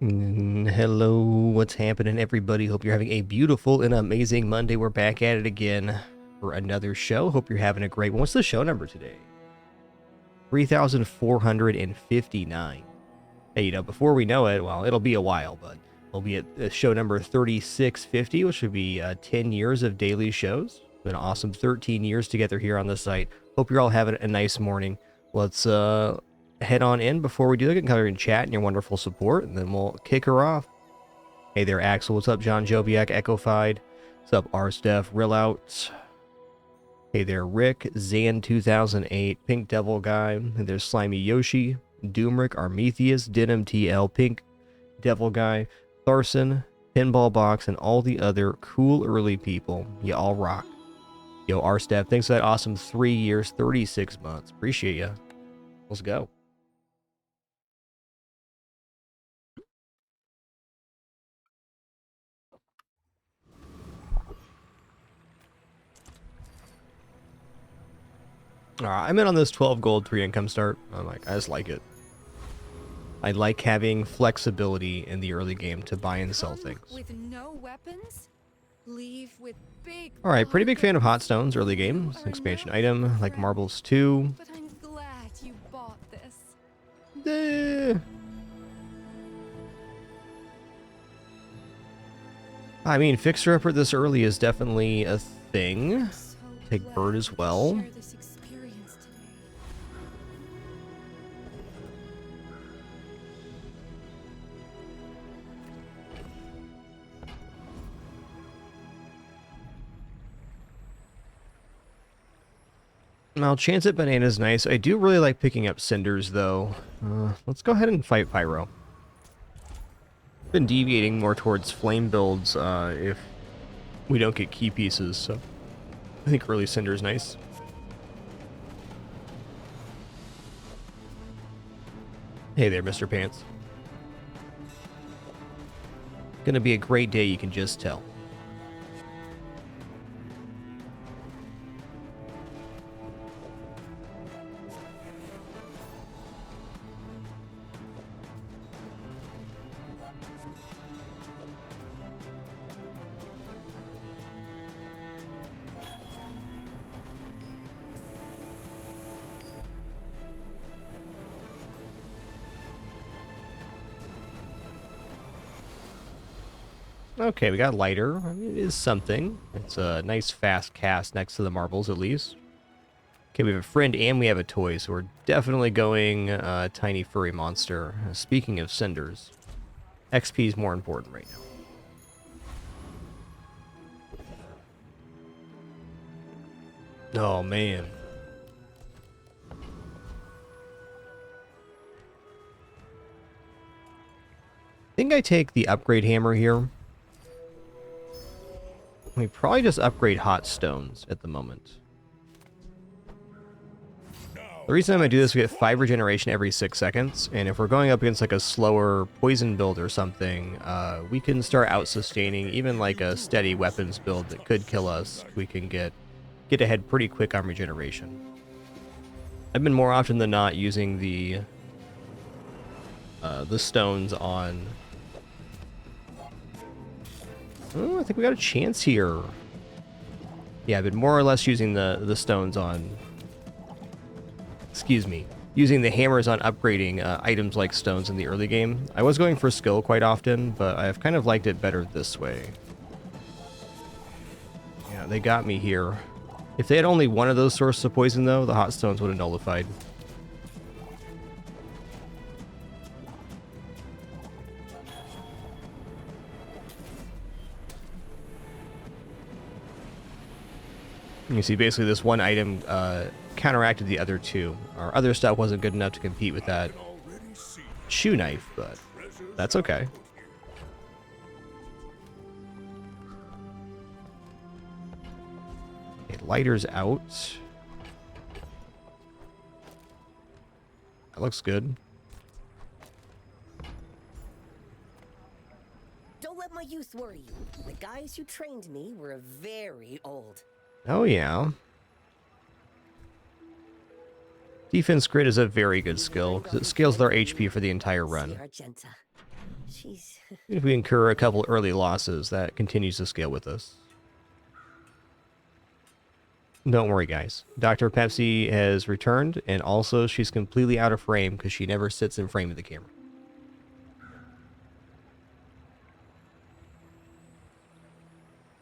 Hello, what's happening, everybody? Hope you're having a beautiful and amazing Monday. We're back at it again for another show. Hope you're having a great one. What's the show number today? 3,459. Hey, before we know it, well, it'll be a while, but we'll be at show number 3650, which would be 10 years of daily shows. Been an awesome 13 years together here on the site. Hope you're all having a nice morning. Let's head on in. Before we do, I can cover in chat and your wonderful support, and then we'll kick her off. Hey there, Axel. What's up, John Jobiak, Echofied? What's up, R-Steph, Real Out? Hey there, Rick, Zan2008, Pink Devil Guy. Hey there's Slimy Yoshi, Doomrick, Armetheus, Denim TL, Pink Devil Guy, Tharson, Pinball Box, and all the other cool early people. You all rock. Yo, R-Steph, thanks for that awesome 3 years, 36 months. Appreciate ya. Let's go. I'm in on this 12 gold, 3 income start. I just like it. I like having flexibility in the early game to buy and sell things. With no weapons? Leave with big. Alright, pretty big fan of hot stones early game. It's an expansion item, like marbles too. But I'm glad you bought this. I mean, Fixer Upper this early is definitely a thing. Take Bird as well. Now, Chance at Banana is nice. I do really like picking up Cinders, though. Let's go ahead and fight Pyro. Been deviating more towards flame builds if we don't get key pieces, so I think early Cinder is nice. Hey there, Mr. Pants. Gonna be a great day, you can just tell. Okay, we got lighter. I mean, it is something. It's a nice fast cast next to the marbles, at least. Okay, we have a friend and we have a toy, so we're definitely going tiny furry monster. Speaking of cinders, XP is more important right now. Oh, man. I think I take the upgrade hammer here. We probably just upgrade hot stones at the moment. The reason I'm going to do this, we get 5 regeneration every 6 seconds, and if we're going up against like a slower poison build or something, we can start out-sustaining even like a steady weapons build that could kill us. We can get ahead pretty quick on regeneration. I've been more often than not using the stones on... Oh, I think we got a chance here. Yeah, I've been more or less using the stones on... Excuse me. Using the hammers on upgrading items like stones in the early game. I was going for skill quite often, but I've kind of liked it better this way. Yeah, they got me here. If they had only one of those sources of poison, though, the hot stones would have nullified. You see, basically this one item counteracted the other two. Our other stuff wasn't good enough to compete with that shoe knife, but that's okay. Okay, lighter's out. That looks good. Don't let my youth worry you. The guys who trained me were very old. Oh, yeah. Defense grid is a very good skill, because it scales their HP for the entire run. Jeez. If we incur a couple early losses, that continues to scale with us. Don't worry, guys. Dr. Pepsi has returned, and also she's completely out of frame because she never sits in frame of the camera.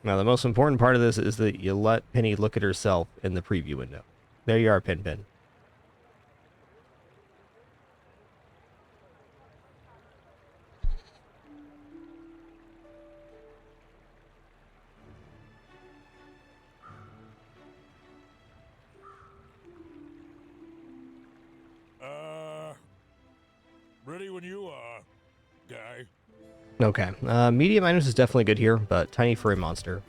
Now, the most important part of this is that you let Penny look at herself in the preview window. There you are, Pen Pen. Ready when you are, guy. Okay, medium minus is definitely good here, but tiny for a monster.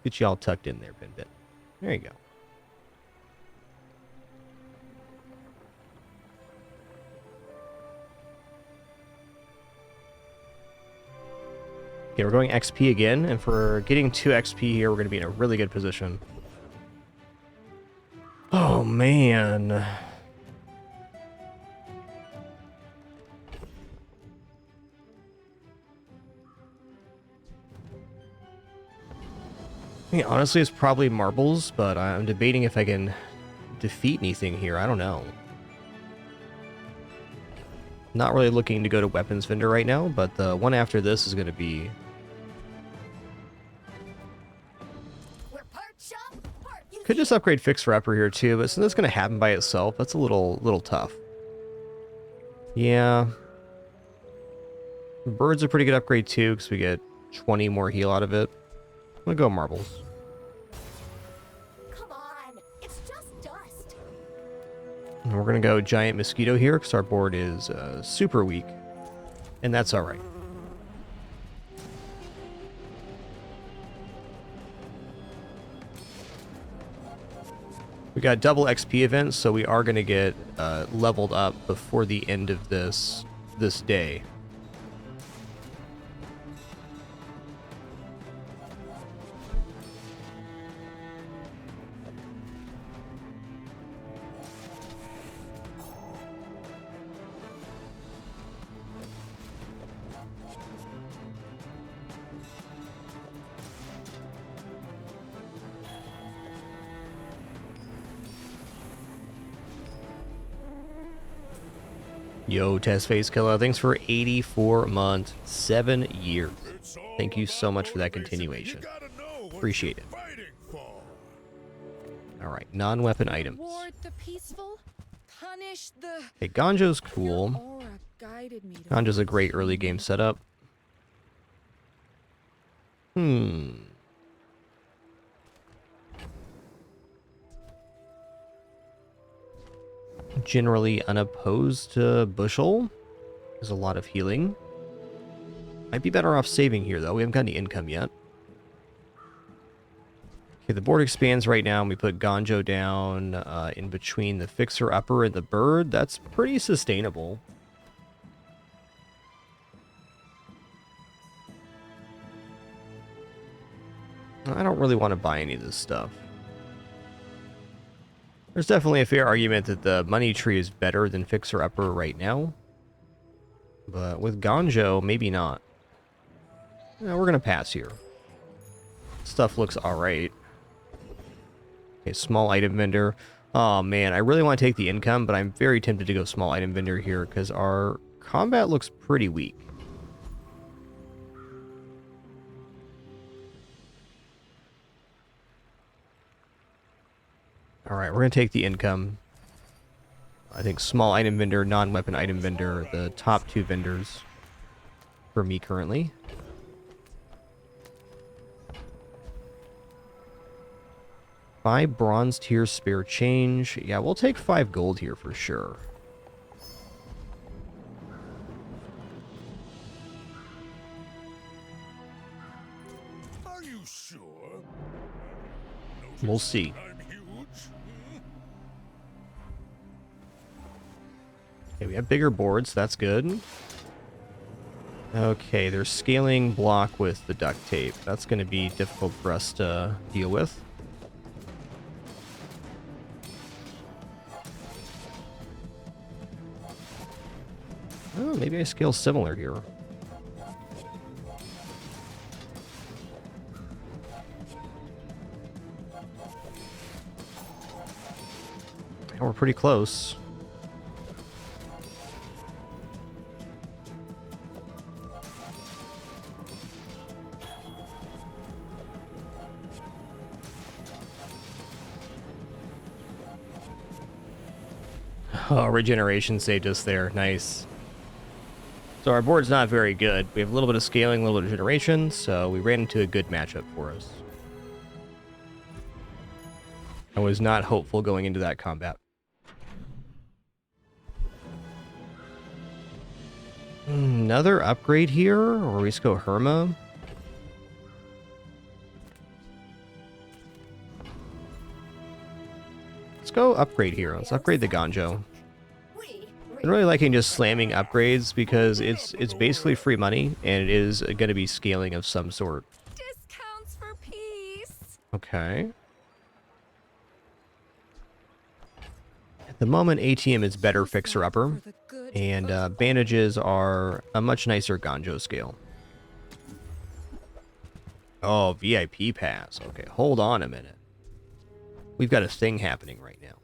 Get you all tucked in there, Pen Pen. There you go. Okay, we're going XP again, and for getting 2 XP here, we're going to be in a really good position. Oh, man. I mean, honestly, it's probably marbles, but I'm debating if I can defeat anything here. I don't know. Not really looking to go to weapons vendor right now, but the one after this is going to be... Could just upgrade Fixer Upper here too, but since that's going to happen by itself, that's a little tough. Yeah. Bird's a pretty good upgrade too, because we get 20 more heal out of it. I'm going to go marbles. Come on, it's just dust. And we're going to go Giant Mosquito here, because our board is super weak. And that's alright. We got double XP events, so we are going to get leveled up before the end of this day. Yo, Test Face Killer, thanks for 84 months, 7 years. Thank you so much for that continuation. Appreciate it. Alright, non-weapon items. Reward the peaceful, punish the... Hey, Ganjo's Your cool. aura guided me to Ganjo's a great early game setup. Generally unopposed to Bushel. There's a lot of healing. Might be better off saving here, though. We haven't got any income yet. Okay, the board expands right now, and we put Ganjo down in between the Fixer Upper and the Bird. That's pretty sustainable. I don't really want to buy any of this stuff. There's definitely a fair argument that the money tree is better than Fixer Upper right now. But with Ganjo, maybe not. Yeah, we're going to pass here. Stuff looks alright. Okay, small item vendor. Oh man, I really want to take the income, but I'm very tempted to go small item vendor here because our combat looks pretty weak. Alright, we're going to take the income. I think small item vendor, non-weapon item vendor are the top 2 vendors for me currently. Five bronze tier spare change. Yeah, we'll take 5 gold here for sure. Are you sure? We'll see. I'm huge. Okay, we have bigger boards. That's good. Okay, they're scaling block with the duct tape. That's going to be difficult for us to deal with. maybe I scale similar here. And we're pretty close. Oh, regeneration saved us there. Nice. So our board's not very good. We have a little bit of scaling, a little bit of generation, so we ran into a good matchup for us. I was not hopeful going into that combat. Another upgrade here, or we just go Herma. Let's go upgrade here. Let's upgrade the Ganjo. I'm really liking just slamming upgrades because it's basically free money and it is going to be scaling of some sort. Discounts for peace. Okay. At the moment, ATM is better fixer-upper, and bandages are a much nicer Ganjo scale. Oh, VIP pass. Okay, hold on a minute. We've got a thing happening right now.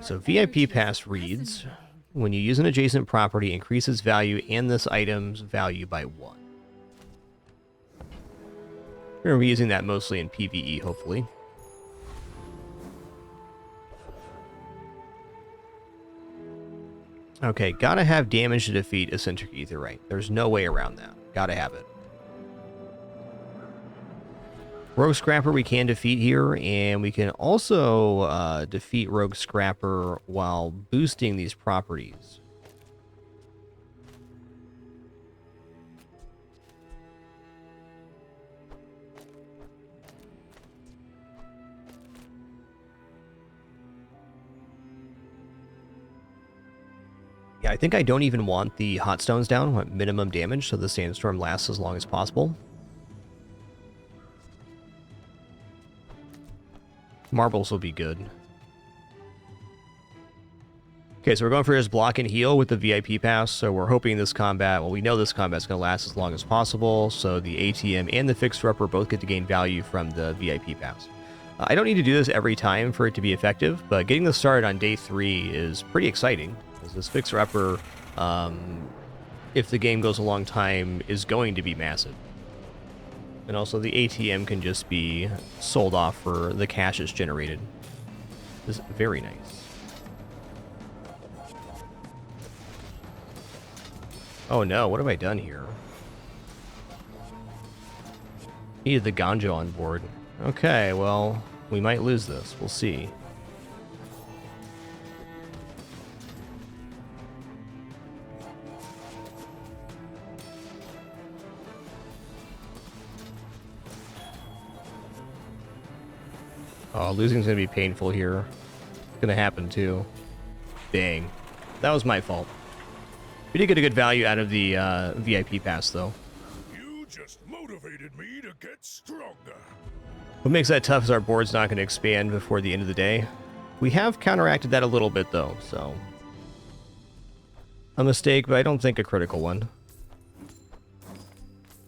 So VIP pass reads, when you use an adjacent property, increases value and this item's value by 1. We're going to be using that mostly in PvE, hopefully. Okay, gotta have damage to defeat eccentric etherite. There's no way around that. Gotta have it. Rogue Scrapper we can defeat here, and we can also defeat Rogue Scrapper while boosting these properties. Yeah, I think I don't even want the hot stones down. I want minimum damage so the sandstorm lasts as long as possible. Marbles will be good. Okay, so we're going for his block and heal with the VIP pass, so we're hoping this combat, well, we know this combat's going to last as long as possible, so the ATM and the fixer-upper both get to gain value from the VIP pass. I don't need to do this every time for it to be effective, but getting this started on day 3 is pretty exciting, because this fixer-upper, if the game goes a long time, is going to be massive. And also the ATM can just be sold off for the cash it's generated. This is very nice. Oh no, what have I done here? Needed the Ganjo on board. Okay, well, we might lose this. We'll see. Oh, losing's gonna be painful here. It's gonna happen too. Dang. That was my fault. We did get a good value out of the VIP pass, though. You just motivated me to get stronger. What makes that tough is our board's not going to expand before the end of the day. We have counteracted that a little bit, though, so... a mistake, but I don't think a critical one.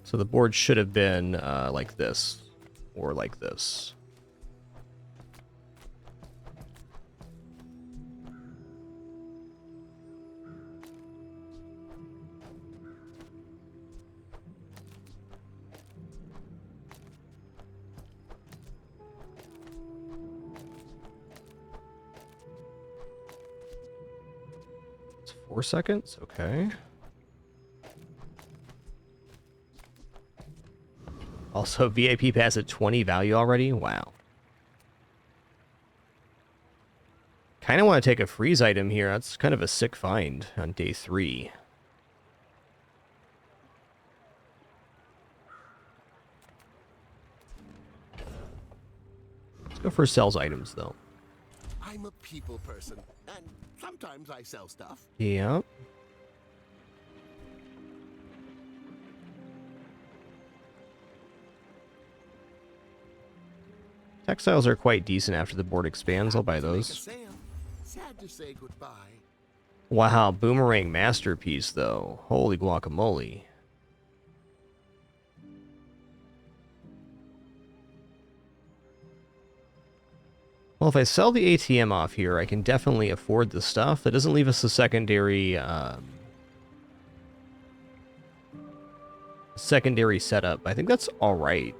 So the board should have been like this, or like this. It's 4 seconds, okay. Also, VIP pass at 20 value already? Wow. Kind of want to take a freeze item here. That's kind of a sick find on day 3. Let's go for sells items, though. I'm a people person, and sometimes I sell stuff. Yep. Textiles are quite decent after the board expands. I'll buy those. sad to say goodbye. Wow, boomerang masterpiece, though. Holy guacamole. Well, if I sell the ATM off here, I can definitely afford the stuff. That doesn't leave us a secondary setup. I think that's all right.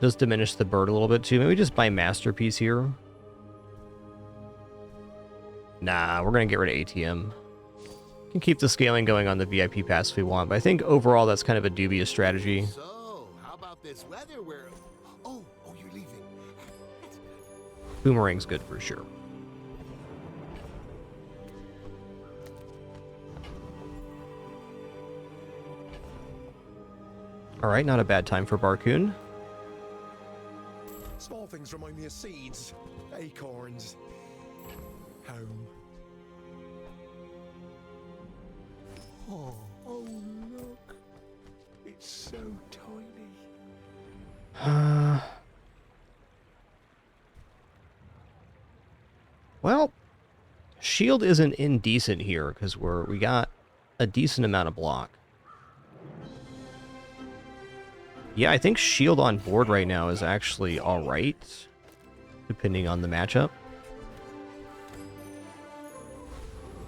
Does diminish the bird a little bit too. Maybe just buy masterpiece here. Nah, we're gonna get rid of ATM. Can keep the scaling going on the VIP pass if we want, but I think overall that's kind of a dubious strategy. So, how about this weather where... Oh, you're leaving. That's good. Boomerang's good for sure. Alright, not a bad time for Barcoon. Small things remind me of seeds, acorns, home. Oh look, it's so tiny. Well, shield isn't indecent here because we got a decent amount of block. Yeah, I think shield on board right now is actually all right, depending on the matchup.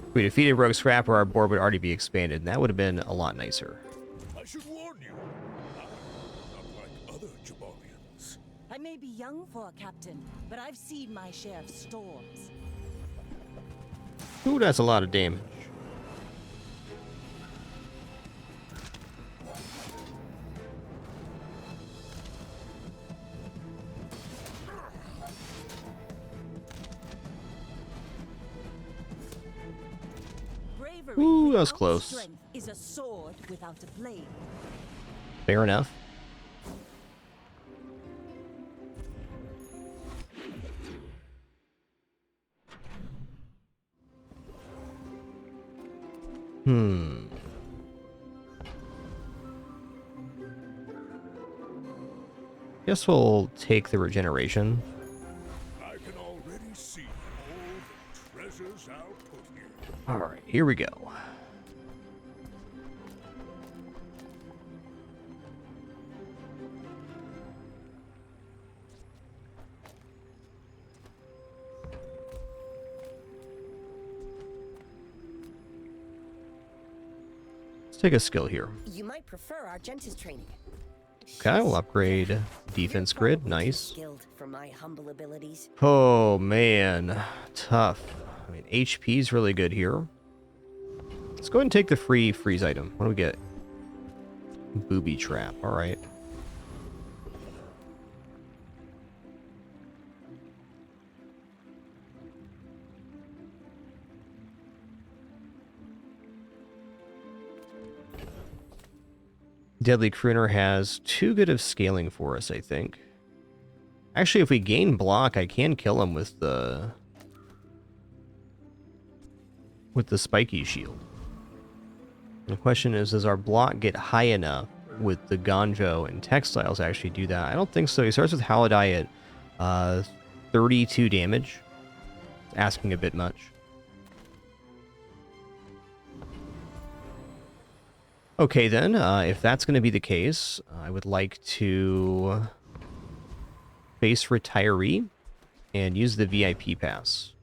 If we defeated Rogue Scrapper, our board would already be expanded, and that would have been a lot nicer. I should warn you. I'm not like other Jaballians. I may be young for a captain, but I've seen my share of storms. Ooh, that's a lot of damage. Bravery Ooh, that was without close. strength is a sword without a blade. Fair enough. Guess we'll take the regeneration. I can already see all the treasures I'll put here. Alright, here we go. Let's take a skill here. You might prefer Argenta's training. Okay, we'll upgrade defense grid. Nice. Skilled for my humble abilities. Oh, man. Tough. I mean, HP's really good here. Let's go ahead and take the free freeze item. What do we get? Booby trap. All right. Deadly Crooner has too good of scaling for us, I think. Actually, if we gain block, I can kill him with the Spiky shield. The question is, does our block get high enough with the Gonjo and Textiles to actually do that? I don't think so. He starts with Halidai at 32 damage. It's asking a bit much. Okay then, if that's going to be the case, I would like to base retiree and use the VIP pass.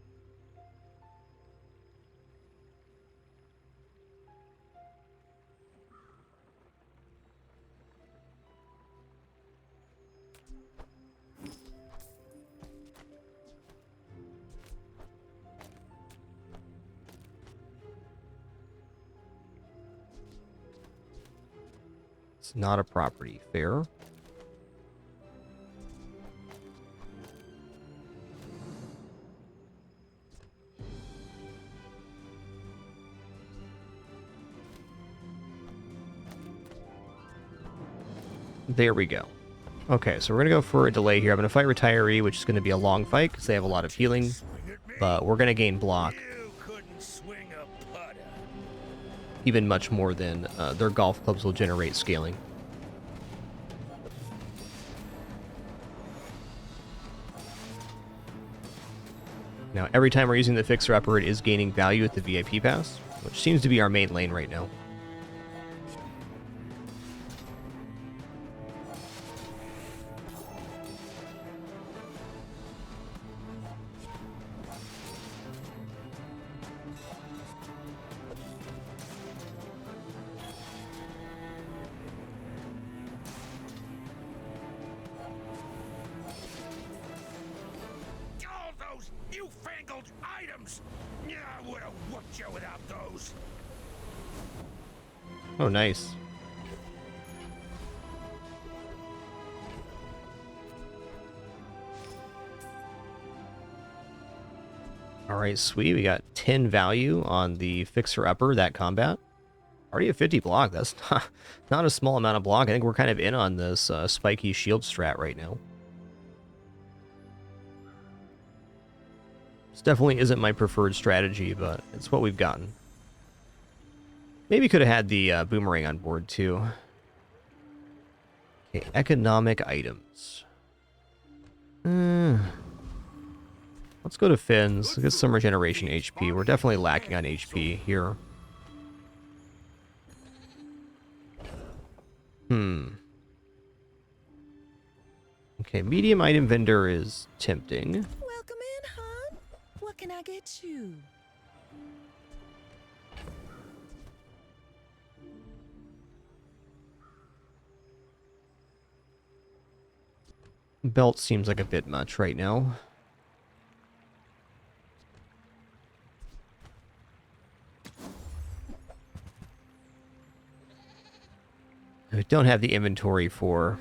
It's not a property. Fair. There we go. Okay, so we're going to go for a delay here. I'm going to fight Retiree, which is going to be a long fight because they have a lot of healing. But we're going to gain block. You couldn't swing a putter. Even much more than their golf clubs will generate scaling. Now, every time we're using the fixer-upper, it is gaining value at the VIP pass, which seems to be our main lane right now. All those newfangled items! Yeah, I would have whooped you without those. Oh, nice. Alright, sweet. We got 10 value on the fixer-upper, that combat. Already a 50 block. That's not a small amount of block. I think we're kind of in on this Spiky shield strat right now. This definitely isn't my preferred strategy, but it's what we've gotten. Maybe could have had the boomerang on board, too. Okay, economic items. Let's go to Finn's. Get some regeneration HP. We're definitely lacking on HP here. Okay, medium item vendor is tempting. Welcome in, hon. What can I get you? Belt seems like a bit much right now. I don't have the inventory for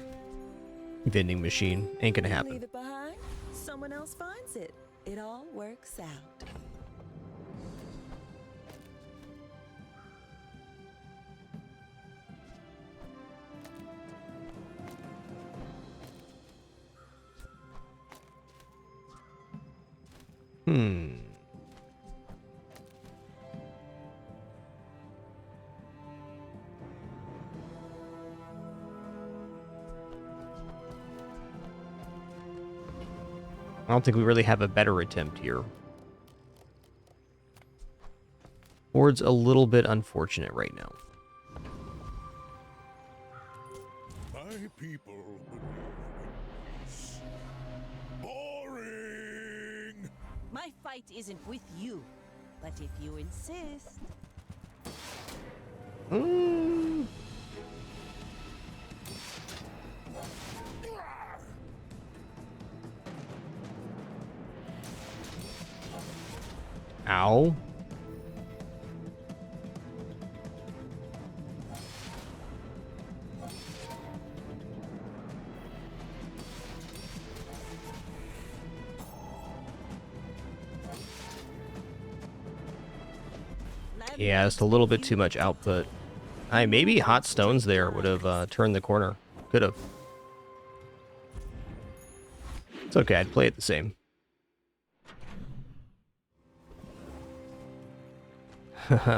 vending machine. Ain't gonna happen. Leave it behind. Someone else finds it. It all works out. I don't think we really have a better attempt here. Board's a little bit unfortunate right now. My people would live in peace. Boring! My fight isn't with you, but if you insist. Ow. Yeah, just a little bit too much output. Maybe hot stones there would have turned the corner. Could have. It's okay, I'd play it the same.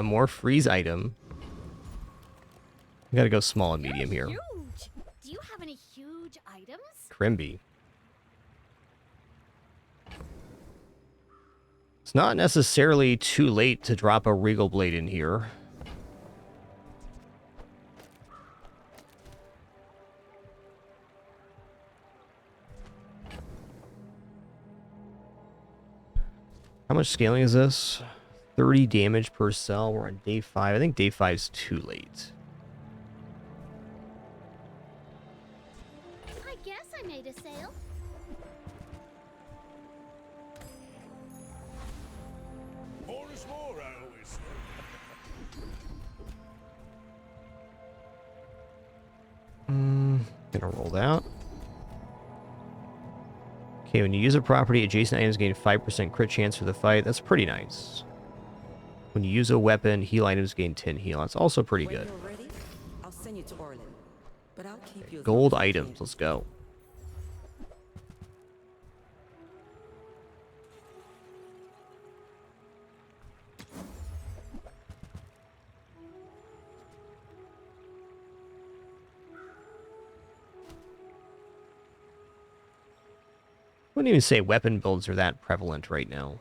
More freeze item. We gotta go small and medium here. Huge. Do you have any huge items? Crimby. It's not necessarily too late to drop a Regal Blade in here. How much scaling is this? 30 damage per cell. We're on day 5. I think day 5 is too late. I guess I made a sale. More is more, I always say. Gonna roll that. Okay, when you use a property, adjacent items gain 5% crit chance for the fight. That's pretty nice. When you use a weapon, heal items gain 10 heal. That's also pretty When good. you're ready, I'll send you to Orlin. But I'll keep you as Gold long as you items. can. Let's go. Wouldn't even say weapon builds are that prevalent right now.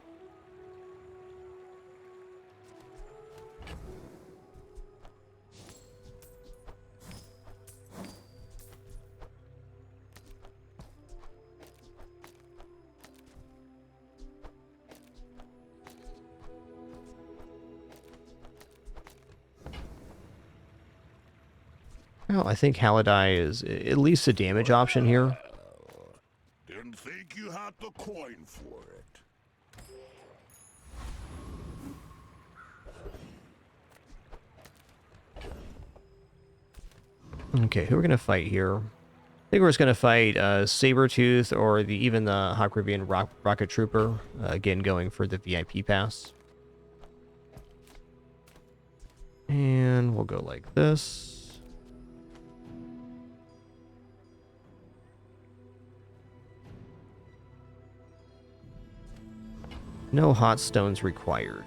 Well, I think Halidai is at least a damage option here. Didn't think you had the coin for it. Okay, who are we going to fight here? I think we're just going to fight Sabretooth or even the Hawk Rivian Rocket Trooper. Again, going for the VIP pass. And we'll go like this. No hot stones required.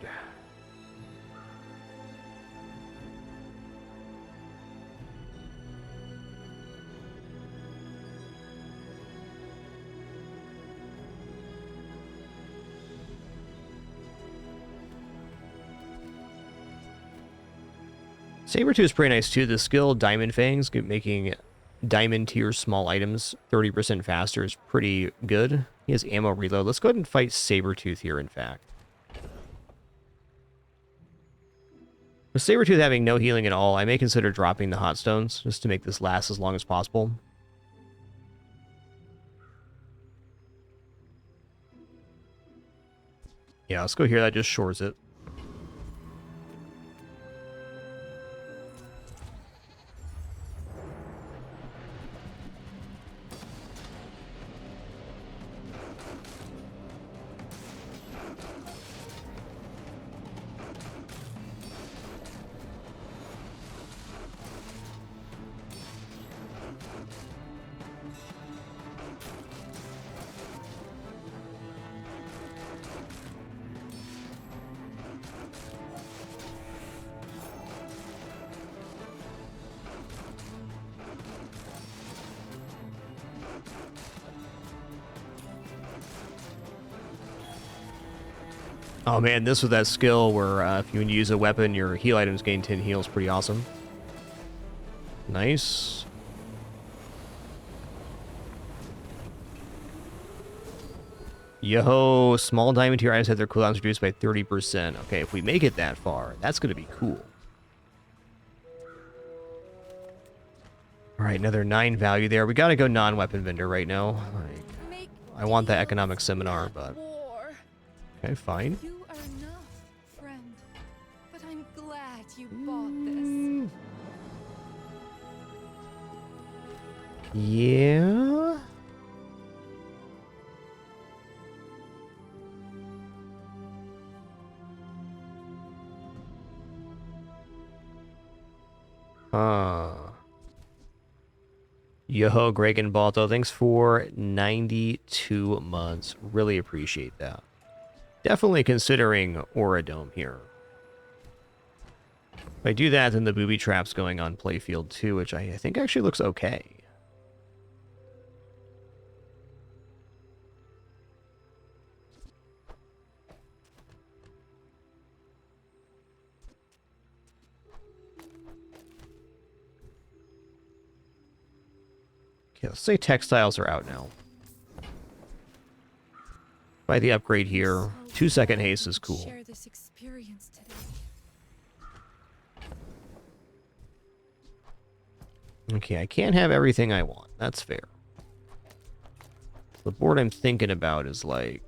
Sabretooth is pretty nice too. The skill Diamond Fangs, making diamond tier small items 30% faster, is pretty good. He has ammo reload. Let's go ahead and fight Sabretooth here, in fact. With Sabretooth having no healing at all, I may consider dropping the hot stones just to make this last as long as possible. Yeah, let's go here. That just shores it. Oh man, this with that skill where if you use a weapon, your heal items gain 10 heals. Pretty awesome. Nice. Yo, small diamond tier items have their cooldowns reduced by 30%. Okay, if we make it that far, that's going to be cool. Alright, another 9 value there. We got to go non-weapon vendor right now. Like, I want that economic seminar, but... Okay, fine. You are enough, friend. But I'm glad you bought this. Yeah. Yo, Greg and Balto, thanks for 92 months. Really appreciate that. Definitely considering Auradome here. If I do that, then the booby trap's going on playfield too, which I think actually looks okay. Okay, let's say textiles are out now. By the upgrade here, 2-second haste is cool. Share this experience today. Okay, I can't have everything I want. That's fair. The board I'm thinking about is like...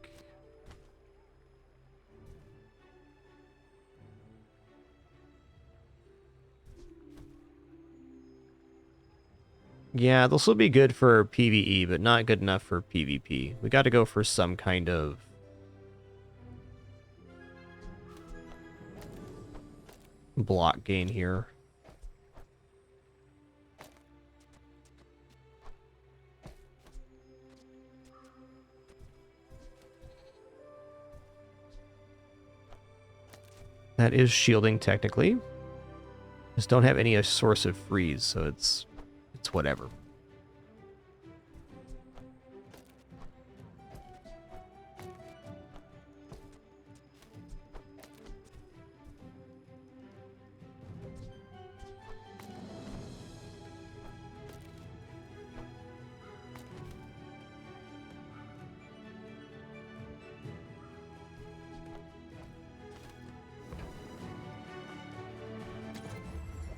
Yeah, this will be good for PvE, but not good enough for PvP. We got to go for some kind of... block gain here. That is shielding technically. Just don't have any source of freeze, so it's whatever.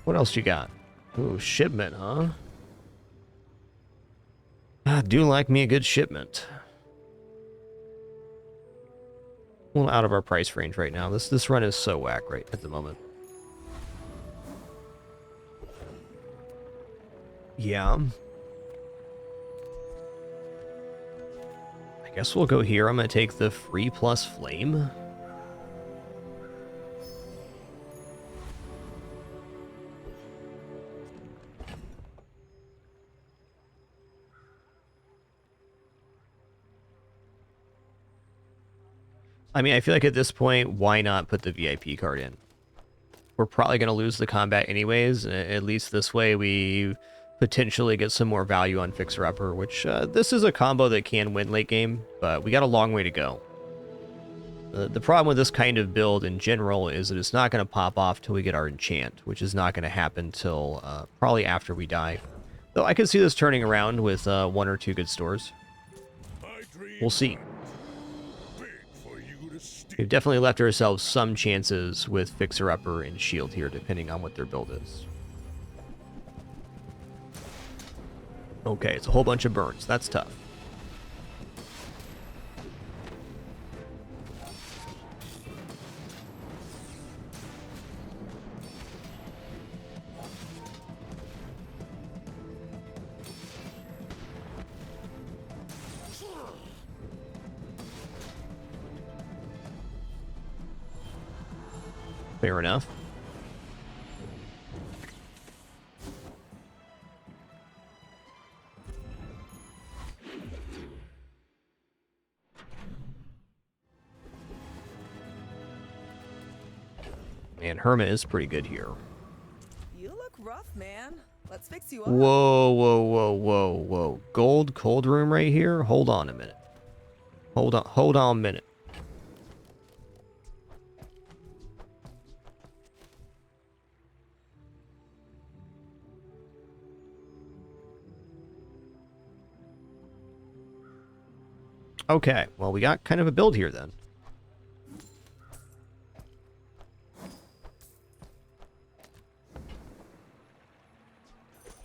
What else you got? Ooh, shipment, huh? I do like me a good shipment. A little out of our price range right now. This run is so whack right at the moment. Yeah. I guess we'll go here. I'm going to take the free plus flame. I mean, I feel like at this point, why not put the VIP card in? We're probably going to lose the combat anyways. At least this way we potentially get some more value on Fixer Upper, which this is a combo that can win late game, but we got a long way to go. The problem with this kind of build in general is that it's not going to pop off till we get our enchant, which is not going to happen till probably after we die. Though I could see this turning around with 1 or 2 good stores. We'll see. We've definitely left ourselves some chances with Fixer Upper and Shield here, depending on what their build is. Okay, it's a whole bunch of burns. That's tough. Fair enough. Man, Hermit is pretty good here. You look rough, man. Let's fix you up. Whoa, whoa, whoa, whoa, whoa. Gold cold room right here? Hold on a minute. Hold on a minute. Okay, well, we got kind of a build here then.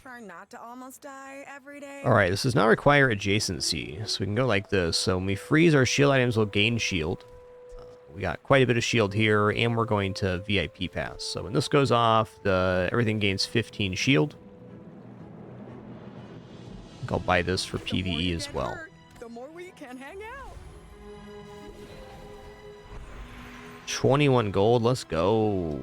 Try not to almost die every day. Alright, this does not require adjacency, so we can go like this. So when we freeze, our shield items will gain shield. We got quite a bit of shield here, and we're going to VIP pass. So when this goes off, everything gains 15 shield. I think I'll buy this for PvE as well. The more we can hang out. 21 gold, let's go.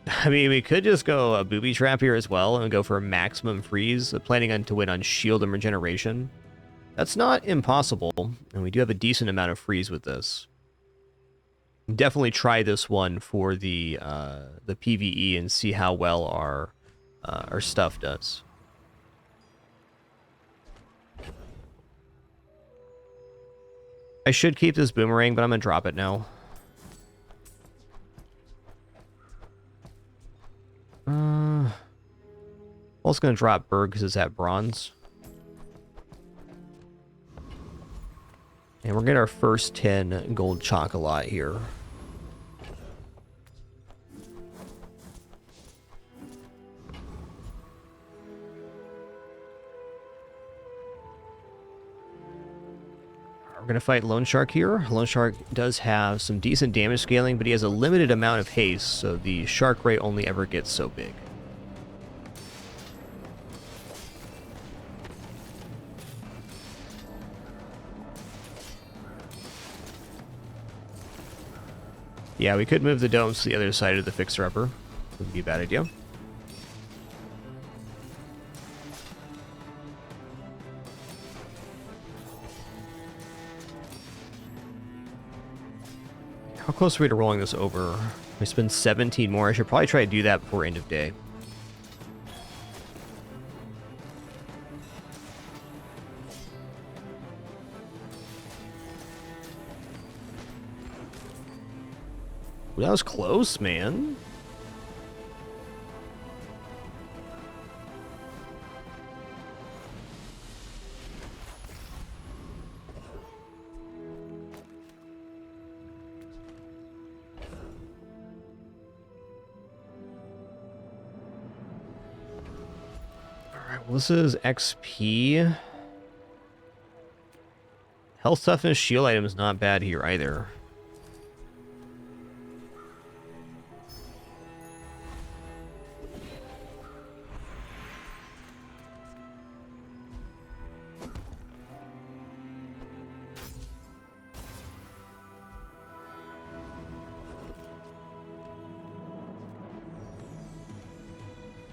I mean, we could just go a booby trap here as well and go for a maximum freeze, planning on to win on shield and regeneration. That's not impossible, and we do have a decent amount of freeze with this. Definitely try this one for the PvE and see how well our stuff does. I should keep this boomerang, but I'm gonna drop it now. Also gonna drop Berg because it's at bronze. And we're getting our first 10 gold chocolate here. We're going to fight Lone Shark here. Lone Shark does have some decent damage scaling, but he has a limited amount of haste, so the shark rate only ever gets so big. Yeah, we could move the domes to the other side of the fixer-upper. Wouldn't be a bad idea. How close are we to rolling this over? We spend 17 more. I should probably try to do that before end of day. That was close, man. Alright, well, this is XP. Health toughness shield item is not bad here either.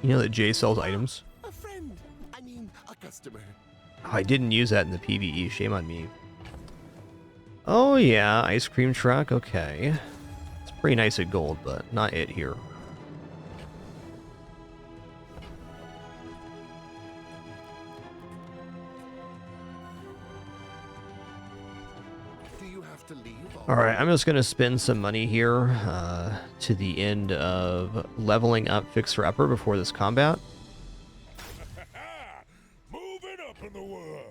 You know that Jay sells items? A friend. I mean, a customer. Oh, I didn't use that in the PvE. Shame on me. Oh yeah, ice cream truck. Okay. It's pretty nice at gold, but not it here. Do you have to leave? Alright, I'm just going to spend some money here to the end of leveling up Fixer Upper before this combat. Moving up in the world.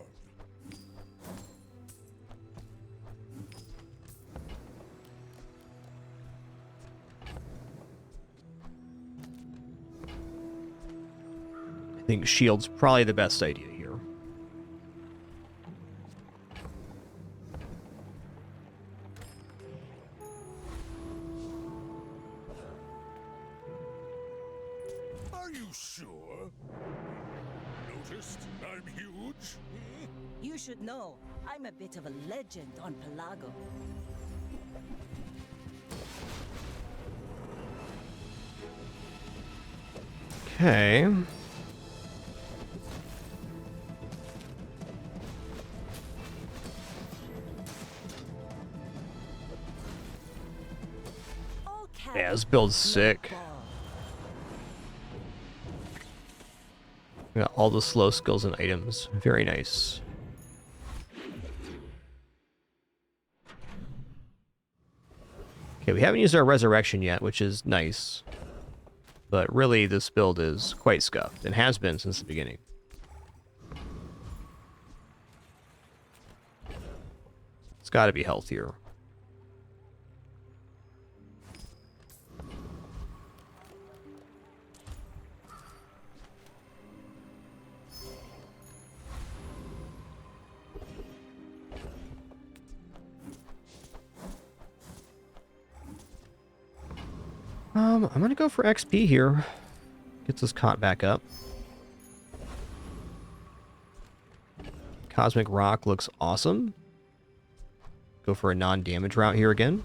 I think shield's probably the best idea here. Are you sure? Noticed I'm huge? Hmm? You should know, I'm a bit of a legend on Pelago. Okay. Yeah, this build's sick. We got all the slow skills and items. Very nice. Okay, we haven't used our resurrection yet, which is nice. But really, this build is quite scuffed, and has been since the beginning. It's got to be healthier. I'm gonna go for XP here. Gets us caught back up. Cosmic Rock looks awesome. Go for a non-damage route here again.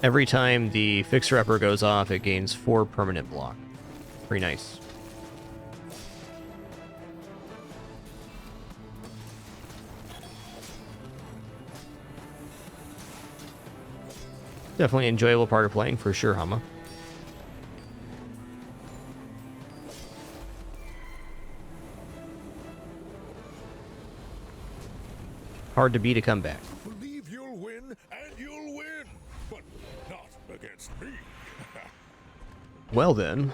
Every time the Fixer Upper goes off, it gains 4 permanent block. Pretty nice. Definitely an enjoyable part of playing, for sure, Hama. Hard to beat a comeback. Believe you'll win, and you'll win. But not against me. Well then.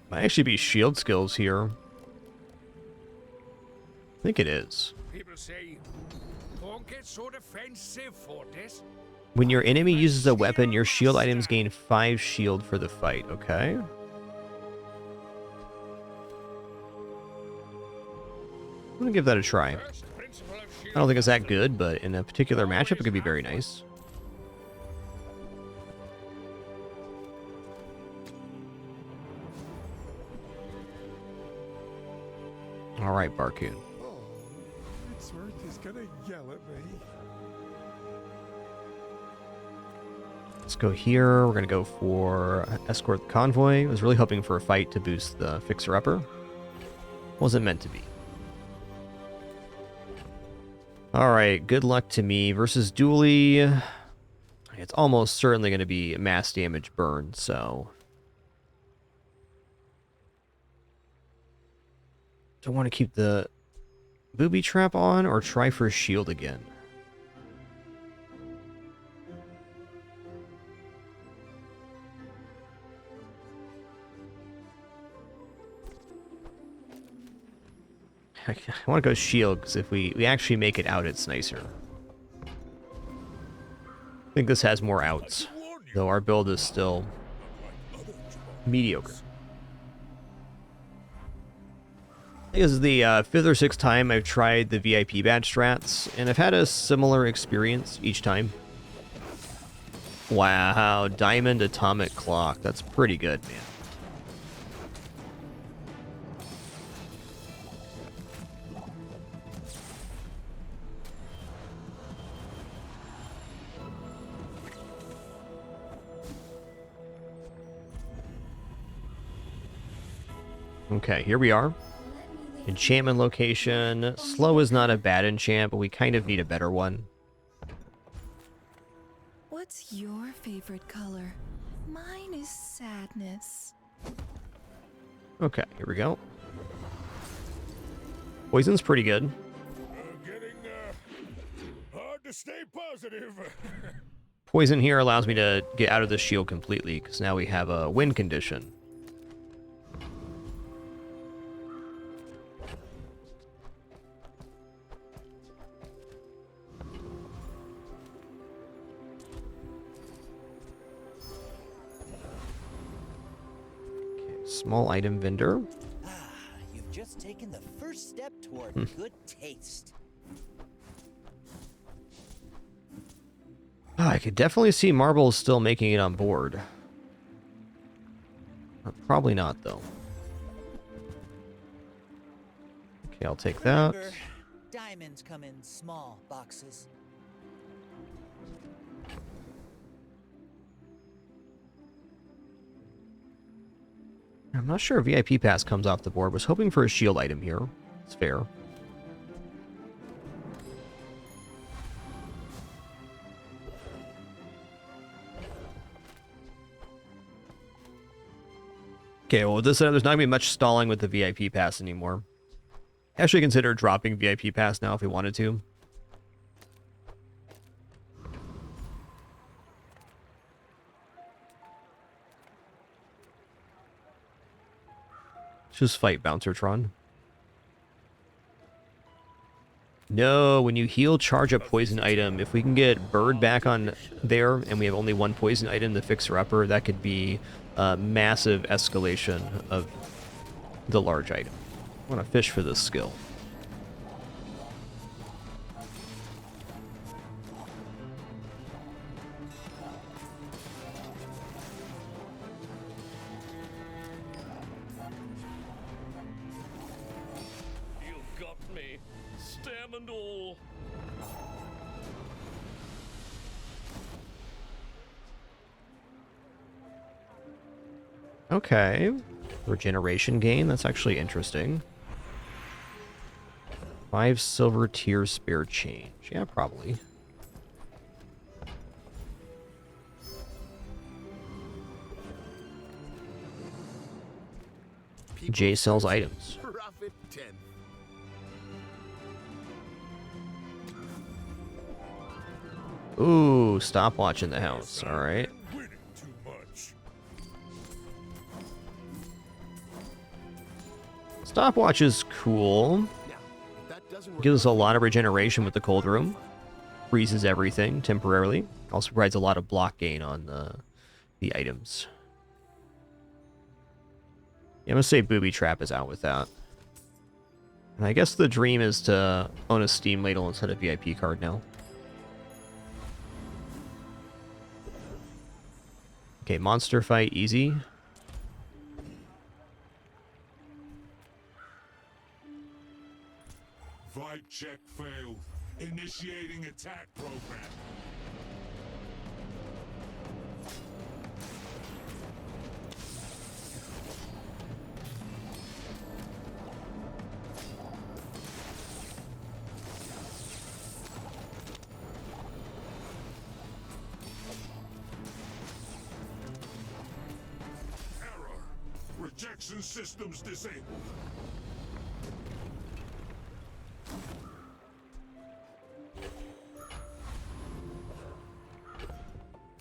Might actually be shield skills here. I think it is. People say, don't get so defensive for this. When your enemy uses a weapon, your shield items gain 5 shield for the fight, okay? I'm gonna give that a try. I don't think it's that good, but in a particular matchup, it could be very nice. All right, Barcoon. Oh, Fitzworth is gonna yell at me. Let's go here. We're gonna go for escort the convoy. I was really hoping for a fight to boost the Fixer Upper. Wasn't meant to be. All right, good luck to me versus Dooley. It's almost certainly going to be mass damage burn, so Do I want to keep the booby trap on or try for a shield again? I want to go shield, because if we actually make it out, it's nicer. I think this has more outs, though our build is still mediocre. This is the 5th or 6th time I've tried the VIP badge strats, and I've had a similar experience each time. Wow, Diamond Atomic Clock. That's pretty good, man. Okay, here we are. Enchantment location. Slow is not a bad enchant, but we kind of need a better one. What's your favorite color? Mine is sadness. Okay, here we go. Poison's pretty good. Getting hard to stay positive. Poison here allows me to get out of the shield completely, because now we have a win condition. Small item vendor. You've just taken the first step toward good taste. I could definitely see Marbles still making it on board. Probably not, though. Okay, I'll take that. Remember, diamonds come in small boxes. I'm not sure if VIP pass comes off the board. Was hoping for a shield item here. It's fair. Okay, well, there's not going to be much stalling with the VIP pass anymore. Actually consider dropping VIP pass now if we wanted to. Just fight Bouncertron. No, when you heal, charge a poison item. If we can get Bird back on there, and we have only one poison item, the Fixer-Upper, that could be a massive escalation of the large item. I want to fish for this skill. Okay. Regeneration gain. That's actually interesting. 5 silver tier spare change. Yeah, probably. J sells items. Profit 10. Ooh, stopwatch in the house. All right. Stopwatch is cool. Gives us a lot of regeneration with the cold room. Freezes everything temporarily. Also provides a lot of block gain on the items. Yeah, I'm gonna say Booby Trap is out with that. And I guess the dream is to own a Steam Ladle instead of VIP card now. Okay, monster fight easy. Vibe check failed. Initiating attack program. Error. Rejection systems disabled.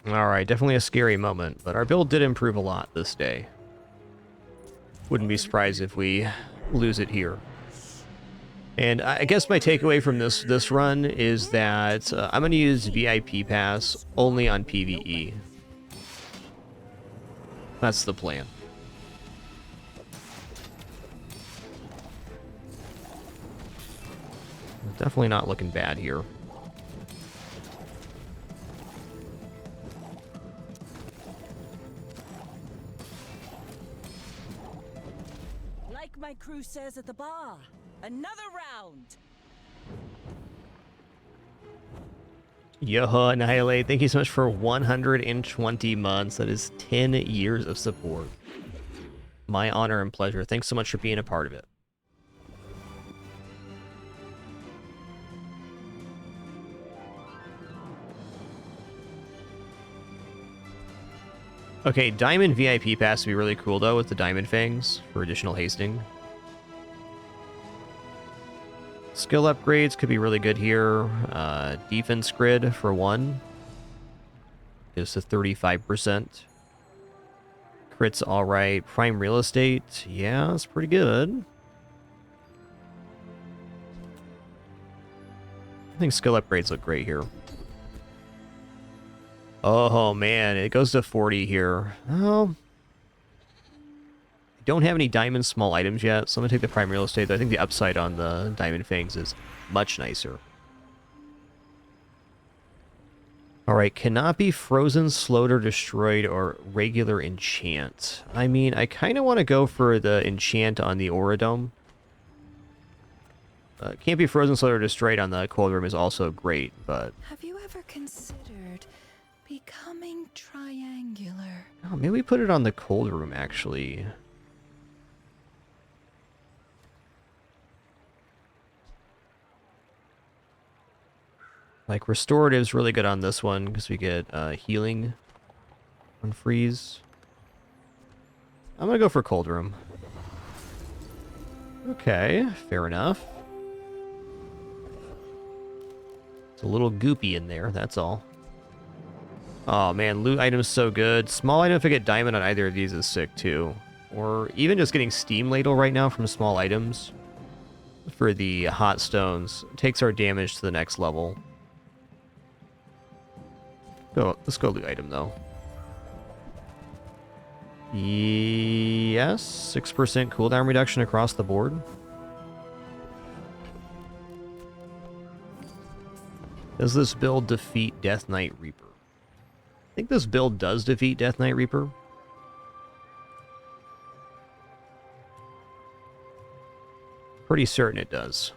Alright, definitely a scary moment, but our build did improve a lot this day. Wouldn't be surprised if we lose it here. And I guess my takeaway from this run is that I'm going to use VIP Pass only on PvE. That's the plan. Definitely not looking bad here. Like my crew says at the bar, another round. Yoho Annihilate, thank you so much for 120 months. That is 10 years of support. My honor and pleasure. Thanks so much for being a part of it. Okay, Diamond VIP Pass would be really cool, though, with the Diamond Fangs for additional hasting. Skill upgrades could be really good here. Defense grid, for one, gives to 35%. Crit's alright. Prime real estate, yeah, it's pretty good. I think skill upgrades look great here. Oh man, it goes to 40 here. Oh, I don't have any diamond small items yet, so I'm gonna take the prime real estate. I think the upside on the diamond fangs is much nicer. Alright, cannot be frozen, slowed, or destroyed, or regular enchant. I mean, I kind of want to go for the enchant on the Auradome. Can't be frozen, slowed, or destroyed on the cold room is also great, but... Have you ever considered becoming triangular? Oh, maybe we put it on the cold room, actually. Like, Restorative's really good on this one, because we get healing on freeze. I'm gonna go for cold room. Okay, fair enough. It's a little goopy in there, that's all. Oh man, loot item's so good. Small item if I get diamond on either of these is sick too. Or even just getting steam ladle right now from small items for the hot stones takes our damage to the next level. Let's go loot item though. Yes, 6% cooldown reduction across the board. Does this build defeat Death Knight Reaper? I think this build does defeat Death Knight Reaper. Pretty certain it does.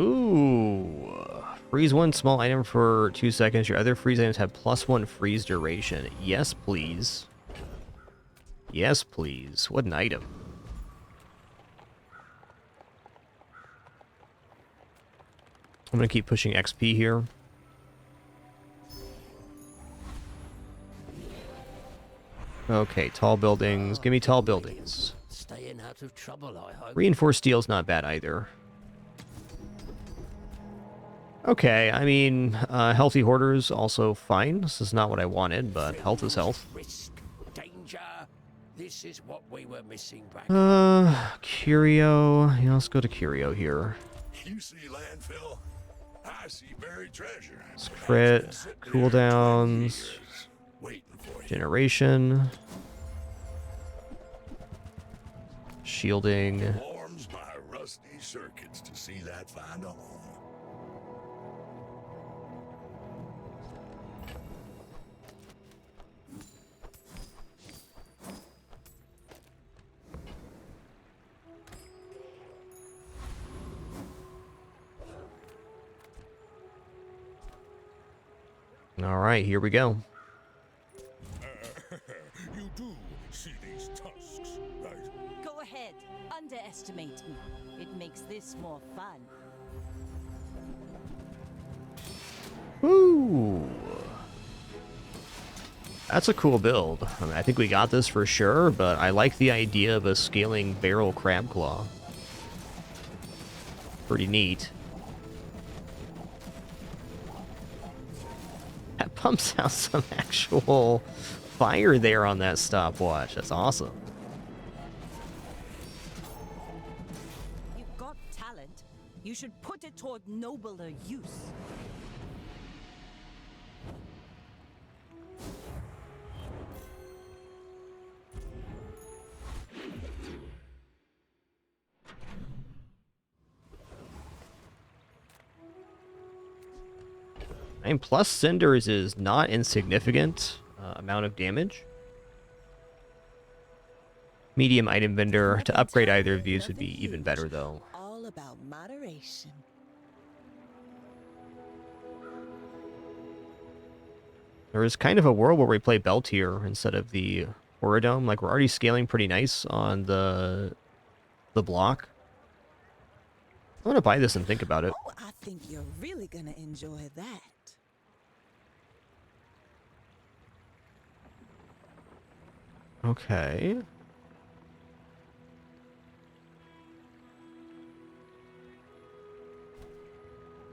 Ooh. Freeze one small item for 2 seconds. Your other freeze items have +1 freeze duration. Yes, please. Yes, please. What an item. I'm going to keep pushing XP here. Okay, tall buildings. Give me tall buildings. Staying out of trouble, I hope. Reinforced steel's not bad either. Okay, I mean, healthy hoarders also fine. This is not what I wanted, but health is health. Risk, danger. This is what we were missing back. Curio. Yeah, let's go to Curio here. You see landfill? I see buried treasure. Let's crit, cooldowns, Waiting for you. generation, shielding. Warms my rusty circuits to see that find a home. All right, here we go. You do see these tusks, right? Go ahead, underestimate me. It makes this more fun. Woo! That's a cool build. I mean, I think we got this for sure, but I like the idea of a scaling barrel crab claw. Pretty neat. That pumps out some actual fire there on that stopwatch. That's awesome. You've got talent. You should put it toward nobler use. And plus cinders is not insignificant amount of damage. Medium item vendor to upgrade either of these would be even better though. All about moderation. There is kind of a world where we play belt here instead of the Oradome. Like we're already scaling pretty nice on the block. I'm gonna buy this and think about it. Oh, I think you're really gonna enjoy that. Okay.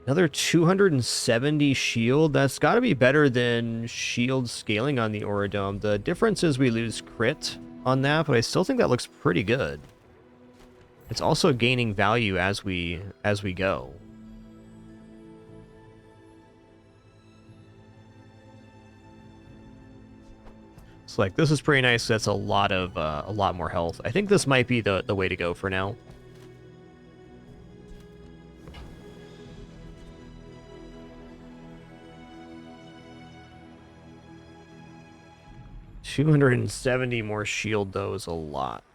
Another 270 shield. That's got to be better than shield scaling on the Oradome. The difference is we lose crit on that, but I still think that looks pretty good. It's also gaining value as we go. It's like this is pretty nice. That's a lot more health. I think this might be the way to go for now. $270 more shield though is a lot.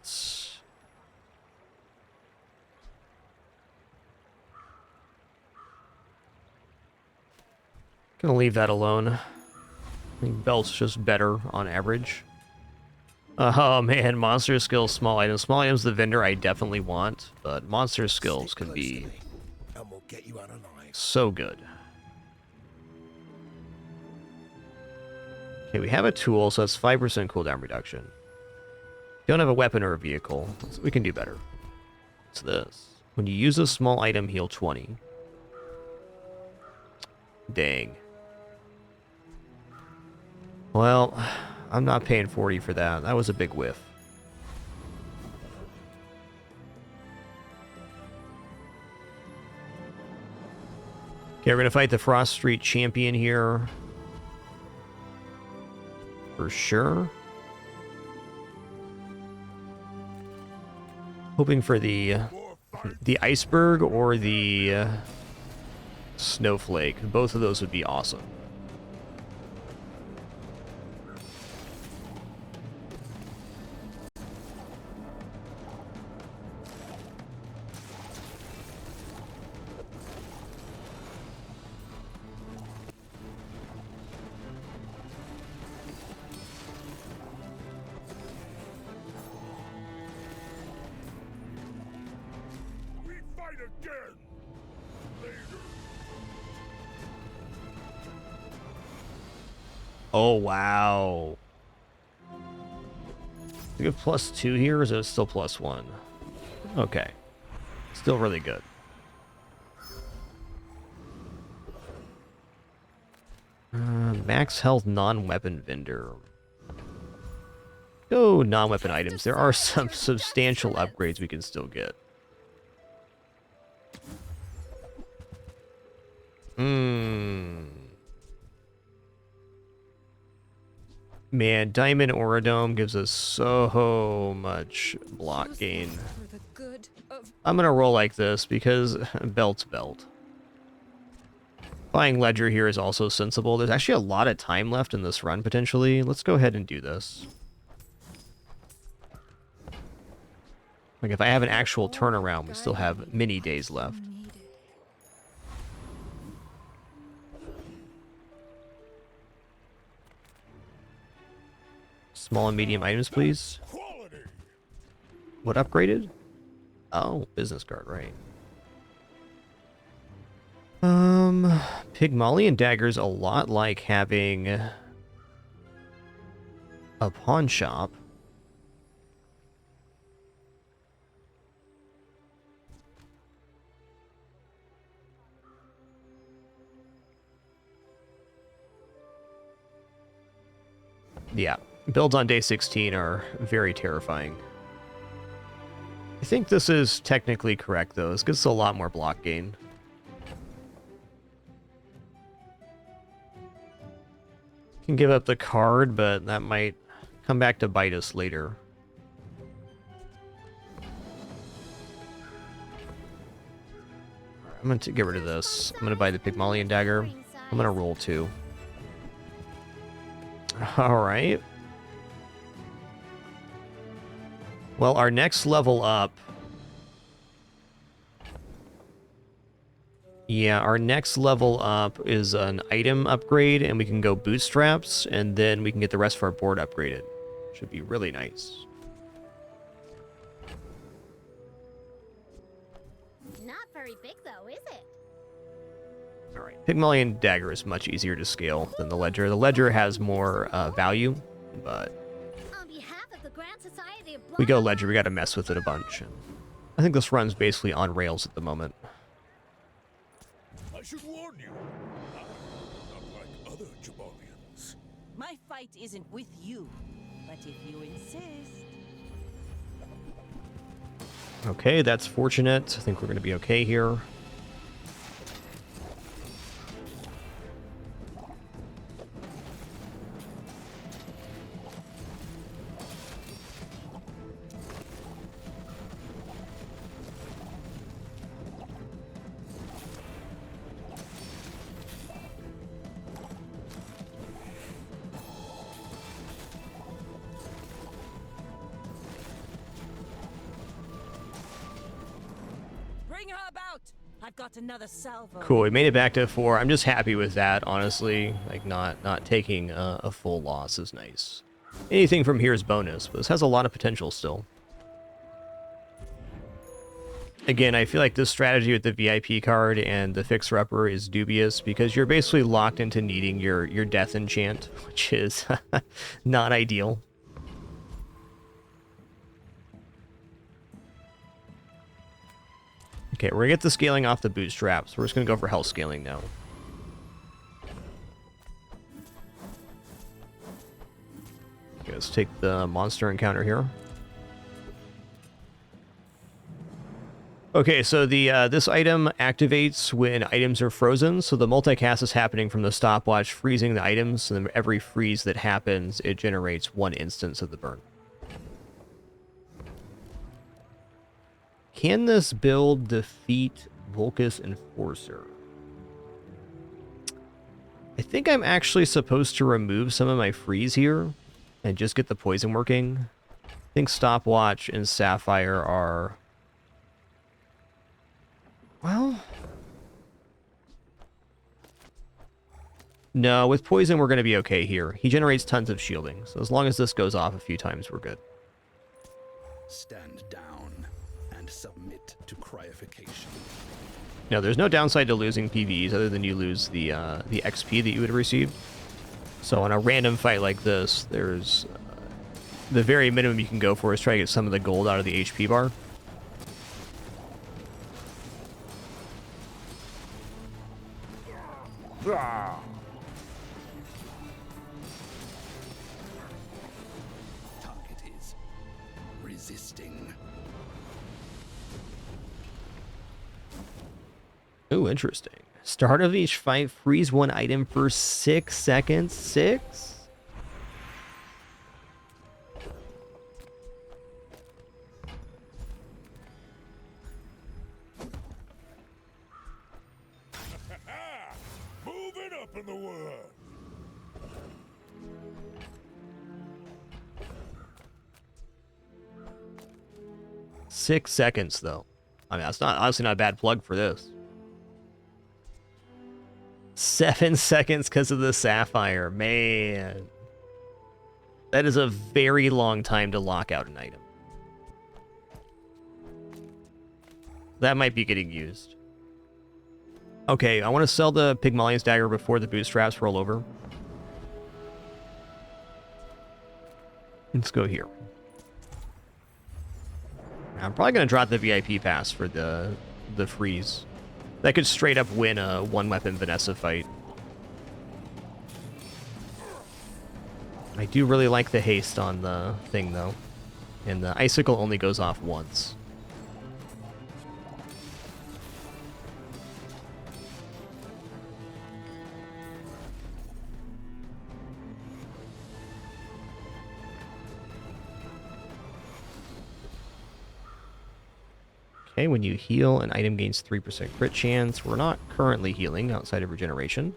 Gonna leave that alone. I think belt's just better on average. Oh man, monster skills, small items. Small items, the vendor I definitely want, but monster skills can be and we'll get you out alive. so good. Okay, we have a tool, so that's 5% cooldown reduction. Don't have a weapon or a vehicle, so we can do better. What's this? When you use a small item, heal 20. Dang. Well, I'm not paying 40 for that. That was a big whiff. Okay, we're gonna fight the Frost Street champion here. For sure. Hoping for the iceberg or the snowflake. Both of those would be awesome. We fight again. Later. Oh, wow. We have +2 here, or is it still +1? Okay. Still really good. Max health non-weapon vendor. Go non-weapon items. There are some substantial upgrades we can still get. Man, Diamond Oradome gives us so much block gain. For the good of I'm gonna roll like this because belt's belt. Buying Ledger here is also sensible. There's actually a lot of time left in this run, potentially. Let's go ahead and do this. Like, if I have an actual turnaround, we still have many days left. needed. Small and medium items, please. What upgraded? Oh, business card, right. Pygmalion Dagger's a lot like having a pawn shop. Yeah, builds on day 16 are very terrifying. I think this is technically correct, though. This gives us a lot more block gain. Can give up the card, but that might come back to bite us later. I'm going to get rid of this. I'm going to buy the Pygmalion Dagger. I'm going to roll 2. Alright. Well, our next level up... Yeah, our next level up is an item upgrade, and we can go bootstraps, and then we can get the rest of our board upgraded. Should be really nice. Not very big though, is it? Alright, Pygmalion Dagger is much easier to scale than the Ledger. The Ledger has more value, but... On behalf of the Grand Society of we go Ledger, we gotta mess with it a bunch. I think this run's basically on rails at the moment. I should warn you, I'm not like other Jaballians. My fight isn't with you, but if you insist. Okay, that's fortunate. I think we're gonna be okay here. Bring her about! I've got another salvo. Cool, we made it back to 4. I'm just happy with that, honestly. Like, not taking a full loss is nice. Anything from here is bonus, but this has a lot of potential still. Again, I feel like this strategy with the VIP card and the fixer-upper is dubious because you're basically locked into needing your death enchant, which is not ideal. Okay, we're gonna get the scaling off the bootstraps. We're just gonna go for health scaling now. Okay, let's take the monster encounter here. Okay, so the this item activates when items are frozen. So the multicast is happening from the stopwatch, freezing the items, and then every freeze that happens, it generates 1 instance of the burn. Can this build defeat Volcus Enforcer? I think I'm actually supposed to remove some of my freeze here and just get the poison working. I think Stopwatch and Sapphire are... Well... No, with poison we're going to be okay here. He generates tons of shielding, so as long as this goes off a few times, we're good. Stand down and submit to cryification. No, there's no downside to losing PvEs other than you lose the XP that you would receive. So on a random fight like this, there's the very minimum you can go for is try to get some of the gold out of the HP bar. Target is resisting. Ooh, interesting. Start of each fight, freeze 1 item for 6 seconds. 6? Moving up in the world. 6 seconds, though. I mean, that's not honestly not a bad plug for this. 7 seconds because of the Sapphire. Man. That is a very long time to lock out an item. That might be getting used. Okay, I want to sell the Pygmalion's dagger before the bootstraps roll over. Let's go here. I'm probably going to drop the VIP pass for the freeze. That could straight up win a one-weapon Vanessa fight. I do really like the haste on the thing, though. And the icicle only goes off once. Okay, when you heal, an item gains 3% crit chance. We're not currently healing outside of regeneration.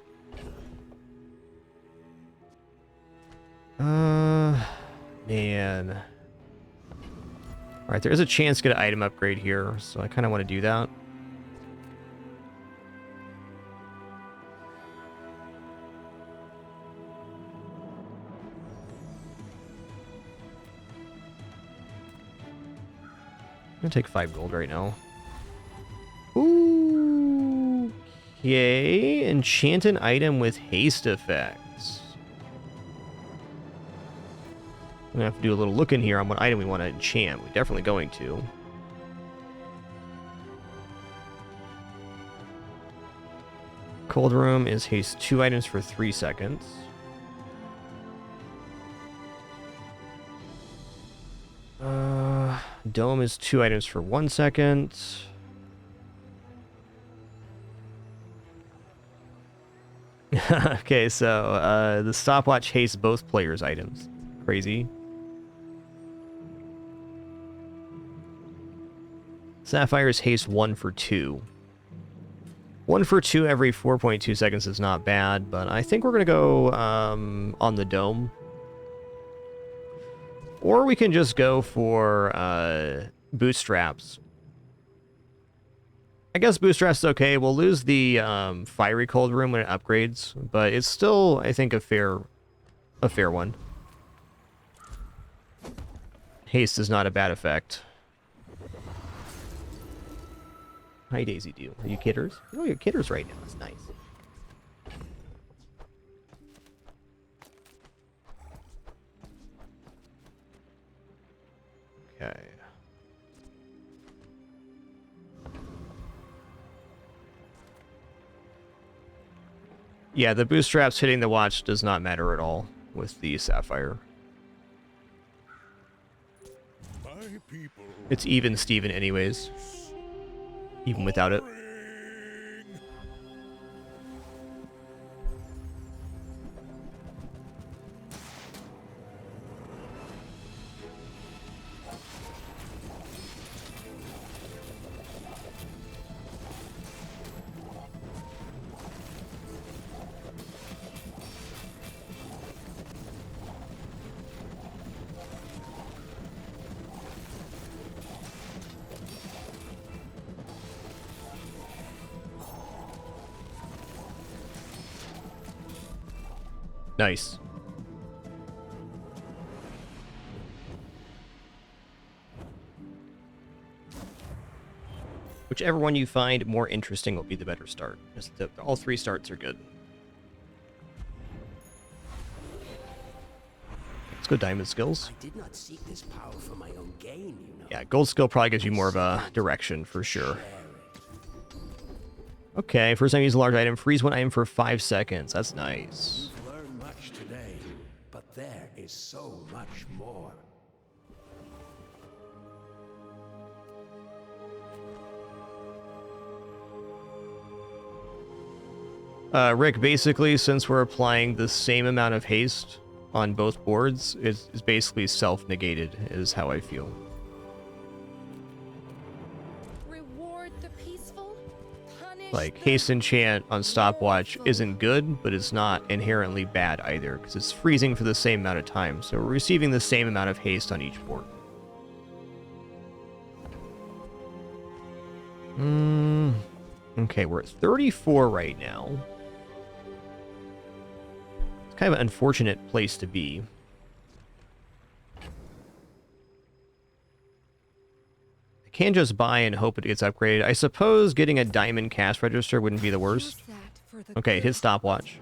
Man. Alright, there is a chance to get an item upgrade here, so I kind of want to do that. I'm gonna take 5 gold right now. Ooh. Okay. Enchanting item with haste effects. I'm gonna have to do a little look in here on what item we want to enchant. We're definitely going to. Cold Room is haste 2 items for 3 seconds. Dome is 2 items for 1 second. Okay, so the stopwatch hastes both players' items. Crazy. Sapphire's haste 1 for 2. 1 for 2 every 4.2 seconds is not bad, but I think we're going to go on the dome. Or we can just go for bootstraps. I guess bootstraps is okay. We'll lose the fiery cold room when it upgrades, but it's still, I think, a fair one. Haste is not a bad effect. Hi, Daisy Do. Are you kidders? Oh, you're kidders right now. That's nice. Okay. Yeah, the bootstraps hitting the watch does not matter at all with the Sapphire. It's even Steven anyways. Even without it. Nice. Whichever one you find more interesting will be the better start. All 3 starts are good. Let's go diamond skills. I did not seek this power for my own gain, you know. Yeah, gold skill probably gives you more of a direction for sure. Okay, first time you use a large item, freeze 1 item for 5 seconds. That's nice. Much today, but there is so much more. Rick, basically, since we're applying the same amount of haste on both boards, it's basically self-negated, is how I feel. Reward the peaceful, punish Like, the haste enchant on stopwatch isn't good, but it's not inherently bad either, because it's freezing for the same amount of time, so we're receiving the same amount of haste on each board. Okay, we're at 34 right now. It's kind of an unfortunate place to be. I can't just buy and hope it gets upgraded. I suppose getting a diamond cash register wouldn't be the worst. Okay, it hit stopwatch.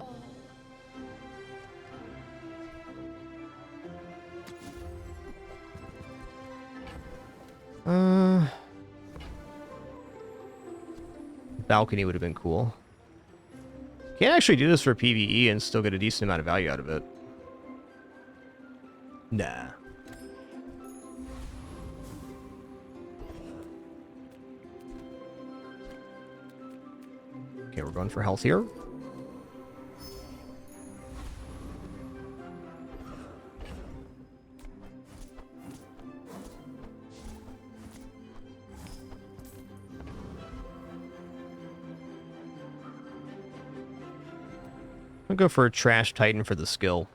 Balcony would have been cool. Can't actually do this for PvE and still get a decent amount of value out of it. Nah. Okay, we're going for health here. I'll go for a Trash Titan for the skill.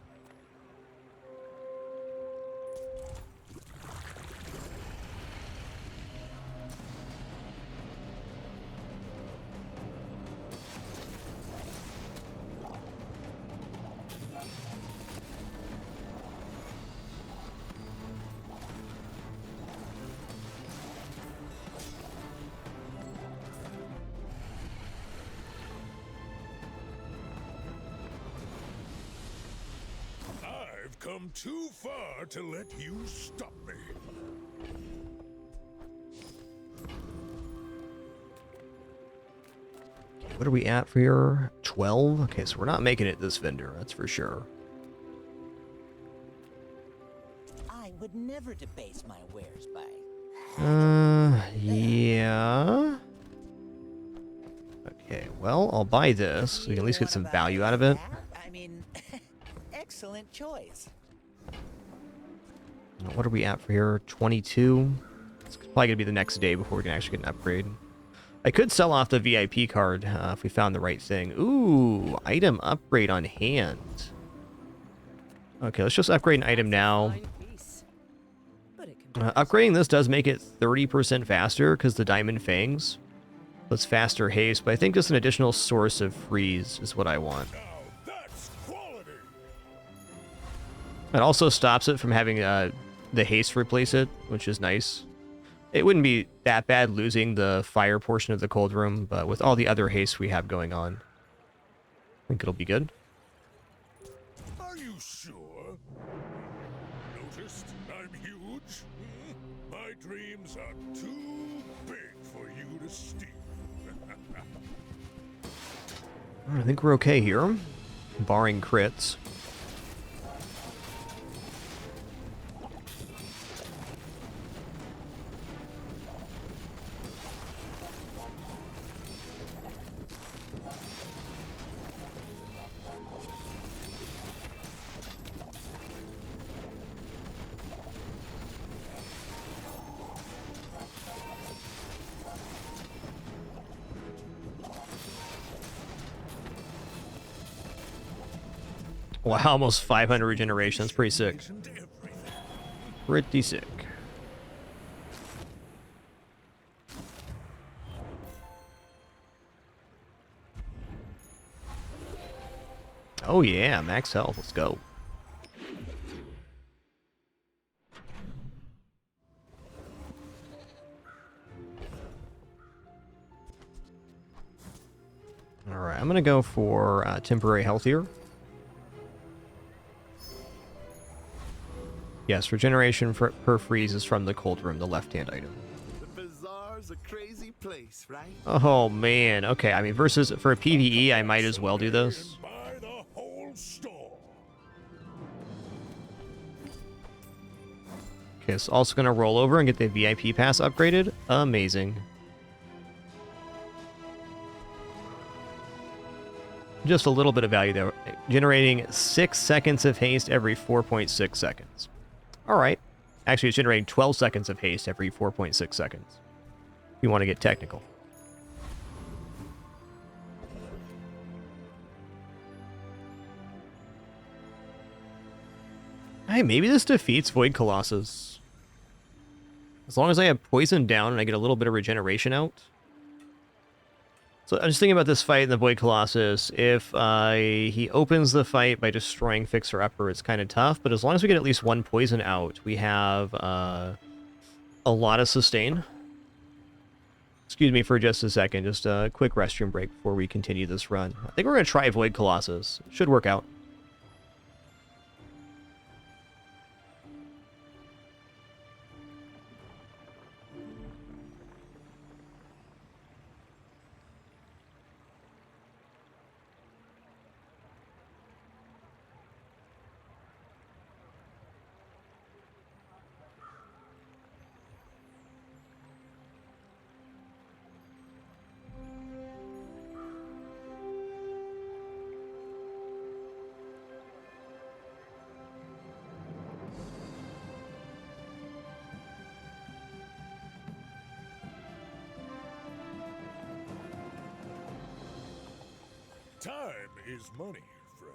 I've come too far to let you stop me. What are we at for here? 12? Okay, so we're not making it this vendor, that's for sure. I would never debase my wares by. Yeah. Okay, well, I'll buy this so we can at least get some value out of it. I mean, excellent choice. What are we at for here? 22? It's probably gonna be the next day before we can actually get an upgrade. I could sell off the VIP card if we found the right thing. Ooh, item upgrade on hand. Okay, let's just upgrade an item now. Upgrading this does make it 30% faster because the diamond fangs. So it's faster haste, but I think just an additional source of freeze is what I want. Now that's quality. It also stops it from having the haste replace it, which is nice. It wouldn't be that bad losing the fire portion of the cold room, but with all the other haste we have going on, I think it'll be good. Are you sure? Noticed I'm huge? My dreams are too big for you to steal. I think we're okay here, barring crits. Wow, almost 500 regeneration. That's pretty sick. Pretty sick. Oh yeah, max health. Let's go. All right, I'm gonna go for temporary health here. Yes, regeneration per freeze is from the cold room, the left-hand item. The Bazarro's a crazy place, right? Oh man, okay. I mean, versus for a PvE, I might as well do this. Buy the whole store. Okay, so also gonna roll over and get the VIP pass upgraded. Amazing. Just a little bit of value there. Generating 6 seconds of haste every 4.6 seconds. All right. Actually, it's generating 12 seconds of haste every 4.6 seconds. If you want to get technical. Hey, maybe this defeats Void Colossus. As long as I have poison down and I get a little bit of regeneration out. So I'm just thinking about this fight in the Void Colossus. If he opens the fight by destroying Fixer Upper, it's kind of tough. But as long as we get at least one poison out, we have a lot of sustain. Excuse me for just a second. Just a quick restroom break before we continue this run. I think we're going to try Void Colossus. Should work out. Time is money, friend.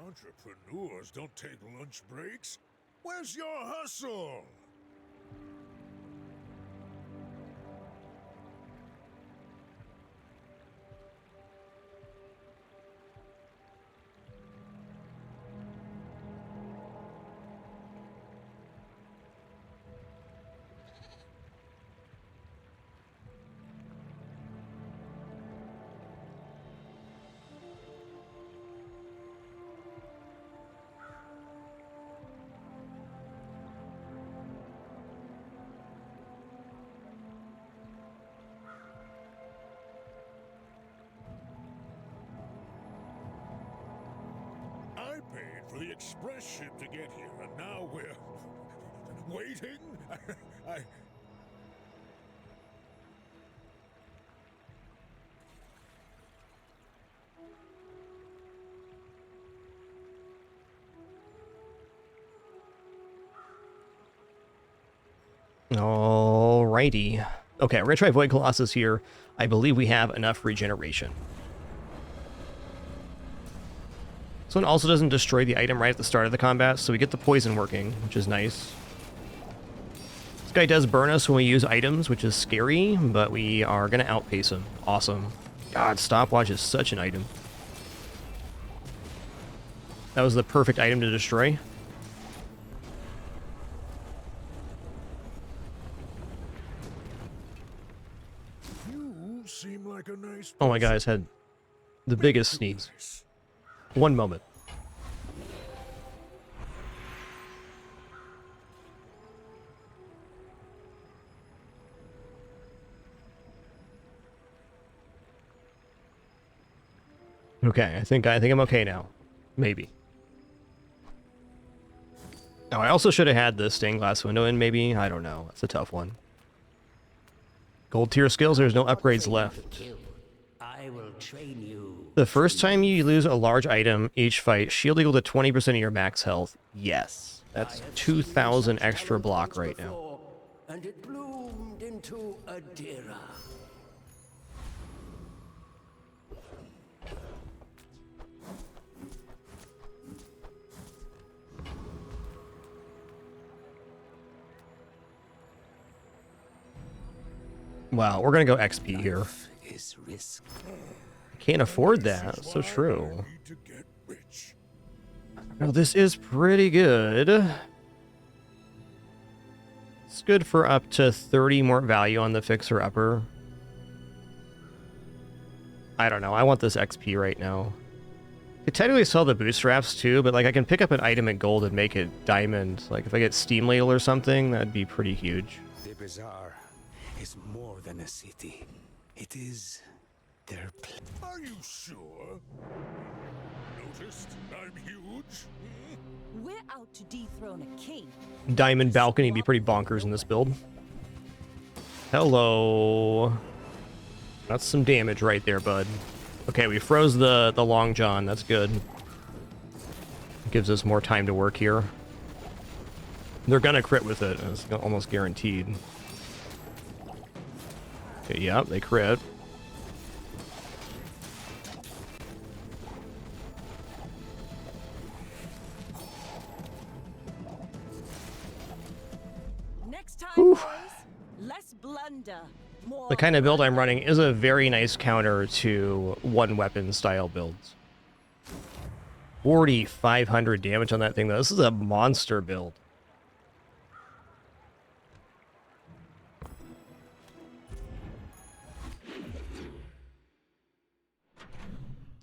Entrepreneurs don't take lunch breaks. Where's your hustle? I paid for the express ship to get here, and now we're waiting? I... Alrighty. Okay, we're gonna try Void Colossus here. I believe we have enough regeneration. This one also doesn't destroy the item right at the start of the combat, so we get the poison working, which is nice. This guy does burn us when we use items, which is scary, but we are gonna outpace him. Awesome. God, Stopwatch is such an item. That was the perfect item to destroy. You seem like a nice Oh my god, I just had the biggest sneeze. One moment. Okay, I think I'm okay now. Maybe. Oh, I also should have had the stained glass window in, maybe. I don't know. That's a tough one. Gold tier skills, there's no upgrades left. I will train you. The first time you lose a large item each fight, shield equal to 20% of your max health. Yes. That's 2,000 extra block right now. And it bloomed into a Dira. Wow, we're gonna go XP here. Is risk. Can't afford that. So true. Oh, this is pretty good. It's good for up to 30 more value on the fixer upper. I don't know. I want this XP right now. I could technically sell the boost wraps too, but like I can pick up an item in gold and make it diamond. Like if I get Steam Ladle or something, that'd be pretty huge. The Bazaar is more than a city. It is their place. Are you sure? Noticed I'm huge? We're out to dethrone a king. Diamond balcony would be pretty bonkers in this build. Hello. That's some damage right there, bud. Okay, we froze the Long John. That's good. Gives us more time to work here. They're gonna crit with it. It's almost guaranteed. Okay, yep, they crit. Next time, boys, less blunder. More The kind of build I'm running is a very nice counter to one weapon style builds. 4,500 damage on that thing, though. This is a monster build.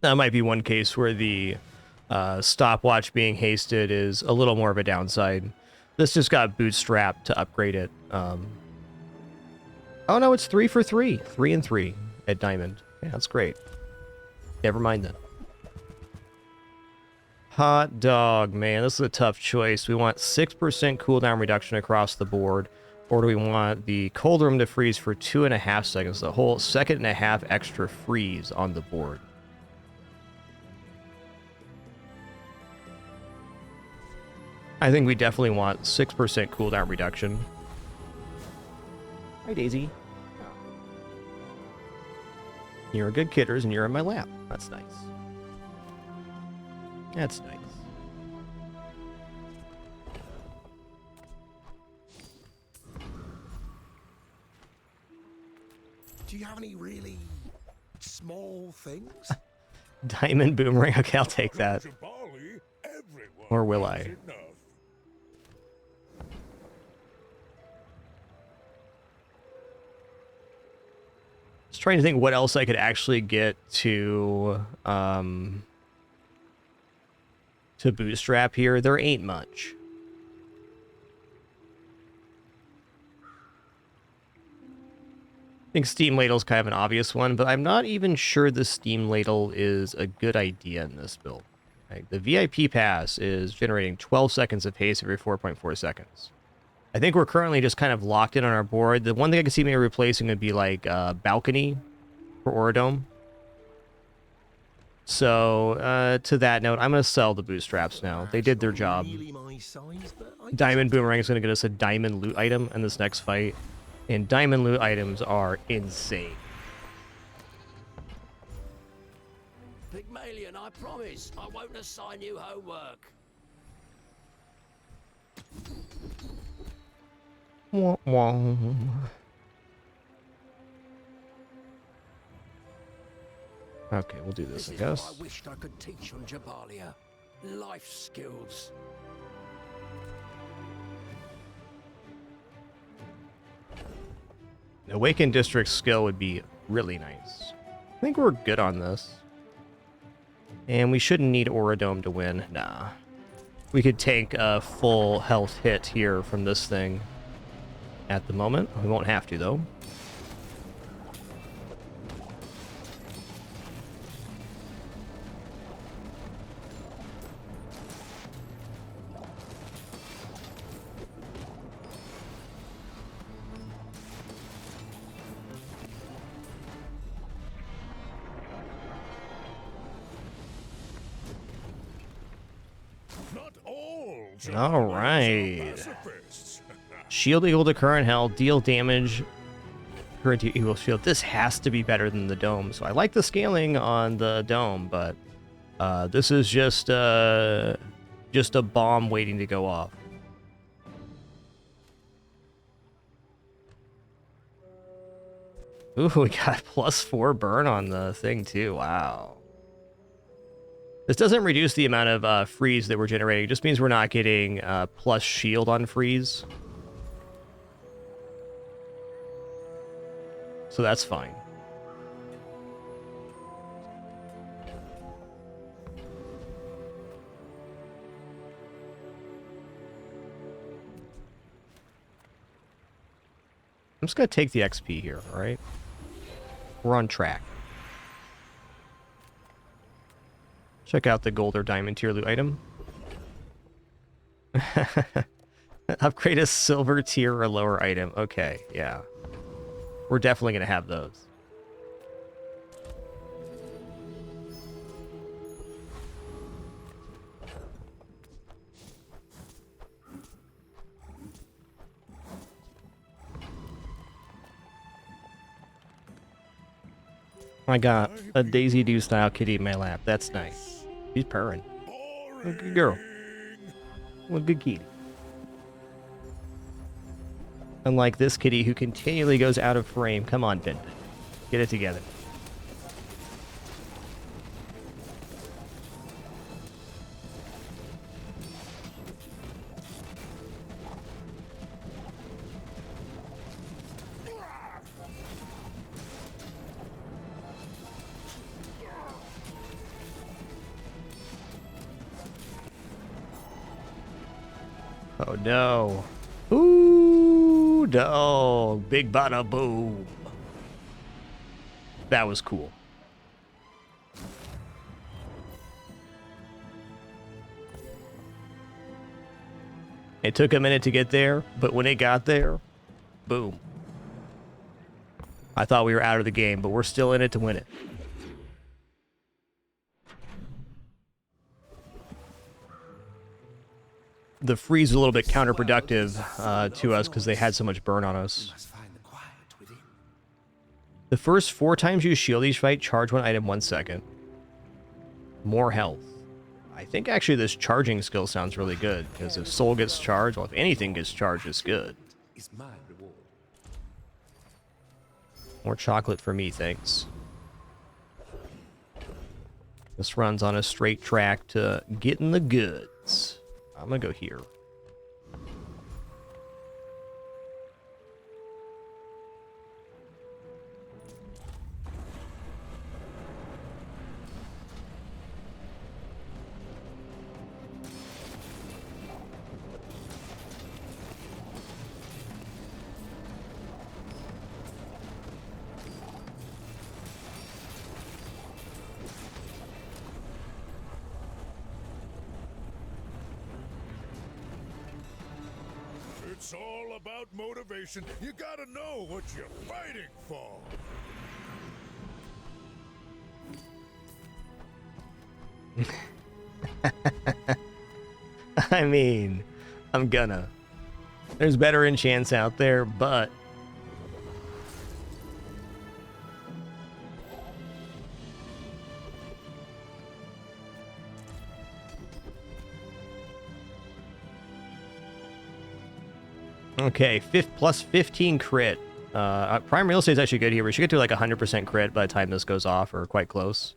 That might be one case where the stopwatch being hasted is a little more of a downside. This just got bootstrapped to upgrade it. Oh no, it's 3 for 3. 3 and 3 at Diamond. Yeah, that's great. Never mind then. Hot dog, man. This is a tough choice. We want 6% cooldown reduction across the board, or do we want the cold room to freeze for 2.5 seconds? The whole 1.5 extra freeze on the board. I think we definitely want 6% cooldown reduction. Hi, Daisy. You're a good kidders, and you're in my lap. That's nice. That's nice. Do you have any really small things? Diamond boomerang. Okay, I'll take that. Jabali, everyone Or will I? has enough. Just trying to think what else I could actually get to bootstrap here. There ain't much. I think Steam Ladle's kind of an obvious one, but I'm not even sure the Steam Ladle is a good idea in this build. Like, the VIP pass is generating 12 seconds of haste every 4.4 seconds. I think we're currently just kind of locked in on our board. The one thing I can see maybe replacing would be like Balcony for Auradome. So, to that note, I'm going to sell the bootstraps now. They did their job. Really my size, but I Diamond Boomerang is going to get us a diamond loot item in this next fight. And diamond loot items are insane. Pygmalion, I promise, I won't assign you homework. Wah, wah. Okay, we'll do this, I This is guess. what I wished I could teach on Jabalia. Life skills. The Awakened District skill would be really nice. I think we're good on this. And we shouldn't need Auradome to win. Nah. We could take a full health hit here from this thing at the moment. We won't have to, though. All right. Shield equal to current health, deal damage. Current equal shield. This has to be better than the dome. So I like the scaling on the dome, but this is just a bomb waiting to go off. Ooh, we got +4 burn on the thing too. Wow. This doesn't reduce the amount of freeze that we're generating. It just means we're not getting plus shield on freeze. So that's fine. I'm just going to take the XP here, all right? We're on track. Check out the gold or diamond tier loot item. Upgrade a silver tier or lower item. Okay, yeah. We're definitely going to have those. I got a Daisy Doo style kitty in my lap. That's nice. She's purring. What a good girl. What a good kitty. Unlike this kitty who continually goes out of frame. Come on, Ben. Get it together. Oh no. Ooh, no. Big bada boom. That was cool. It took a minute to get there, but when it got there, boom. I thought we were out of the game, but we're still in it to win it. The freeze is a little bit counterproductive to us because they had so much burn on us. The first 4 times you shield each fight, charge one item 1 second. More health. I think actually this charging skill sounds really good, because if soul gets charged, well, if anything gets charged, it's good. More chocolate for me, thanks. This runs on a straight track to getting the goods. I'm gonna go here. It's all about motivation. You gotta know what you're fighting for. I mean, I'm gonna. There's better enchants out there, but... Okay, plus 15 crit. Prime real estate is actually good here. We should get to like 100% crit by the time this goes off, or quite close.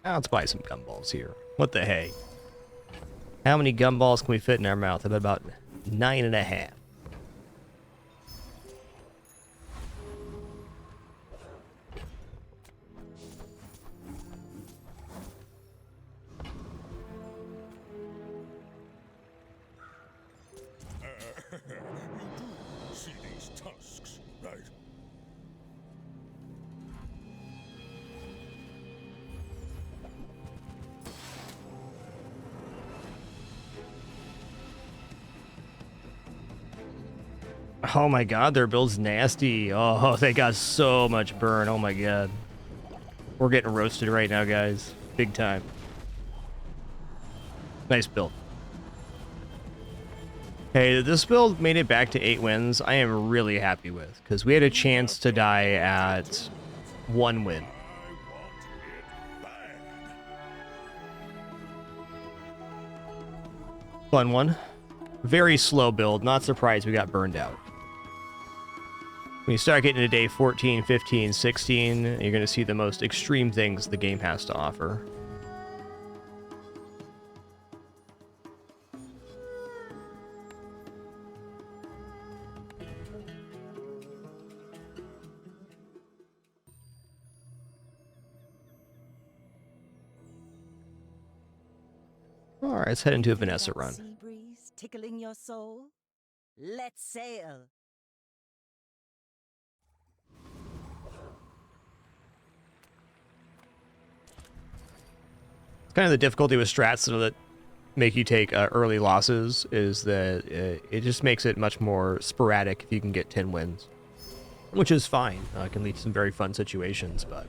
Now let's buy some gumballs here. What the hey? How many gumballs can we fit in our mouth? About 9.5. You do see these tusks, right? Oh my god, their build's nasty. Oh, they got so much burn. Oh my god. We're getting roasted right now, guys. Big time. Nice build. Hey, this build made it back to 8 wins. I am really happy with, because we had a chance to die at 1 win. Fun one. Very slow build. Not surprised we got burned out. When you start getting to day 14, 15, 16, you're going to see the most extreme things the game has to offer. All right, let's head into a Vanessa run. Sea breeze tickling your soul? Let's sail. It's kind of the difficulty with strats that make you take early losses is that it just makes it much more sporadic if you can get 10 wins, which is fine. It can lead to some very fun situations, but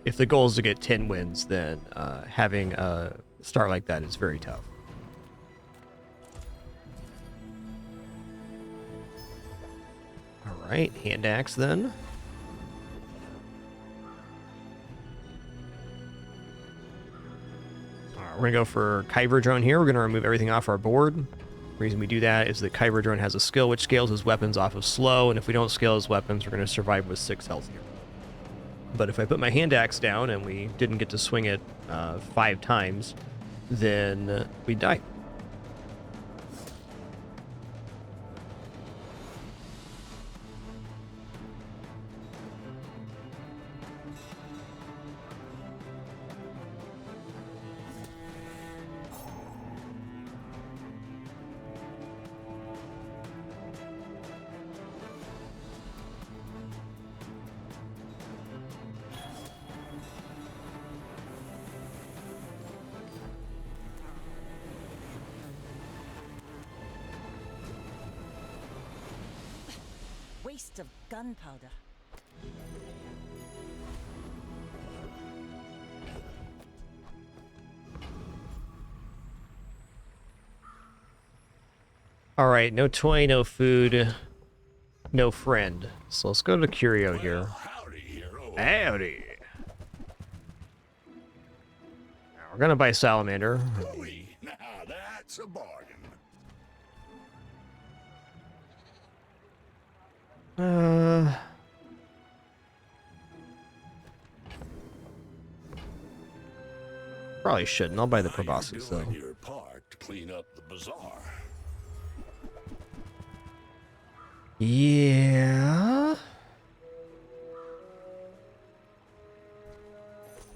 if the goal is to get 10 wins, then having a start like that is very tough. All right, hand axe then. All right, we're gonna go for Kyber drone here. We're gonna remove everything off our board. The reason we do that is that Kyber drone has a skill which scales his weapons off of slow, and if we don't scale his weapons, we're gonna survive with 6 health here. But if I put my hand axe down and we didn't get to swing it 5 times, then we die. Waste of gunpowder. All right, no toy, no food, no friend. So let's go to Curio here. Howdy, hero. Howdy. Now we're gonna buy Salamander. Hooey. Now that's a bargain. Probably shouldn't. I'll buy the How you proboscis though. doing your part to clean up the bazaar? Yeah.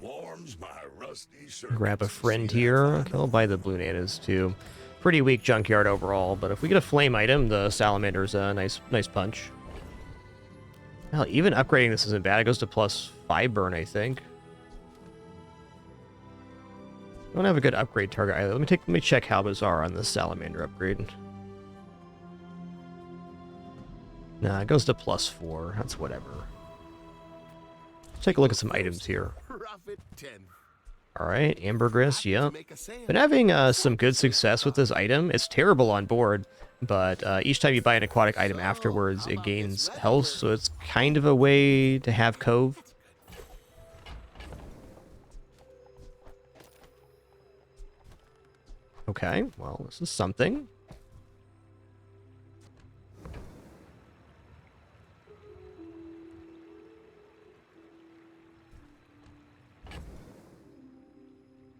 Warms my rusty Grab a circuits to friend see that here. fine Okay, I'll buy the blue nanas too. Pretty weak junkyard overall, but if we get a flame item, the Salamander's a nice punch. Hell, even upgrading this isn't bad. It goes to +5 burn, I think. I don't have a good upgrade target either. Let me check how Bazarro on the Salamander upgrade. Nah, it goes to +4. That's whatever. Let's take a look at some items here. Rough it 10. Alright, ambergris, yeah. Make a sale. Been having some good success with this item. It's terrible on board, but each time you buy an aquatic item afterwards, it gains health, so it's kind of a way to have Cove. Okay, well, this is something.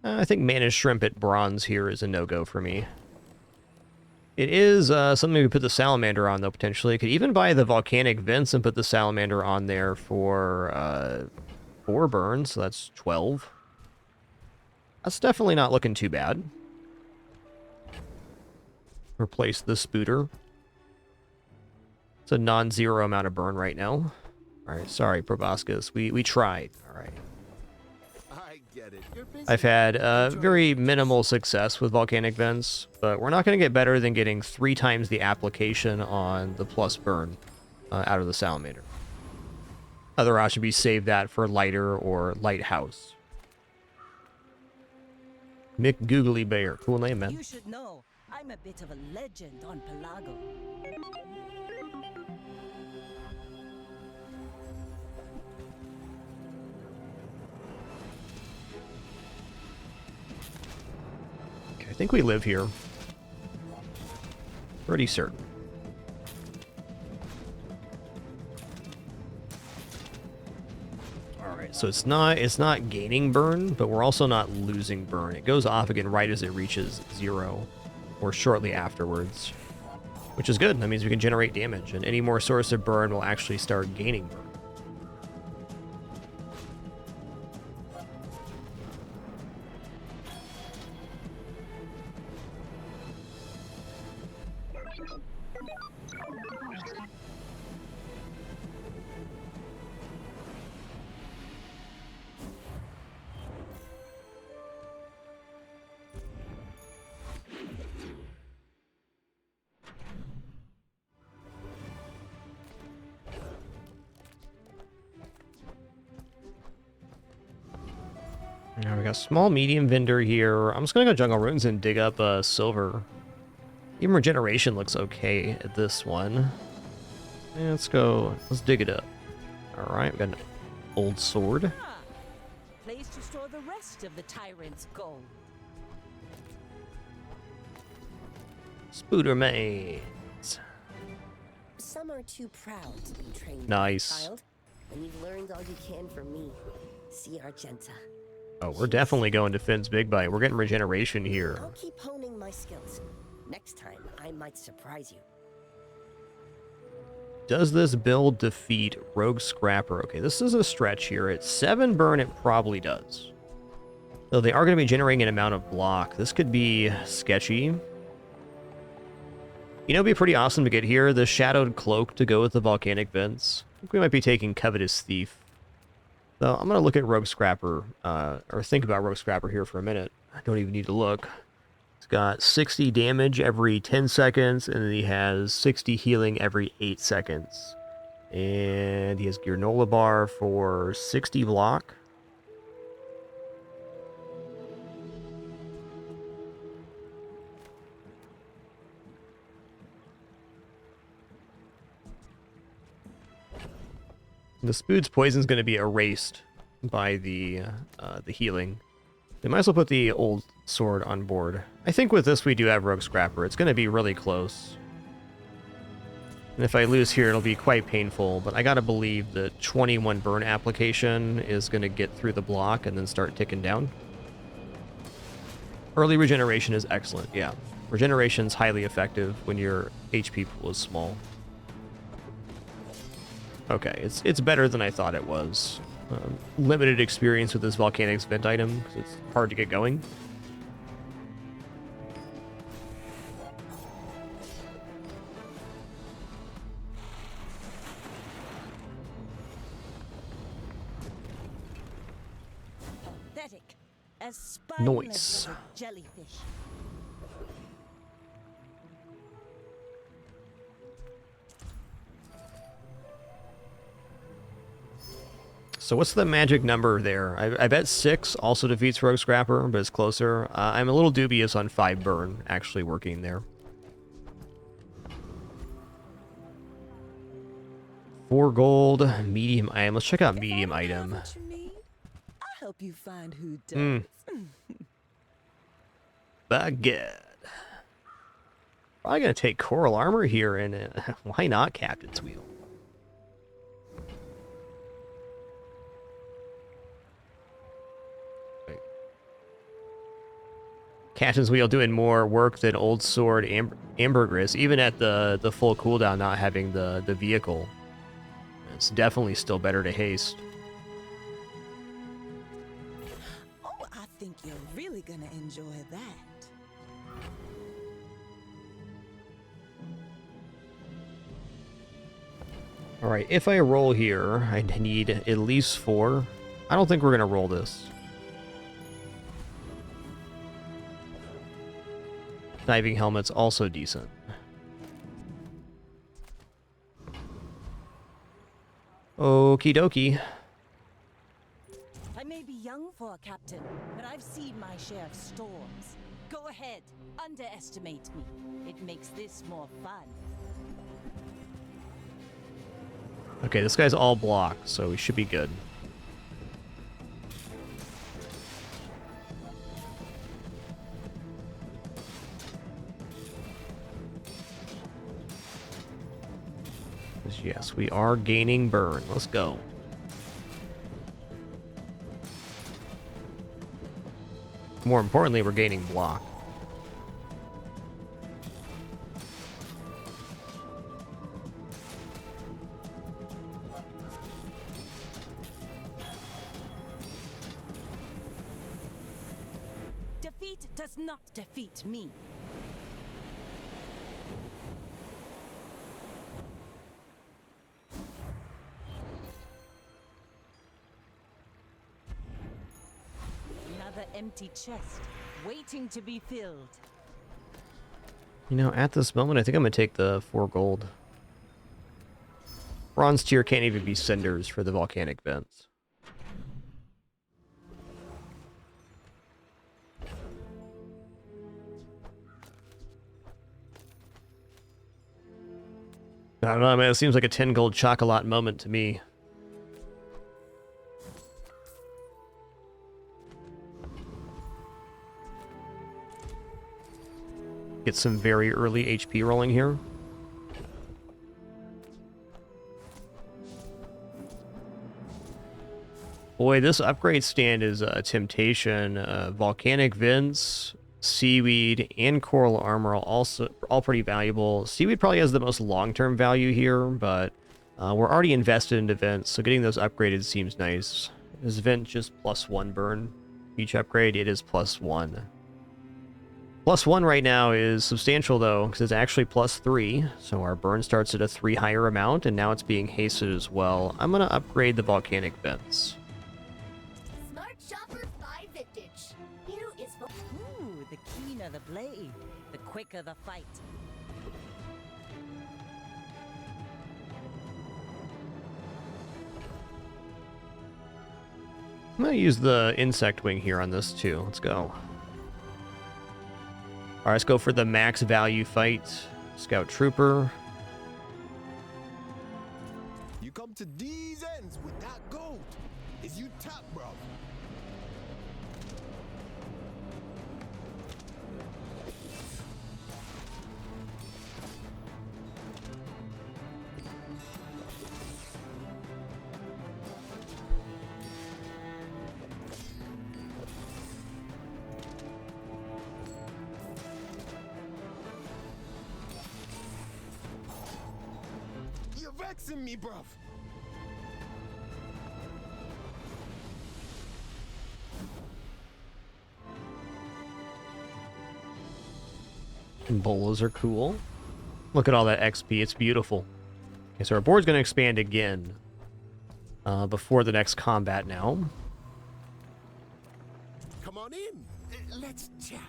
I think managed shrimp at bronze here is a no-go for me. It is something we could put the salamander on, though, potentially. Could even buy the volcanic vents and put the salamander on there for 4 burns, so that's 12. That's definitely not looking too bad. Replace the spooter. It's a non-zero amount of burn right now. Alright, sorry, proboscis. We tried. Alright. I get it. You're busy. I've had very minimal success with volcanic vents, but we're not going to get better than getting 3 times the application on the plus burn out of the salamander. Other option would be save that for lighter or lighthouse. Mick Googly Bear. Cool name, man. You should know, I'm a bit of a legend on Pelago. Okay, I think we live here. Pretty certain. Alright, so it's not gaining burn, but we're also not losing burn. It goes off again right as it reaches 0, or shortly afterwards. Which is good. That means we can generate damage, and any more source of burn will actually start gaining burn. Now we got small, medium vendor here. I'm just gonna go jungle runes and dig up silver. Even regeneration looks okay at this one. Yeah, let's go. Let's dig it up. All right, we got an old sword. Ah, place to store the rest of the tyrant's gold. Spoodermains. Some are too proud to be trained. Nice. Child, and you've learned all you can from me. See Argenta. Oh, we're definitely going to Finn's Big Bite. We're getting regeneration here. I'll keep honing my skills. Next time, I might surprise you. Does this build defeat Rogue Scrapper? Okay, this is a stretch here. At 7 burn, it probably does. Though they are going to be generating an amount of block. This could be sketchy. You know, it'd be pretty awesome to get here. The Shadowed Cloak to go with the Volcanic Vents. I think we might be taking Covetous Thief. So I'm going to look at Rogue Scrapper, or think about Rogue Scrapper here for a minute. I don't even need to look. It's got 60 damage every 10 seconds, and then he has 60 healing every 8 seconds. And he has Granola Bar for 60 block. The Spood's poison is going to be erased by the healing. They might as well put the old sword on board. I think with this we do have Rogue Scrapper. It's going to be really close. And if I lose here, it'll be quite painful. But I got to believe the 21 burn application is going to get through the block and then start ticking down. Early regeneration is excellent, yeah. Regeneration's highly effective when your HP pool is small. Okay, it's better than I thought it was. Limited experience with this Volcanics Vent item, because it's hard to get going. Pathetic. As spineless Nice. as a jellyfish. So what's the magic number there? I bet 6 also defeats Rogue Scrapper, but it's closer. I'm a little dubious on 5 burn actually working there. 4 gold, medium item. Let's check out medium item. What you need, I'll help you find who does. Baguette. Probably gonna take Coral Armor here, and why not Captain's Wheel? Captain's Wheel doing more work than Old Sword Ambergris, even at the full cooldown, not having the vehicle. It's definitely still better to haste. Oh, I think you're really gonna enjoy that. Alright, if I roll here, I need at least 4. I don't think we're gonna roll this. Diving helmet's also decent. Okie dokie. I may be young for a captain, but I've seen my share of storms. Go ahead, underestimate me. It makes this more fun. Okay, this guy's all blocked, so we should be good. Yes, we are gaining burn. Let's go. More importantly, we're gaining block. Defeat does not defeat me. Another empty chest, waiting to be filled. You know, at this moment, I think I'm going to take the 4 gold. Bronze tier can't even be cinders for the volcanic vents. I don't know, man. It seems like a 10 gold chocolate moment to me. Get some very early HP rolling here. Boy, this upgrade stand is a temptation. Volcanic vents, seaweed, and coral armor are also all pretty valuable. Seaweed probably has the most long-term value here, but we're already invested into vents, so getting those upgraded seems nice. Is vent just +1 burn? Each upgrade, it is +1. +1 right now is substantial, though, because it's actually +3, so our burn starts at a 3 higher amount, and now it's being hasted as well. I'm going to upgrade the volcanic vents. Smart shopper 5 vintage. Here is for Ooh, the keener the blade, the quicker the fight. I'm going to use the insect wing here on this, too. Let's go. Alright, let's go for the max value fight. Scout Trooper. You come to these ends with that gold. Is you tap, bro? You're vexing me, bruv. And bolas are cool. Look at all that XP. It's beautiful. Okay, so our board's going to expand again before the next combat now. Come on in. Let's chat.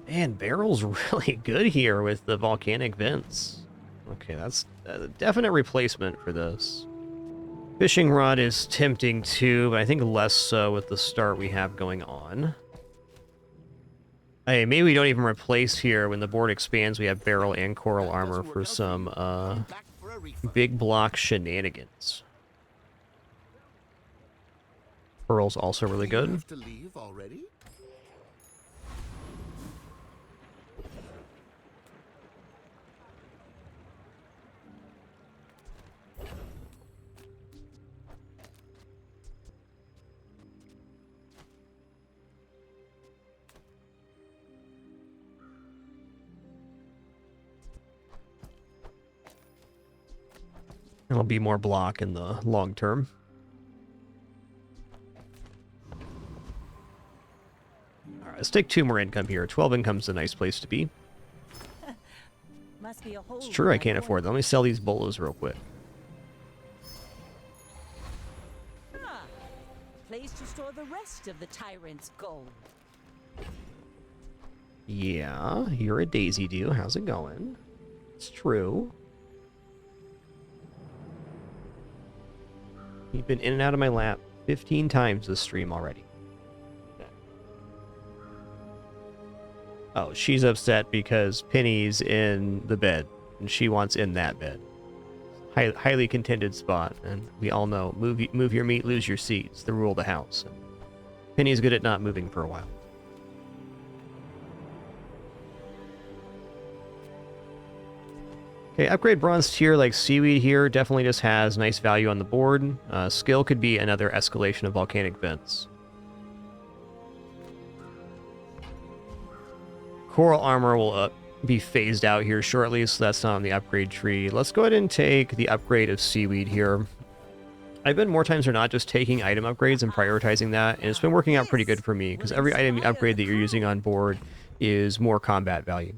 Man, barrel's really good here with the volcanic vents. Okay, that's a definite replacement for this. Fishing rod is tempting too, but I think less so with the start we have going on. Hey, maybe we don't even replace here. When the board expands, we have barrel and coral armor for some big block shenanigans. Pearl's also really good. Have to leave already? It'll be more block in the long term. Alright, let's take 2 more income here. 12 income's a nice place to be. Must be a hole. It's true I can't afford them. Let me sell these bolas real quick. Ah, place to store the rest of the tyrant's gold. Yeah, you're a daisy do. How's it going? It's true. You've been in and out of my lap 15 times this stream already. Oh, she's upset because Penny's in the bed, and she wants in that bed. Highly contended spot, and we all know, move your meat, lose your seat. It's the rule of the house. And Penny's good at not moving for a while. Okay, upgrade bronze tier like seaweed here definitely just has nice value on the board. Skill could be another escalation of volcanic vents. Coral armor will be phased out here shortly, so that's not on the upgrade tree. Let's go ahead and take the upgrade of seaweed here. I've been more times than not just taking item upgrades and prioritizing that, and it's been working out pretty good for me, because every item upgrade that you're using on board is more combat value.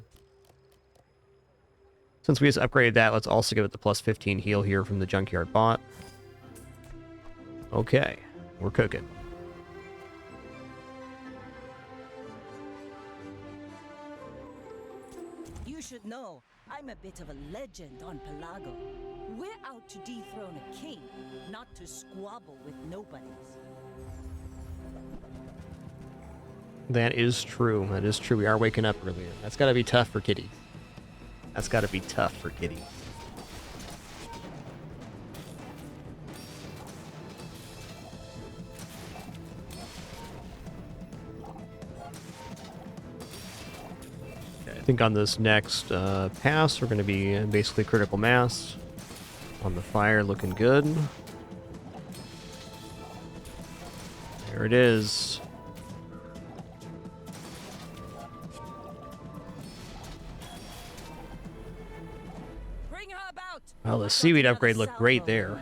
Since we just upgraded that, let's also give it the +15 heal here from the Junkyard bot. Okay, we're cooking. You should know, I'm a bit of a legend on Pelago. We're out to dethrone a king, not to squabble with nobodies. That is true. That is true. We are waking up earlier. That's got to be tough for Kitty. That's got to be tough for Kitty. Okay, I think on this next pass, we're going to be basically critical mass. On the fire, looking good. There it is. Well, the seaweed upgrade looked great there.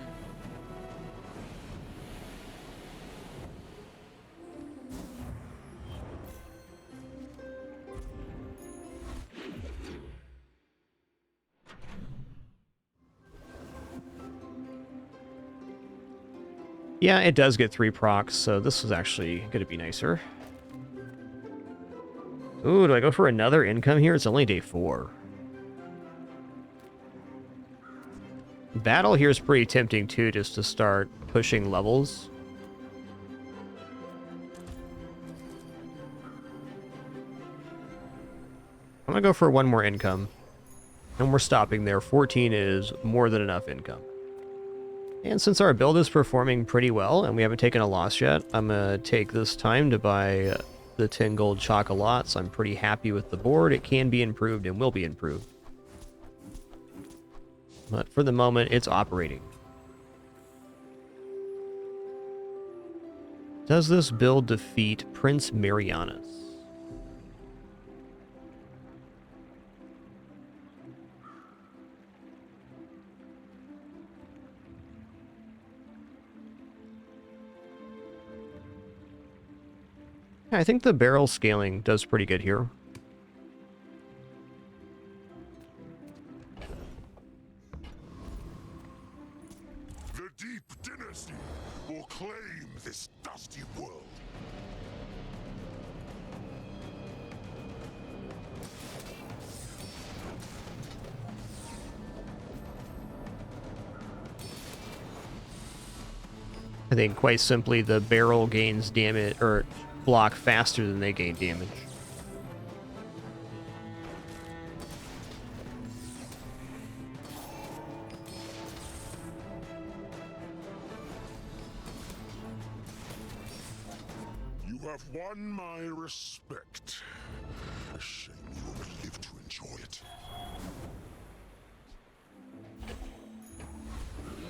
Yeah, it does get 3 procs, so this is actually going to be nicer. Ooh, do I go for another income here? It's only day 4. Battle here is pretty tempting too, just to start pushing levels. I'm gonna go for one more income. And we're stopping there. 14 is more than enough income. And since our build is performing pretty well, and we haven't taken a loss yet, I'm gonna take this time to buy the 10 gold chocolates. I'm pretty happy with the board. It can be improved and will be improved. But for the moment, it's operating. Does this build defeat Prince Marianus? I think the barrel scaling does pretty good here. The Deep Dynasty will claim this dusty world. I think quite simply the barrel gains damage, or block faster than they gain damage. You have won my respect. A shame you won't live to enjoy it.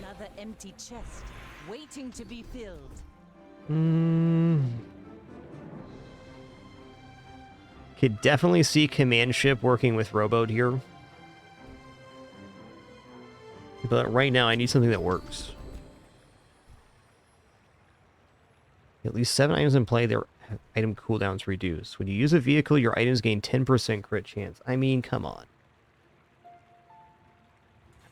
Another empty chest, waiting to be filled. Could definitely see command ship working with rowboat here. But right now I need something that works. At least 7 items in play, their item cooldowns reduce. When you use a vehicle, your items gain 10% crit chance. I mean, come on.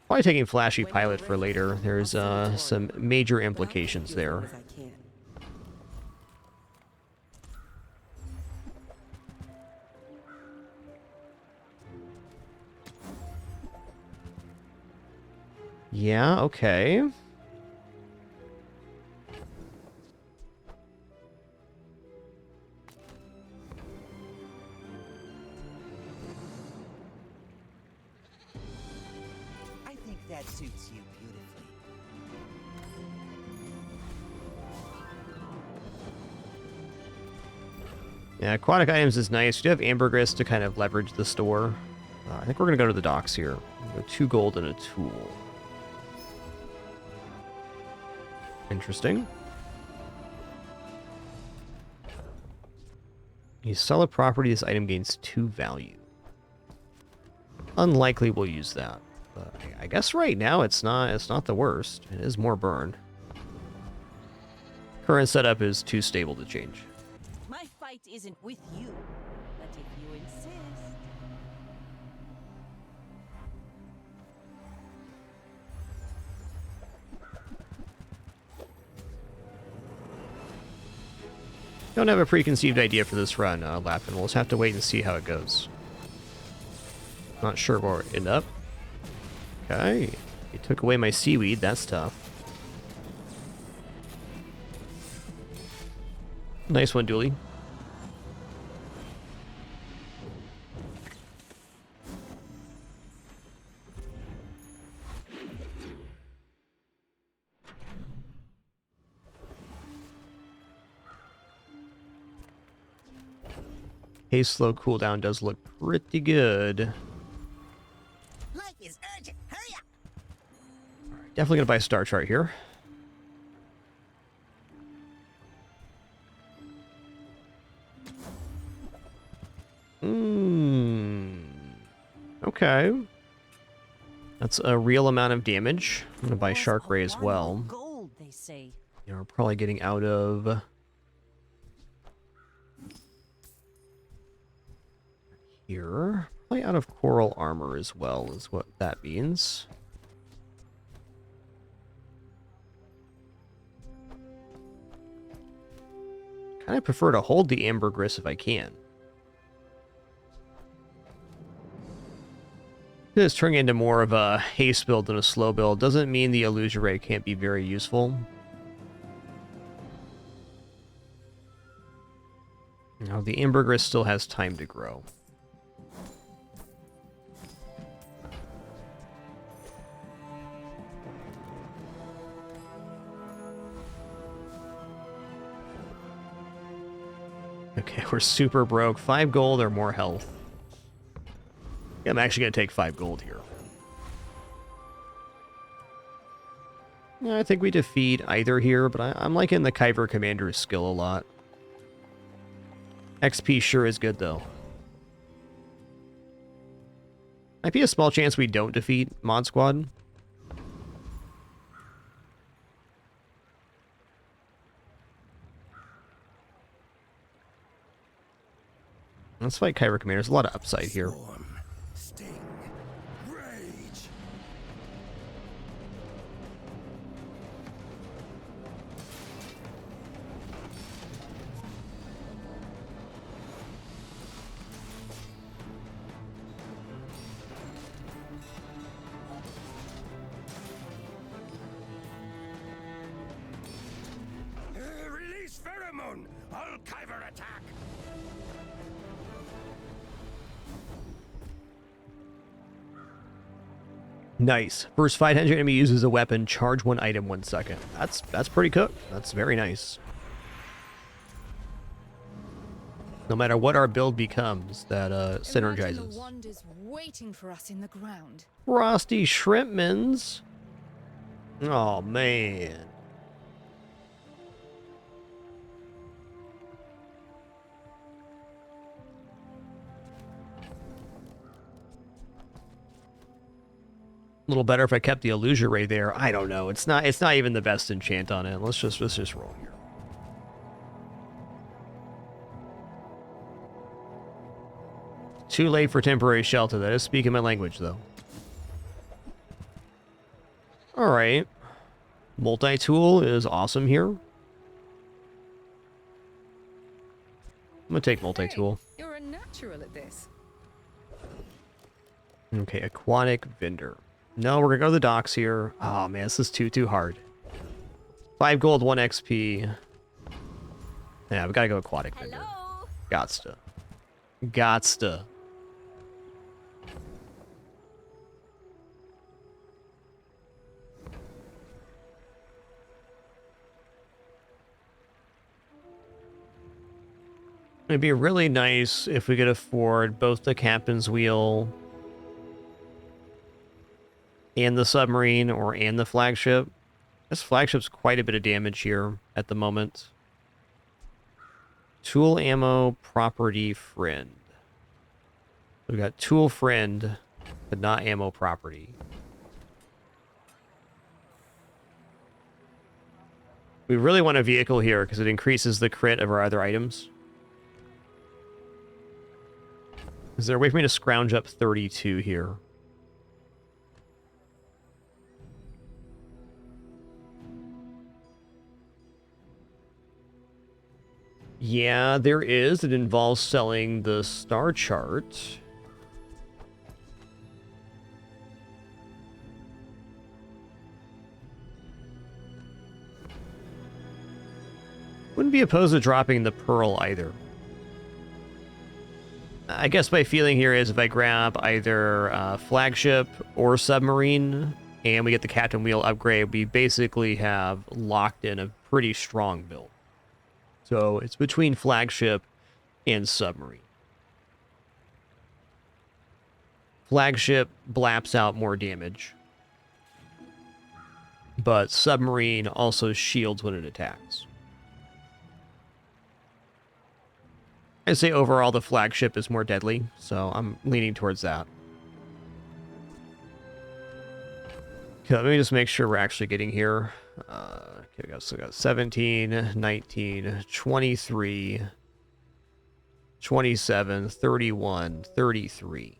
Probably taking Flashy Pilot for later. There's some major implications there. Yeah, okay. I think that suits you beautifully. Yeah, aquatic items is nice. You have ambergris to kind of leverage the store. I think we're going to go to the docks here. Go 2 gold and a tool. Interesting. You sell a property, this item gains 2 value. Unlikely we'll use that. But I guess right now it's not the worst. It is more burn. Current setup is too stable to change. My fight isn't with you, but if you insist. Don't have a preconceived idea for this run, Lapin. We'll just have to wait and see how it goes. Not sure where we'll end up. Okay. He took away my seaweed. That's tough. Nice one, Dooley. Haste slow cooldown does look pretty good. Life is urgent. Hurry up. Definitely gonna buy a star chart here. Okay. That's a real amount of damage. I'm gonna buy Shark Ray as well. Gold, they say. You know, we're probably getting out of here. Probably out of coral armor as well, is what that means. Kind of prefer to hold the ambergris if I can. This is turning into more of a haste build than a slow build. Doesn't mean the illusion ray can't be very useful. Now the ambergris still has time to grow. Okay, we're super broke. 5 gold or more health. Yeah, I'm actually going to take 5 gold here. Yeah, I think we defeat either here, but I'm liking the Kyber Commander's skill a lot. XP sure is good, though. Might be a small chance we don't defeat Mod Squad. Let's fight Kyber Commander. There's a lot of upside here. Sting, rage. Release pheromone. All Kyber attack. Nice. First 500 enemy uses a weapon, charge 1 item 1 second. That's pretty cooked. That's very nice. No matter what our build becomes, that synergizes. Imagine the wonders waiting for us in the ground. Frosty Shrimpmans. Oh man. A little better if I kept the illusion ray there. I don't know. It's not even the best enchant on it. Let's just roll here. Too late for temporary shelter. That is speaking my language, though. All right. Multi-tool is awesome here. I'm gonna take multi-tool. Hey, you're a natural at this. Okay, aquatic vendor. No, we're gonna go to the docks here. Oh man, this is too hard. 5 gold, 1 XP. Yeah, we gotta go aquatic vendor. Gotsta. It'd be really nice if we could afford both the captain's wheel and the submarine and the flagship. This flagship's quite a bit of damage here at the moment. Tool ammo, property, friend. We got tool friend, but not ammo property. We really want a vehicle here because it increases the crit of our other items. Is there a way for me to scrounge up 32 here? Yeah, there is. It involves selling the star chart. Wouldn't be opposed to dropping the pearl either. I guess my feeling here is if I grab either flagship or submarine and we get the captain wheel upgrade, we basically have locked in a pretty strong build. So it's between flagship and submarine. Flagship blaps out more damage. But submarine also shields when it attacks. I'd say overall the flagship is more deadly, so I'm leaning towards that. Okay, let me just make sure we're actually getting here. Okay, we got 17, 19, 23, 27, 31, 33.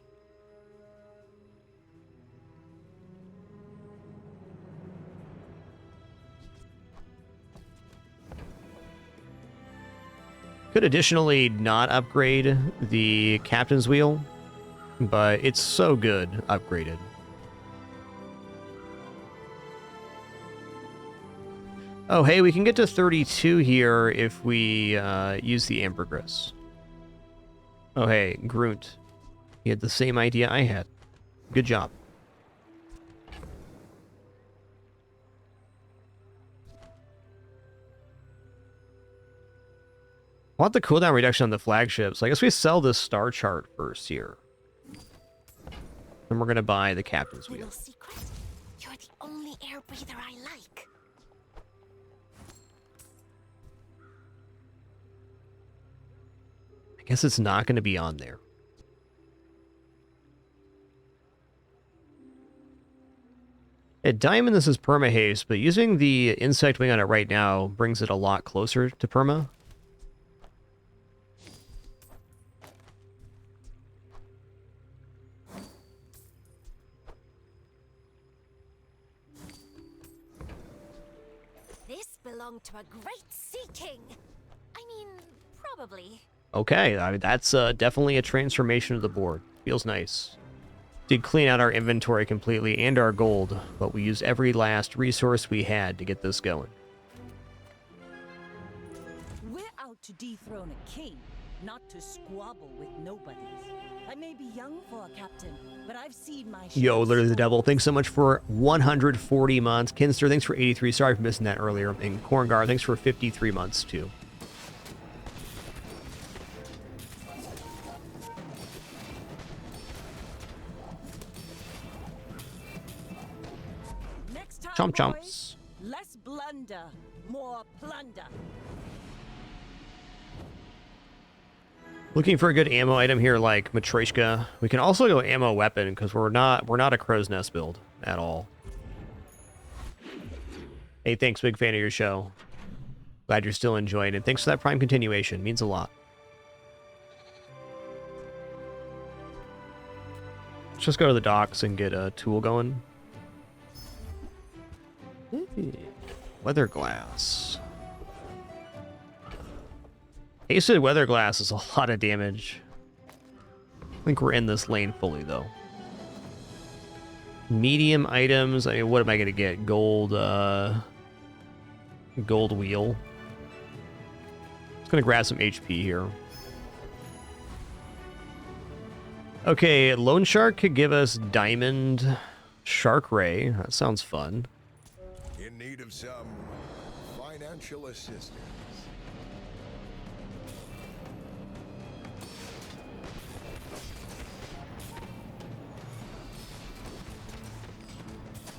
Could additionally not upgrade the captain's wheel, but it's so good upgraded. Oh, hey, we can get to 32 here if we use the ambergris. Oh, hey, Grunt. You had the same idea I had. Good job. I want the cooldown reduction on the flagships. I guess we sell this star chart first here. And we're going to buy the captain's wheel. Secret. You're the only air breather I like. I guess it's not going to be on there. At Diamond, this is perma haste, but using the insect wing on it right now brings it a lot closer to perma. This belonged to a great sea king. I mean, probably. Okay, I mean, that's definitely a transformation of the board. Feels nice. Did clean out our inventory completely and our gold, but we used every last resource we had to get this going. We're out to dethrone a king, not to squabble with nobodies. I may be young for a captain, but I've seen my Yo, literally the devil, thanks so much for 140 months. Kinster, thanks for 83. Sorry for missing that earlier. And Korngar, thanks for 53 months too. Chomp chomps. Less blunder, more plunder. Looking for a good ammo item here like Matryoshka. We can also go ammo weapon because we're not a crow's nest build at all. Hey, thanks, big fan of your show. Glad you're still enjoying it. Thanks for that Prime continuation. Means a lot. Let's just go to the docks and get a tool going. Weather glass. Hasted weather glass is a lot of damage. I think we're in this lane fully though. Medium items. I mean, what am I gonna get? Gold. Gold wheel. Just gonna grab some HP here. Okay, Lone Shark could give us Diamond Shark Ray. That sounds fun. In need of some financial assistance.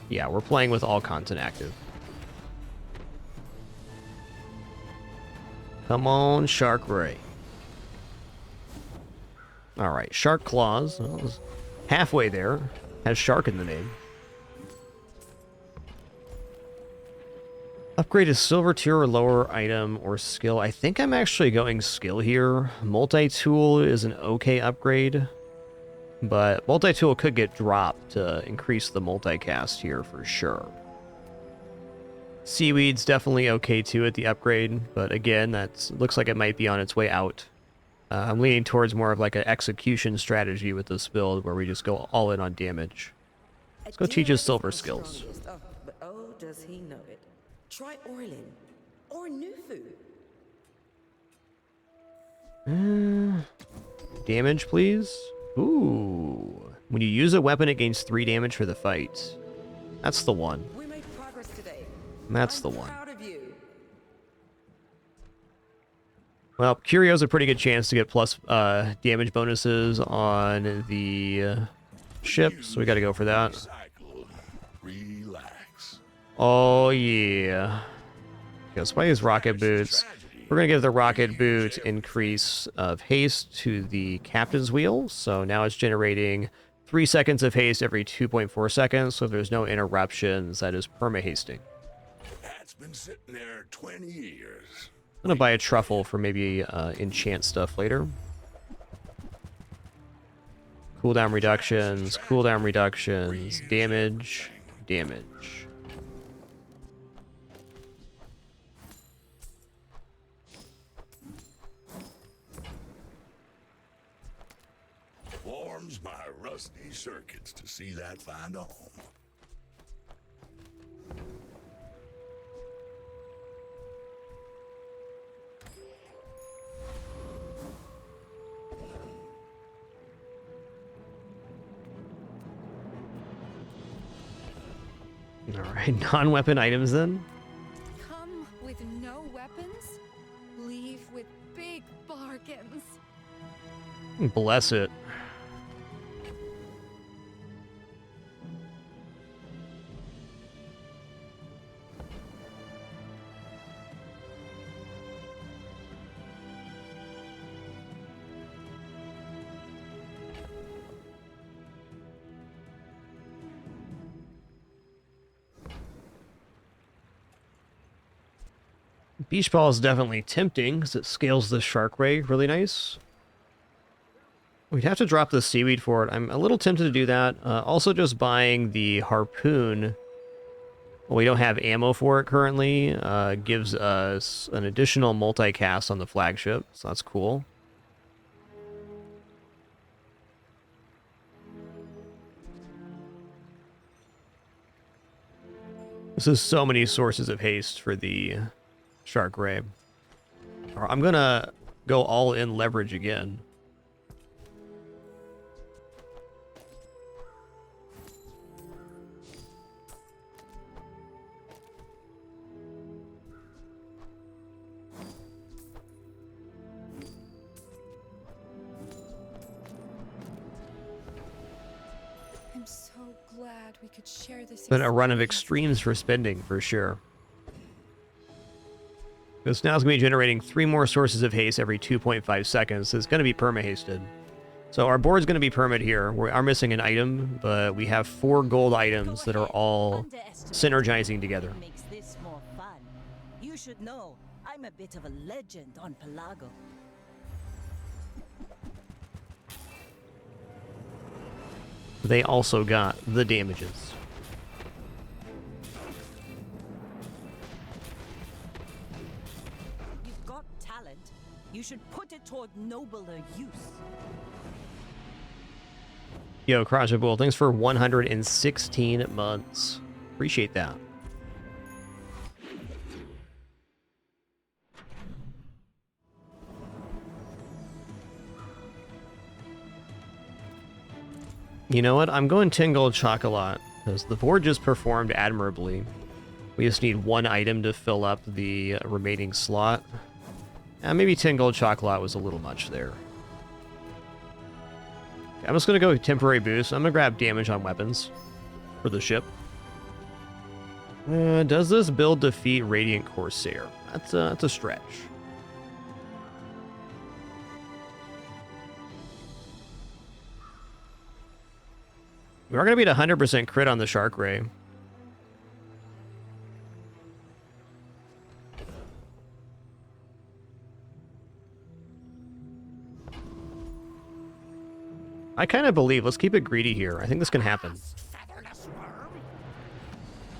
Yeah, we're playing with all content active. Come on, Shark Ray. Alright, Shark Claws. Well, halfway there. Has shark in the name. Upgrade a silver tier or lower item or skill. I think I'm actually going skill here. Multi-tool is an okay upgrade. But multi-tool could get dropped to increase the multicast here for sure. Seaweed's definitely okay too at the upgrade, but again, that looks like it might be on its way out. I'm leaning towards more of like an execution strategy with this build where we just go all in on damage. Let's go teach us silver skills. Oh, but oh, does he know it. Try Orlin or Nufu. Damage, please. Ooh. When you use a weapon, it gains 3 damage for the fight. That's the one. We made progress today. That's the one. Proud of you. Well, Curio's a pretty good chance to get plus damage bonuses on the ship, so we got to go for that. Recycle. Relax. Oh yeah. Okay, let's buy these rocket boots. We're gonna give the rocket boot increase of haste to the captain's wheel, so now it's generating 3 seconds of haste every 2.4 seconds, so if there's no interruptions, that is perma-hasting. That's been sitting there 20 years. I'm gonna buy a truffle for maybe enchant stuff later. Cooldown reductions, damage, damage. Warms my rusty circuits to see that find a home. Alright, non-weapon items then. Come with no weapons, leave with big bargains. Bless it. Beach ball is definitely tempting because it scales the shark ray really nice. We'd have to drop the seaweed for it. I'm a little tempted to do that. Also, just buying the harpoon. Well, we don't have ammo for it currently. Gives us an additional multicast on the flagship, so that's cool. This is so many sources of haste for the shark ray. I'm gonna go all in leverage again. I'm so glad we could share this. Been a run of extremes for spending, for sure. This now is going to be generating 3 more sources of haste every 2.5 seconds. So it's going to be perma-hasted. So our board's going to be permit here. We are missing an item, but we have 4 gold items that are all synergizing together. Makes this more fun. You should know, I'm a bit of a legend on Pelago. They also got the damages. You've got talent. You should put it toward nobler use. Yo, Crotchable, thanks for 116 months. Appreciate that. You know what? I'm going 10 gold chocolate because the board just performed admirably. We just need 1 item to fill up the remaining slot. Maybe 10 gold chocolate was a little much there. I'm just going to go with temporary boost. I'm going to grab damage on weapons for the ship. Does this build defeat Radiant Corsair? That's a stretch. We are going to be at 100% crit on the Shark Ray. I kind of believe, let's keep it greedy here. I think this can happen.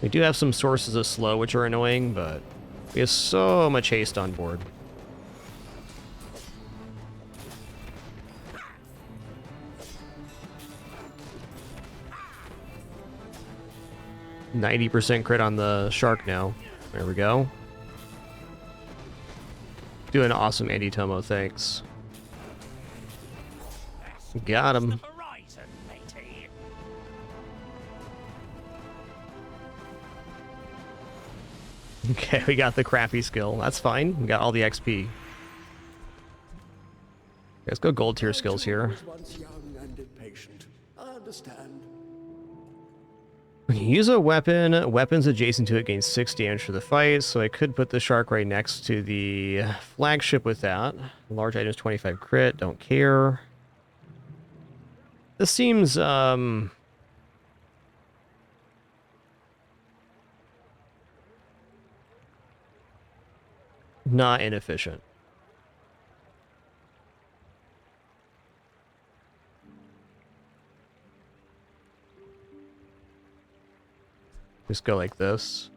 We do have some sources of slow, which are annoying, but we have so much haste on board. %90 crit on the shark now. There we go. Doing awesome, Andy Tomo, thanks. Got him. Okay, we got the crappy skill. That's fine. We got all the XP. Let's go gold tier skills here. Once young and impatient. I understand. When you use a weapon, weapons adjacent to it gain 6 damage for the fight, so I could put the shark right next to the flagship with that. Large items 25 crit, don't care. This seems, not inefficient. Just go like this.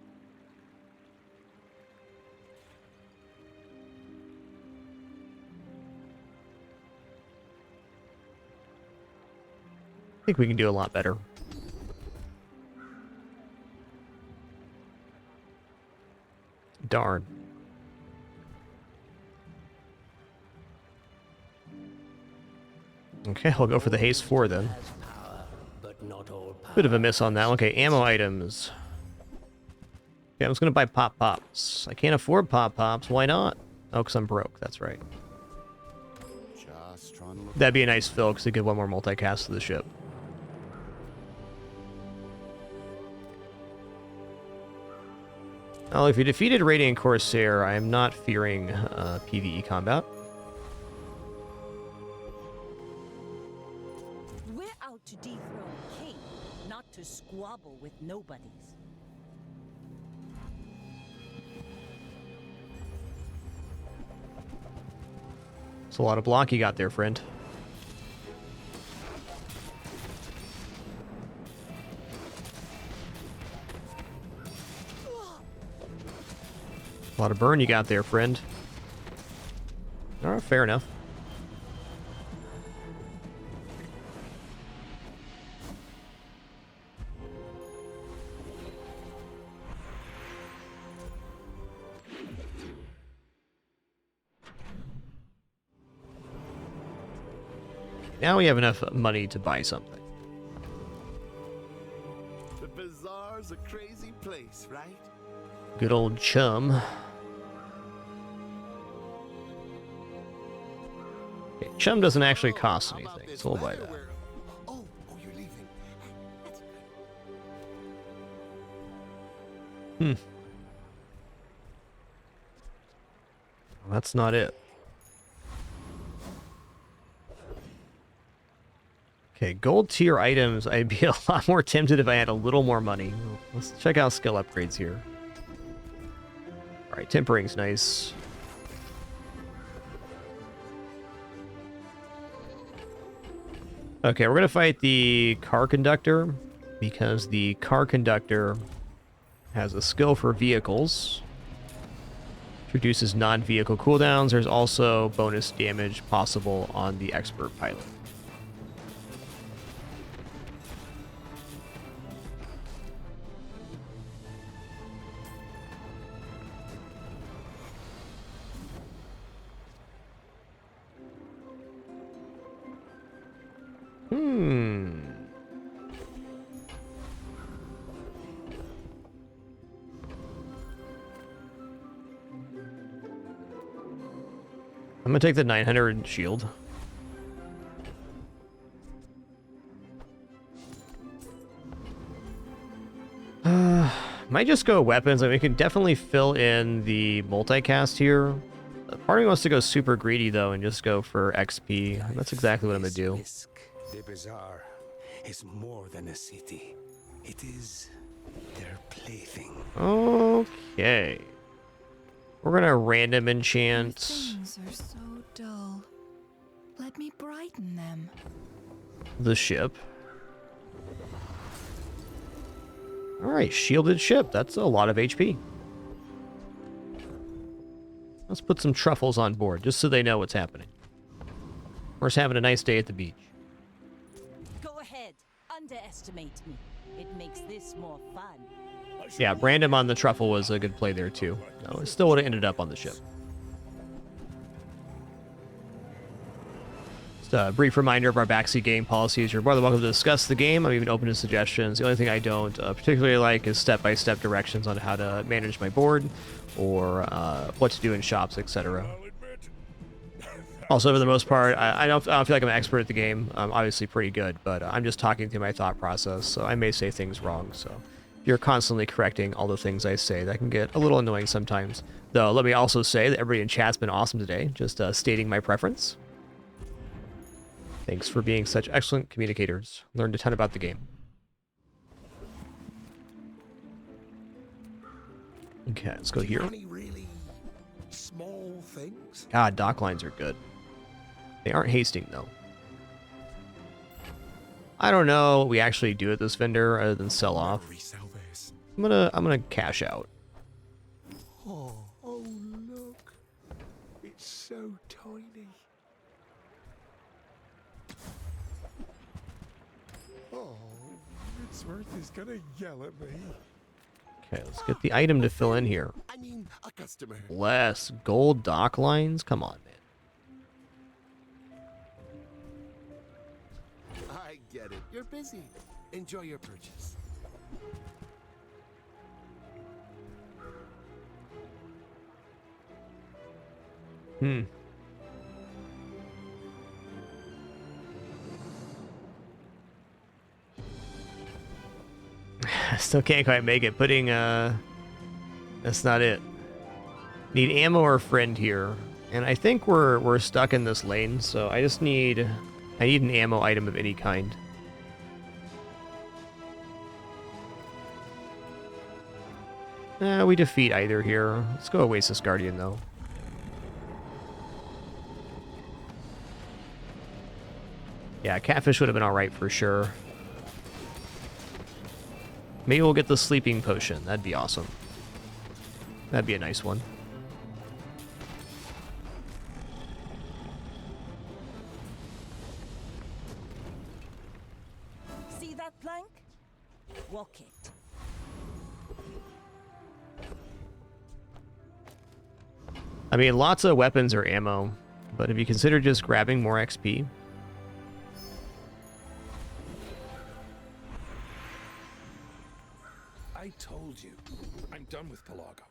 I think we can do a lot better. Darn. Okay, I'll go for the haste 4 then. Bit of a miss on that. Okay, ammo items. Okay, I'm just gonna buy pop pops. I can't afford pop pops. Why not? Oh, because I'm broke. That's right. That'd be a nice fill because it give one more multicast to the ship. Oh, if you defeated Radiant Corsair, I am not fearing PvE combat. We're out to dethrone a king, not to squabble with nobodies. It's a lot of block you got there, friend. A lot of burn you got there, friend. Alright, fair enough. Now we have enough money to buy something. The Bazar's a crazy place, right? Good old chum. Okay, chum doesn't actually cost anything, so we'll buy that. Oh, you're leaving. Well, that's not it. Okay, gold tier items. I'd be a lot more tempted if I had a little more money. Let's check out skill upgrades here. Alright, tempering's nice. Okay, we're gonna fight the car conductor because the car conductor has a skill for vehicles. Reduces non-vehicle cooldowns. There's also bonus damage possible on the expert pilot. I'm gonna take the 900 shield. Might just go weapons. I mean, we can definitely fill in the multicast here. Part of me wants to go super greedy though and just go for XP. That's exactly what I'm gonna do. The Bazaar is more than a city. It is their plaything. Okay. We're gonna random enchant. Things are so dull. Let me brighten them. The ship. Alright, shielded ship. That's a lot of HP. Let's put some truffles on board, just so they know what's happening. We're just having a nice day at the beach. Go ahead, underestimate me. It makes this more fun. Yeah, random on the truffle was a good play there, too. No, it still would have ended up on the ship. Just a brief reminder of our backseat game policies. You're more than welcome to discuss the game. I'm even open to suggestions. The only thing I don't particularly like is step-by-step directions on how to manage my board or what to do in shops, etc. I'll admit, Also, for the most part, I don't feel like I'm an expert at the game. I'm obviously pretty good, but I'm just talking through my thought process, so I may say things wrong. So if you're constantly correcting all the things I say, that can get a little annoying sometimes. Though, let me also say that everybody in chat's been awesome today, just stating my preference. Thanks for being such excellent communicators. Learned a ton about the game. Okay, let's go here. Any really small things? God, dock lines are good. They aren't hasting, though. I don't know what we actually do at this vendor other than sell off. I'm gonna cash out. Oh, look. It's so tiny. Oh, Ritzworth is gonna yell at me. Okay, let's get the item to fill in here. I mean, a customer. Less gold dock lines? Come on, man. I get it. You're busy. Enjoy your purchase. Still can't quite make it. Putting, that's not it. Need ammo or friend here. And I think we're stuck in this lane, so I just need... I need an ammo item of any kind. We defeat either here. Let's go Oasis Guardian, though. Yeah, Catfish would have been alright for sure. Maybe we'll get the Sleeping Potion. That'd be awesome. That'd be a nice one. See that plank? Walk it. I mean, lots of weapons or ammo, but if you consider just grabbing more XP... I told you, I'm done with Pelago.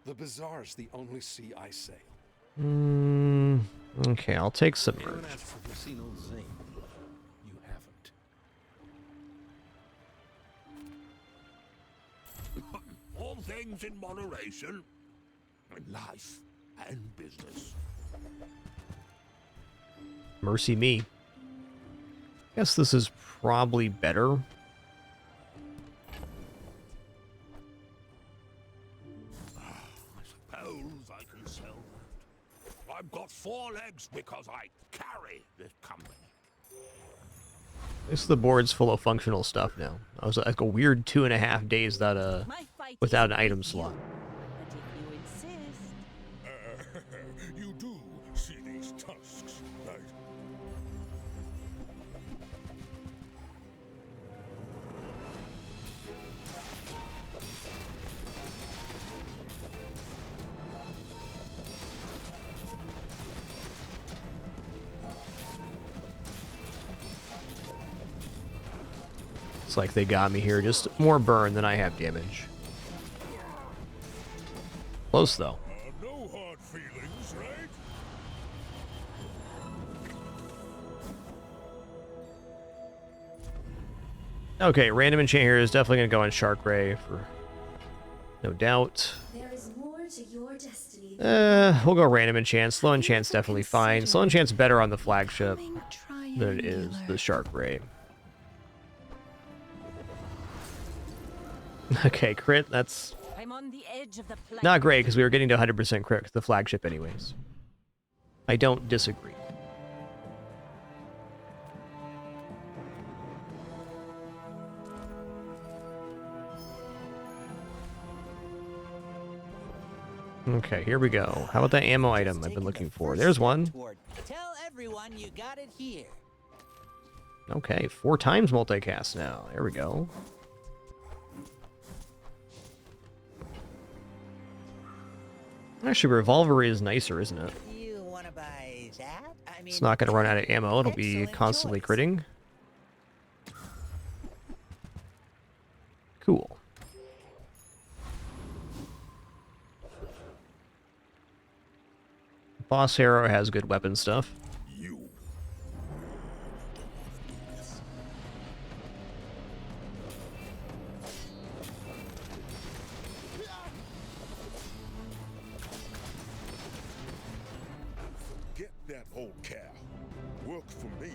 The Bazar's the only sea I sail. Okay, I'll take Submerge. Anyone asked for the seen old Zane? You haven't. All things in moderation. In life and business. Mercy me. Guess this is probably better. I can sell that. I've got 4 legs because I carry this company. This the board's full of functional stuff now. I was like a weird 2.5 days without an item slot. But if you insist... You do see these tusks, right? It's like they got me here. Just more burn than I have damage. Close, though. No hard feelings, right? Okay, random enchant here is definitely going to go on Shark Ray for no doubt. There is more to your destiny. We'll go random enchant. Slow enchant's definitely fine. Slow enchant's better on the flagship than it is the Shark Ray. Okay, crit, that's I'm on the edge of the plank. not great because we were getting to 100% crit with the flagship anyways. I don't disagree. Okay, here we go. How about that ammo item I've been looking for? There's one. Tell everyone you got it here. Okay, 4 times multicast now. There we go. Actually, revolver is nicer, isn't it? You want to buy that? I mean, It's not going to run out of ammo. It'll be constantly critting. Cool. Boss Hero has good weapon stuff. You. Get that old cow. Work for me.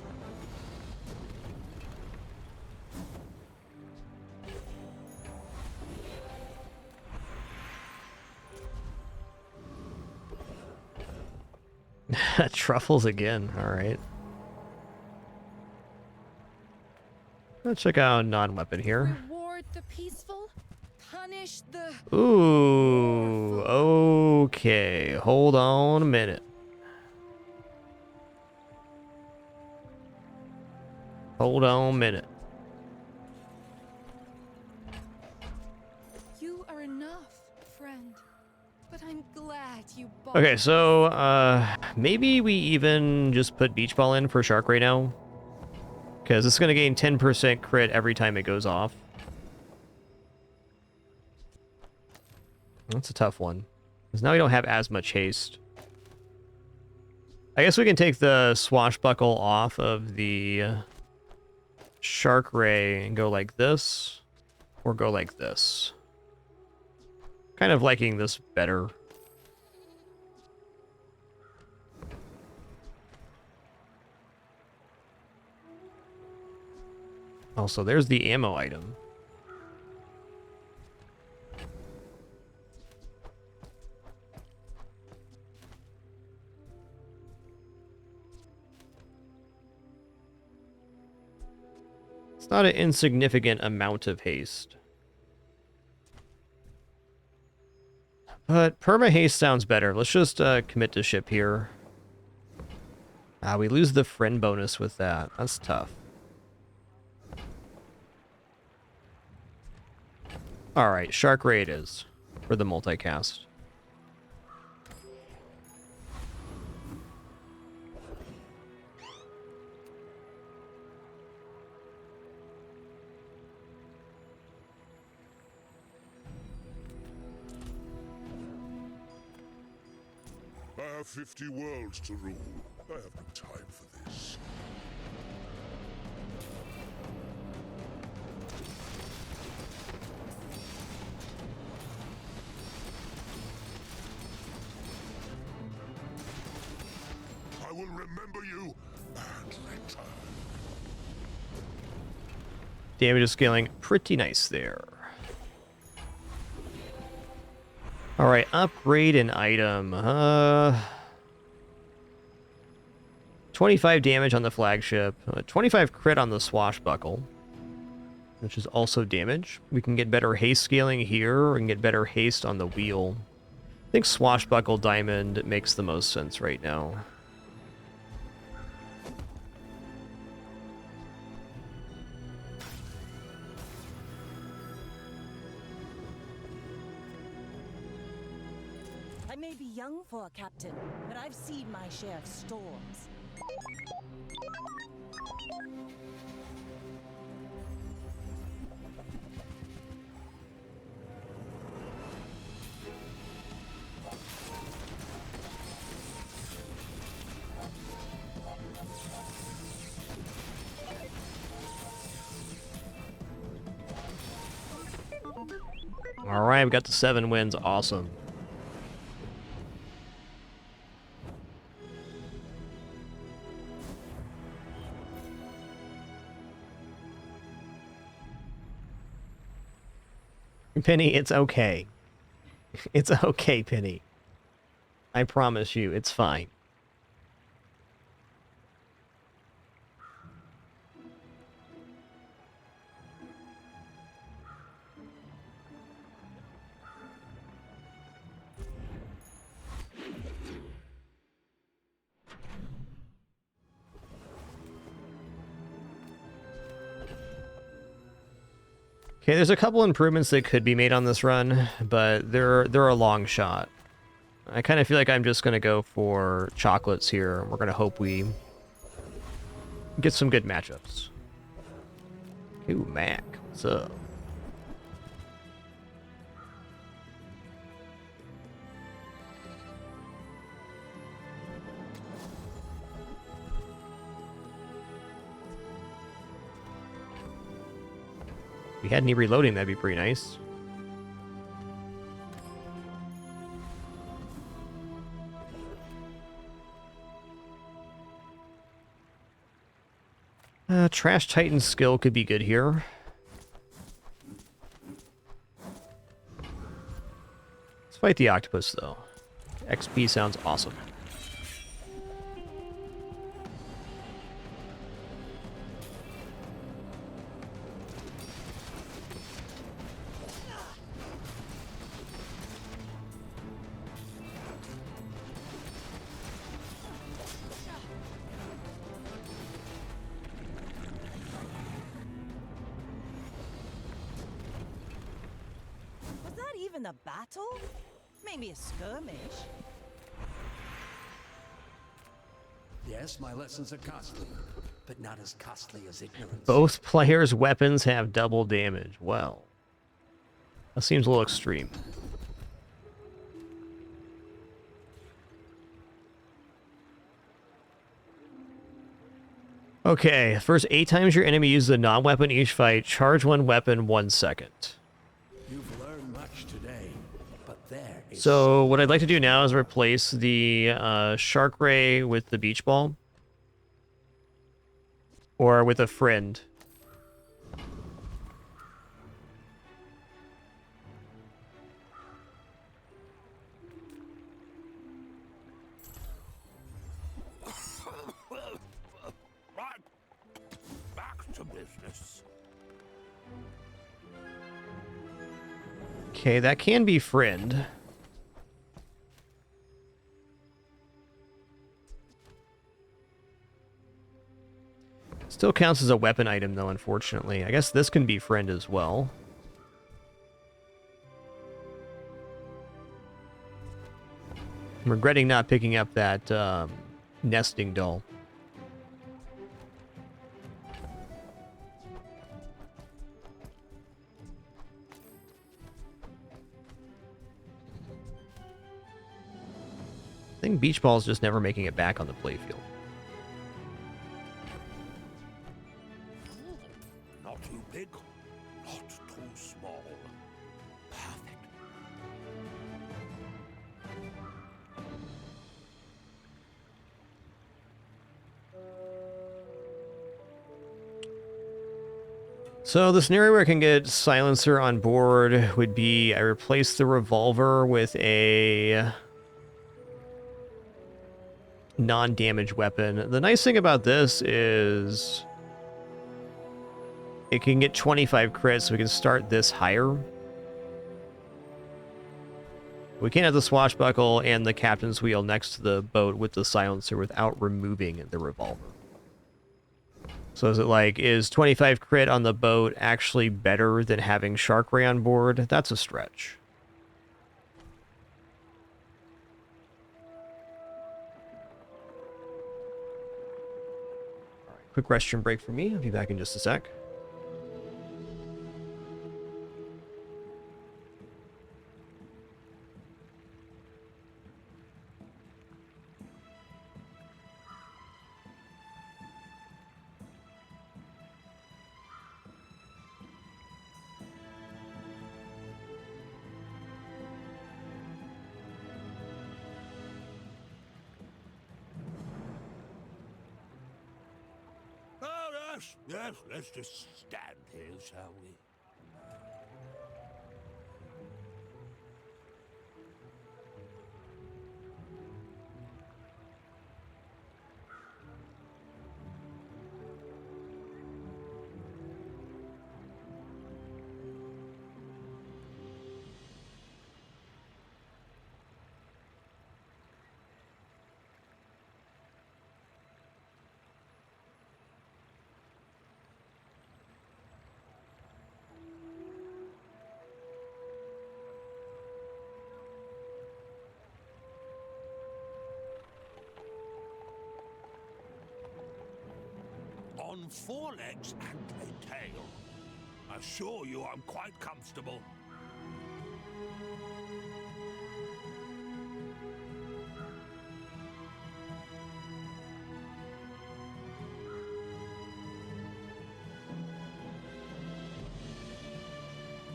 Truffles again. All right. Let's check out non-weapon here. Reward the peaceful, punish the... Ooh, okay. Hold on a minute. Hold on a minute. You are enough, friend. But I'm glad you bought Okay, so maybe we even just put Beach Ball in for Shark right now. Because it's going to gain 10% crit every time it goes off. That's a tough one. Because now we don't have as much haste. I guess we can take the Swashbuckle off of the Shark Ray and go like this. Or go like this. Kind of liking this better. Also, there's the ammo item. It's not an insignificant amount of haste. But perma-haste sounds better. Let's just commit to ship here. We lose the friend bonus with that. That's tough. Alright, Shark Ray it is. For the multicast. I have 50 worlds to rule. I have no time for this. I will remember you and return. Damage is scaling pretty nice there. Alright, upgrade an item. 25 damage on the flagship. 25 crit on the swashbuckle. Which is also damage. We can get better haste scaling here and get better haste on the wheel. I think swashbuckle diamond makes the most sense right now. I may be young for a captain, but I've seen my share of storms. Alright, we got the 7 wins. Awesome. Penny, it's okay. It's okay, Penny. I promise you, it's fine. Okay, there's a couple improvements that could be made on this run, but they're a long shot. I kind of feel like I'm just going to go for chocolates here. We're going to hope we get some good matchups. Ooh, Mac, what's up? we had any reloading, that'd be pretty nice. Trash Titan skill could be good here. Let's fight the octopus, though. XP sounds awesome. Was that even a battle? Maybe a skirmish. Yes, my lessons are costly, but not as costly as ignorance. Both players' weapons have double damage. Well, that seems a little extreme. Okay, first 8 times your enemy uses a non-weapon each fight, charge one weapon 1 second. You've learned much today, but there is... So what I'd like to do now is replace the Shark Ray with the Beach Ball. Or with a friend. Right. Back to business. Okay, that can be friend. Still counts as a weapon item, though, unfortunately. I guess this can be friend as well. I'm regretting not picking up that nesting doll. I think Beach Ball's just never making it back on the playfield. Not too big, not too small. Perfect. So the scenario where I can get Silencer on board would be I replace the revolver with a non-damage weapon. The nice thing about this is it can get 25 crits, so we can start this higher. We can't have the swashbuckle and the captain's wheel next to the boat with the silencer without removing the revolver. So is it like, is 25 crit on the boat actually better than having Shark Ray on board? That's a stretch. All right, quick restroom break for me. I'll be back in just a sec. Oh, yes, yes, let's just stand here, shall we? On 4 legs and a tail. I assure you I'm quite comfortable.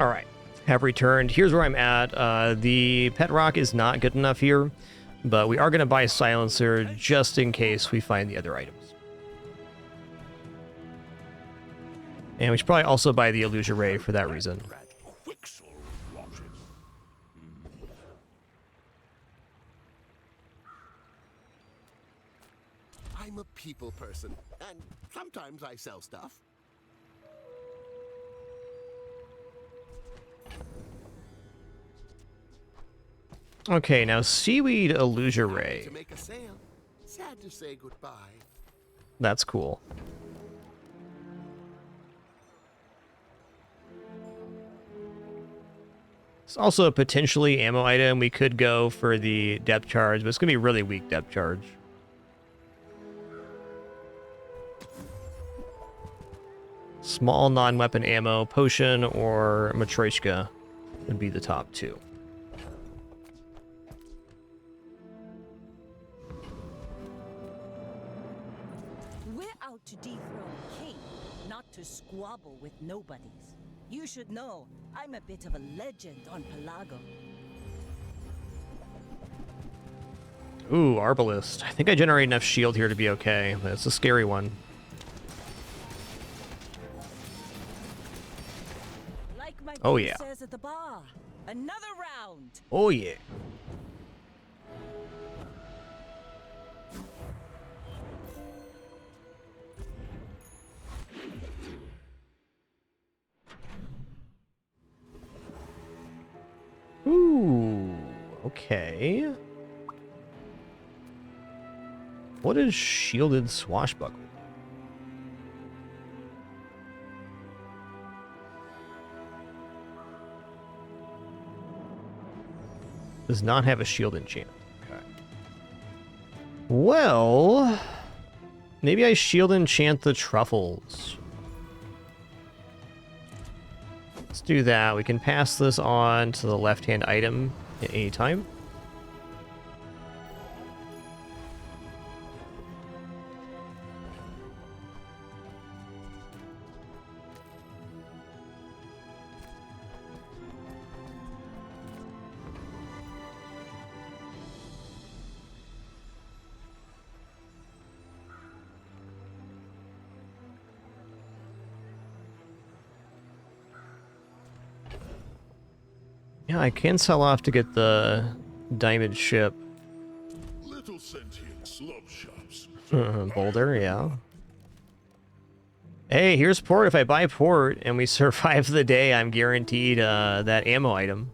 All right, have returned. Here's where I'm at. The pet rock is not good enough here, but we are going to buy silencer just in case we find the other items. And we should probably also buy the illusion ray for that reason. I'm a people person, and sometimes I sell stuff. Okay, now seaweed illusion ray. To make a sale. Sad to say goodbye. That's cool. It's also a potentially ammo item. We could go for the depth charge, but it's going to be really weak depth charge. Small non-weapon ammo, potion, or matryoshka would be the top two. We're out to dethrone a king, not to squabble with nobodies. You should know, I'm a bit of a legend on Pelago. Ooh, Arbalist. I think I generate enough shield here to be okay, but it's a scary one. Like my Oh yeah. says at the bar, another round. Oh yeah. Ooh, okay. What is shielded swashbuckle? Does not have a shield enchant. Okay. Well, maybe I shield enchant the truffles. Let's do that. We can pass this on to the left-hand item at any time. Yeah, I can sell off to get the diamond ship. Little sentient slub shops. Boulder, yeah. Hey, here's port. If I buy port and we survive the day, I'm guaranteed that ammo item.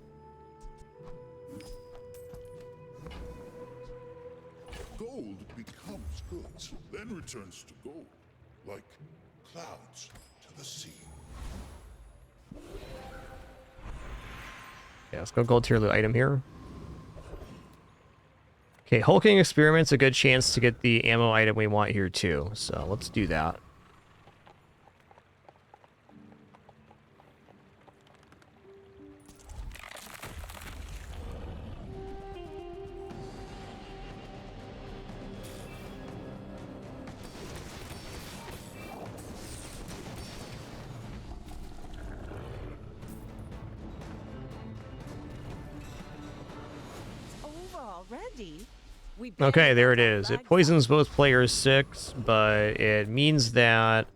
Gold becomes goods, then returns to gold, like clouds to the sea. Yeah, let's go gold tier loot item here. Okay, hulking experiment's a good chance to get the ammo item we want here too, so let's do that. Okay, there it is. It poisons both players 6, but it means that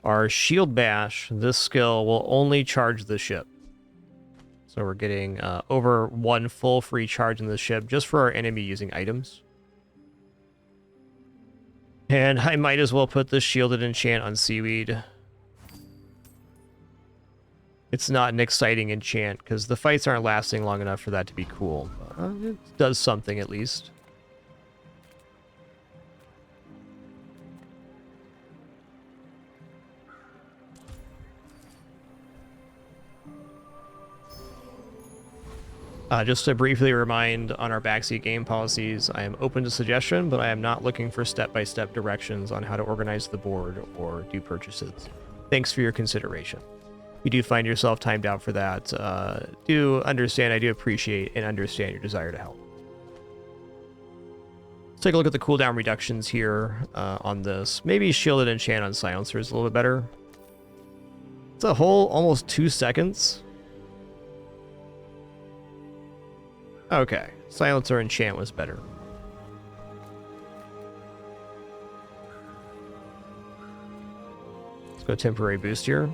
our shield bash, this skill, will only charge the ship. So we're getting over 1 full free charge in the ship just for our enemy using items. And I might as well put the shielded enchant on seaweed. It's not an exciting enchant because the fights aren't lasting long enough for that to be cool. But, it does something at least. Just to briefly remind on our backseat game policies, I am open to suggestion, but I am not looking for step-by-step directions on how to organize the board or do purchases. Thanks for your consideration. If you do find yourself timed out for that, do understand, I do appreciate and understand your desire to help. Let's take a look at the cooldown reductions here on this. Maybe shielded enchant on silencer is a little bit better. It's a whole almost 2 seconds. Okay, Silencer Enchant was better. Let's go temporary boost here.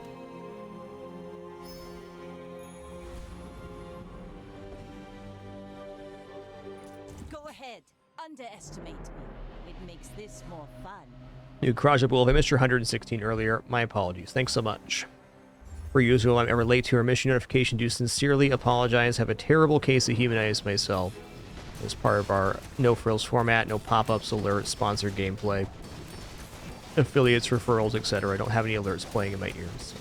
Go ahead, underestimate me. It makes this more fun. New Kraja Wolf, I missed your 116 earlier. My apologies. Thanks so much. For usual, I'm ever late to our mission notification. Do sincerely apologize. Have a terrible case of humanized myself. As part of our no frills format, no pop-ups, alerts, sponsored gameplay, affiliates, referrals, etc. I don't have any alerts playing in my ears. So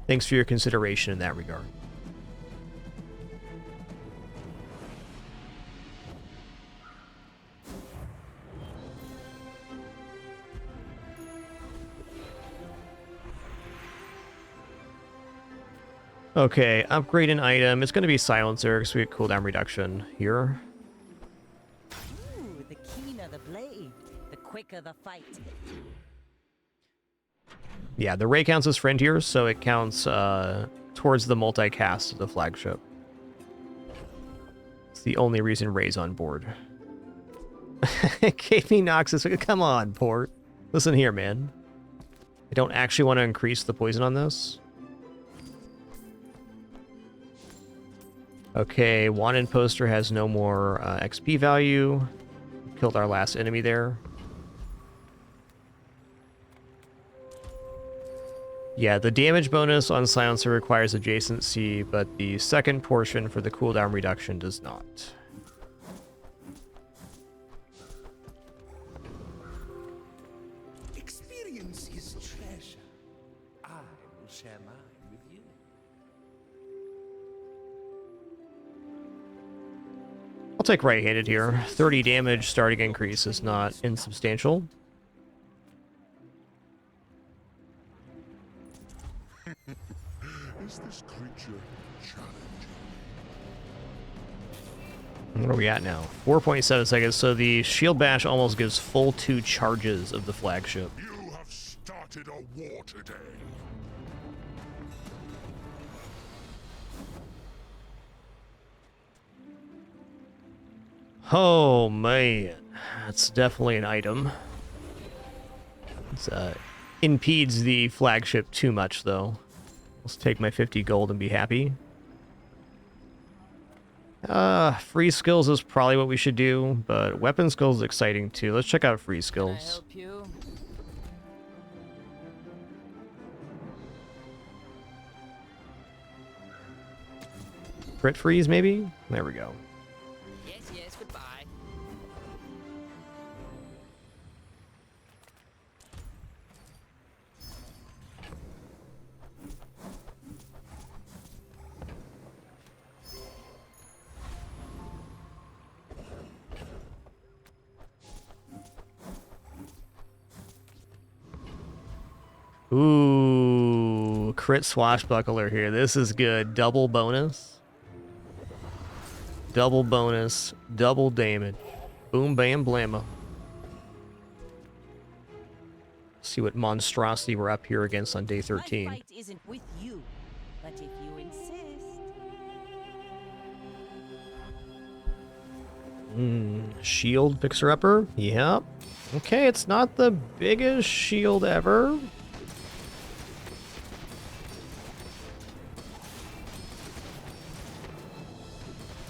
thanks for your consideration in that regard. Okay, upgrade an item. It's going to be Silencer because we get cooldown reduction here. Ooh, the keener the blade, the quicker the fight. Yeah, the Ray counts as friend here, so it counts towards the multicast of the flagship. It's the only reason Ray's on board. KP Noxus, come on, Port. Listen here, man. I don't actually want to increase the poison on this. Okay, Wanted Poster has no more XP value. Killed our last enemy there. Yeah, the damage bonus on Silencer requires adjacency, but the second portion for the cooldown reduction does not. Experience is treasure. I will share mine with you. I'll take right-handed here. 30 damage starting increase is not insubstantial. Is this creature challenging? What are we at now? 4.7 seconds, so the Shield Bash almost gives full 2 charges of the flagship. You have started a war today. Oh man, that's definitely an item. It impedes the flagship too much though. Let's take my 50 gold and be happy. Free skills is probably what we should do, but weapon skills is exciting too. Let's check out free skills. Can I help you? Crit freeze maybe? There we go. Yes, goodbye. Ooh, crit swashbuckler here. This is good. Double bonus. Double bonus. Double damage. Boom, bam, blammo. See what monstrosity we're up here against on day 13. My fight isn't with you, but if you insist. Shield fixer-upper? Yep. Okay, it's not the biggest shield ever.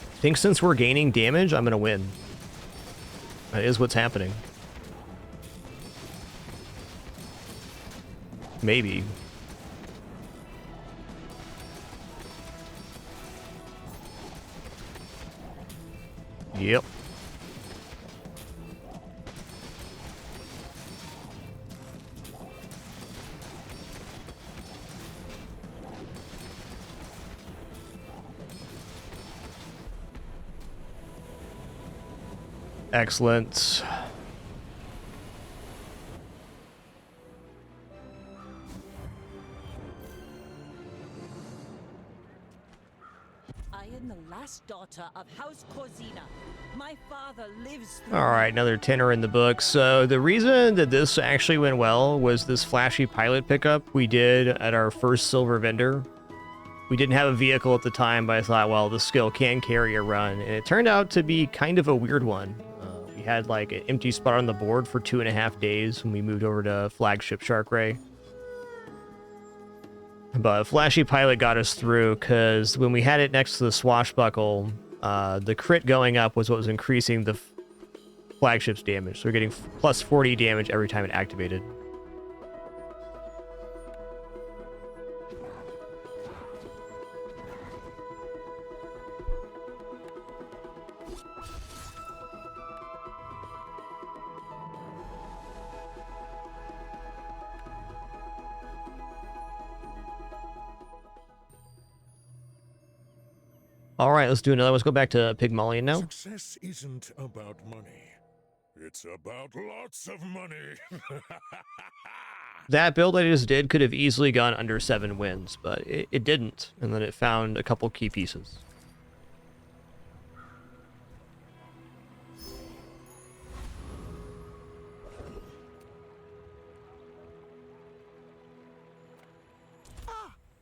I think since we're gaining damage, I'm gonna win. That is what's happening. Maybe. Yep. Excellent. I am the last daughter of House Corzina. My father lives All right, another tenner in the book. So the reason that this actually went well was this flashy pilot pickup we did at our first silver vendor. We didn't have a vehicle at the time, but I thought, well, the skill can carry a run, and it turned out to be kind of a weird one. We had like an empty spot on the board for 2.5 days when we moved over to flagship Shark Ray. But Flashy Pilot got us through, because when we had it next to the Swashbuckle, the crit going up was what was increasing the flagship's damage. So we're getting plus 40 damage every time it activated. All right, let's do another. Let's go back to Pygmalion now. Success isn't about money. It's about lots of money. That build I just did could have easily gone under 7 wins, but it didn't, and then it found a couple key pieces.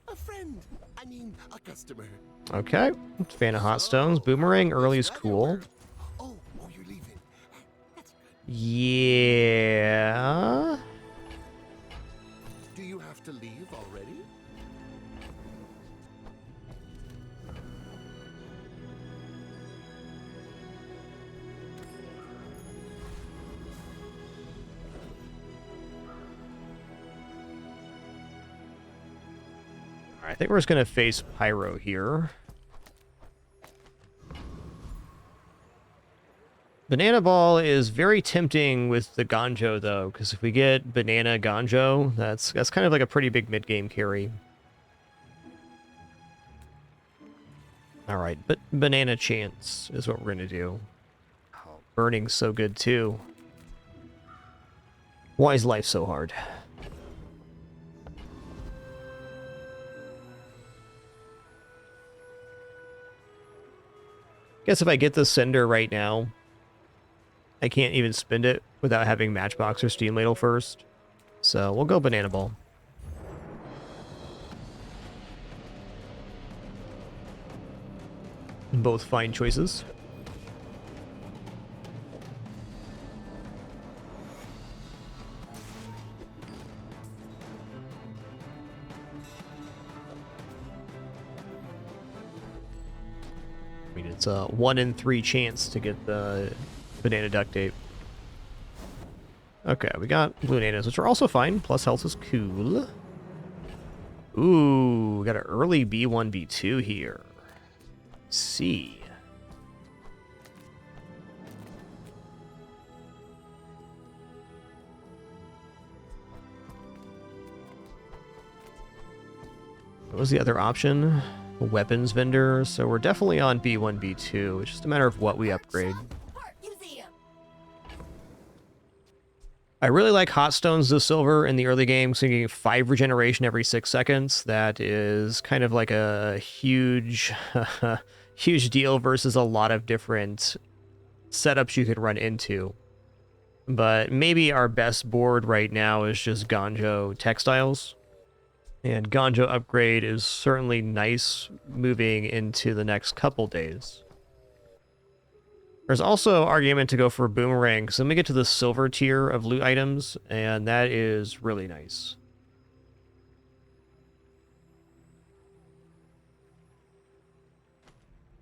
A friend. I mean, a customer. Okay, fan of Hot Stones. Boomerang early is cool. Oh, you're leaving. That's good. Yeah. Do you have to leave already? I think we're just going to face Pyro here. Banana Ball is very tempting with the Ganjo, though, because if we get Banana Ganjo, that's kind of like a pretty big mid-game carry. Alright, but Banana Chance is what we're going to do. Oh, Burning's so good, too. Why is life so hard? Guess if I get the Cinder right now, I can't even spend it without having Matchbox or Steam Ladle first. So we'll go Banana Ball. Both fine choices. I mean, it's a 1 in 3 chance to get the Banana Duct Tape. Okay, we got Blue Bananas, which are also fine. Plus health is cool. Ooh, we got an early B1, B2 here. Let's see. What was the other option? Weapons vendor. So we're definitely on B1, B2. It's just a matter of what we upgrade. I really like Hot Stones the Silver in the early game, so you're getting 5 regeneration every 6 seconds. That is kind of like a huge, huge deal versus a lot of different setups you could run into. But maybe our best board right now is just Ganjo Textiles. And Ganjo upgrade is certainly nice moving into the next couple days. There's also argument to go for Boomerang, so let me get to the silver tier of loot items, and that is really nice.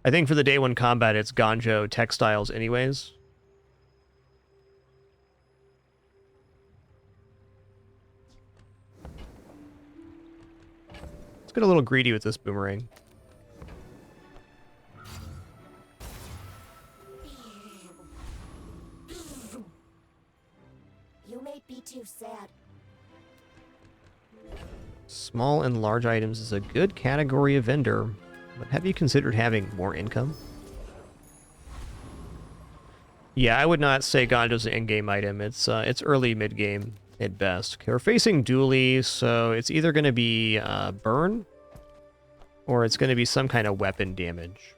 I think for the day 1 combat, it's Ganjo Textiles anyways. Let's get a little greedy with this Boomerang. You may be too sad. Small and large items is a good category of vendor, but have you considered having more income? Yeah, I would not say Ganjo's an in-game item. It's early mid-game at best. Okay, we're facing Dooley, so it's either going to be burn or it's going to be some kind of weapon damage.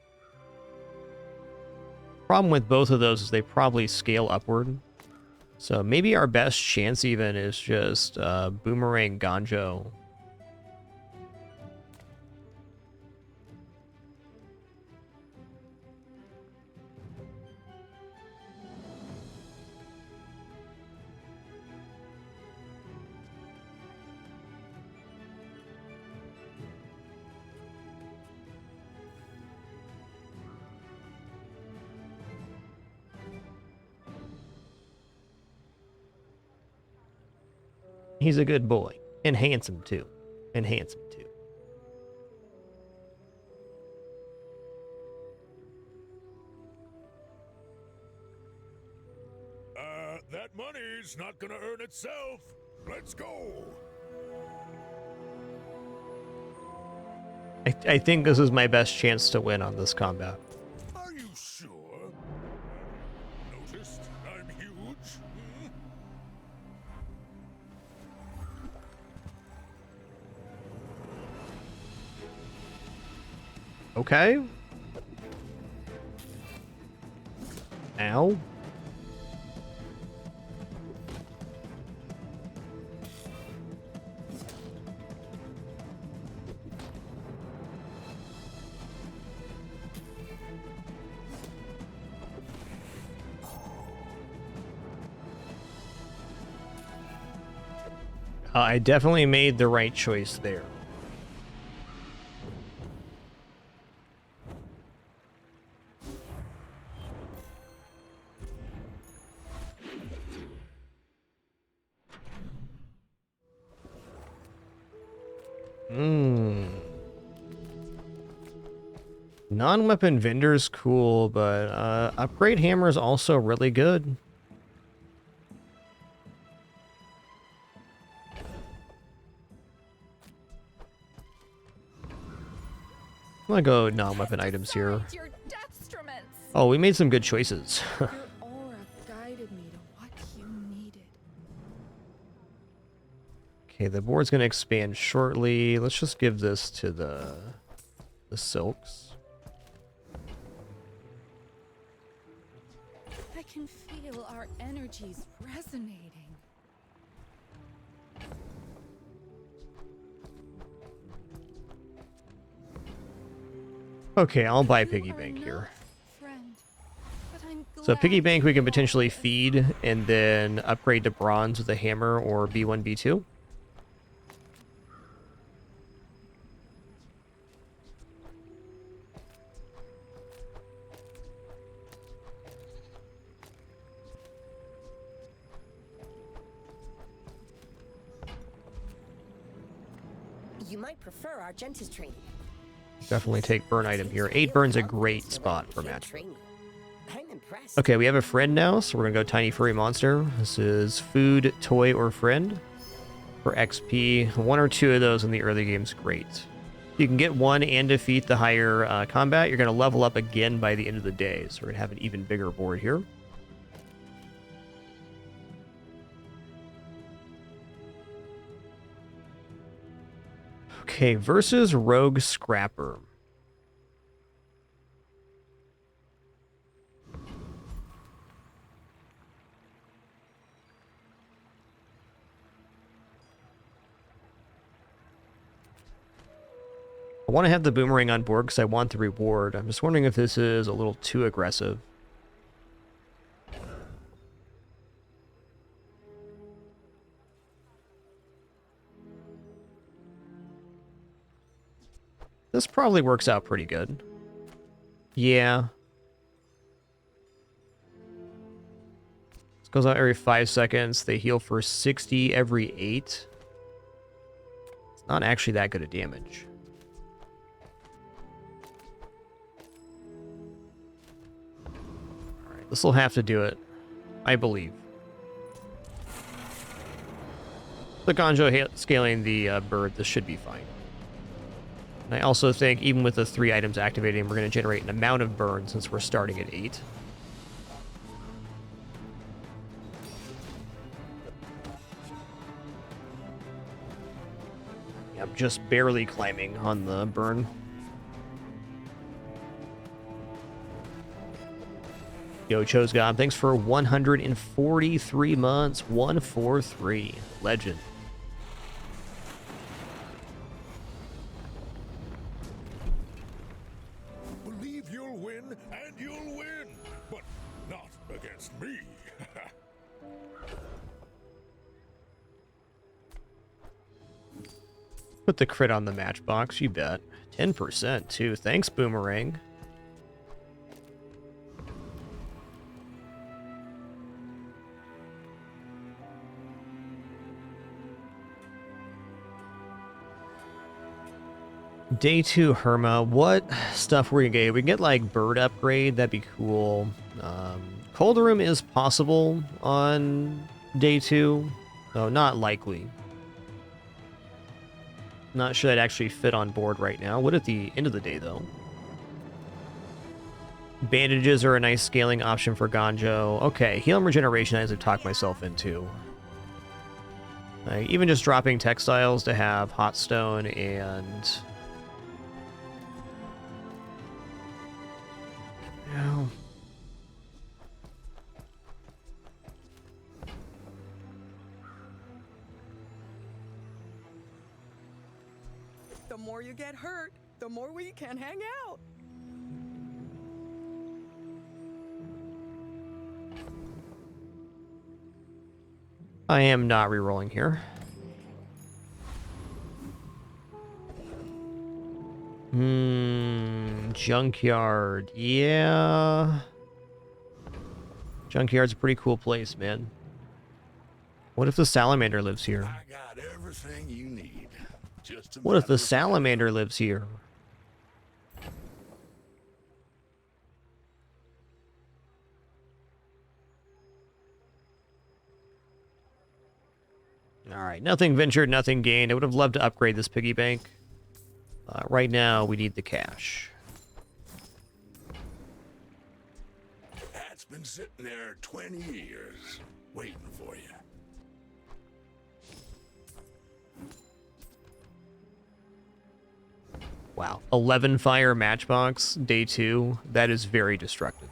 Problem with both of those is they probably scale upward. So maybe our best chance even is just Boomerang Ganjo. He's a good boy. And handsome, too. And handsome, too. That money's not gonna earn itself. Let's go. I think this is my best chance to win on this combat. Are you sure? Noticed I'm huge? Hmm? Okay. Ow. I definitely made the right choice there. Non-weapon vendor's cool, but upgrade hammer is also really good. I'm gonna go non-weapon items here. Oh, we made some good choices. Your aura guided me to what you needed. Okay, the board's gonna expand shortly. Let's just give this to the silks. I can feel our energies resonating. Okay, I'll buy piggy bank here. Friend, but I'm So piggy glad bank we you can bought potentially this. feed and then upgrade to bronze with a hammer or B1, B2. You might prefer our Gentis training. Definitely take burn item here. 8 burn's a great spot for match. Train you. I'm impressed. Okay, we have a friend now, so we're gonna go tiny furry monster. This is food, toy, or friend for XP. 1 or 2 of those in the early game's great. You can get 1 and defeat the higher combat. You're gonna level up again by the end of the day, so we're gonna have an even bigger board here. Okay, versus Rogue Scrapper. I want to have the boomerang on board because I want the reward. I'm just wondering if this is a little too aggressive. This probably works out pretty good. Yeah. This goes out every 5 seconds. They heal for 60 every 8. It's not actually that good a damage. Alright, this will have to do it. I believe. The Ganjo scaling the bird, this should be fine. And I also think even with the 3 items activating, we're going to generate an amount of burn since we're starting at 8. Yeah, I'm just barely climbing on the burn. Yo, Chose God, thanks for 143 months. 143. Legend. Believe you'll win, and you'll win, but not against me. Put the crit on the matchbox, you bet. 10% too. Thanks, Boomerang. Day 2 Herma. What stuff we're gonna get? We can get like bird upgrade. That'd be cool. Cold room is possible on day 2. though not likely. Not sure that actually fit on board right now. What at the end of the day, though? Bandages are a nice scaling option for Ganjo. Okay, heal and regeneration as I've talked myself into. Even just dropping textiles to have hot stone and... No. The more you get hurt, the more we can hang out. I am not rerolling here. Junkyard. Yeah. Junkyard's a pretty cool place, man. What if the salamander lives here? I got everything you need. Just What if the salamander lives here? Alright, nothing ventured, nothing gained. I would have loved to upgrade this piggy bank. Right now, we need the cash. That's been sitting there 20 years, waiting for you. Wow. 11 fire matchbox, day 2. That is very destructive.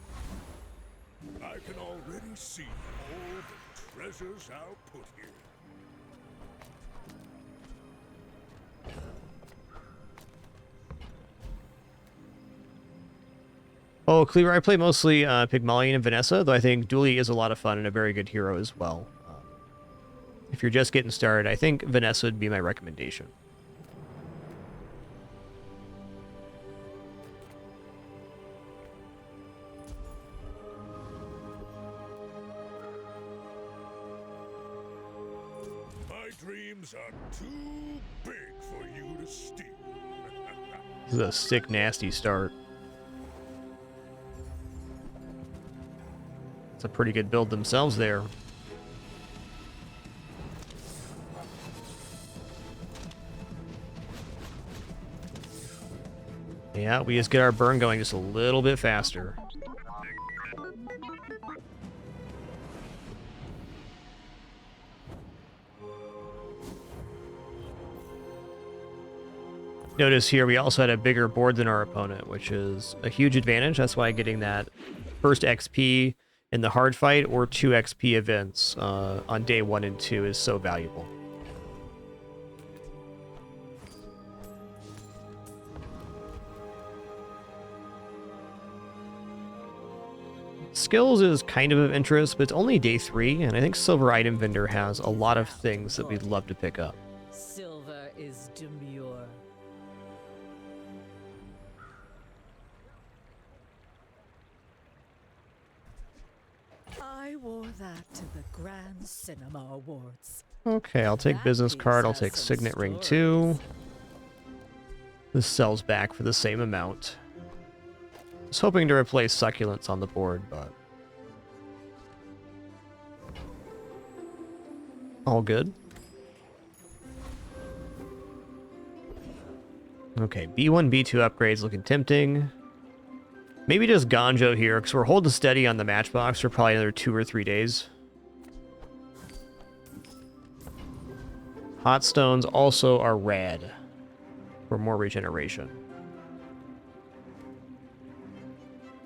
I can already see all the treasures I'll put here. Oh, Cleaver, I play mostly Pygmalion and Vanessa, though I think Dooley is a lot of fun and a very good hero as well. If you're just getting started, I think Vanessa would be my recommendation. My dreams are too big for you to steal. This is a sick, nasty start. It's a pretty good build themselves there. Yeah, we just get our burn going just a little bit faster. Notice here we also had a bigger board than our opponent, which is a huge advantage. That's why getting that first XP in the hard fight or 2 XP events on day 1 and 2 is so valuable. Skills is kind of interest, but it's only day 3, and I think Silver Item Vendor has a lot of things that we'd love to pick up. Silver is demure. I wore that to the Grand Cinema Awards. Okay, I'll take business card, I'll take Signet Ring 2. This sells back for the same amount. I was hoping to replace Succulents on the board, but... all good. Okay, B1, B2 upgrades looking tempting. Maybe just Ganjo here, because we're holding steady on the matchbox for probably another 2 or 3 days. Hot stones also are rad for more regeneration.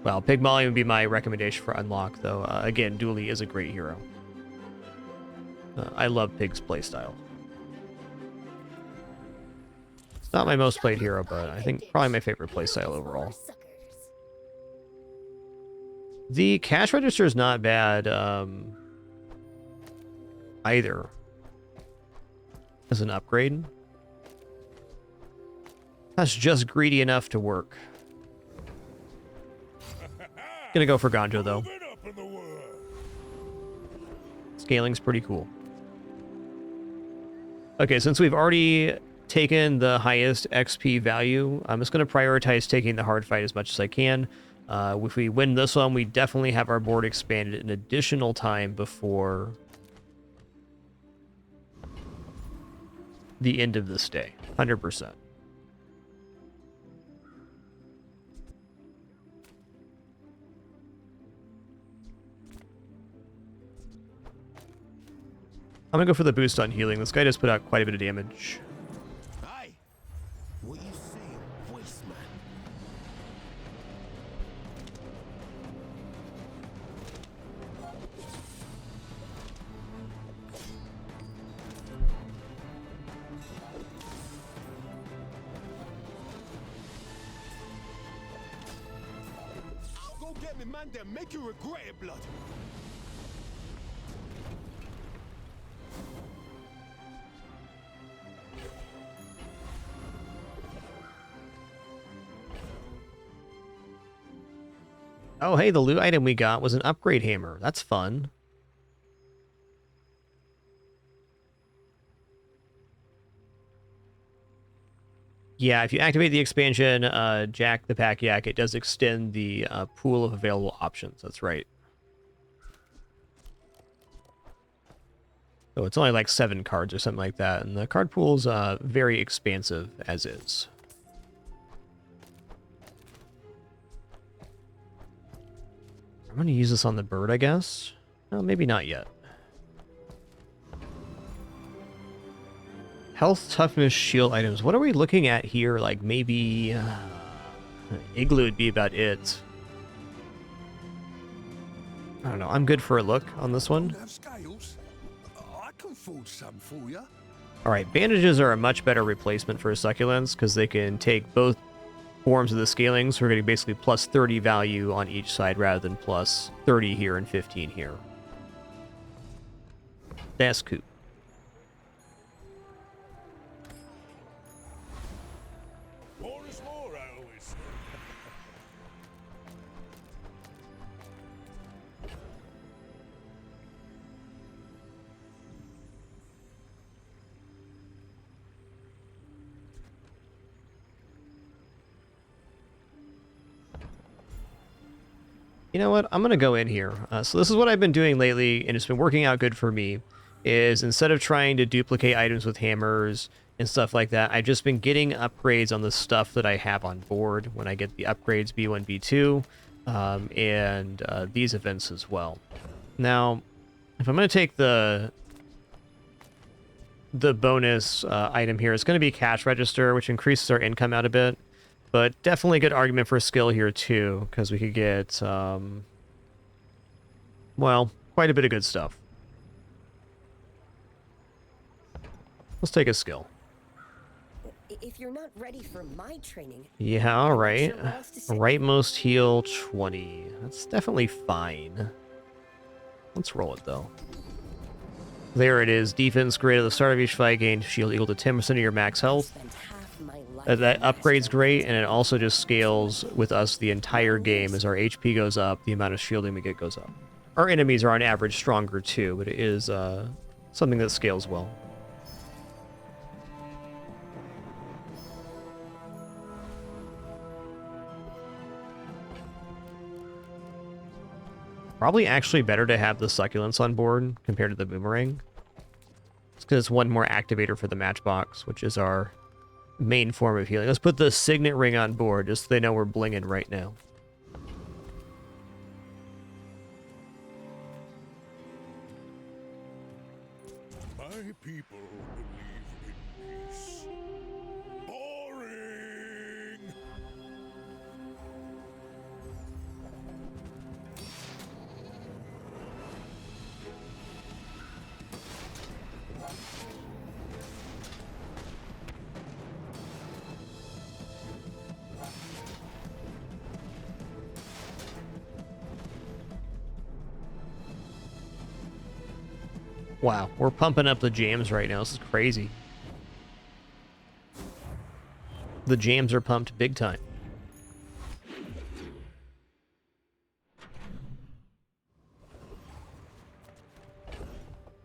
Well, Pygmalion would be my recommendation for unlock, though. Again, Dooley is a great hero. I love Pig's playstyle. It's not my most played hero, but I think probably my favorite playstyle overall. The cash register is not bad either as an upgrade. That's just greedy enough to work. Gonna go for Ganjo though. Scaling's pretty cool. Okay, since we've already taken the highest XP value. I'm just going to prioritize taking the hard fight as much as I can. If we win this one, we definitely have our board expanded an additional time before the end of this day. 100%. I'm gonna go for the boost on healing. This guy does put out quite a bit of damage. Aye. What you say, voice man? I'll go get me man there, make you regret it, blood. Oh, hey, the loot item we got was an upgrade hammer. That's fun. Yeah, if you activate the expansion, Jack the Pack Yak, it does extend the pool of available options. That's right. So it's only like 7 cards or something like that, and the card pool's very expansive as is. I'm going to use this on the bird, I guess. No, maybe not yet. Health, toughness, shield items. What are we looking at here? Like maybe Igloo would be about it. I don't know. I'm good for a look on this one. I can forge some for you. All right, bandages are a much better replacement for succulents because they can take both forms of the scaling, so we're getting basically plus 30 value on each side rather than plus 30 here and 15 here. That's cool. More is more, I always say. You know what? I'm going to go in here. So this is what I've been doing lately, and it's been working out good for me, is instead of trying to duplicate items with hammers and stuff like that, I've just been getting upgrades on the stuff that I have on board when I get the upgrades B1, B2, and these events as well. Now, if I'm going to take the bonus item here, it's going to be cash register, which increases our income out a bit. But definitely a good argument for skill here, too, because we could get, well, quite a bit of good stuff. Let's take a skill. If you're not ready for my training... Yeah, all right. Rightmost heal 20. That's definitely fine. Let's roll it, though. There it is. Defense great at the start of each fight. Gain shield equal to 10% of your max health. That upgrade's great, and it also just scales with us the entire game. As our HP goes up, the amount of shielding we get goes up. Our enemies are on average stronger too, but it is something that scales well. Probably actually better to have the succulents on board compared to the boomerang. It's because it's one more activator for the matchbox, which is our main form of healing. Let's put the signet ring on board just so they know we're blinging right now. My people believe in peace. Boring! Wow, we're pumping up the jams right now. This is crazy. The jams are pumped big time.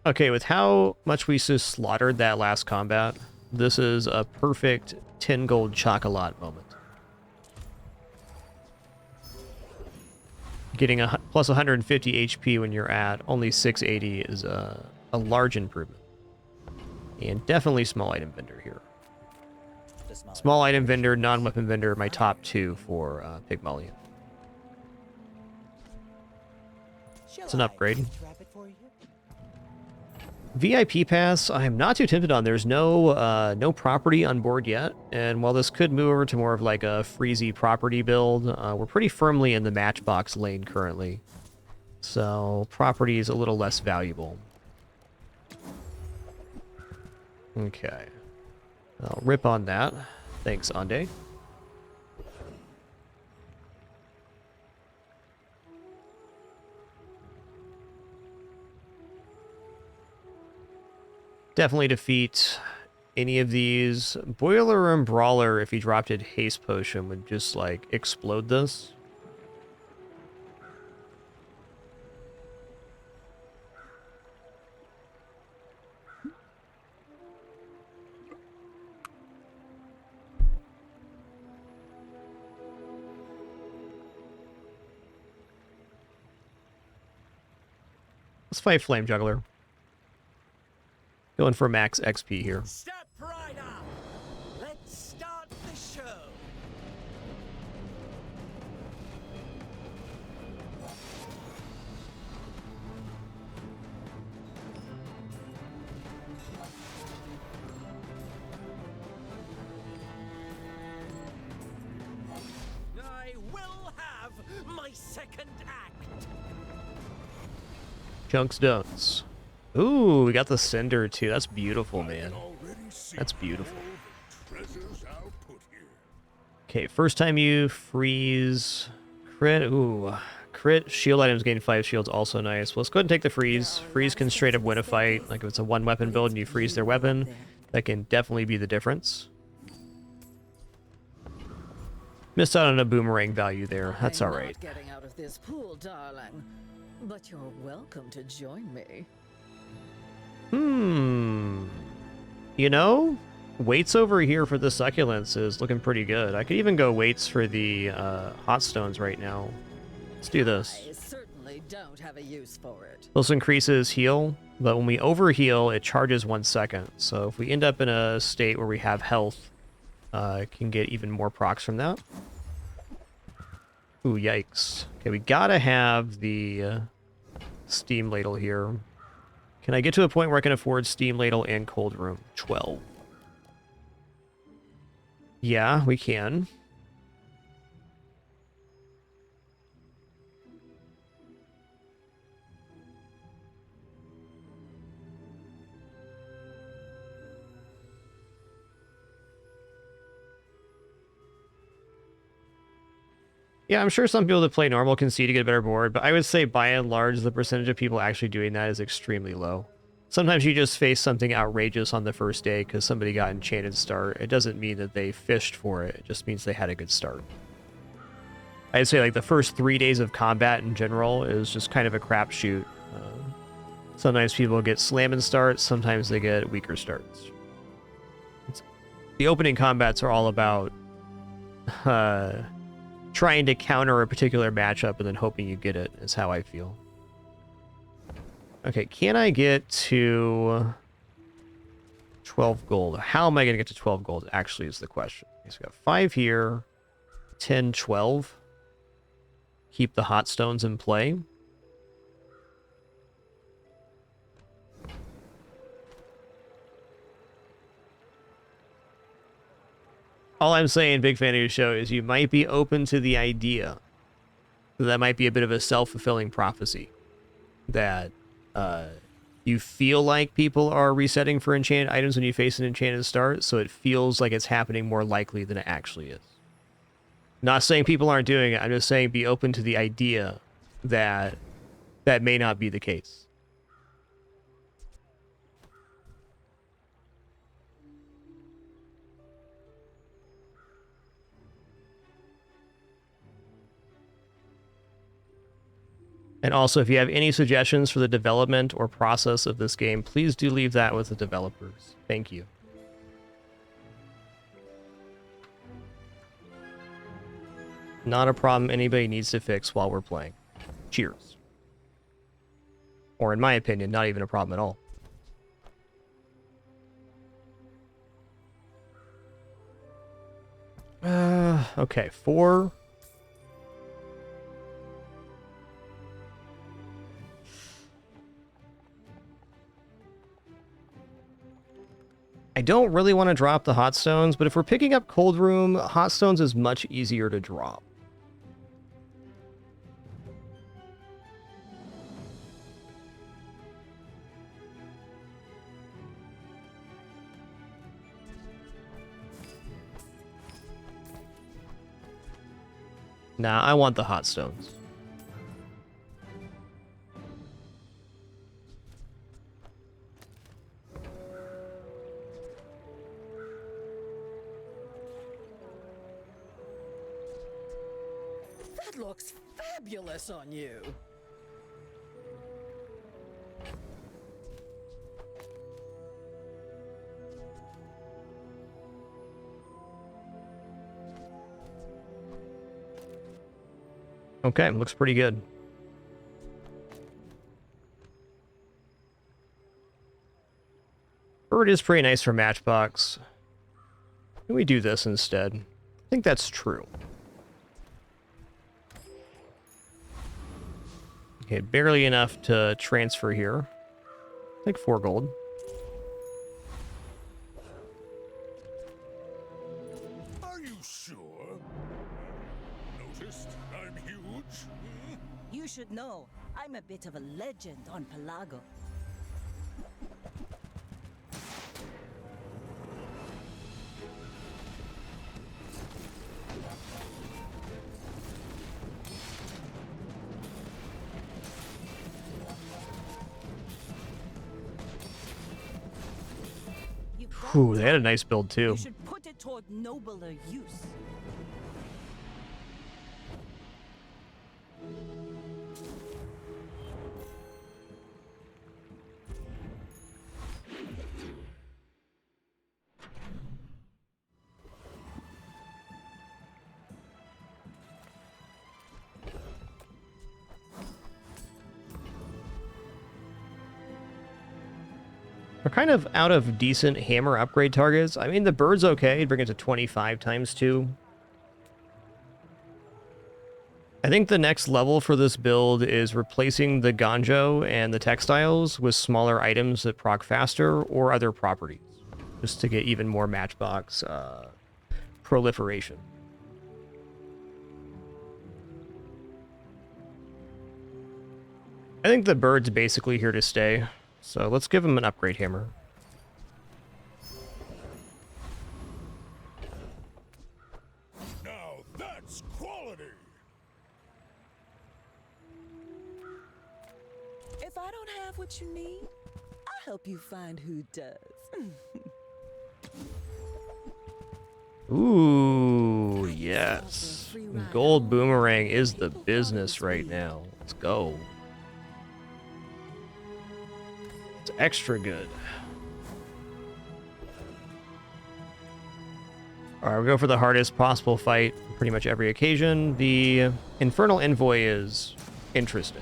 Okay, with how much we just slaughtered that last combat, This is a perfect 10 gold chocolat moment. Getting a plus 150 HP when you're at only 680 is a large improvement. And definitely small item vendor here. Small item vendor, non-weapon vendor, my top two for Pygmalion. It's an upgrade. VIP pass, I'm not too tempted on. There's no property on board yet, and while this could move over to more of like a freezy property build, we're pretty firmly in the matchbox lane currently, so property is a little less valuable. Okay, I'll rip on that. Thanks, Ande. Definitely defeat any of these. Boiler and Brawler, if he dropped a haste potion, would just like explode this. Let's fight Flame Juggler. Going for max XP here. Step right up. Let's start the show. I will have my second act. Chunk Stones. Ooh, we got the Cinder too. That's beautiful, man. That's beautiful. Okay, first time you freeze crit. Ooh, crit shield items gain 5 shields, also nice. Well, let's go ahead and take the freeze. Freeze can straight up win a fight. Like if it's a one weapon build and you freeze their weapon, that can definitely be the difference. Missed out on a boomerang value there. That's all right. Getting out of this pool, darling. But you're welcome to join me. You know, weights over here for the succulents is looking pretty good. I could even go weights for the hot stones right now. Let's do this. I certainly don't have a use for it. This increases heal, but when we overheal, it charges 1 second. So if we end up in a state where we have health, can get even more procs from that. Ooh, yikes. Okay, we gotta have the steam ladle here. Can I get to a point where I can afford steam ladle and cold room? 12. Yeah, we can. Yeah, I'm sure some people that play normal can see to get a better board, but I would say by and large, the percentage of people actually doing that is extremely low. Sometimes you just face something outrageous on the first day because somebody got enchanted start. It doesn't mean that they fished for it. It just means they had a good start. I'd say like the first 3 days of combat in general is just kind of a crapshoot. Sometimes people get slamming starts. Sometimes they get weaker starts. The opening combats are all about trying to counter a particular matchup and then hoping you get it, is how I feel. Okay, can I get to 12 gold? How am I going to get to 12 gold actually is the question. Okay, so we got 5 here, 10, 12. Keep the hot stones in play. All I'm saying, big fan of your show, is you might be open to the idea that might be a bit of a self-fulfilling prophecy. That you feel like people are resetting for enchanted items when you face an enchanted start, so it feels like it's happening more likely than it actually is. Not saying people aren't doing it, I'm just saying be open to the idea that that may not be the case. And also, if you have any suggestions for the development or process of this game, please do leave that with the developers. Thank you. Not a problem anybody needs to fix while we're playing. Cheers. Or in my opinion, not even a problem at all. Okay, 4. I don't really want to drop the hot stones, but if we're picking up cold room, hot stones is much easier to drop. Nah, I want the hot stones. That looks fabulous on you. Okay, looks pretty good. Bird is pretty nice for Matchbox. Can we do this instead? I think that's true. Okay, barely enough to transfer here. I think 4 gold. Are you sure? Noticed I'm huge? Hmm? You should know, I'm a bit of a legend on Pelago. Ooh, they had a nice build too. You should put it toward nobler use. We're kind of out of decent hammer upgrade targets. I mean, the bird's okay. Bring it to 25 times 2. I think the next level for this build is replacing the Ganjo and the textiles with smaller items that proc faster or other properties, just to get even more matchbox proliferation. I think the bird's basically here to stay, so let's give him an upgrade hammer. Now that's quality. If I don't have what you need, I'll help you find who does. Ooh, yes. Gold boomerang is the business right now. Let's go. It's extra good. Alright, we go for the hardest possible fight for pretty much every occasion. The Infernal Envoy is interesting.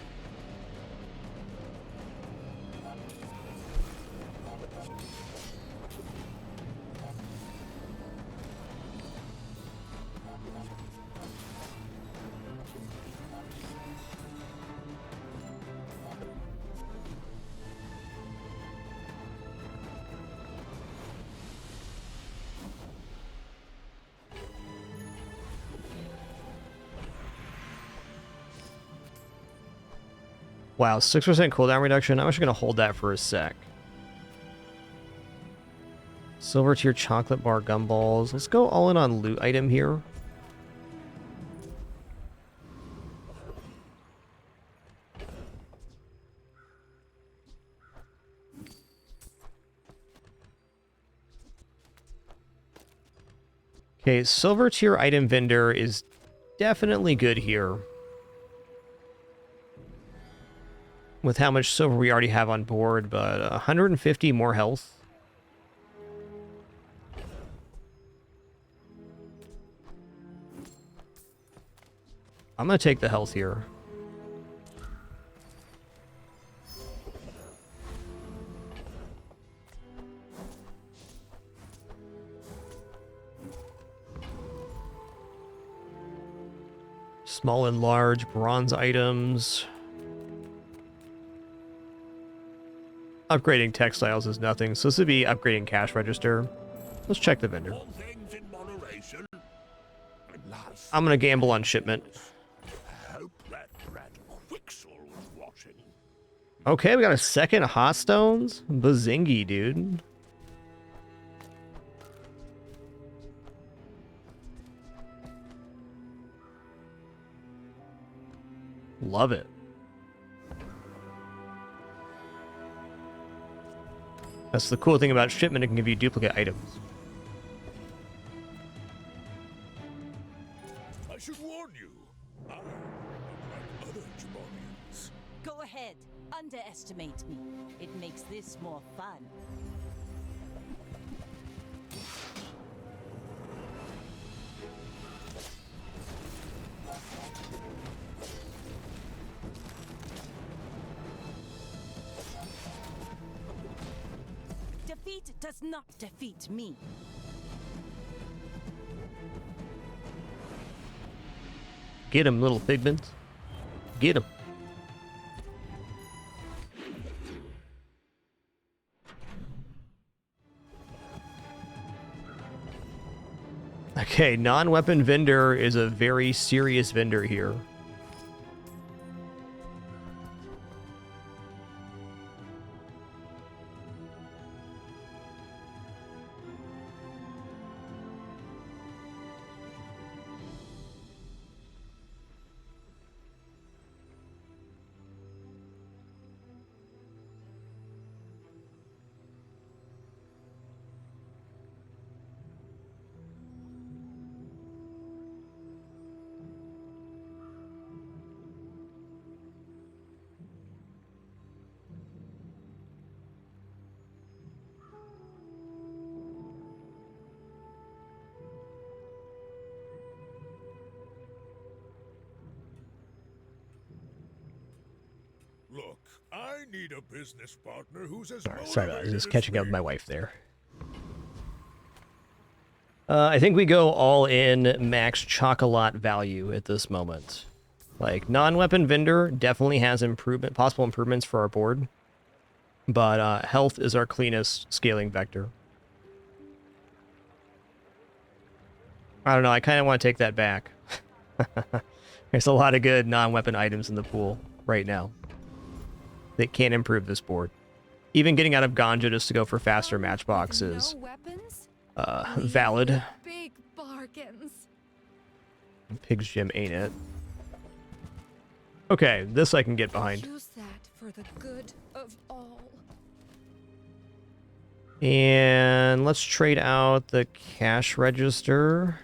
Wow, 6% cooldown reduction. I'm actually going to hold that for a sec. Silver tier chocolate bar gumballs. Let's go all in on loot item here. Okay, silver tier item vendor is definitely good here. With how much silver we already have on board, but 150 more health. I'm gonna take the health here. Small and large bronze items. Upgrading textiles is nothing, so this would be upgrading cash register. Let's check the vendor. I'm gonna gamble on shipment. Okay, we got a second hot stones. Bazingy, dude. Love it. That's the cool thing about shipment, it can give you duplicate items. I should warn you. I am like other Jaballians. Go ahead, underestimate me. It makes this more fun. Defeat does not defeat me. Get him, little pigments. Get him. Okay, non-weapon vendor is a very serious vendor here. Look, I need a business partner who's as Sorry about this. motivated Just as catching up me. with my wife there. I think we go all in max chocolat value at this moment. Like, non-weapon vendor definitely has possible improvements for our board. But health is our cleanest scaling vector. I don't know, I kind of want to take that back. There's a lot of good non-weapon items in the pool right now that can improve this board. Even getting out of Ganja just to go for faster matchbox is No weapons? valid. Big bargains. Pig's Gym ain't it. Okay, this I can get behind. Use that for the good of all. And let's trade out the cash register.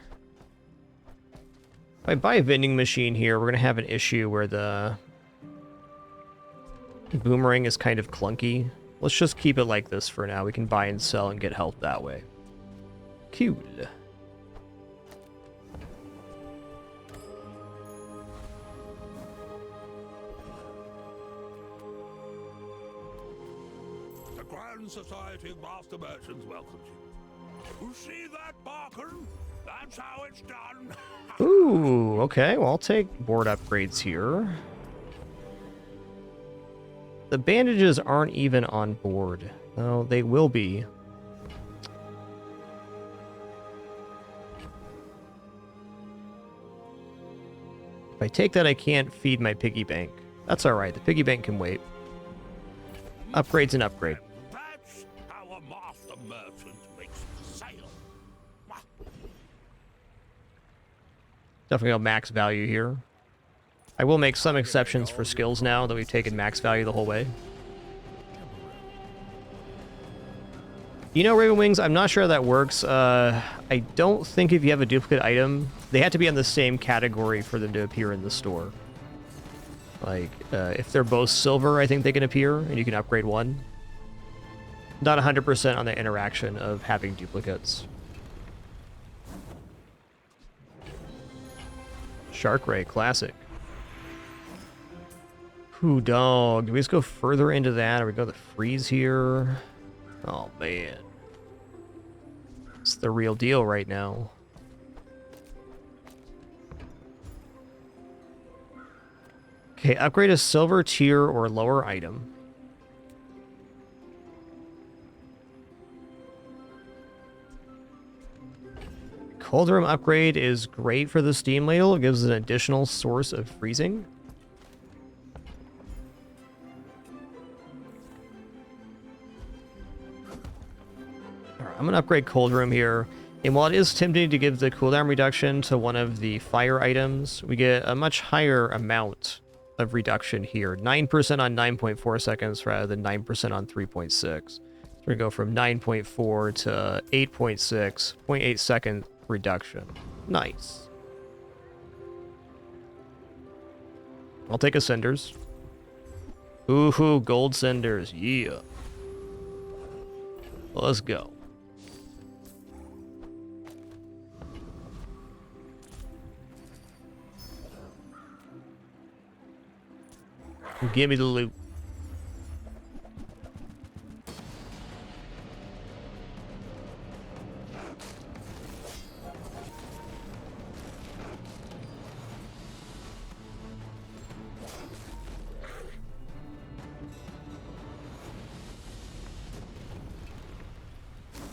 If I buy a vending machine here, we're going to have an issue where the boomerang is kind of clunky. Let's just keep it like this for now. We can buy and sell and get health that way. Cool. The Grand Society of Master Merchants welcomes you. You see that, Barkin? That's how it's done. Ooh, okay. Well, I'll take board upgrades here. The bandages aren't even on board. Oh, they will be. If I take that, I can't feed my piggy bank. That's alright. The piggy bank can wait. Upgrade's an upgrade. That's how a master merchant makes a sale. Definitely got max value here. I will make some exceptions for skills now that we've taken max value the whole way. You know, Raven Wings, I'm not sure how that works. I don't think if you have a duplicate item, they have to be on the same category for them to appear in the store. Like, if they're both silver, I think they can appear, and you can upgrade one. Not 100% on the interaction of having duplicates. Shark Ray, classic. Ooh, dog. Do we just go further into that, or we go the freeze here? Oh, man. It's the real deal right now. Okay, upgrade a silver tier or lower item. Cold room upgrade is great for the steam ladle. It gives an additional source of freezing. Alright, I'm gonna upgrade cold room here. And while it is tempting to give the cooldown reduction to one of the fire items, we get a much higher amount of reduction here. 9% on 9.4 seconds rather than 9% on 3.6. So we're gonna go from 9.4 to 8.6, 0.8 second reduction. Nice. I'll take a cinders. Ooh, gold cinders. Yeah. Let's go. Give me the loot.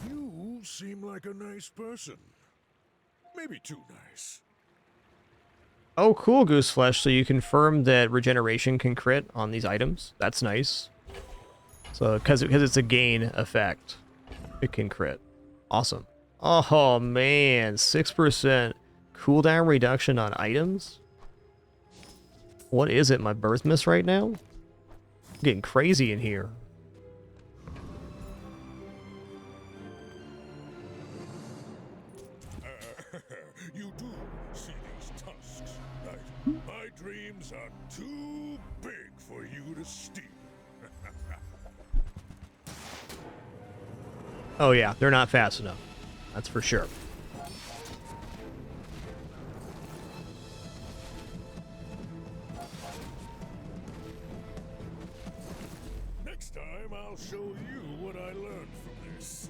You seem like a nice person. Maybe too nice. Oh, cool, Gooseflesh. So you confirm that regeneration can crit on these items. That's nice. So, because it's a gain effect, it can crit. Awesome. Oh, man. 6% cooldown reduction on items? What is it, my birth miss right now? I'm getting crazy in here. You do see these tusks, right? My dreams are too big for you to steal. Oh, yeah. They're not fast enough. That's for sure. Next time, I'll show you what I learned from this.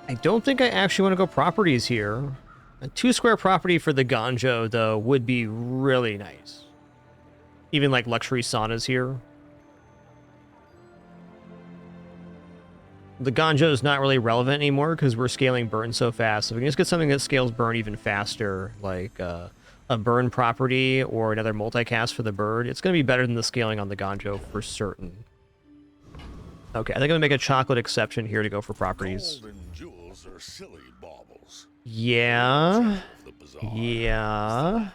I don't think I actually want to go properties here. A 2-square property for the Ganjo, though, would be really nice. Even like luxury saunas here. The Ganjo is not really relevant anymore because we're scaling burn so fast. So we can just get something that scales burn even faster, like a burn property or another multicast for the bird. It's going to be better than the scaling on the Ganjo for certain. Okay, I think I'm going to make a chocolate exception here to go for properties. Gold and jewels are silly baubles. Yeah. Yeah.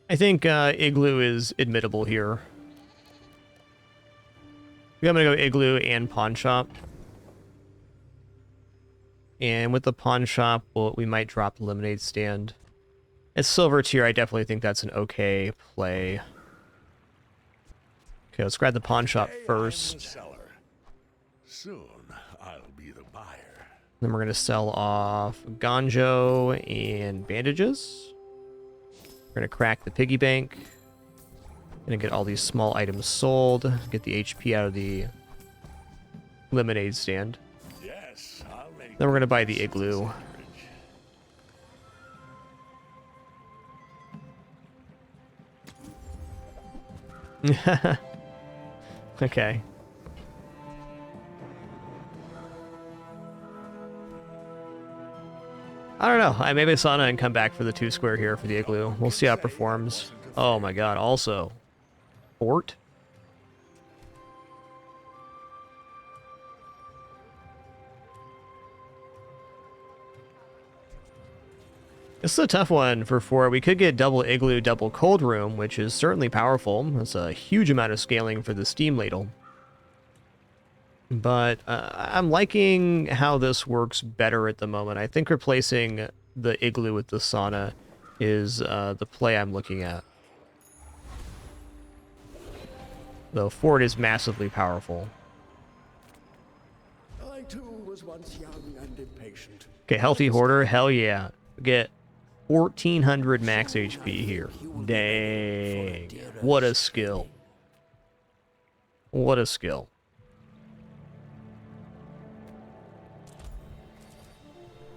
I think Igloo is admittable here. I'm going to go Igloo and Pawn Shop. And with the Pawn Shop, we might drop the Lemonade Stand. At Silver Tier, I definitely think that's an okay play. Okay, let's grab the Pawn Shop first. Soon, I'll be the buyer. Then we're going to sell off Ganjo and bandages. We're going to crack the piggy bank. Going to get all these small items sold. Get the HP out of the Lemonade Stand. Yes, I'll make Then we're going to buy the Igloo. Okay. I don't know. I maybe sauna and come back for the 2-square here for the Igloo. We'll see how it performs. Oh my god, also. Fort? This is a tough one for 4. We could get double igloo, double cold room, which is certainly powerful. That's a huge amount of scaling for the steam ladle. But I'm liking how this works better at the moment. I think replacing the igloo with the sauna is the play I'm looking at. Though Ford is massively powerful. I too was once young and impatient. Okay, healthy hoarder, hell yeah. Get 1400 max HP here. Dang. What a skill. What a skill.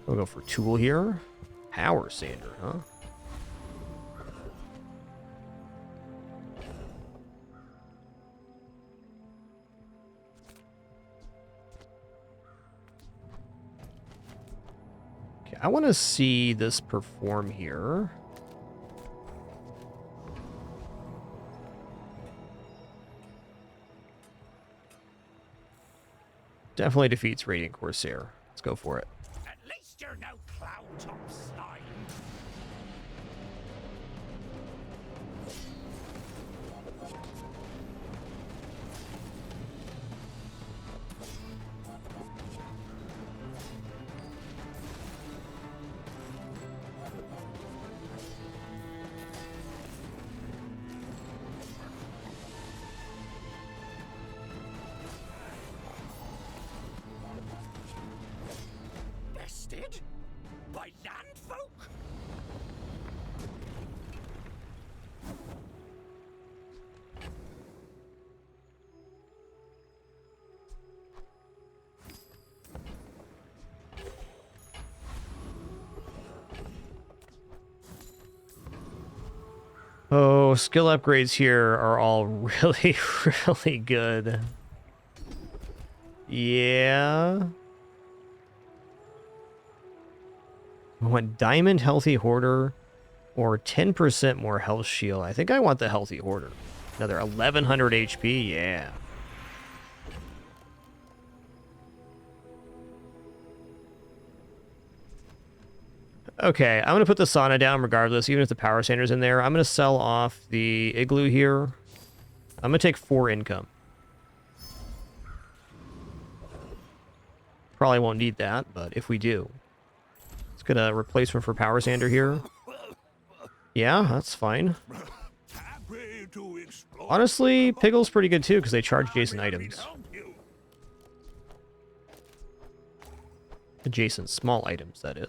We'll go for tool here. Power sander, huh? Okay, I want to see this perform here. Definitely defeats Radiant Corsair. Let's go for it. At least you're no cloud top slime. Bested? By landfolk? Oh, skill upgrades here are all really, really good. Yeah. I want Diamond Healthy Hoarder or 10% more health shield. I think I want the Healthy Hoarder. Another 1100 HP, yeah. Okay, I'm going to put the sauna down regardless, even if the power sander's in there. I'm going to sell off the igloo here. I'm going to take 4 income. Probably won't need that, but if we do. Let's get a replacement for power sander here. Yeah, that's fine. Honestly, Piggle's pretty good too, because they charge adjacent items. Adjacent small items, that is.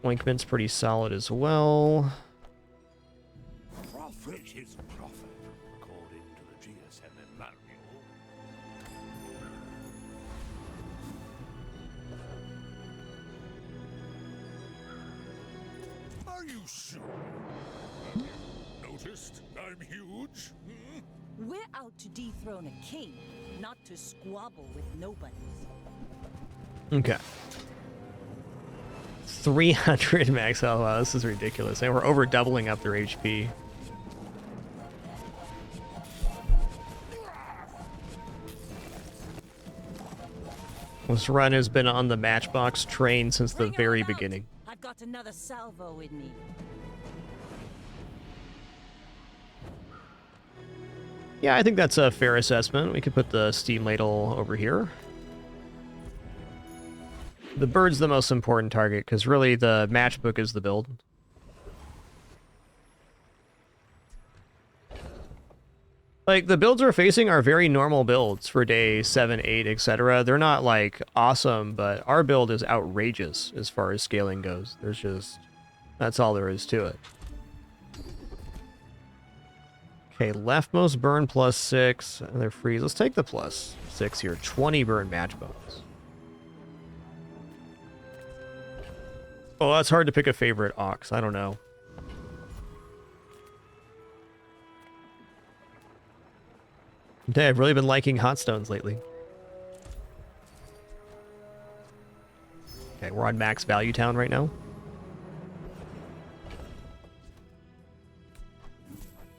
Oinkment's pretty solid as well. Profit is profit, according to the GSM manual. Are you sure? Noticed I'm huge? Hmm? We're out to dethrone a king, not to squabble with nobodies. Okay. 300 max health. Wow, this is ridiculous. And we're over doubling up their HP. This run has been on the Matchbox train since the very beginning. I've got another salvo in me. Yeah, I think that's a fair assessment. We could put the steam ladle over here. The bird's the most important target, because really the matchbook is the build. Like, the builds we're facing are very normal builds for day 7, 8, etc. They're not, like, awesome, but our build is outrageous as far as scaling goes. There's just... that's all there is to it. Okay, leftmost burn +6, and they're freeze. Let's take the +6 here. 20 burn matchbooks. Oh, that's hard to pick a favorite Ox. I don't know. Okay, I've really been liking hot stones lately. Okay, we're on max value town right now.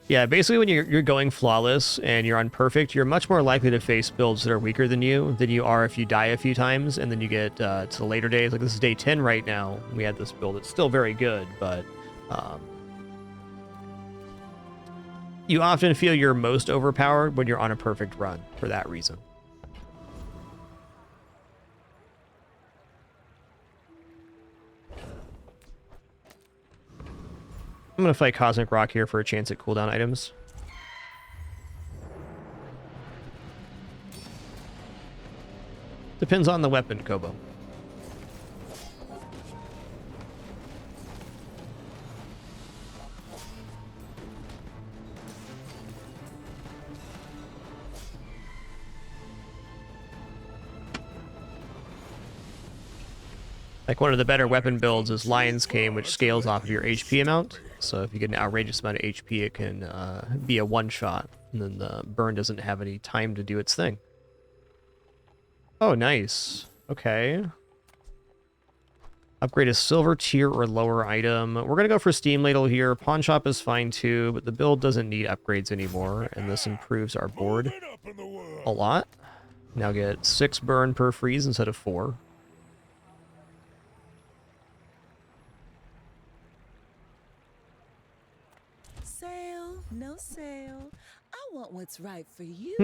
Yeah, basically when you're going flawless and you're on perfect, you're much more likely to face builds that are weaker than you are if you die a few times and then you get to the later days. Like this is day 10 right now. We had this build. It's still very good, but you often feel you're most overpowered when you're on a perfect run for that reason. I'm going to fight Cosmic Rock here for a chance at cooldown items. Depends on the weapon, Kobo. Like one of the better weapon builds is Lion's Cane, which scales off of your HP amount. So if you get an outrageous amount of HP, it can be a one-shot, and then the burn doesn't have any time to do its thing. Oh, nice. Okay. Upgrade a silver tier or lower item. We're going to go for Steam Ladle here. Pawn Shop is fine too, but the build doesn't need upgrades anymore, and this improves our board a lot. Now get 6 burn per freeze instead of 4. Sale, no sale. I want what's right for you.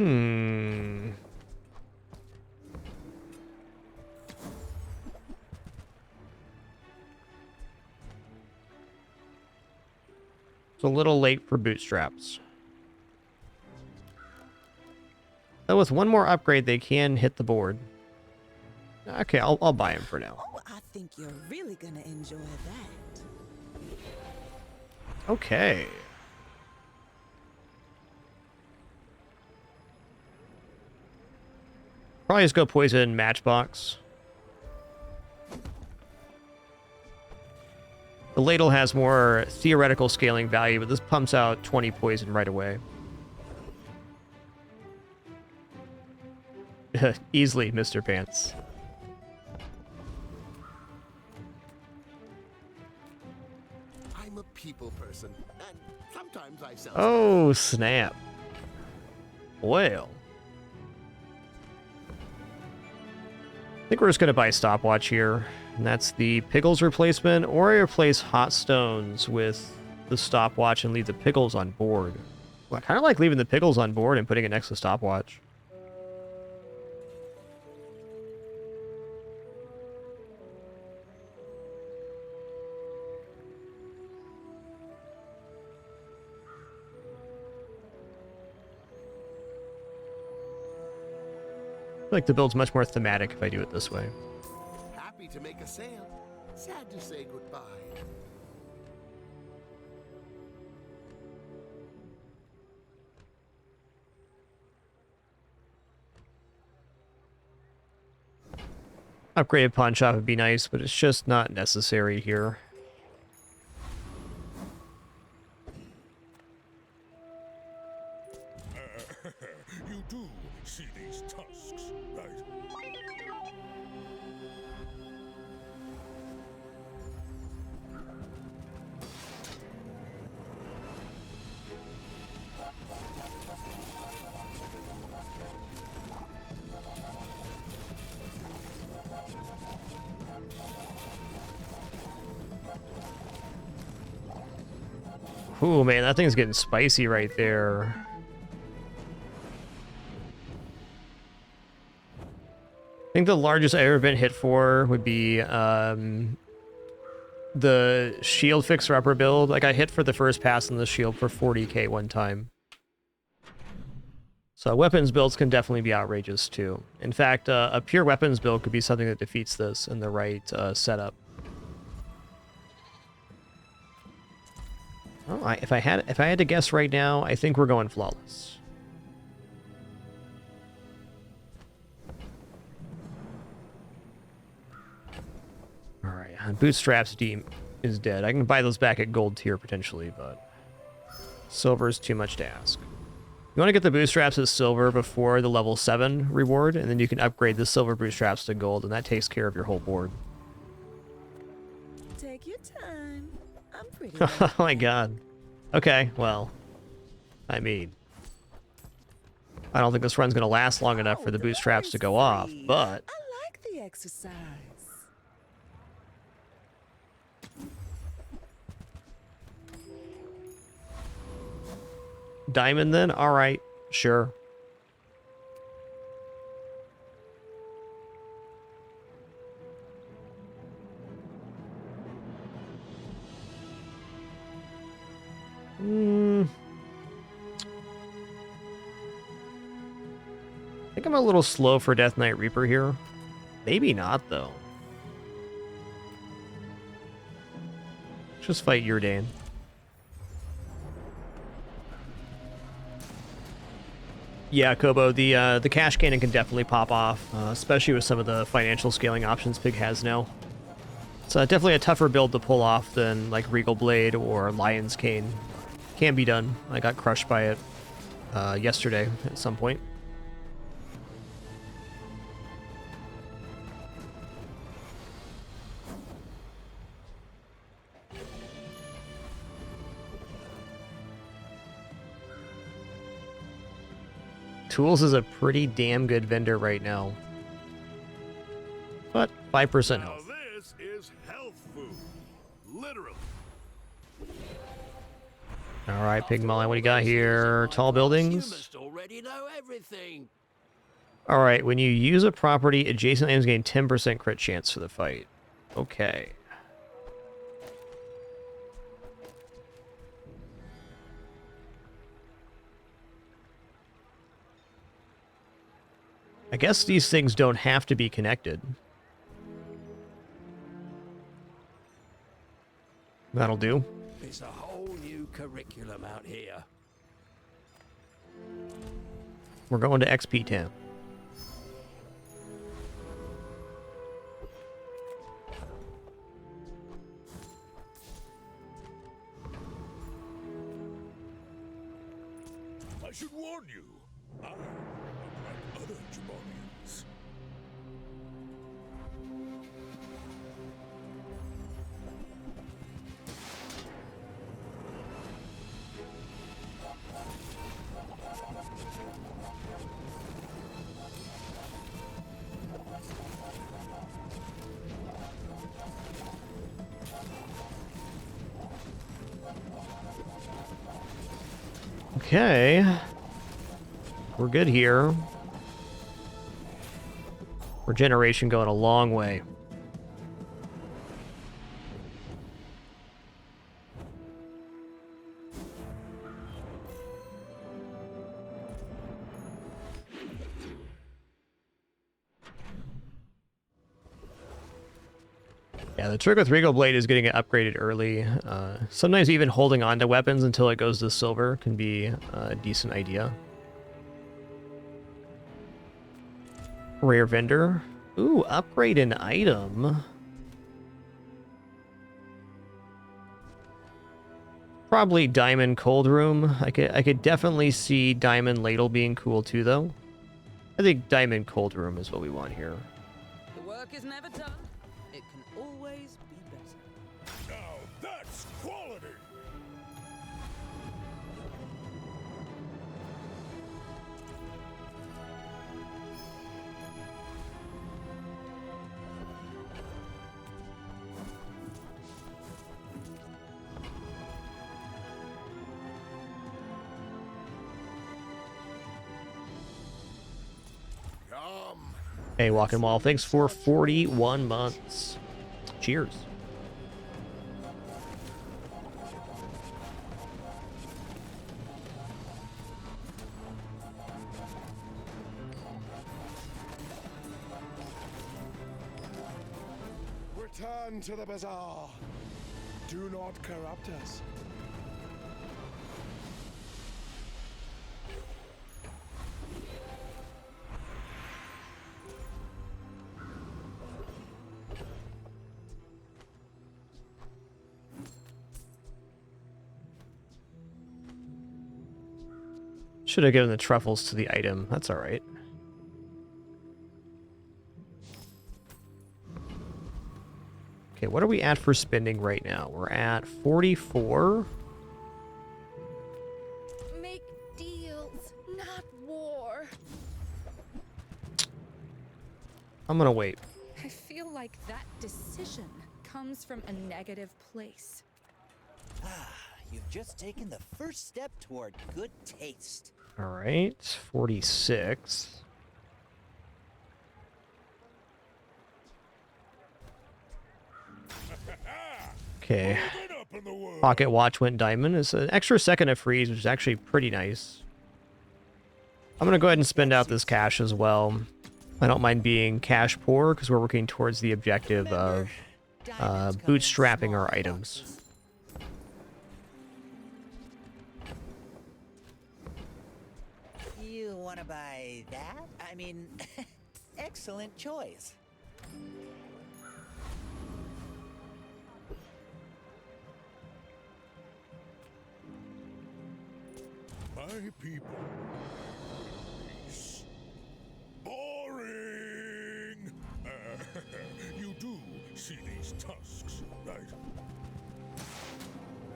It's a little late for bootstraps. Though with one more upgrade, they can hit the board. Okay, I'll buy him for now. Oh, I think you're really gonna enjoy that. Okay. Probably just go poison Matchbox. The ladle has more theoretical scaling value, but this pumps out 20 poison right away. Easily, Mr. Pants. I'm a people person, and sometimes I sell. Oh, snap. Well. I think we're just going to buy Stopwatch here. And that's the Pickles replacement, or I replace Hot Stones with the Stopwatch and leave the Pickles on board. Well, I kind of like leaving the Pickles on board and putting it next to Stopwatch. I feel like the build's much more thematic if I do it this way. Happy to make a sale. Sad to say goodbye. Upgraded pawn shop would be nice, but it's just not necessary here. You do see these tusks, right? Ooh, man, that thing's getting spicy right there. I think the largest I've ever been hit for would be the shield fixer-upper build. Like, I hit for the first pass on the shield for 40k one time. So weapons builds can definitely be outrageous, too. In fact, a pure weapons build could be something that defeats this in the right setup. Oh, if I had to guess right now, I think we're going flawless. All right, Bootstraps Deem is dead. I can buy those back at gold tier potentially, but silver is too much to ask. You want to get the bootstraps as silver before the level 7 reward, and then you can upgrade the silver bootstraps to gold, and that takes care of your whole board. Take your time. I'm pretty. Oh my god. Okay, well. I mean, I don't think this run's going to last long enough for the bootstraps to go off, but... I like the exercise. Diamond then? Alright, sure. I think I'm a little slow for Death Knight Reaper here. Maybe not, though. Let's just fight Yurdain. Yeah, Kobo, the cash cannon can definitely pop off, especially with some of the financial scaling options Pig has now. It's definitely a tougher build to pull off than like Regal Blade or Lion's Cane. Can be done. I got crushed by it yesterday at some point. Tools is a pretty damn good vendor right now. But 5% health. Now this is health food. Literally. Alright, Pig Molly, what do you got here? Tall buildings? Already know everything. Alright, when you use a property, adjacent items gain 10% crit chance for the fight. Okay. I guess these things don't have to be connected. That'll do. It's a whole new curriculum out here. We're going to XP Town. I should warn you. I am like other Jaballians. Okay. We're good here. Regeneration going a long way. Yeah, the trick with Regal Blade is getting it upgraded early. Sometimes even holding on to weapons until it goes to silver can be a decent idea. Rare vendor. Ooh, upgrade an item. Probably Diamond Cold Room. I could definitely see Diamond Ladle being cool too, though. I think Diamond Cold Room is what we want here. The work is never done. It can always be better. Now that's quality. Hey, Walking Wall, thanks for 41 months. Cheers. Return to the bazaar. Do not corrupt us. Should have given the truffles to the item. That's all right. Okay, what are we at for spending right now? We're at 44. Make deals, not war. I'm gonna wait. I feel like that decision comes from a negative place. You've just taken the first step toward good taste. All right, 46. Okay. Pocket watch went diamond. It's an extra second of freeze, which is actually pretty nice. I'm gonna go ahead and spend out this cash as well. I don't mind being cash poor because we're working towards the objective of bootstrapping our items. You want to buy that? I mean, excellent choice. My people. Peace. Boring! You do see these tusks, right?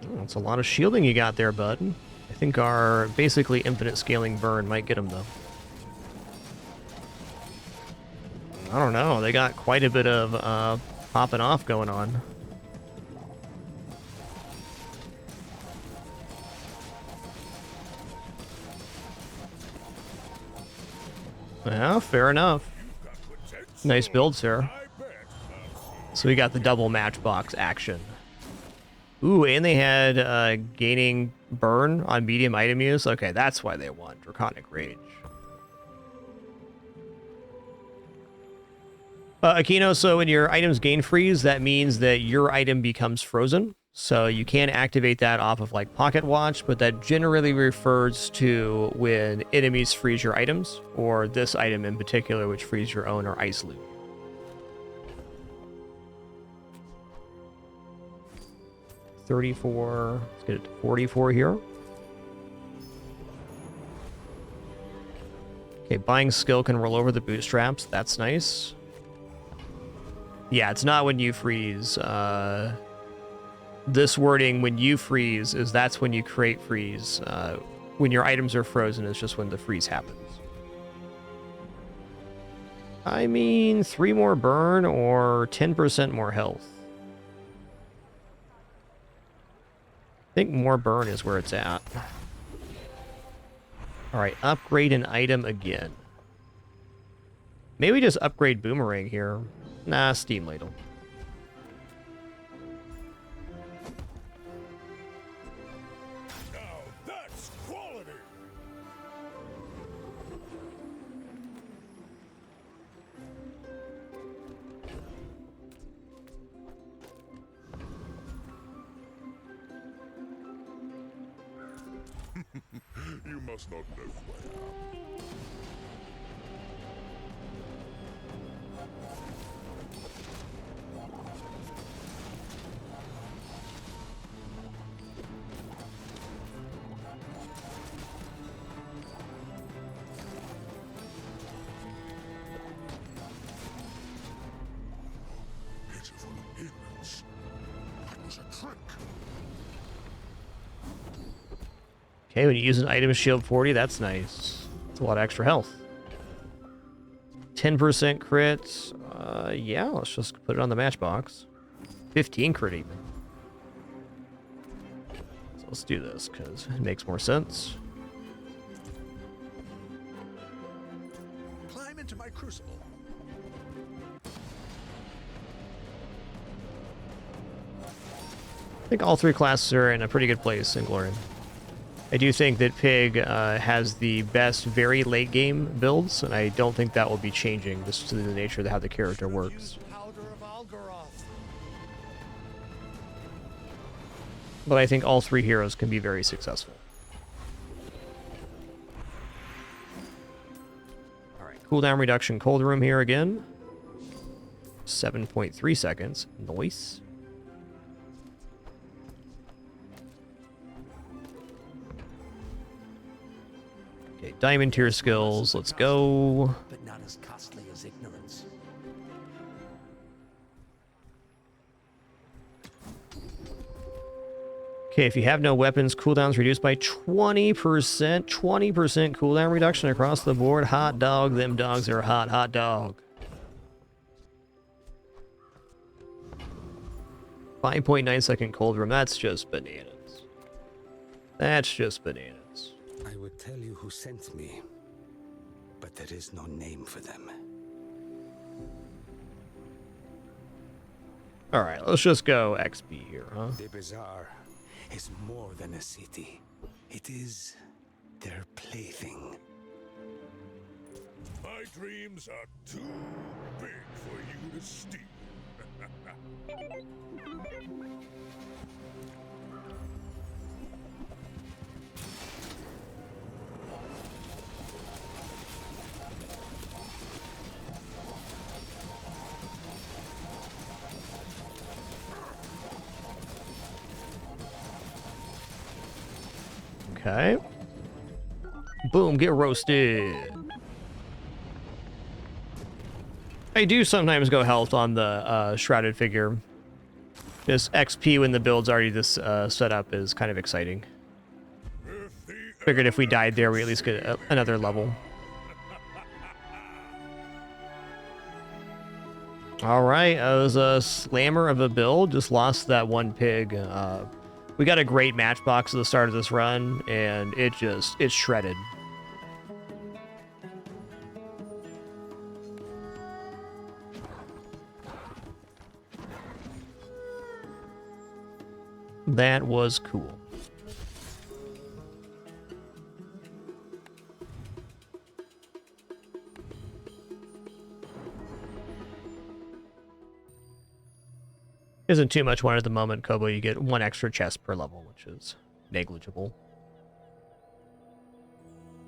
Oh, that's a lot of shielding you got there, bud. I think our basically infinite scaling burn might get him, though. I don't know. They got quite a bit of popping off going on. Yeah, fair enough. Nice build, sir. So we got the double matchbox action. Ooh, and they had gaining burn on medium item use. Okay, that's why they won. Draconic Rage. Aquino, so when your items gain freeze, that means that your item becomes frozen. So you can activate that off of like Pocket Watch, but that generally refers to when enemies freeze your items, or this item in particular, which frees your own or ice loot. $34. Let's get it to 44 here. Okay, buying skill can roll over the bootstraps. That's nice. Yeah, it's not when you freeze. This wording, when you freeze, is that's when you create freeze. When your items are frozen, it's just when the freeze happens. I mean, 3 more burn or 10% more health. I think more burn is where it's at. Alright, upgrade an item again. Maybe just upgrade Boomerang here. Nah, Steam Ladle. Now that's quality. You must not know who I am. Pitiful ignorance. That was a trick. Okay, when you use an item shield 40, that's nice. That's a lot of extra health. 10% crit. Yeah, let's just put it on the matchbox. 15 crit even. So let's do this because it makes more sense. Climb into my crucible. I think all 3 classes are in a pretty good place in Glorian. I do think that Pig has the best very late game builds, and I don't think that will be changing just to the nature of how the character works. But I think all 3 heroes can be very successful. Alright, cooldown reduction cold room here again. 7.3 seconds. Nice. Okay, diamond tier skills, let's go. But not as costly as ignorance. Okay, if you have no weapons, cooldowns reduced by 20%. 20% cooldown reduction across the board. Hot dog. Them dogs are hot. Hot dog. 5.9-second cold room. That's just bananas. That's just bananas. I would tell you who sent me, but there is no name for them. Alright, let's just go XP here, huh? The Bazaar is more than a city. It is their plaything. My dreams are too big for you to steal. Okay. Boom, get roasted. I do sometimes go health on the shrouded figure. This XP when the build's already this set up is kind of exciting. Figured if we died there, we at least get another level. Alright, I was a slammer of a build. Just lost that one pig. We got a great matchbox at the start of this run, and it's shredded. That was cool. Isn't too much one at the moment, Kobo. You get one extra chest per level, which is negligible.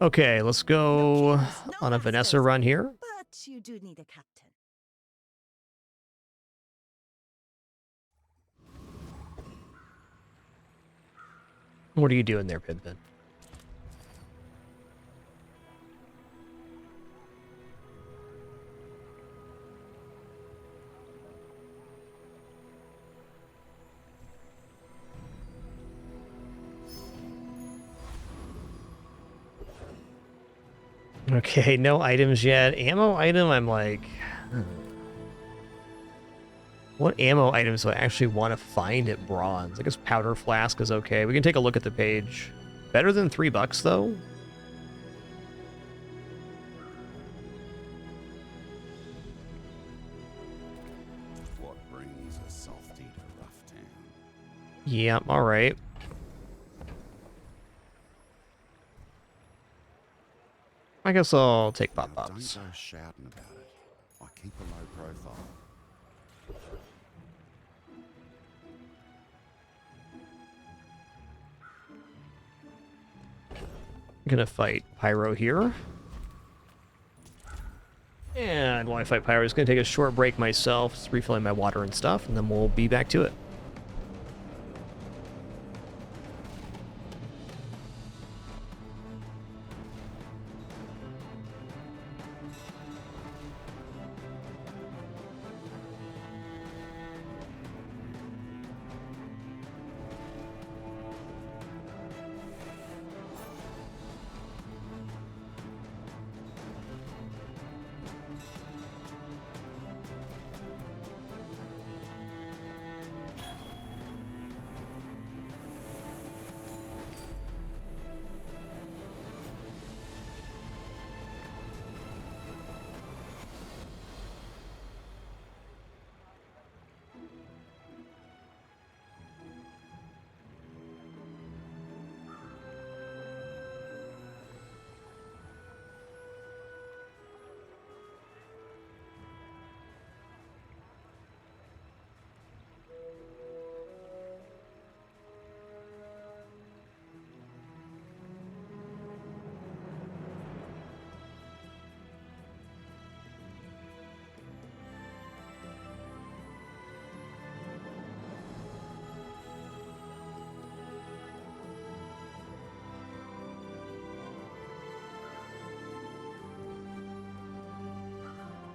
Okay, let's go on a Vanessa run here. But you do need a captain. What are you doing there, Pimpin? Okay, no items yet. Ammo item, I'm like... What ammo items do I actually want to find at bronze? I guess powder flask is okay. We can take a look at the page. Better than $3, though? What brings a softy to Rough Town? Yeah, alright. I guess I'll take pop-pops. Don't go shouting about it. I keep a low profile. I'm gonna fight Pyro here. And while I fight Pyro, I'm just gonna take a short break myself, just refilling my water and stuff, and then we'll be back to it.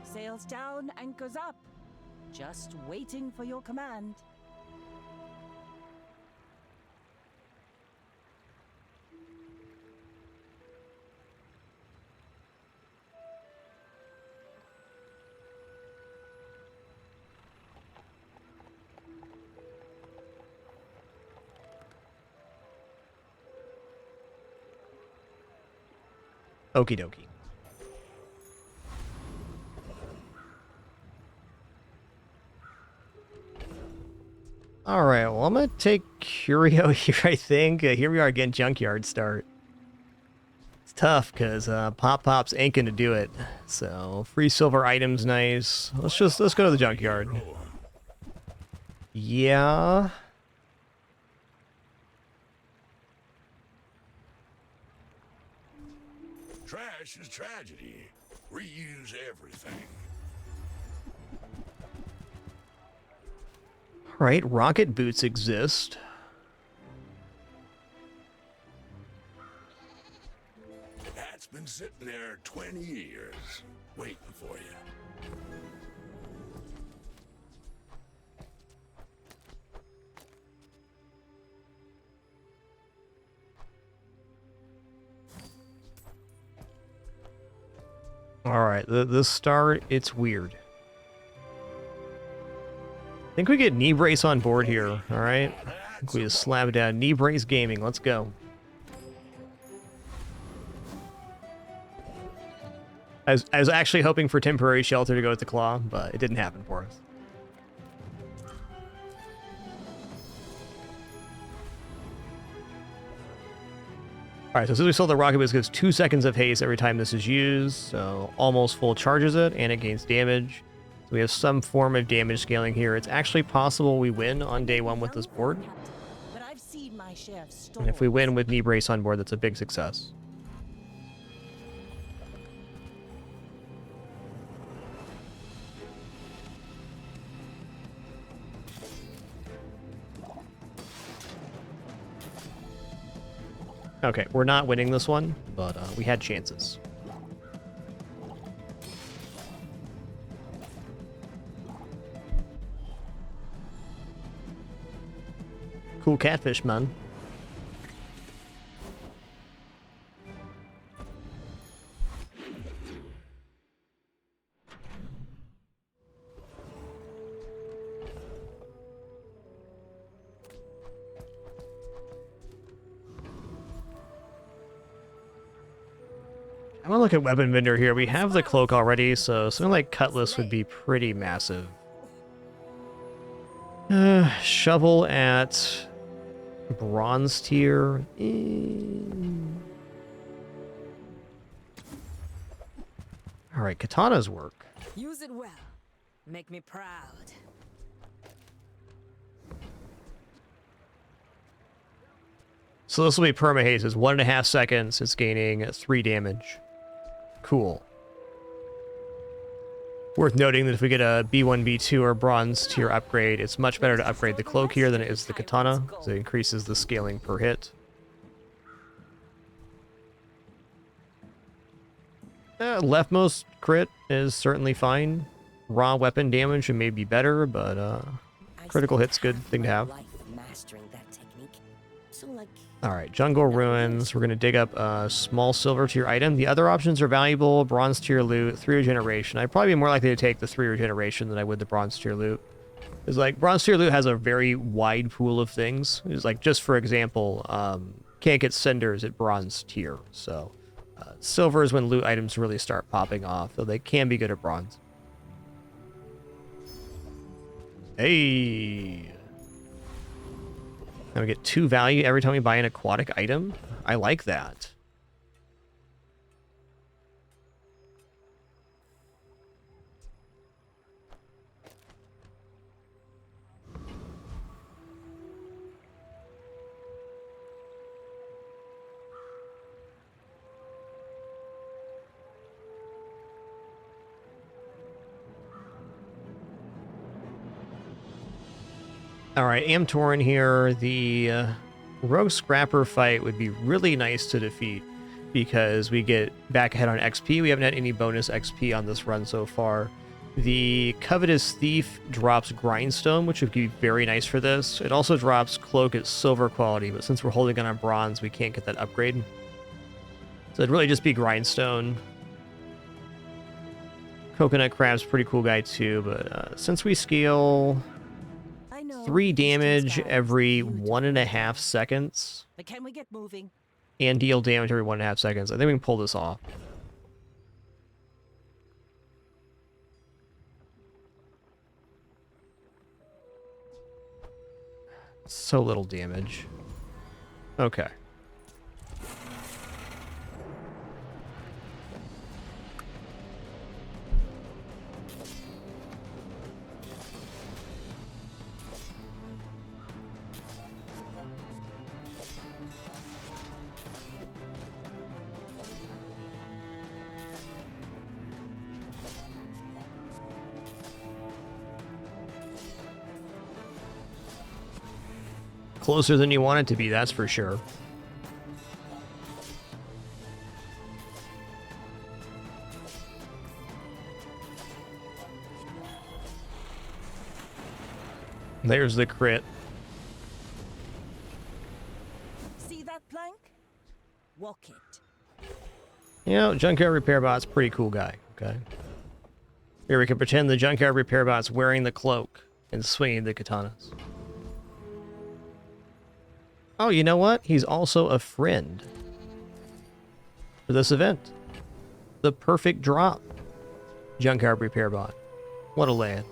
Sails down, anchors up. Just waiting for your command. Okie dokie. All right, well, I'm going to take Curio here, I think. Here we are again, Junkyard start. It's tough because Pops ain't going to do it. So, free silver items, nice. Let's go to the Junkyard. Yeah. Trash is tragedy. Reuse everything. All right, rocket boots exist. That's been sitting there 20 years, waiting for you. All right, this start, it's weird. I think we get knee brace on board here, all right? I think we just slap down knee brace gaming. Let's go. I was actually hoping for temporary shelter to go with the claw, but it didn't happen for us. All right, so since we saw the rocket boost gives 2 seconds of haste every time this is used, so almost full charges it, and it gains damage. So we have some form of damage scaling here. It's actually possible we win on day 1 with this board. But I've seen my share of storms. And if we win with knee brace on board, that's a big success. Okay, we're not winning this one, but we had chances. Cool catfish, man. I want to look at weapon vendor here. We have the cloak already, so something like cutlass would be pretty massive. Shovel at bronze tier. All right, katanas work. Use it well. Make me proud. So this will be perma-haste. It's 1.5 seconds. It's gaining 3 damage. Cool. Worth noting that if we get a B1, B2, or bronze tier upgrade, it's much better to upgrade the cloak here than it is the katana, because it increases the scaling per hit. Leftmost crit is certainly fine. Raw weapon damage may be better, but critical hit's good thing to have. Alright, Jungle Ruins. We're going to dig up a small silver tier item. The other options are valuable. Bronze tier loot, 3 regeneration. I'd probably be more likely to take the 3 regeneration than I would the bronze tier loot. It's like, bronze tier loot has a very wide pool of things. It's like, just for example, can't get cinders at bronze tier. So, silver is when loot items really start popping off, though they can be good at bronze. Hey! Now we get 2 value every time we buy an aquatic item. I like that. Alright, Amtorin here. The Rogue Scrapper fight would be really nice to defeat because we get back ahead on XP. We haven't had any bonus XP on this run so far. The Covetous Thief drops Grindstone, which would be very nice for this. It also drops Cloak at silver quality, but since we're holding it on bronze, we can't get that upgrade. So it'd really just be Grindstone. Coconut Crab's pretty cool guy too, but since we scale 3 damage every 1.5 seconds But can we get moving? and deal damage every 1.5 seconds, I think we can pull this off. So little damage. Okay. Closer than you want it to be, that's for sure. There's the crit. See that plank? Walk it. You know, Junkyard Repair Bot's a pretty cool guy, okay? Here we can pretend the Junkyard Repair Bot's wearing the cloak and swinging the katanas. Oh, you know what? He's also a friend for this event. The perfect drop. Junkyard Repair Bot. What a lad.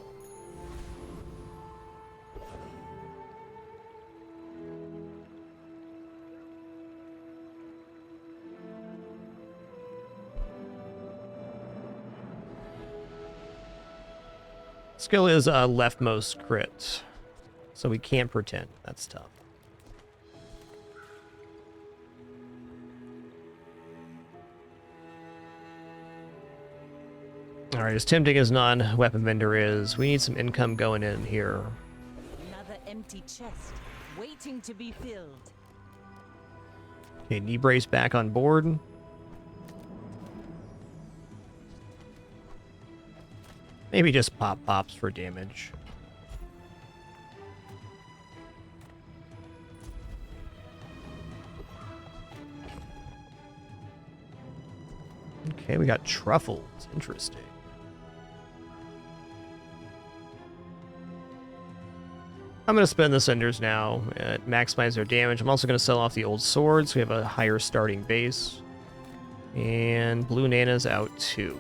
Skill is leftmost crit, so we can't pretend. That's tough. Alright, as tempting as non-weapon vendor is, we need some income going in here. Another empty chest, waiting to be filled. Okay, knee brace back on board. Maybe just pop pops for damage. Okay, we got truffles. Interesting. I'm going to spend the cinders now, maximize their damage. I'm also going to sell off the old swords. We have a higher starting base. And blue Nana's out too.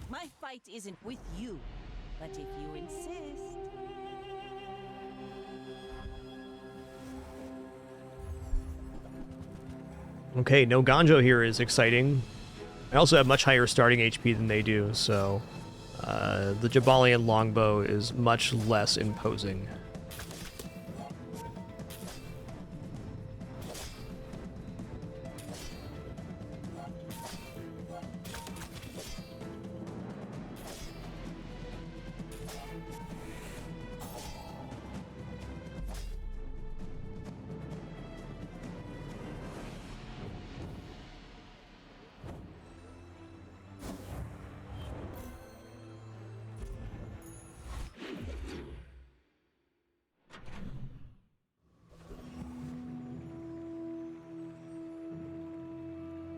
My fight isn't with you, but if you insist. Okay, no Ganjo here is exciting. I also have much higher starting HP than they do, so the Jaballian longbow is much less imposing.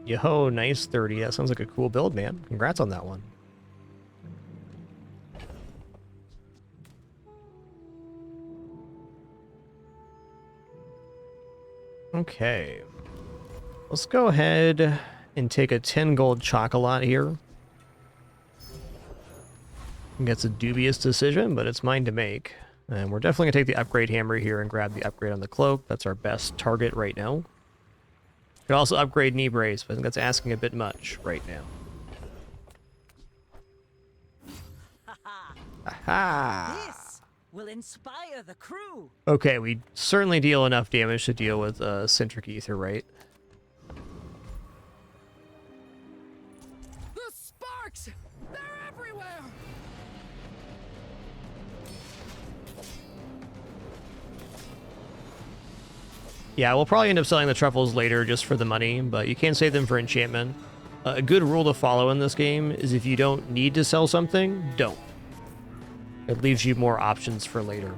Yo, nice 30. That sounds like a cool build, man. Congrats on that one. Okay. Let's go ahead and take a 10 gold chocolate here. I think that's a dubious decision, but it's mine to make. And we're definitely going to take the upgrade hammer here and grab the upgrade on the cloak. That's our best target right now. Could also upgrade knee brace, but I think that's asking a bit much right now. Aha! This will inspire the crew. Okay, we certainly deal enough damage to deal with Centric Ether, right? The sparks! They're everywhere! Yeah, we'll probably end up selling the truffles later just for the money, but you can save them for enchantment. A good rule to follow in this game is if you don't need to sell something, don't. It leaves you more options for later.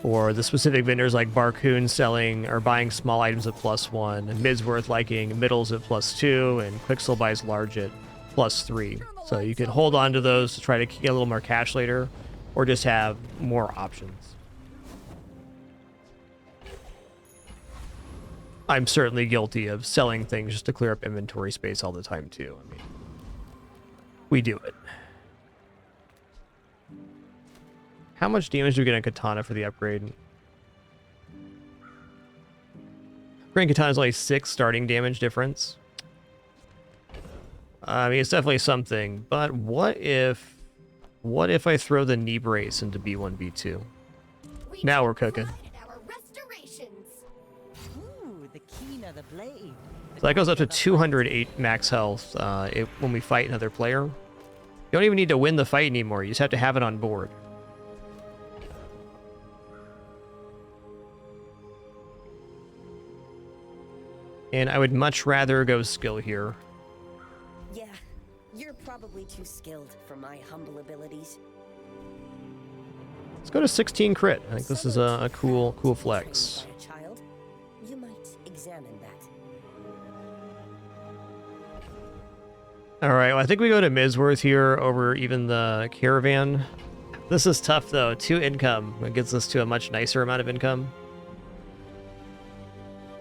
Or the specific vendors like Barcoon selling or buying small items at +1, Midsworth liking middles at +2, and Quixel buys large at +3. So you can hold on to those to try to get a little more cash later, or just have more options. I'm certainly guilty of selling things just to clear up inventory space all the time too. I mean, we do it. how much damage do we get on Katana for the upgrade? Grand Katana is only 6 starting damage difference. I mean, it's definitely something, but what if I throw the knee brace into B1, B2? Now we're cooking. Ooh, the keen of the blade. So that goes up to 208 max health when we fight another player. You don't even need to win the fight anymore. You just have to have it on board. And I would much rather go skill here. Yeah, you're probably too skilled for my humble abilities. Let's go to 16 crit. I think this is a cool flex. Child, you might examine that. All right, well, I think we go to Mizworth here over even the Caravan. This is tough, though. 2 income. It gets us to a much nicer amount of income.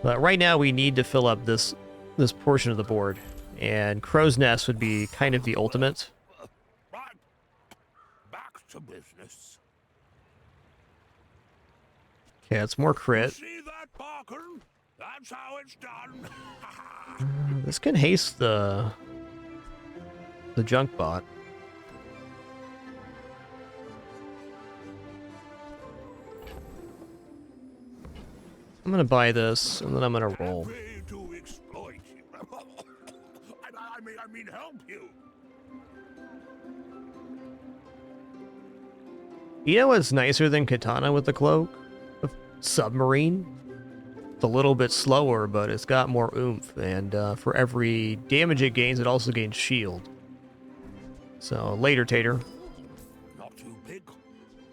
But right now, we need to fill up this portion of the board. And Crow's Nest would be kind of the ultimate. Right. Back to business. Okay, it's more crit. See that, Parker? That's how it's done. This can haste the junk bot. I'm gonna buy this, and then I'm gonna roll. To exploit you. I mean, help you. You know what's nicer than Katana with the cloak? A submarine. It's a little bit slower, but it's got more oomph, and for every damage it gains, it also gains shield. So, later, Tater. Not too big,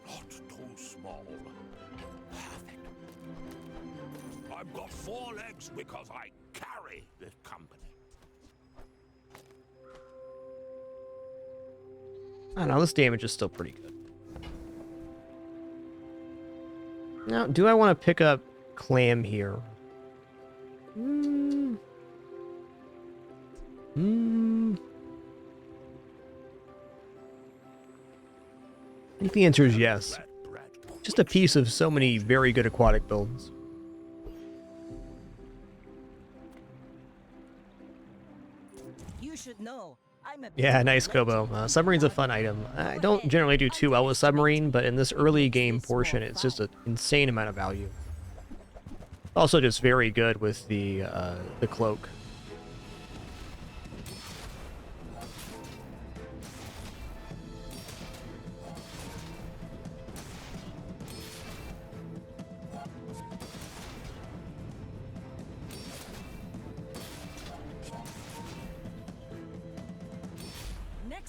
not too small. Perfect. I've got 4 legs because I carry this company. I don't know, this damage is still pretty good. Now, do I want to pick up Clam here? I think the answer is yes. Just a piece of so many very good aquatic builds. You should know. Yeah, nice Kobo. Submarine's a fun item. I don't generally do too well with Submarine, but in this early game portion, it's just an insane amount of value. Also just very good with the cloak.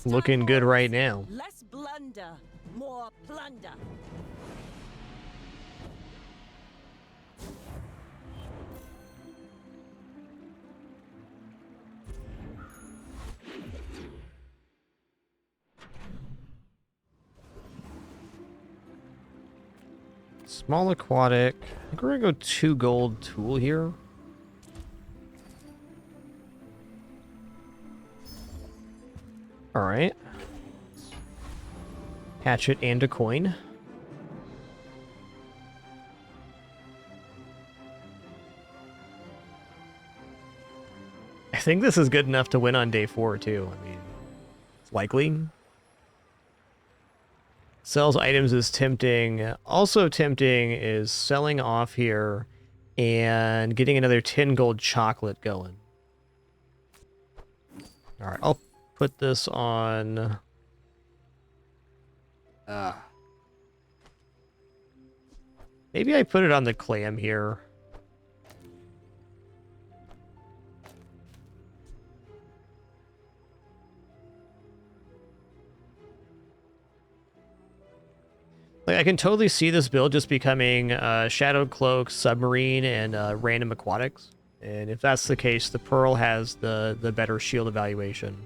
Looking good right now. Less blunder, more plunder. Small aquatic. I think we're gonna go 2 gold tool here. All right. Hatchet and a coin. I think this is good enough to win on day 4 too. I mean, it's likely. Sells items is tempting. Also tempting is selling off here and getting another 10 gold chocolate going. All right, I'll put this on. Maybe I put it on the clam here. Like, I can totally see this build just becoming Shadowed Cloak, Submarine, and Random Aquatics. And if that's the case, the Pearl has the better shield evaluation.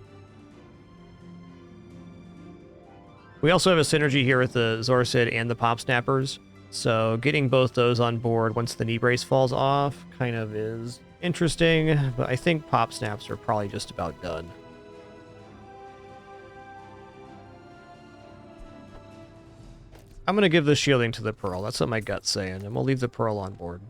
We also have a synergy here with the Zorcid and the Pop Snappers. So getting both those on board once the knee brace falls off kind of is interesting. But I think Pop Snaps are probably just about done. I'm gonna give the shielding to the Pearl. That's what my gut's saying, and we'll leave the Pearl on board.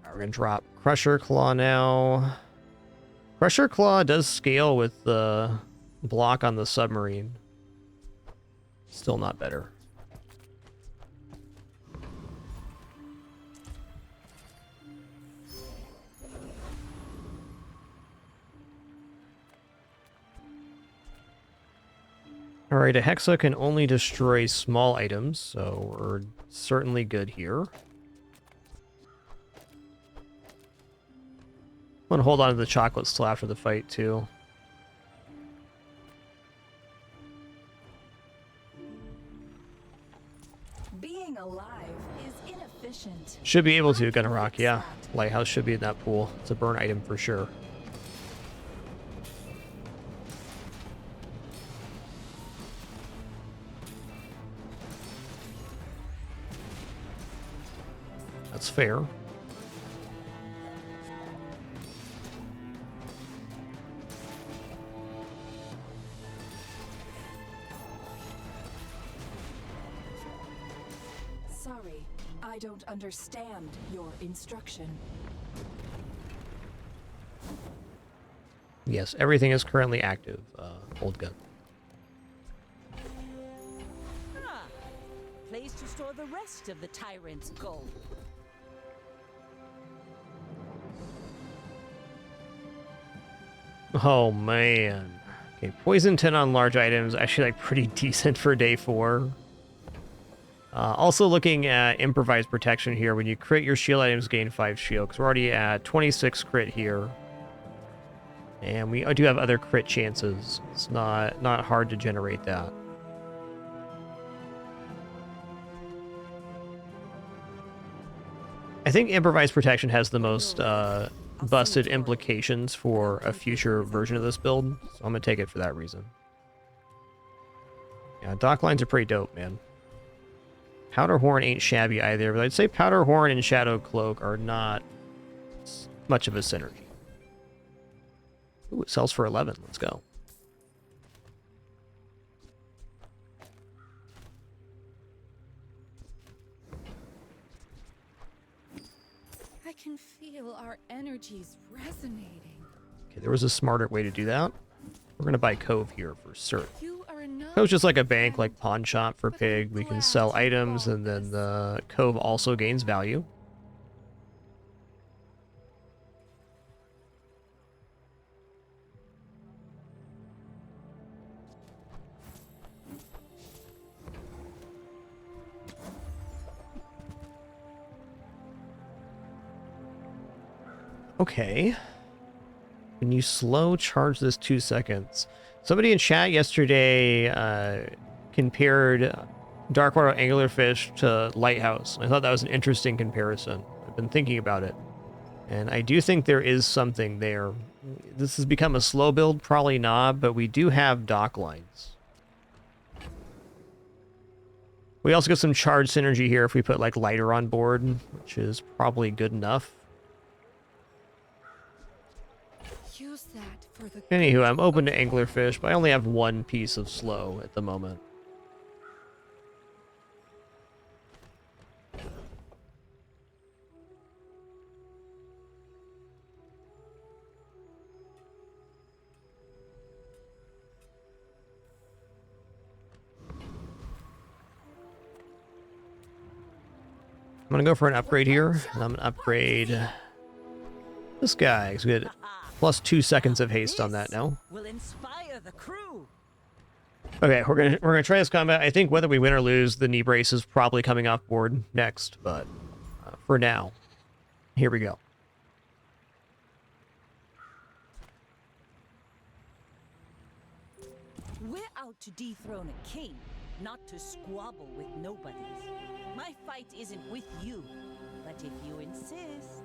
We're gonna drop Crusher Claw now. Crusher Claw does scale with the block on the submarine. Still not better. Alright, a Hexa can only destroy small items, so we're certainly good here. I'm gonna hold on to the chocolate still after the fight, too. Being alive is inefficient. Should be able to, Gonna Rock, yeah. Lighthouse should be in that pool. It's a burn item for sure. That's fair. Sorry, I don't understand your instruction. Yes, everything is currently active, old gun. Ah, place to store the rest of the tyrant's gold. Oh man. Okay, poison 10 on large items, actually like pretty decent for day 4. Also looking at improvised protection here, when you crit your shield items gain 5 shield, because we're already at 26 crit here. And we do have other crit chances. It's not hard to generate that. I think improvised protection has the most busted implications for a future version of this build, so I'm gonna take it for that reason. Yeah, dock lines are pretty dope, man. Powder Horn ain't shabby either, but I'd say Powder Horn and Shadow Cloak are not much of a synergy. Ooh, it sells for 11. Let's go. I can feel our energies resonating. Okay, there was a smarter way to do that. We're gonna buy Cove here for certain. You are enough. Cove's just like a bank, like pawn shop for Pig. We can sell items, and then the Cove also gains value. Okay. Can you slow charge this 2 seconds? Somebody in chat yesterday compared Darkwater Anglerfish to Lighthouse. I thought that was an interesting comparison. I've been thinking about it. And I do think there is something there. This has become a slow build, probably not, but we do have dock lines. We also get some charge synergy here if we put like lighter on board, which is probably good enough. Use that for the Anywho, I'm open to Anglerfish, but I only have one piece of slow at the moment. I'm gonna go for an upgrade here, and I'm gonna upgrade this guy. He's good. Plus 2 seconds of haste on that now. Will inspire the crew. Okay, we're gonna try this combat. I think whether we win or lose, the knee brace is probably coming off board next, but for now, here we go. We're out to dethrone a king, not to squabble with nobodies. My fight isn't with you, but if you insist.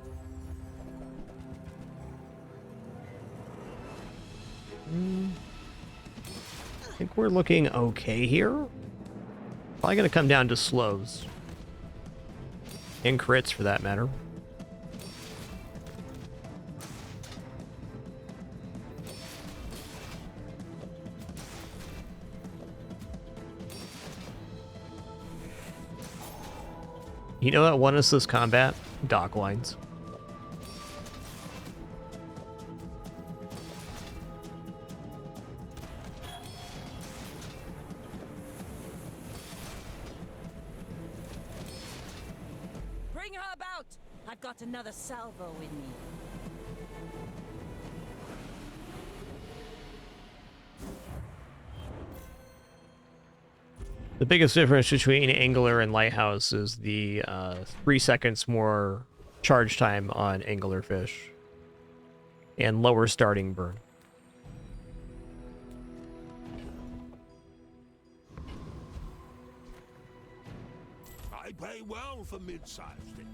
I think we're looking okay here. Probably gonna come down to slows. And crits for that matter. You know what won us this combat? Dock lines. Bring her about! I've got another salvo in me. The biggest difference between Angler and Lighthouse is the 3 seconds more charge time on Angler fish and lower starting burn. I pay well for mid-sized things.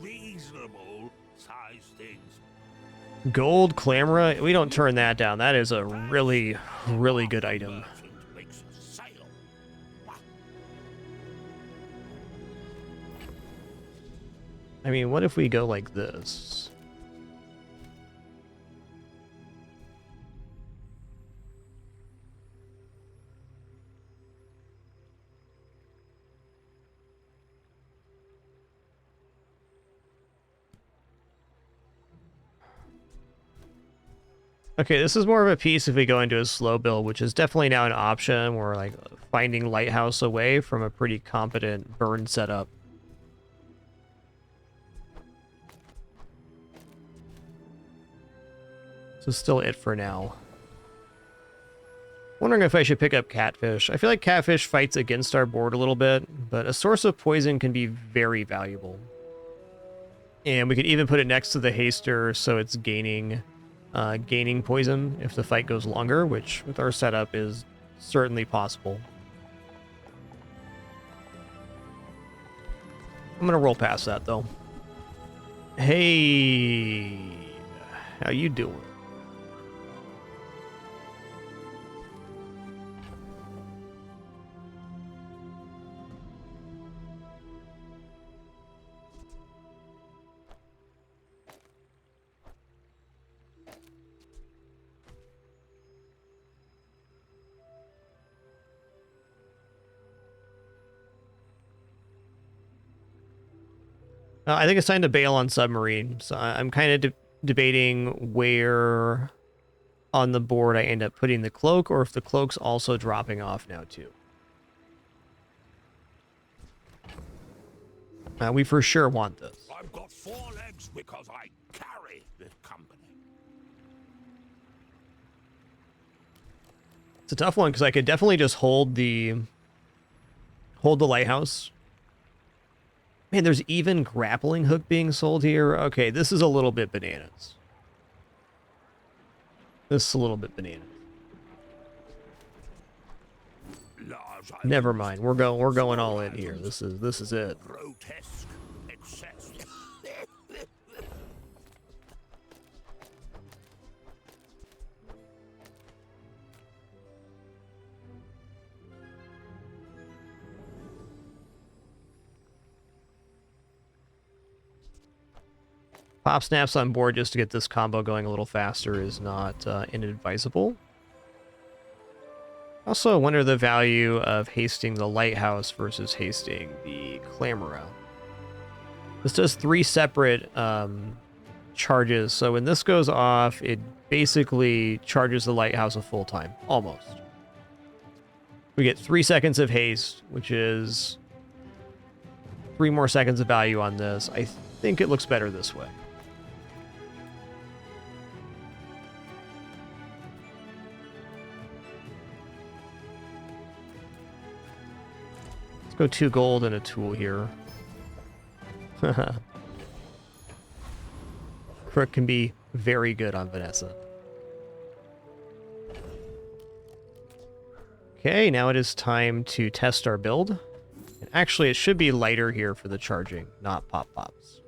Reasonable sized things. Gold Clamora, we don't turn that down. That is a really, really good item. Makes a sale. I mean, what if we go like this? Okay, this is more of a piece if we go into a slow build, which is definitely now an option. We're like finding Lighthouse away from a pretty competent burn setup. This is still it for now. Wondering if I should pick up Catfish. I feel like Catfish fights against our board a little bit, but a source of poison can be very valuable. And we could even put it next to the Haster so it's gaining poison if the fight goes longer, which with our setup is certainly possible. I'm gonna roll past that though. Hey, how you doing? I think it's time to bail on Submarine. So I'm kind of debating where on the board I end up putting the Cloak, or if the Cloak's also dropping off now too. We for sure want this. I've got 4 legs because I carry this company. It's a tough one because I could definitely just hold the Lighthouse. Man, there's even grappling hook being sold here. Okay, this is a little bit bananas. This is a little bit bananas. Never mind. We're going all in here. This is it. Grotesque excess. Pop snaps on board just to get this combo going a little faster is not inadvisable. Also, I wonder the value of hasting the Lighthouse versus hasting the Clamora. This does 3 separate charges, so when this goes off, it basically charges the Lighthouse a full time, almost. We get 3 seconds of haste, which is 3 more seconds of value on this. I think it looks better this way. Go 2 gold and a tool here. Crook can be very good on Vanessa. Okay, now it is time to test our build. And actually, it should be lighter here for the charging, not pop-pops.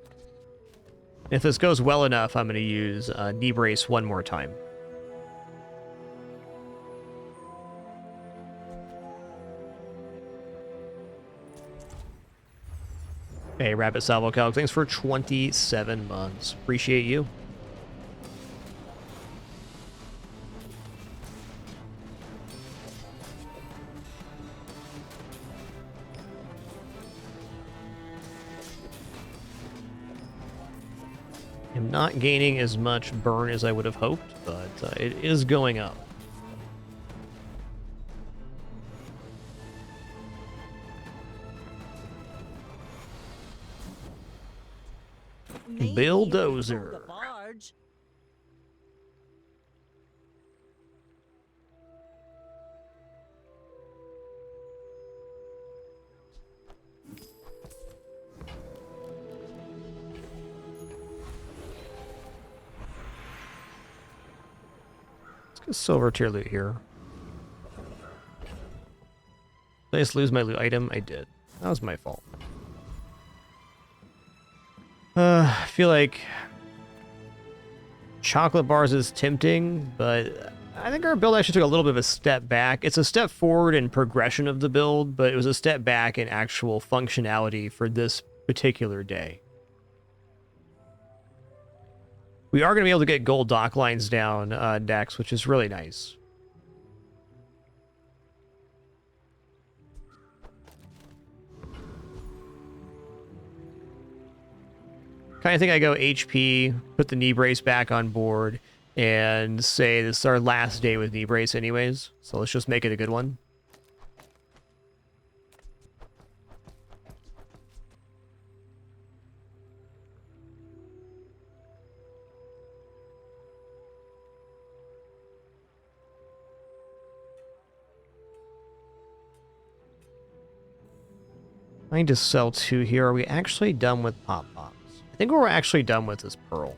If this goes well enough, I'm going to use knee brace one more time. Hey, Rabbit Salvo Calc, thanks for 27 months. Appreciate you. I'm not gaining as much burn as I would have hoped, but it is going up. Maybe Bulldozer. the barge. Let's get silver tier loot here. Did I just lose my loot item? I did. That was my fault. I feel like chocolate bars is tempting, but I think our build actually took a little bit of a step back. It's a step forward in progression of the build, but it was a step back in actual functionality for this particular day. We are going to be able to get gold dock lines down next, which is really nice. Kind of think I go HP, put the knee brace back on board, and say this is our last day with knee brace anyways. So let's just make it a good one. I need to sell 2 here. Are we actually done with pop-pops? I think what we're actually done with is pearl.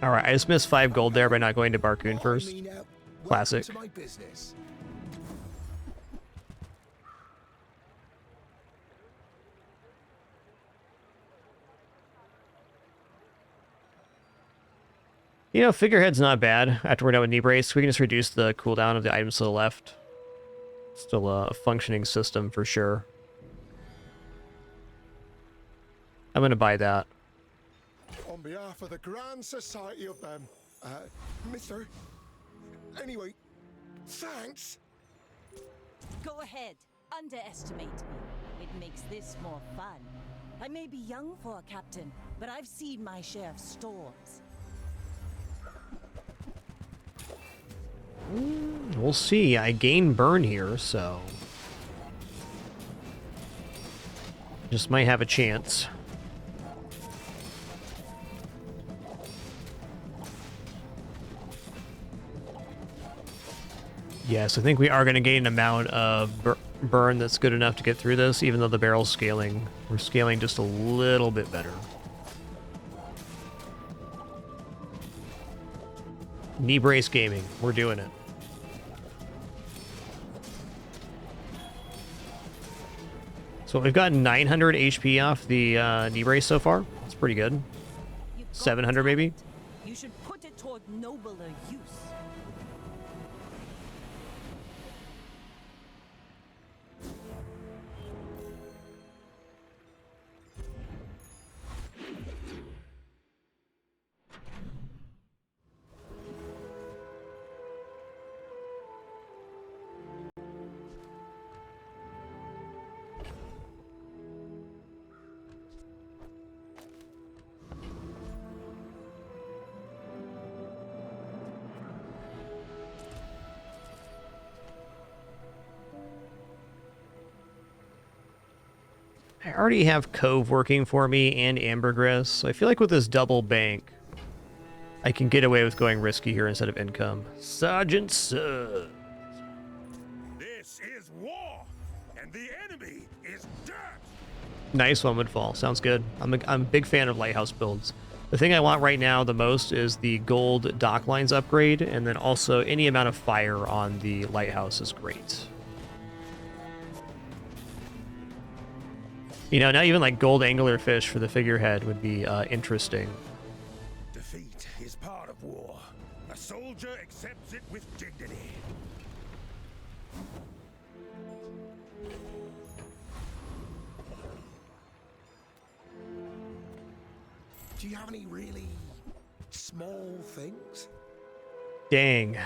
Alright, I just missed 5 gold there by not going to Barcoon first. Classic. You know, figurehead's not bad after we're done with knee brace. We can just reduce the cooldown of the items to the left. Still a functioning system for sure. I'm gonna buy that. On behalf of the Grand Society of Mister. Anyway, thanks. Go ahead, underestimate me. It makes this more fun. I may be young for a captain, but I've seen my share of storms. We'll see. I gain burn here, so just might have a chance. Yes, I think we are going to gain an amount of burn that's good enough to get through this, even though the barrel's scaling. We're scaling just a little bit better. Knee brace gaming. We're doing it. So we've got 900 HP off the knee brace so far. That's pretty good. 700 maybe. You should put it toward nobler use. I already have Cove working for me and Ambergris, so I feel like with this double bank, I can get away with going risky here instead of income. Sergeant Sir. This is war, and the enemy is dirt. Nice one, Woodfall. Sounds good. I'm a big fan of lighthouse builds. The thing I want right now the most is the gold dock lines upgrade, and then also any amount of fire on the lighthouse is great. You know, not even like gold anglerfish for the figurehead would be interesting. Defeat is part of war. A soldier accepts it with dignity. Do you have any really small things? Dang.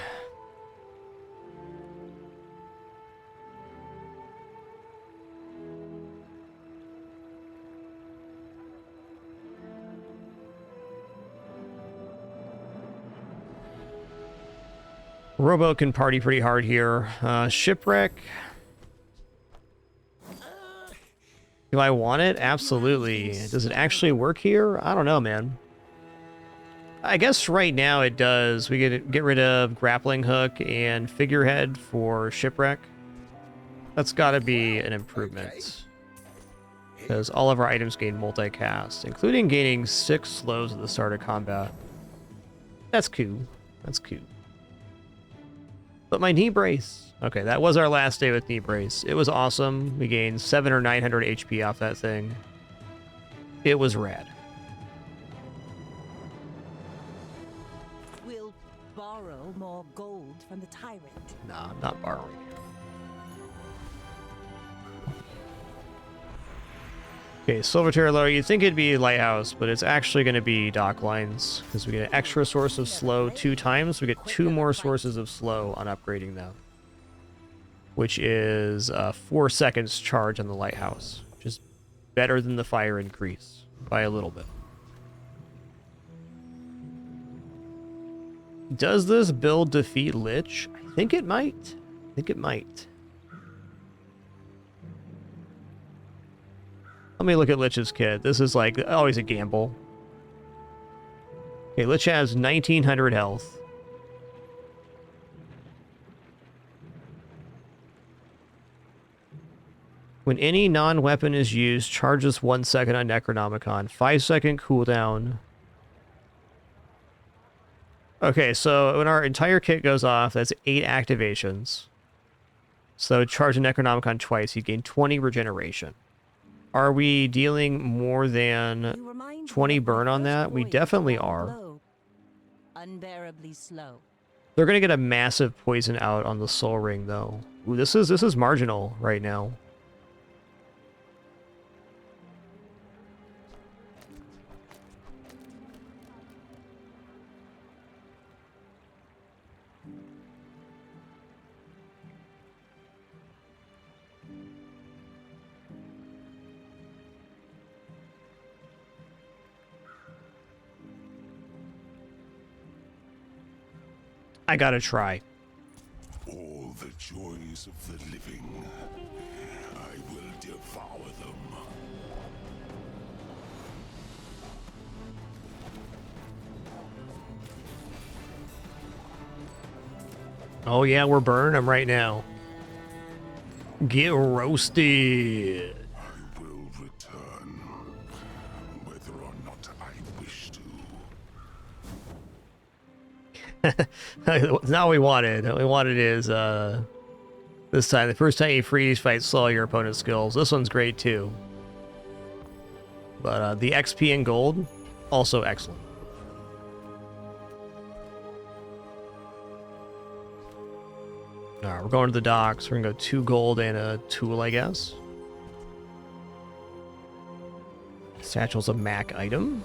Rowboat can party pretty hard here. Shipwreck. Do I want it? Absolutely. Does it actually work here? I don't know, man. I guess right now it does. We get rid of grappling hook and figurehead for shipwreck. That's got to be an improvement. Because all of our items gain multicast, including gaining 6 slows at the start of combat. That's cool. That's cool. But my knee brace. Okay, that was our last day with knee brace. It was awesome. We gained 700 or 900 HP off that thing. It was rad. We'll borrow more gold from the tyrant. Nah, I'm not borrowing. Okay, Silverterra Low, you'd think it'd be Lighthouse, but it's actually going to be Dock Lines, because we get an extra source of slow 2 times. We get 2 more sources of slow on upgrading them, which is 4 seconds charge on the Lighthouse, which is better than the fire increase by a little bit. Does this build defeat Lich? I think it might. I think it might. Let me look at Lich's kit. This is like always a gamble. Okay, Lich has 1900 health. When any non-weapon is used, charges 1 second on Necronomicon. 5-second cooldown. Okay, so when our entire kit goes off, that's 8 activations. So charge a Necronomicon twice, you gain 20 regeneration. Are we dealing more than 20 burn on that? We definitely are. Unbearably slow. They're gonna get a massive poison out on the soul ring though. Ooh, this is marginal right now. I gotta try. All the joys of the living, I will devour them. Oh yeah, we're burning them right now. Get roasted. I will return, whether or not I wish to. It's not what we wanted. What we wanted is, this time, the first time you freeze fight, slow your opponent's skills. This one's great too. But the XP and gold, also excellent. Alright, we're going to the docks. We're gonna go 2 gold and a tool, I guess. Satchel's a Mac item.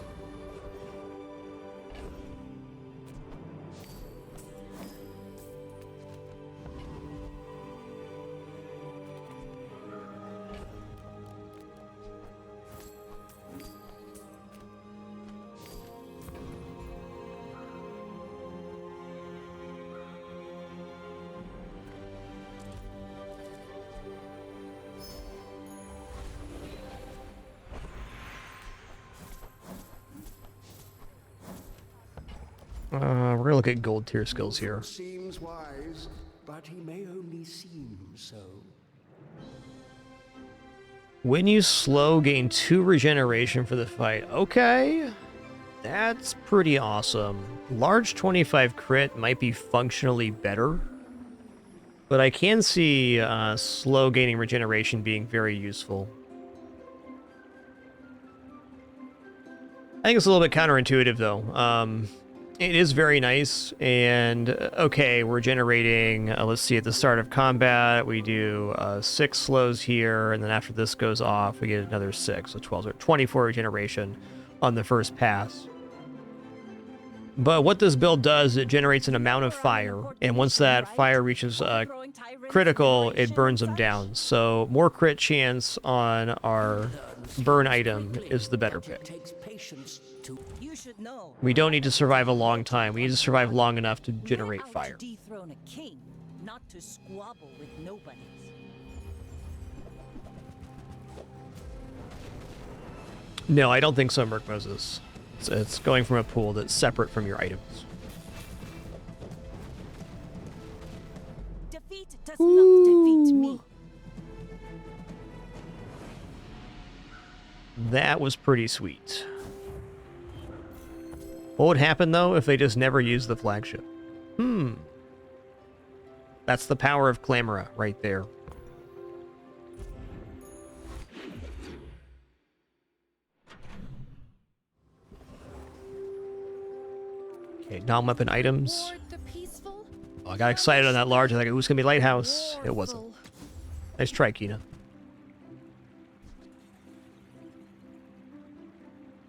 We're gonna look at gold tier skills here. Seems wise, but he may only seem so. When you slow, gain 2 regeneration for the fight. Okay, that's pretty awesome. Large 25 crit might be functionally better, but I can see slow gaining regeneration being very useful. I think it's a little bit counterintuitive though. It is very nice, and okay, we're generating, let's see, at the start of combat, we do 6 slows here, and then after this goes off, we get another 6, so 12, or 24 regeneration. on the first pass. But what this build does, it generates an amount of fire, and once that fire reaches critical, it burns them down. So more crit chance on our burn item is the better pick. We don't need to survive a long time. We need to survive long enough to generate fire. Dethrone a king, not to squabble with nobodies. No, I don't think so, Merc Moses. It's going from a pool that's separate from your items. Defeat does not defeat me. That was pretty sweet. What would happen, though, if they just never used the flagship? That's the power of Clamora right there. Okay, non-weapon items. Oh, I got excited on that large. I was like, who's going to be Lighthouse? It wasn't. Nice try, Kina.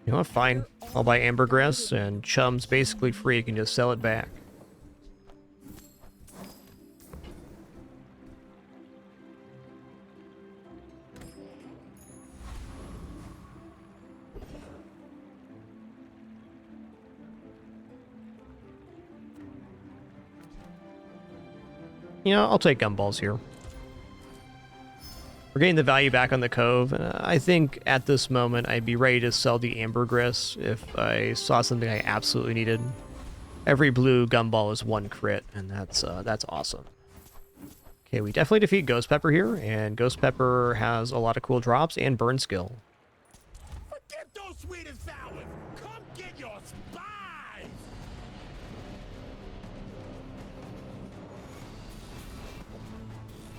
You know what? Fine. I'll buy ambergris, and chum's basically free. You can just sell it back. You know, I'll take gumballs here. We're getting the value back on the Cove, and I think at this moment I'd be ready to sell the ambergris if I saw something I absolutely needed. Every blue gumball is 1 crit, and that's awesome. Okay, we definitely defeat Ghost Pepper here, and Ghost Pepper has a lot of cool drops and burn skill. Forget those sweet and sour. Come get your spies.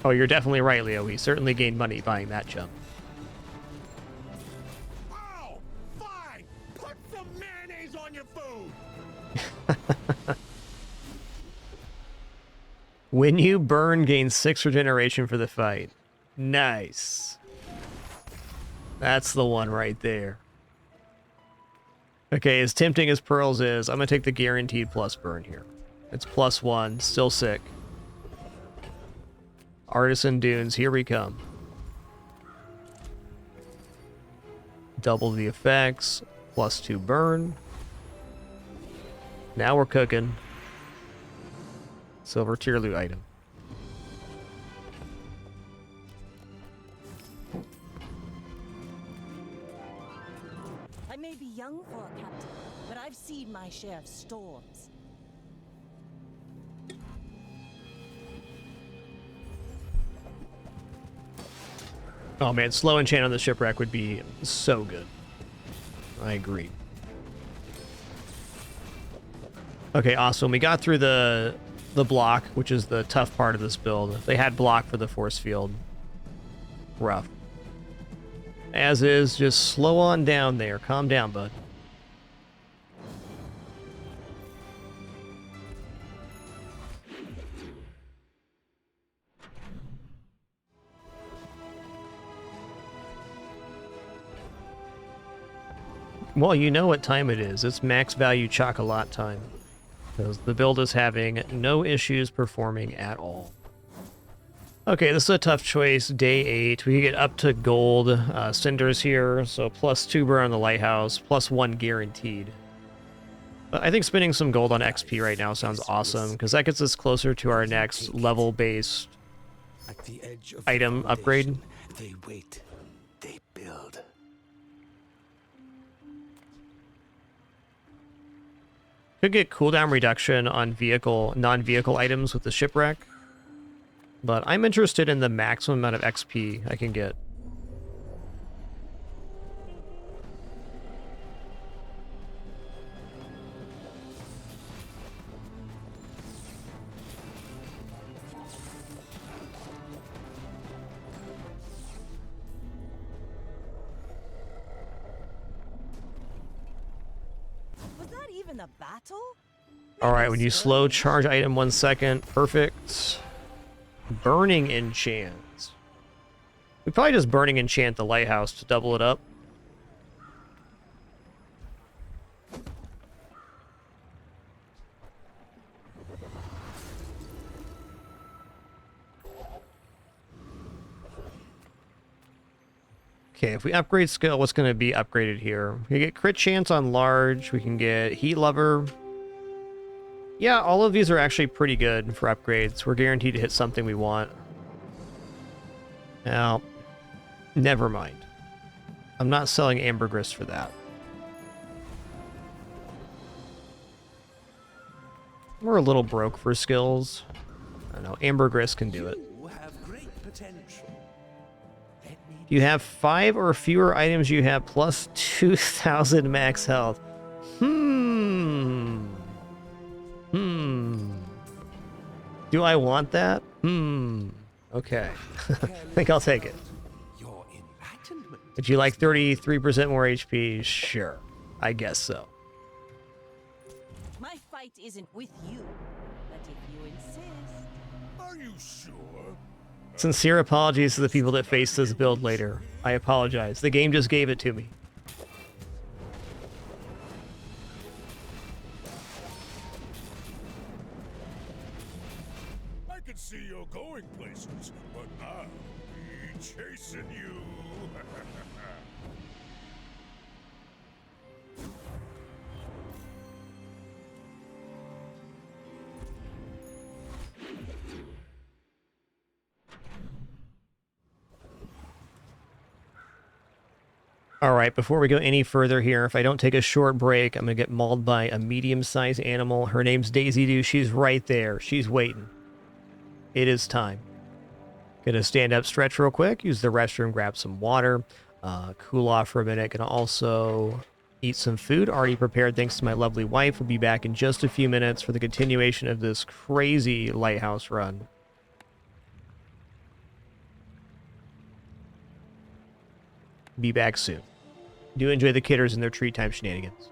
Oh, you're definitely right, Leo. He certainly gained money buying that jump. Oh, fine. Put some mayonnaise on your food. When you burn, gain 6 regeneration for the fight. Nice. That's the one right there. Okay, as tempting as Pearls is, I'm going to take the guaranteed plus burn here. It's +1, still sick. Artisan Dunes, here we come. Double the effects, +2 burn. Now we're cooking. Silver tier loot item. I may be young for a captain, but I've seen my share of storms. Oh man, slow enchant on the shipwreck would be so good. I agree. Okay, awesome. We got through the block, which is the tough part of this build. If they had block for the force field, rough. As is, just slow on down there. Calm down, bud. Well, you know what time it is. It's max value chocolat time. Because the build is having no issues performing at all. Okay, this is a tough choice. Day 8. We can get up to gold cinders here. So +2 burn on the lighthouse, +1 guaranteed. But I think spending some gold on XP right now sounds awesome. Because that gets us closer to our next level-based item upgrade. They wait. They build. Could get cooldown reduction on non-vehicle items with the shipwreck, but I'm interested in the maximum amount of XP I can get. A battle? All right, when you slow charge item 1 second, perfect. Burning enchants. We probably just burning enchant the lighthouse to double it up. Okay, if we upgrade skill, what's going to be upgraded here? We get crit chance on large. We can get heat lover. Yeah, all of these are actually pretty good for upgrades. We're guaranteed to hit something we want. Now, never mind. I'm not selling ambergris for that. We're a little broke for skills. I don't know, ambergris can do it. You have great potential. Let me If you have 5 or fewer items, you have plus 2,000 max health. Hmm. Do I want that? Okay. I think I'll take it. your enlightenment. Would you like 33% more HP? Sure. I guess so. My fight isn't with you, but if you insist. Are you sure? Sincere apologies to the people that face this build later. I apologize. The game just gave it to me. I can see you're going places, but I'll be chasing you. All right, before we go any further here, if I don't take a short break, I'm going to get mauled by a medium-sized animal. Her name's Daisy Doo. She's right there. She's waiting. It is time. Gonna stand up, stretch real quick, use the restroom, grab some water, cool off for a minute. Gonna also eat some food, already prepared thanks to my lovely wife. We'll be back in just a few minutes for the continuation of this crazy lighthouse run. Be back soon. Do enjoy the kidders and their tree time shenanigans.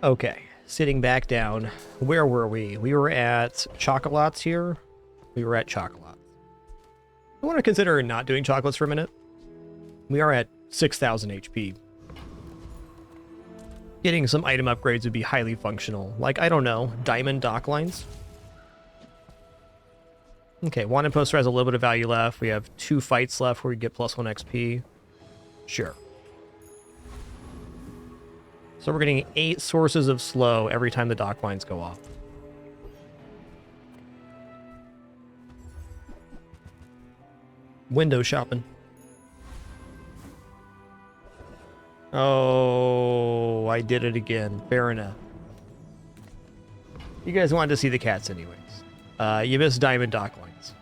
Okay, sitting back down. Where were we? We were at chocolates here. We were at chocolates. I want to consider not doing chocolates for a minute. We are at 6,000 HP. Getting some item upgrades would be highly functional. Like, I don't know, diamond dock lines. Okay, wanted poster has a little bit of value left. We have 2 fights left where we get +1 XP. Sure. So we're getting 8 sources of slow every time the dock lines go off. Window shopping. Oh, I did it again. Fair enough. You guys wanted to see the cats anyways. You missed diamond dock lines.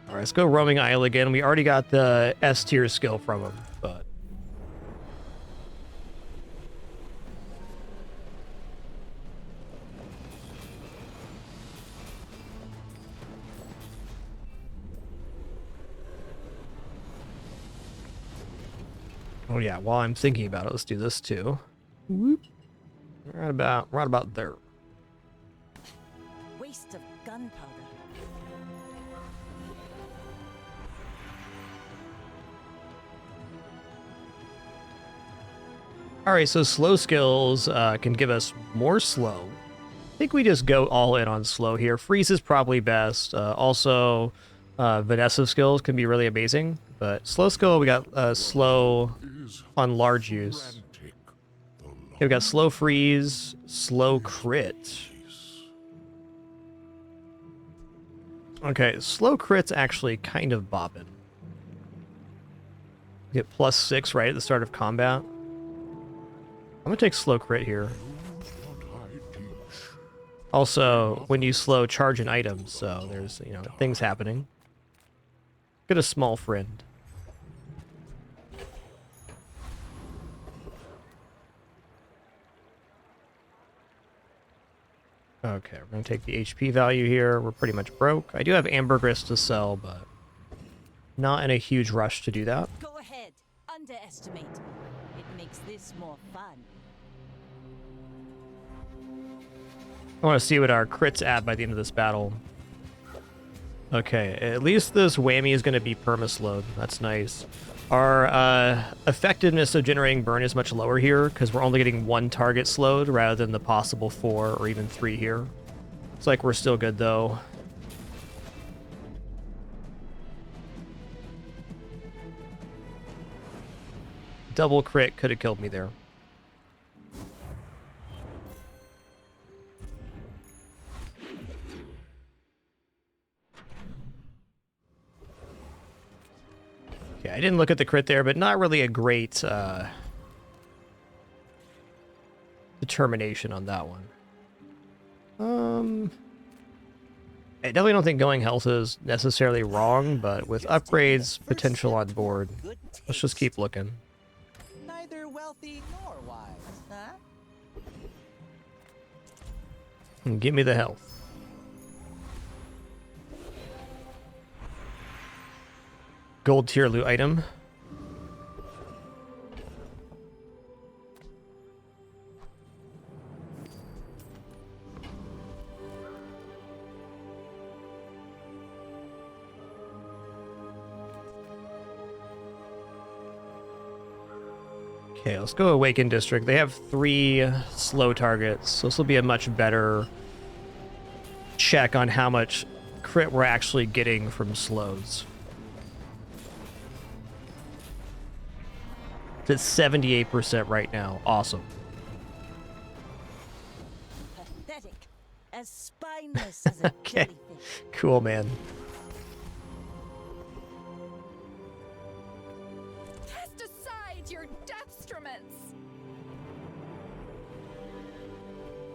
Alright, let's go roaming isle again. We already got the S tier skill from him, but... Oh yeah, while I'm thinking about it, let's do this too. Whoop. Right about there. Waste of gunpowder. Alright, so slow skills can give us more slow. I think we just go all in on slow here. Freeze is probably best. Also, Vanessa skills can be really amazing. But slow skill, we got slow on large use. Okay, we got slow freeze, slow crit. Okay, slow crit's actually kind of bopping. Get +6 right at the start of combat. I'm gonna take slow crit here. Also, when you slow, charge an item, so there's, you know, things happening. Get a small friend. Okay, we're gonna take the HP value here. We're pretty much broke. I do have ambergris to sell, but not in a huge rush to do that. Go ahead, underestimate me. It makes this more fun. I want to see what our crits add by the end of this battle. Okay, at least this whammy is going to be perma-slowed. That's nice. Our effectiveness of generating burn is much lower here because we're only getting 1 target slowed rather than the possible 4 or even 3 here. It's like we're still good though. Double crit could have killed me there. Okay, I didn't look at the crit there, but not really a great determination on that one. I definitely don't think going health is necessarily wrong, but with upgrades potential on board, let's just keep looking. Neither wealthy nor wise, huh? And give me the health. Gold tier loot item. Okay, let's go Awaken District. They have 3 slow targets, so this will be a much better check on how much crit we're actually getting from slows. It's 78% right now. Awesome. Pathetic. As spineless as a Okay. jellyfish. Cool, man. Cast aside your deathstruments.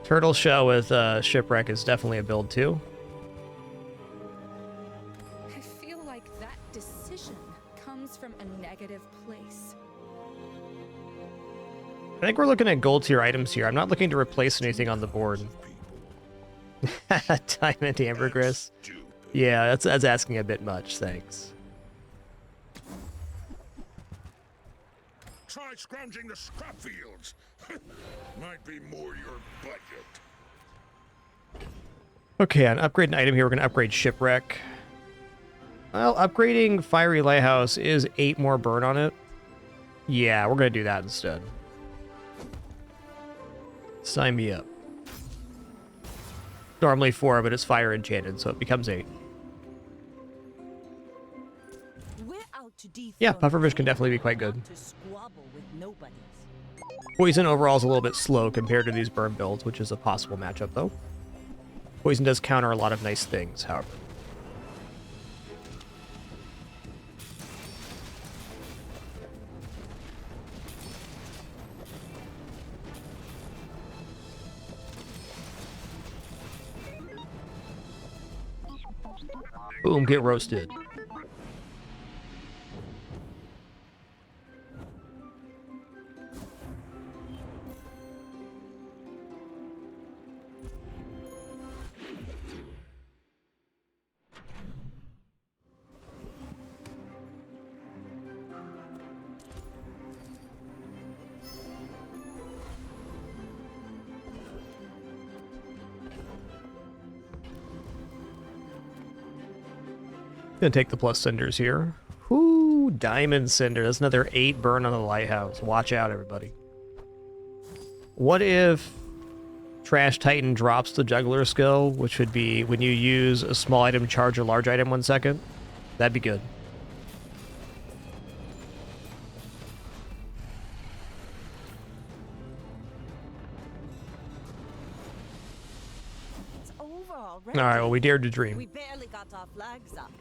Turtle Shell with Shipwreck is definitely a build too. I feel like that decision comes from a negative place. I think we're looking at gold tier items here. I'm not looking to replace anything on the board. Diamond ambergris. Yeah, that's asking a bit much, thanks. Try scrounging the scrap fields. Might be more your budget. Okay, on upgrade an item here, we're going to upgrade Shipwreck. Well, upgrading Fiery Lighthouse is 8 more burn on it. Yeah, we're going to do that instead. Sign me up. Normally 4, but it's fire enchanted, so it becomes 8. We're out to Yeah, dethrone Pufferfish can the definitely be quite king, good. not to squabble with nobodies. Poison overall is a little bit slow compared to these burn builds, which is a possible matchup, though. Poison does counter a lot of nice things, however. Boom, get roasted. Gonna take the plus cinders here. Whoo, diamond cinder. That's another 8 burn on the lighthouse. Watch out, everybody. What if Trash Titan drops the juggler skill, which would be when you use a small item, charge a large item 1 second? That'd be good. It's over already. All right, well, we dared to dream. We barely got our flags up.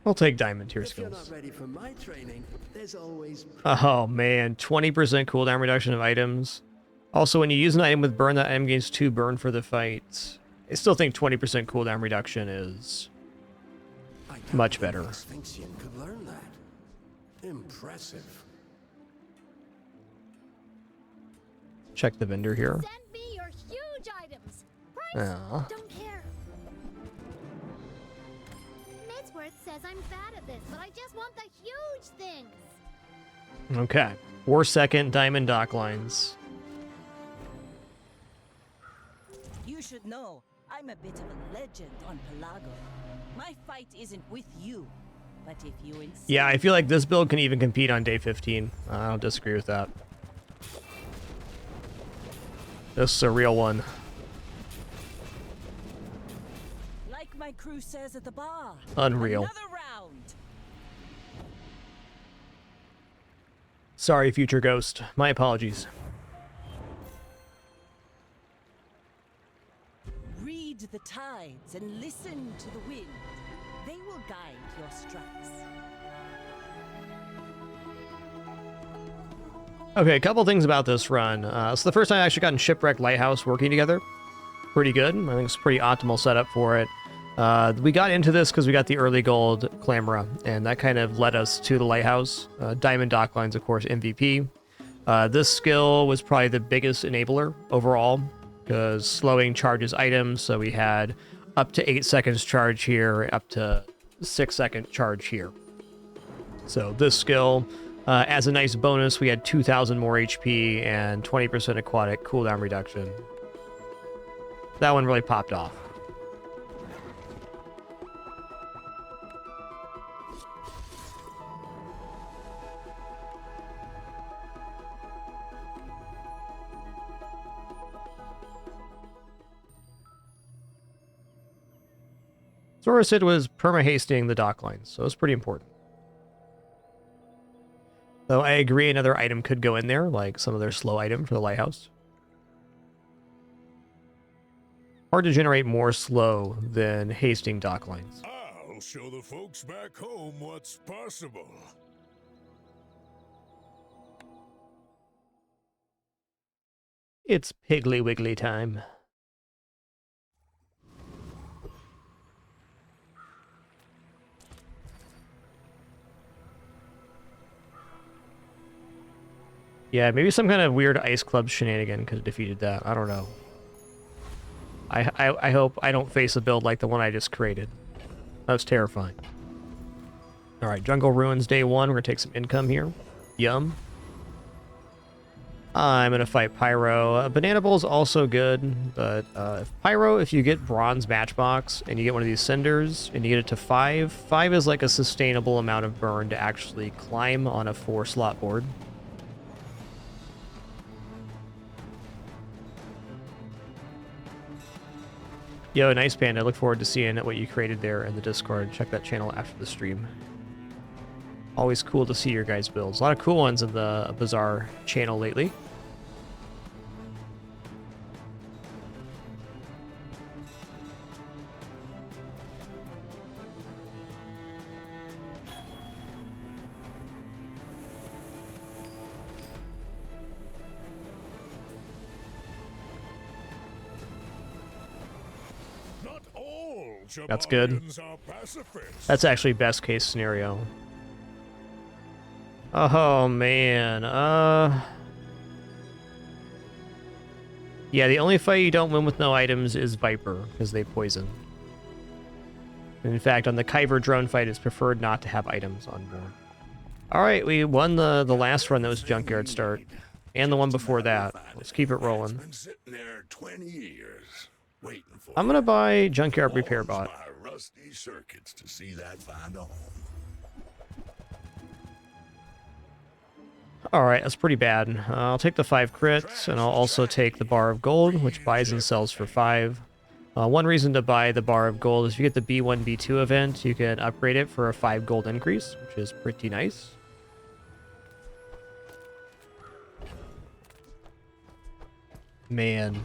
I'll take diamond tier If you're skills. not ready for my training, there's always Oh man, 20% cooldown reduction of items. Also, when you use an item with burn, that item gains 2 burn for the fight. I still think 20% cooldown reduction is much better. Sphinxian could learn that. Impressive. Check the vendor here. Send me your huge items. Price? Aw. Don't care. Midsworth says I'm bad at this, but I just want the huge things. Okay. 4-second diamond dock lines. You should know, I'm a bit of a legend on Pelago. My fight isn't with you, but if you insist... Yeah, I feel like this build can even compete on day 15. I don't disagree with that. This is a real one. Like my crew says at the bar. Unreal. Another round. Sorry, future ghost. My apologies. Read the tides and listen to the wind. They will guide your strikes. Okay, a couple things about this run. It's the first time I actually gotten Shipwreck Lighthouse working together. Pretty good. I think it's a pretty optimal setup for it. We got into this because we got the early gold Clamora, and that kind of led us to the Lighthouse. Diamond Docklines, of course, MVP. This skill was probably the biggest enabler overall, because slowing charges items, so we had up to 8 seconds charge here, up to 6-second charge here. So this skill, as a nice bonus, we had 2,000 more HP and 20% aquatic cooldown reduction. That one really popped off. Zorosid was perma-hasting the dock lines, so it's pretty important. Though I agree another item could go in there, like some of their slow item for the lighthouse. Hard to generate more slow than hasting dock lines. I'll show the folks back home what's possible. It's Piggly Wiggly time. Yeah, maybe some kind of weird Ice Club shenanigan could have defeated that. I don't know. I hope I don't face a build like the one I just created. That was terrifying. Alright, Jungle Ruins day 1. We're going to take some income here. Yum. I'm going to fight Pyro. Banana Bowl is also good, but Pyro, if you get Bronze Matchbox and you get one of these Cinders and you get it to 5, 5 is like a sustainable amount of burn to actually climb on a 4-slot board. Yo, nice Panda. I look forward to seeing what you created there in the Discord. Check that channel after the stream. Always cool to see your guys' builds. A lot of cool ones in the Bazarro channel lately. That's good. That's actually best case scenario. Oh man, yeah, the only fight you don't win with no items is Viper, because they poison. And in fact, on the Kyber drone fight, it's preferred not to have items on board. Alright, we won the last run that was Junkyard start. And the one before that. Let's keep it rolling. I'm gonna buy Junkyard Repair Bot. Rusty circuits to see that find a home. Alright, that's pretty bad. I'll take the 5 crits, and I'll also take the Bar of Gold, which buys and sells for 5. One reason to buy the Bar of Gold is if you get the B1, B2 event, you can upgrade it for a 5 gold increase, which is pretty nice. Man.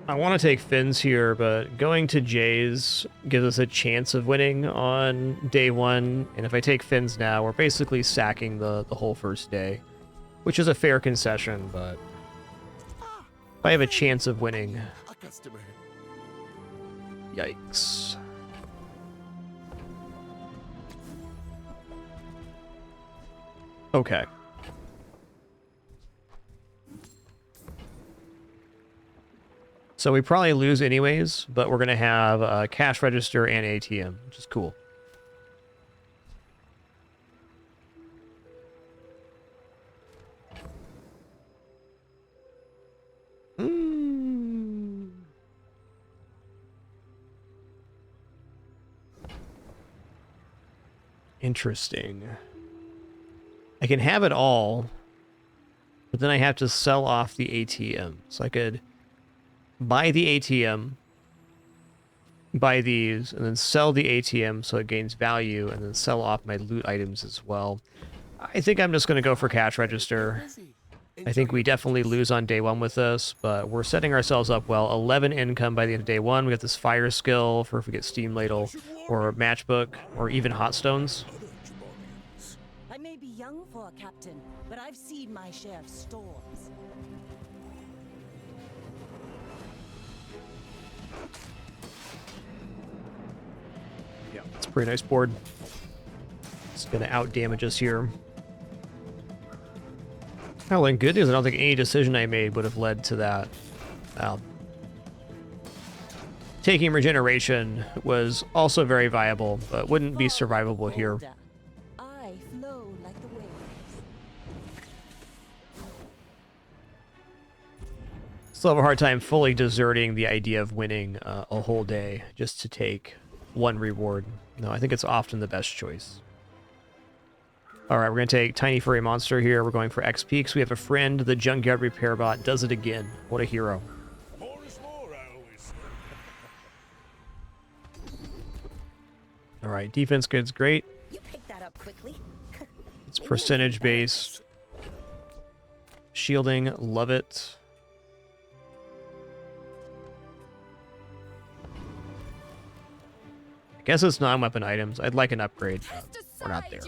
I want to take Finns here, but going to J's gives us a chance of winning on day 1, and if I take Finns now, we're basically sacking the whole first day, which is a fair concession, but if I have a chance of winning... Yikes. Okay. So we probably lose anyways, but we're going to have a cash register and ATM, which is cool. Interesting. I can have it all, but then I have to sell off the ATM. So I could buy the ATM, buy these, and then sell the ATM so it gains value, and then sell off my loot items as well. I think I'm just going to go for cash register. I think we definitely lose on day 1 with this, but we're setting ourselves up well. 11 income by the end of day 1. We got this fire skill for if we get Steam Ladle, or Matchbook, or even Hot Stones. I may be young for a captain, but I've seen my share of storms. Yeah, it's a pretty nice board. It's gonna out damage us here. Well, in good news, I don't think any decision I made would have led to that. Taking regeneration was also very viable, but wouldn't be survivable here. I flow like the waves. Still have a hard time fully deserting the idea of winning a whole day just to take one reward. No, I think it's often the best choice. Alright, we're going to take Tiny Furry Monster here. We're going for XP because we have a friend. The Junkyard Repair Bot does it again. What a hero. Alright, defense grid's great. You picked that up quickly. It's percentage based. Shielding, love it. I guess it's non-weapon items. I'd like an upgrade. We're not there.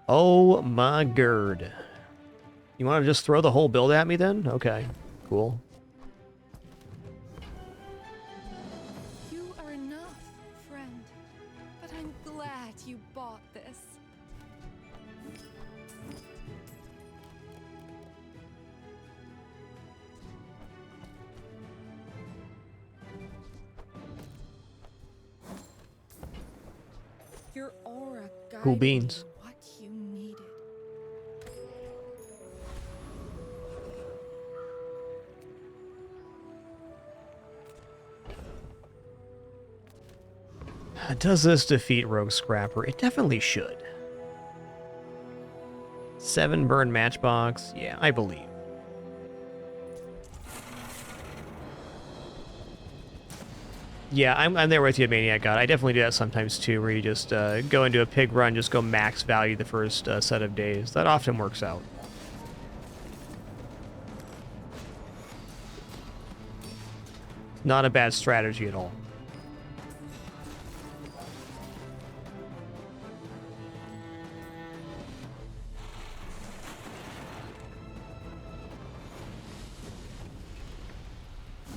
Oh my god. You want to just throw the whole build at me then? Okay, cool. You bought this. Your aura Cool guided beans. you what you needed. Does this defeat Rogue Scrapper? It definitely should. 7 burn matchbox. Yeah, I believe. Yeah, I'm there with you, Maniac God. I definitely do that sometimes too, where you just go into a pig run, just go max value the first set of days. That often works out. Not a bad strategy at all.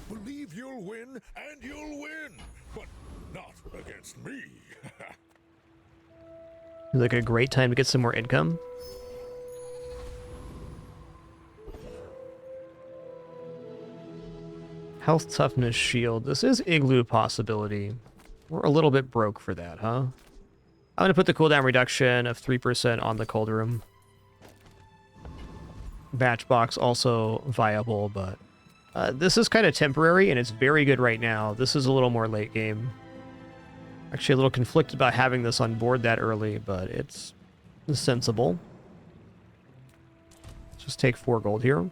Believe you'll win, and you'll win, but not against me. Like a great time to get some more income. Health, toughness, shield. This is igloo possibility. We're a little bit broke for that, huh? I'm going to put the cooldown reduction of 3% on the cold room. Batch box also viable, but this is kind of temporary, and it's very good right now. This is a little more late game. Actually, a little conflicted about having this on board that early, but it's sensible. Let's just take 4 gold here.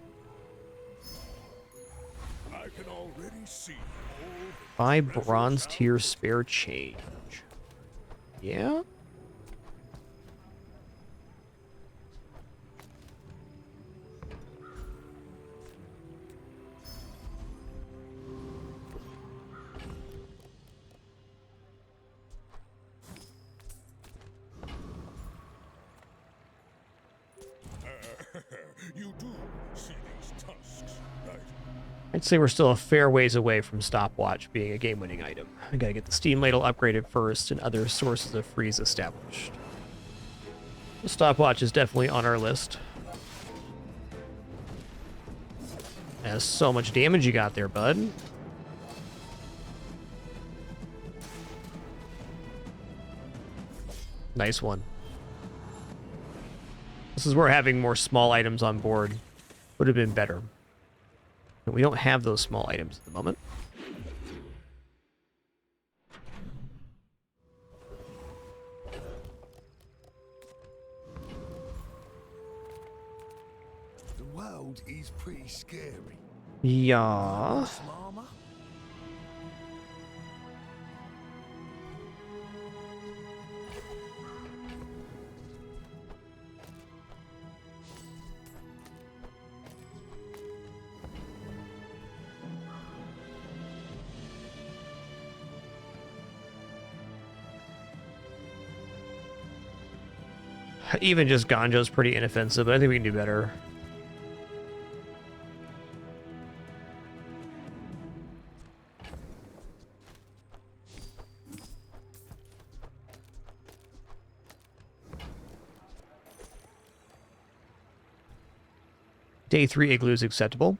I can already see Buy bronze tier spare change. Yeah? you do see these tusks, right? I'd say we're still a fair ways away from stopwatch being a game-winning item. I gotta get the steam ladle upgraded first and other sources of freeze established. The stopwatch is definitely on our list. Has so much damage you got there, bud. Nice one. This is where having more small items on board would have been better. But we don't have those small items at the moment. The world is pretty scary. Yeah. Mama? Even just Ganjo's pretty inoffensive, but I think we can do better. Day 3 igloo is acceptable.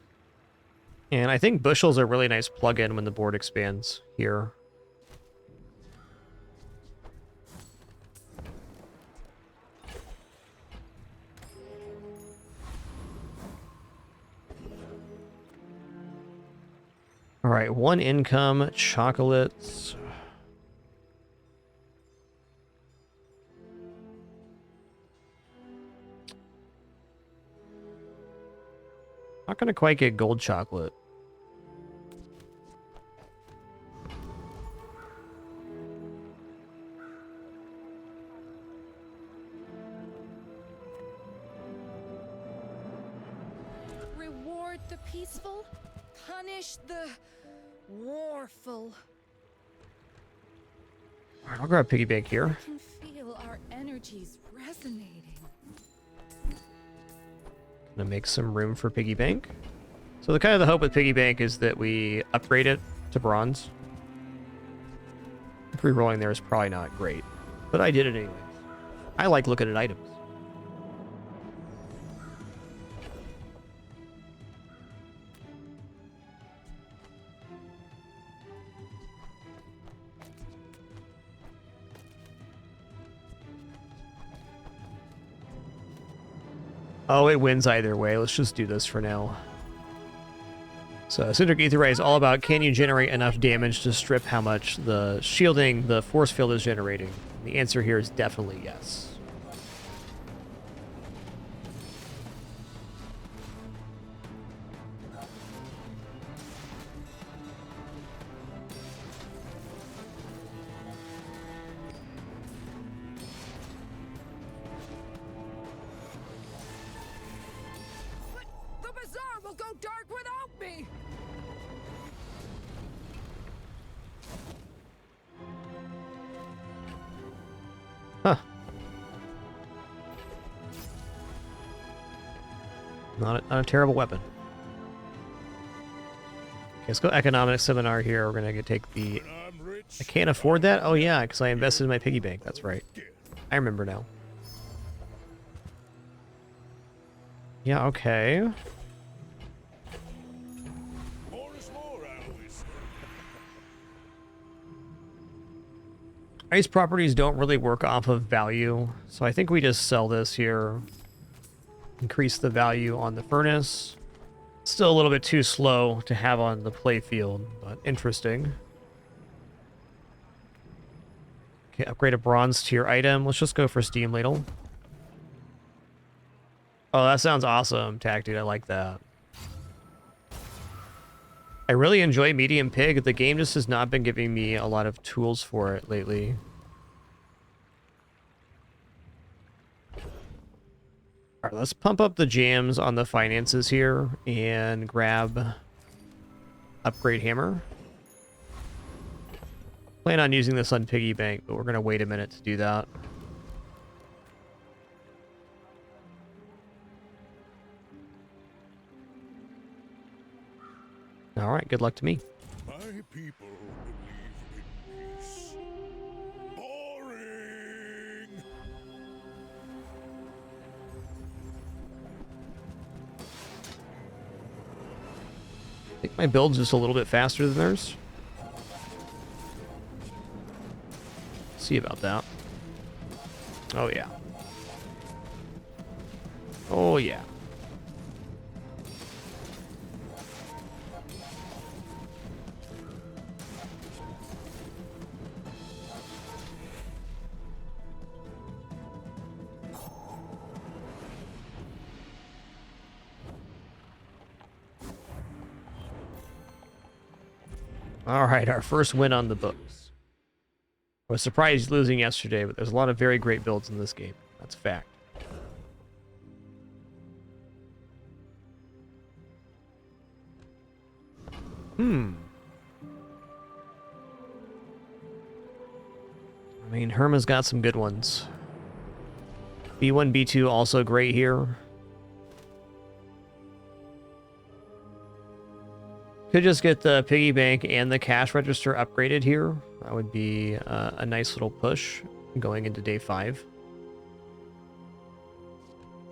And I think bushels are a really nice plug-in when the board expands here. All right, 1 income, chocolates. Not gonna quite get gold chocolate. Reward the peaceful, punish the warful. All right, I'll grab piggy bank here. I can feel our energies resonating. Gonna make some room for piggy bank. So the kind of the hope with piggy bank is that we upgrade it to bronze. Re-rolling there is probably not great, but I did it anyways. I like looking at items. Oh, it wins either way. Let's just do this for now. So, Cindric Ether Ray is all about, can you generate enough damage to strip how much the shielding, the force field is generating? The answer here is definitely yes. The bazaar will go dark without me! Huh. Not a terrible weapon. Okay, let's go economic seminar here. We're gonna take the... I can't afford that? Oh yeah, because I invested in my piggy bank. That's right. I remember now. Yeah, okay. Ice properties don't really work off of value, so I think we just sell this here. Increase the value on the furnace. Still a little bit too slow to have on the play field, but interesting. Okay, upgrade a bronze tier item. Let's just go for Steam Ladle. Oh, that sounds awesome, Tac Dude. I like that. I really enjoy Medium Pig. The game just has not been giving me a lot of tools for it lately. Alright, let's pump up the jams on the finances here and grab Upgrade Hammer. Plan on using this on Piggy Bank, but we're going to wait a minute to do that. Alright, good luck to me. My people believe in peace. Boring! I think my build's just a little bit faster than theirs. See about that. Oh yeah. Oh yeah. All right, our first win on the books. I was surprised losing yesterday, but there's a lot of very great builds in this game. That's a fact. I mean, Herma's got some good ones. B1, B2 also great here. Could just get the piggy bank and the cash register upgraded here. That would be a nice little push going into day 5.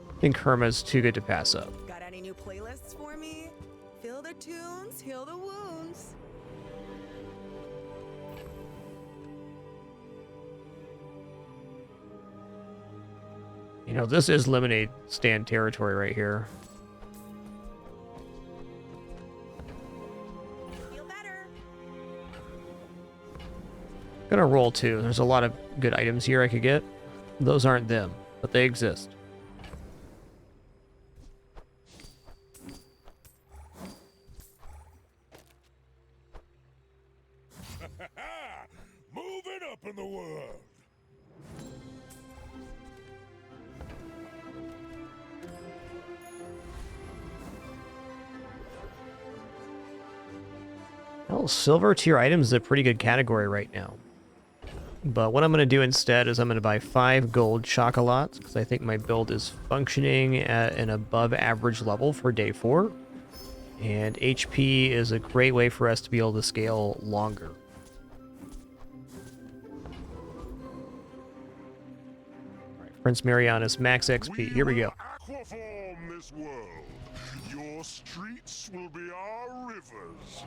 I think Herma's too good to pass up. Got any new playlists for me? Feel the tunes, heal the wounds. You know, this is lemonade stand territory right here. Gonna roll 2. There's a lot of good items here I could get. Those aren't them, but they exist. Moving up in the world. Well, silver tier items is a pretty good category right now. But what I'm going to do instead is I'm going to buy 5 gold chocolates because I think my build is functioning at an above average level for day 4. And HP is a great way for us to be able to scale longer. Alright, Prince Marianus, max XP. Here we go. Aquaform this world. Your streets will be our rivers.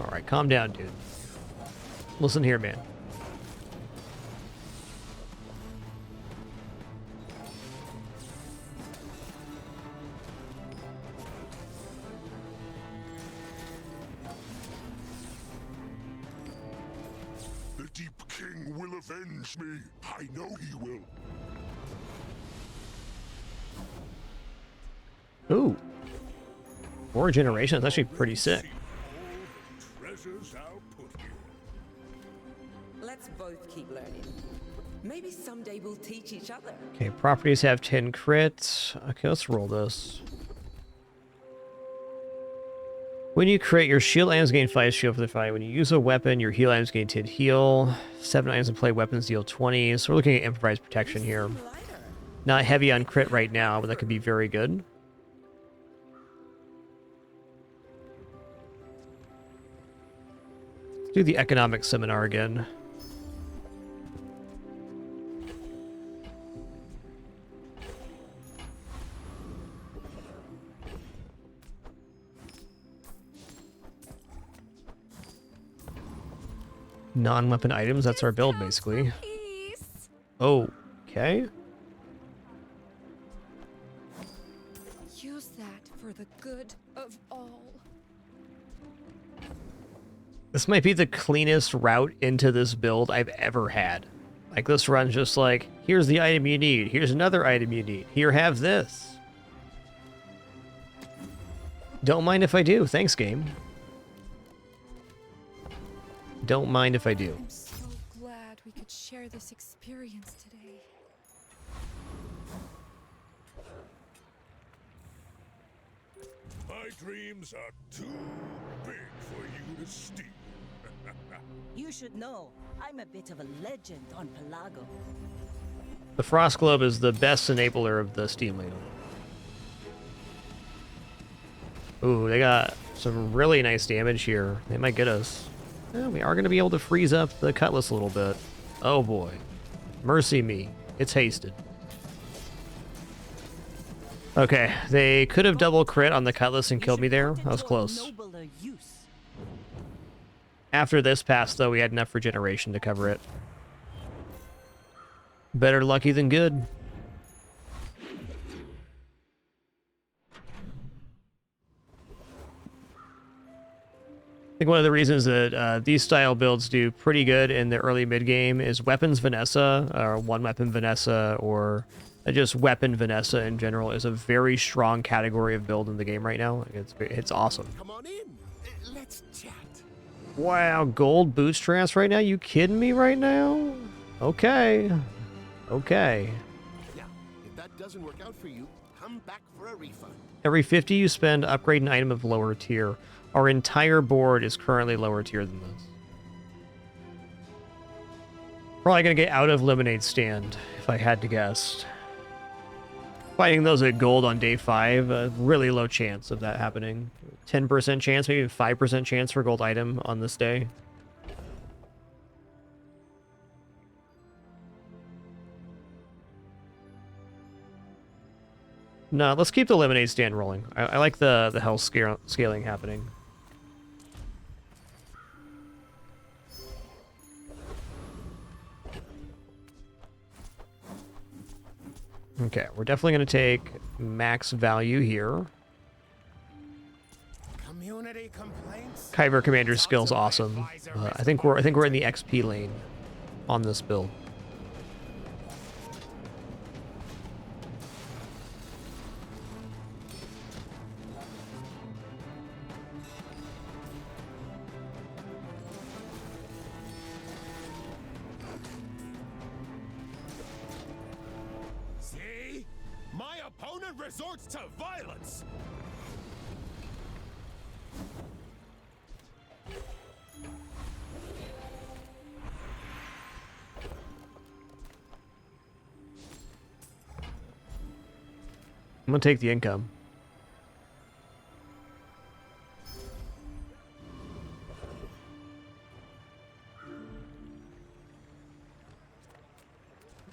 All right, calm down, dude. Listen here, man. The Deep King will avenge me. I know he will. Ooh. 4 generations. That's actually pretty sick. Treasures I'll put here. Let's both keep learning. Maybe someday we'll teach each other. Okay, properties have 10 crits. Okay, let's roll this. When you crit, your shield items gain 5 shield for the fight. When you use a weapon, your heal items gain 10 heal. 7 items in play weapons deal 20. So we're looking at improvised protection here. Not heavy on crit right now, but that could be very good. Let's do the economic seminar again. Non-weapon items, that's our build, basically. Okay. Use that for the good of all. This might be the cleanest route into this build I've ever had. Like, this run's just like, here's the item you need, here's another item you need, here, have this. Don't mind if I do, thanks, game. Don't mind if I do. I'm so glad we could share this experience today. My dreams are too big for you to steal. You should know, I'm a bit of a legend on Pelago. The Frost Globe is the best enabler of the Steam Ladle. Ooh, they got some really nice damage here. They might get us. Yeah, we are going to be able to freeze up the Cutlass a little bit. Oh boy. Mercy me. It's hasted. Okay, they could have double crit on the Cutlass and killed me there. That was close. After this pass, though, we had enough regeneration to cover it. Better lucky than good. I think one of the reasons that these style builds do pretty good in the early mid-game is weapons Vanessa, or one-weapon Vanessa, or just weapon Vanessa in general is a very strong category of build in the game right now. It's awesome. Come on in. Let's chat. Wow, gold bootstraps right now? You kidding me right now? Okay. Okay. Now, if that doesn't work out for you, come back for a refund. Every 50 you spend, upgrade an item of lower tier. Our entire board is currently lower tier than this. Probably gonna get out of Lemonade Stand, if I had to guess. Fighting those at gold on day 5, a really low chance of that happening. 10% chance, maybe 5% chance for gold item on this day. No, let's keep the Lemonade Stand rolling. I like the health scaling happening. Okay, we're definitely going to take max value here. Community complaints. Kyber Commander's skill's awesome. I think we're in the XP lane on this build. See? My opponent resorts to violence. I'm gonna take the income.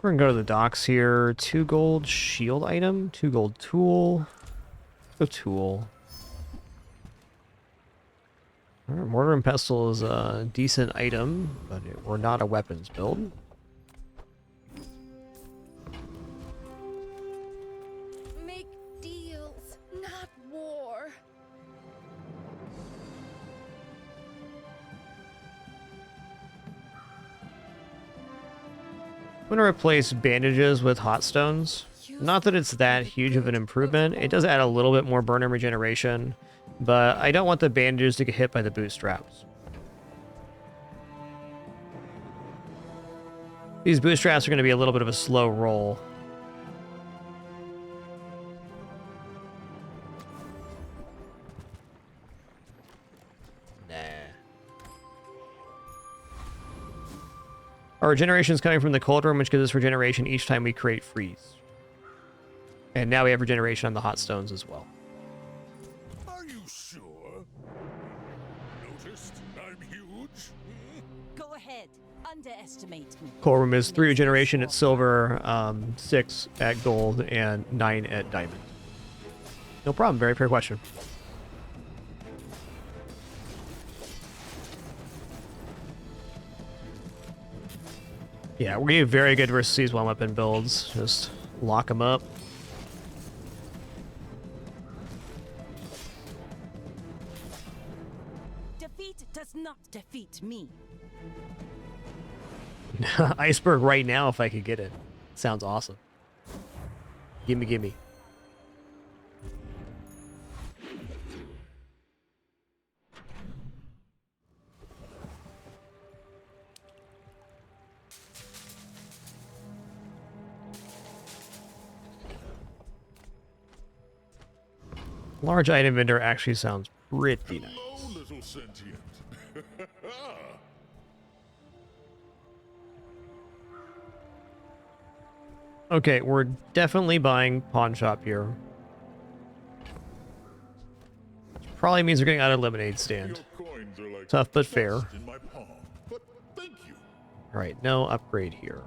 We're gonna go to the docks here. 2 gold shield item, 2 gold tool. The tool. Alright, mortar and pestle is a decent item, but we're not a weapons build. Make deals, not war. I'm gonna replace bandages with hot stones. Not that it's that huge of an improvement. It does add a little bit more burn and regeneration, but I don't want the bandages to get hit by the bootstraps. These bootstraps are going to be a little bit of a slow roll. Nah. Our regeneration is coming from the cold room, which gives us regeneration each time we create freeze. And now we have regeneration on the hot stones as well. Are you sure? Noticed I'm huge? Go ahead. Underestimate me. Cold room is 3 regeneration at silver, 6 at gold, and 9 at diamond. No problem. Very fair question. Yeah, we're getting very good versus these one weapon builds. Just lock them up. Defeat does not defeat me. Iceberg right now if I could get it. Sounds awesome. Gimme, gimme. Large item vendor actually sounds pretty nice. Hello, little sentient. Okay, we're definitely buying pawn shop here. Probably means we're getting out of lemonade stand. Your coins are like Tough but fair. dust in my palm. But thank you. Alright, no upgrade here.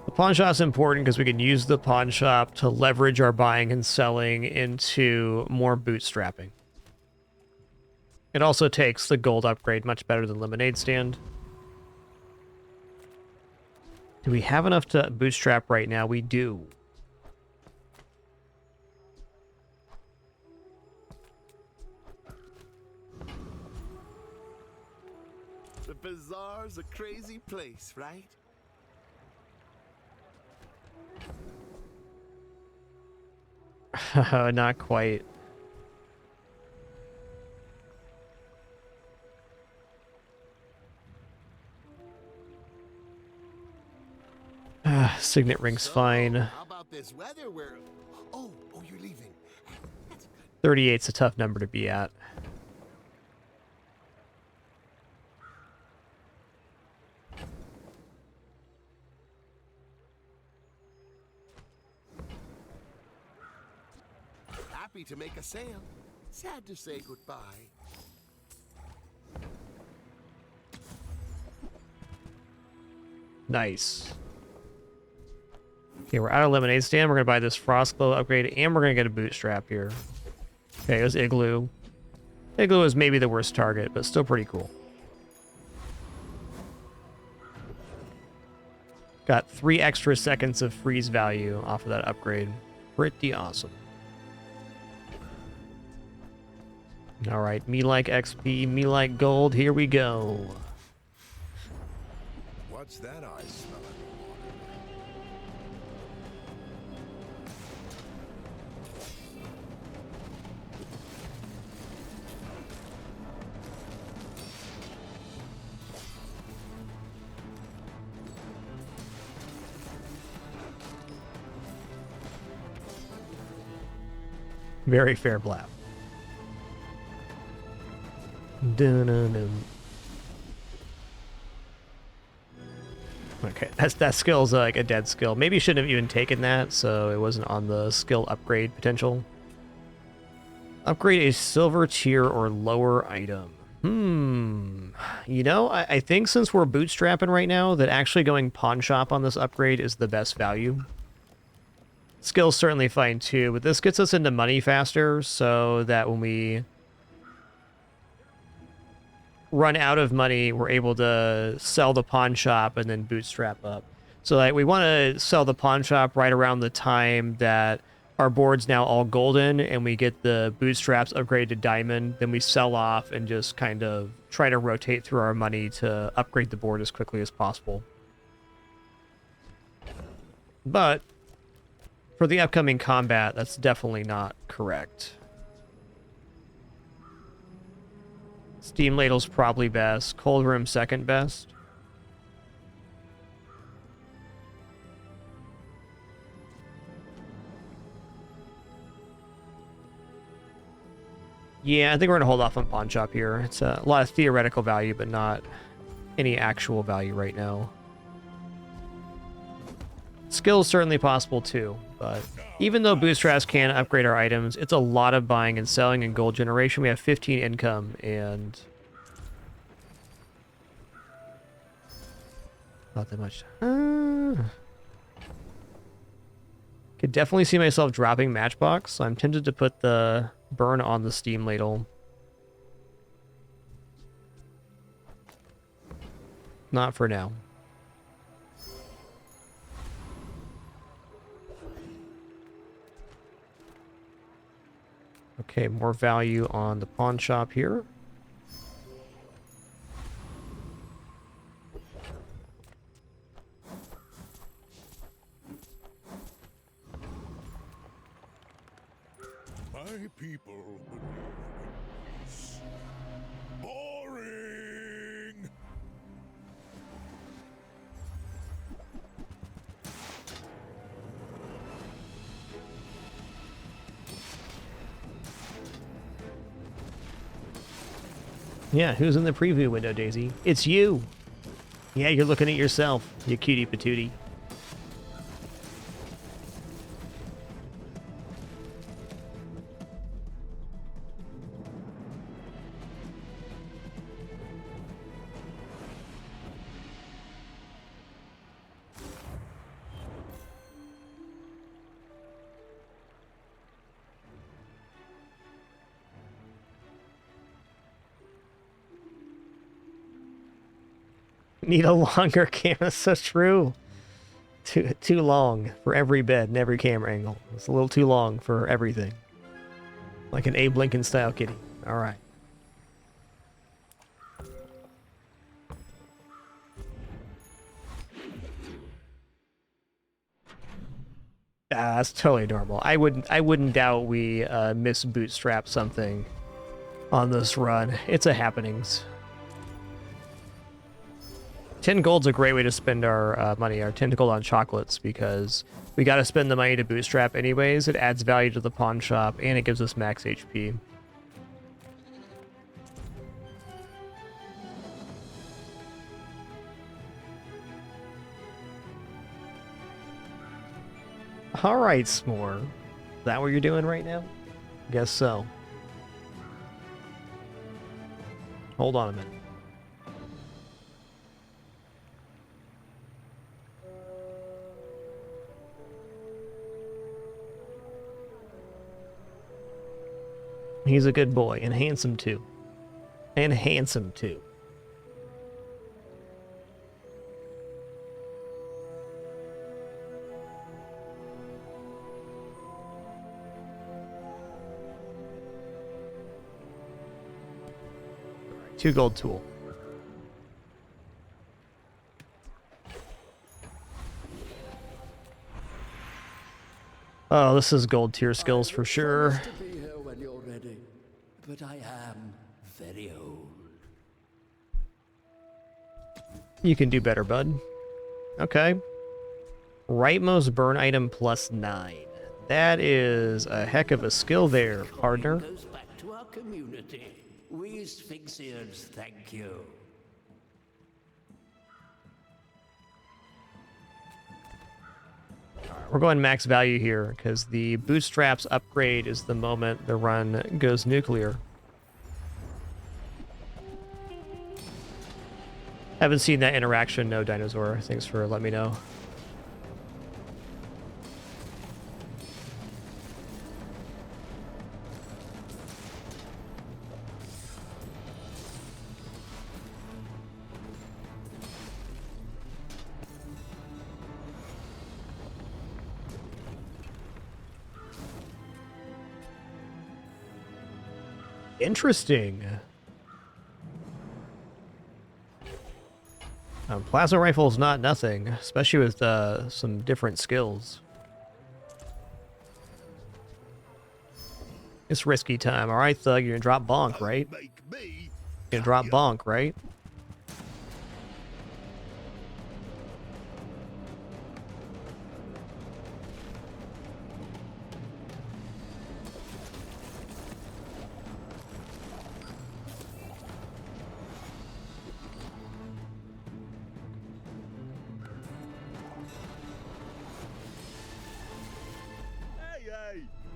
The pawn shop's important because we can use the pawn shop to leverage our buying and selling into more bootstrapping. It also takes the gold upgrade much better than lemonade stand. Do we have enough to bootstrap right now? We do. The Bazar's a crazy place, right? Not quite. Signet ring's fine. How about this weather where... Oh, you're leaving. 38's a tough number to be at. Happy to make a sale. Sad to say goodbye. Nice. Okay, we're out of lemonade stand. We're gonna buy this frost glow upgrade, and we're gonna get a bootstrap here. Okay, it was igloo. Igloo is maybe the worst target, but still pretty cool. Got 3 extra seconds of freeze value off of that upgrade. Pretty awesome. Alright, me like XP, me like gold, here we go. What's that I smell in the water? Very fair blap. Dun-dun-dun. Okay, that skill's like a dead skill. Maybe shouldn't have even taken that, so it wasn't on the skill upgrade potential. Upgrade a silver tier or lower item. You know, I think since we're bootstrapping right now, that actually going pawn shop on this upgrade is the best value. Skill's certainly fine too, but this gets us into money faster so that when we run out of money, we're able to sell the pawn shop and then bootstrap up. So like we want to sell the pawn shop right around the time that our board's now all golden and we get the bootstraps upgraded to diamond. Then we sell off and just kind of try to rotate through our money to upgrade the board as quickly as possible. But for the upcoming combat, that's definitely not correct. Steam ladle's probably best. Cold room second best. Yeah, I think we're gonna hold off on pawn shop here. It's a lot of theoretical value, but not any actual value right now. Skill's certainly possible too, but even though bootstraps can upgrade our items, it's a lot of buying and selling and gold generation. We have 15 income and not that much. Could definitely see myself dropping Matchbox, so I'm tempted to put the burn on the steam ladle. Not for now. Okay, more value on the pawn shop here. My people believe in peace. Boring! Yeah, who's in the preview window, Daisy? It's you! Yeah, you're looking at yourself, you cutie patootie. Need a longer camera, so true. Too long for every bed and every camera angle. It's a little too long for everything. Like an Abe Lincoln style kitty. Alright. That's totally normal. I wouldn't doubt we miss bootstrap something on this run. It's a happenings. 10 gold's a great way to spend our money, our 10 gold on chocolates, because we got to spend the money to bootstrap anyways. It adds value to the pawn shop, and it gives us max HP. Alright, S'more. Is that what you're doing right now? Guess so. Hold on a minute. He's a good boy, and handsome too. And handsome too. Alright, 2 gold tool. Oh, this is gold tier skills for sure. But I am very old. You can do better, bud. Okay. Rightmost burn item +9. That is a heck of a skill there, partner. Goes back to our community. We Sphinxians thank you. We're going max value here because the bootstraps upgrade is the moment the run goes nuclear. Haven't seen that interaction, no dinosaur. Thanks for letting me know. Interesting. Plasma rifle's not nothing, especially with some different skills. It's risky time. All right, Thug, you're gonna drop bonk, right? You're gonna drop bonk, right?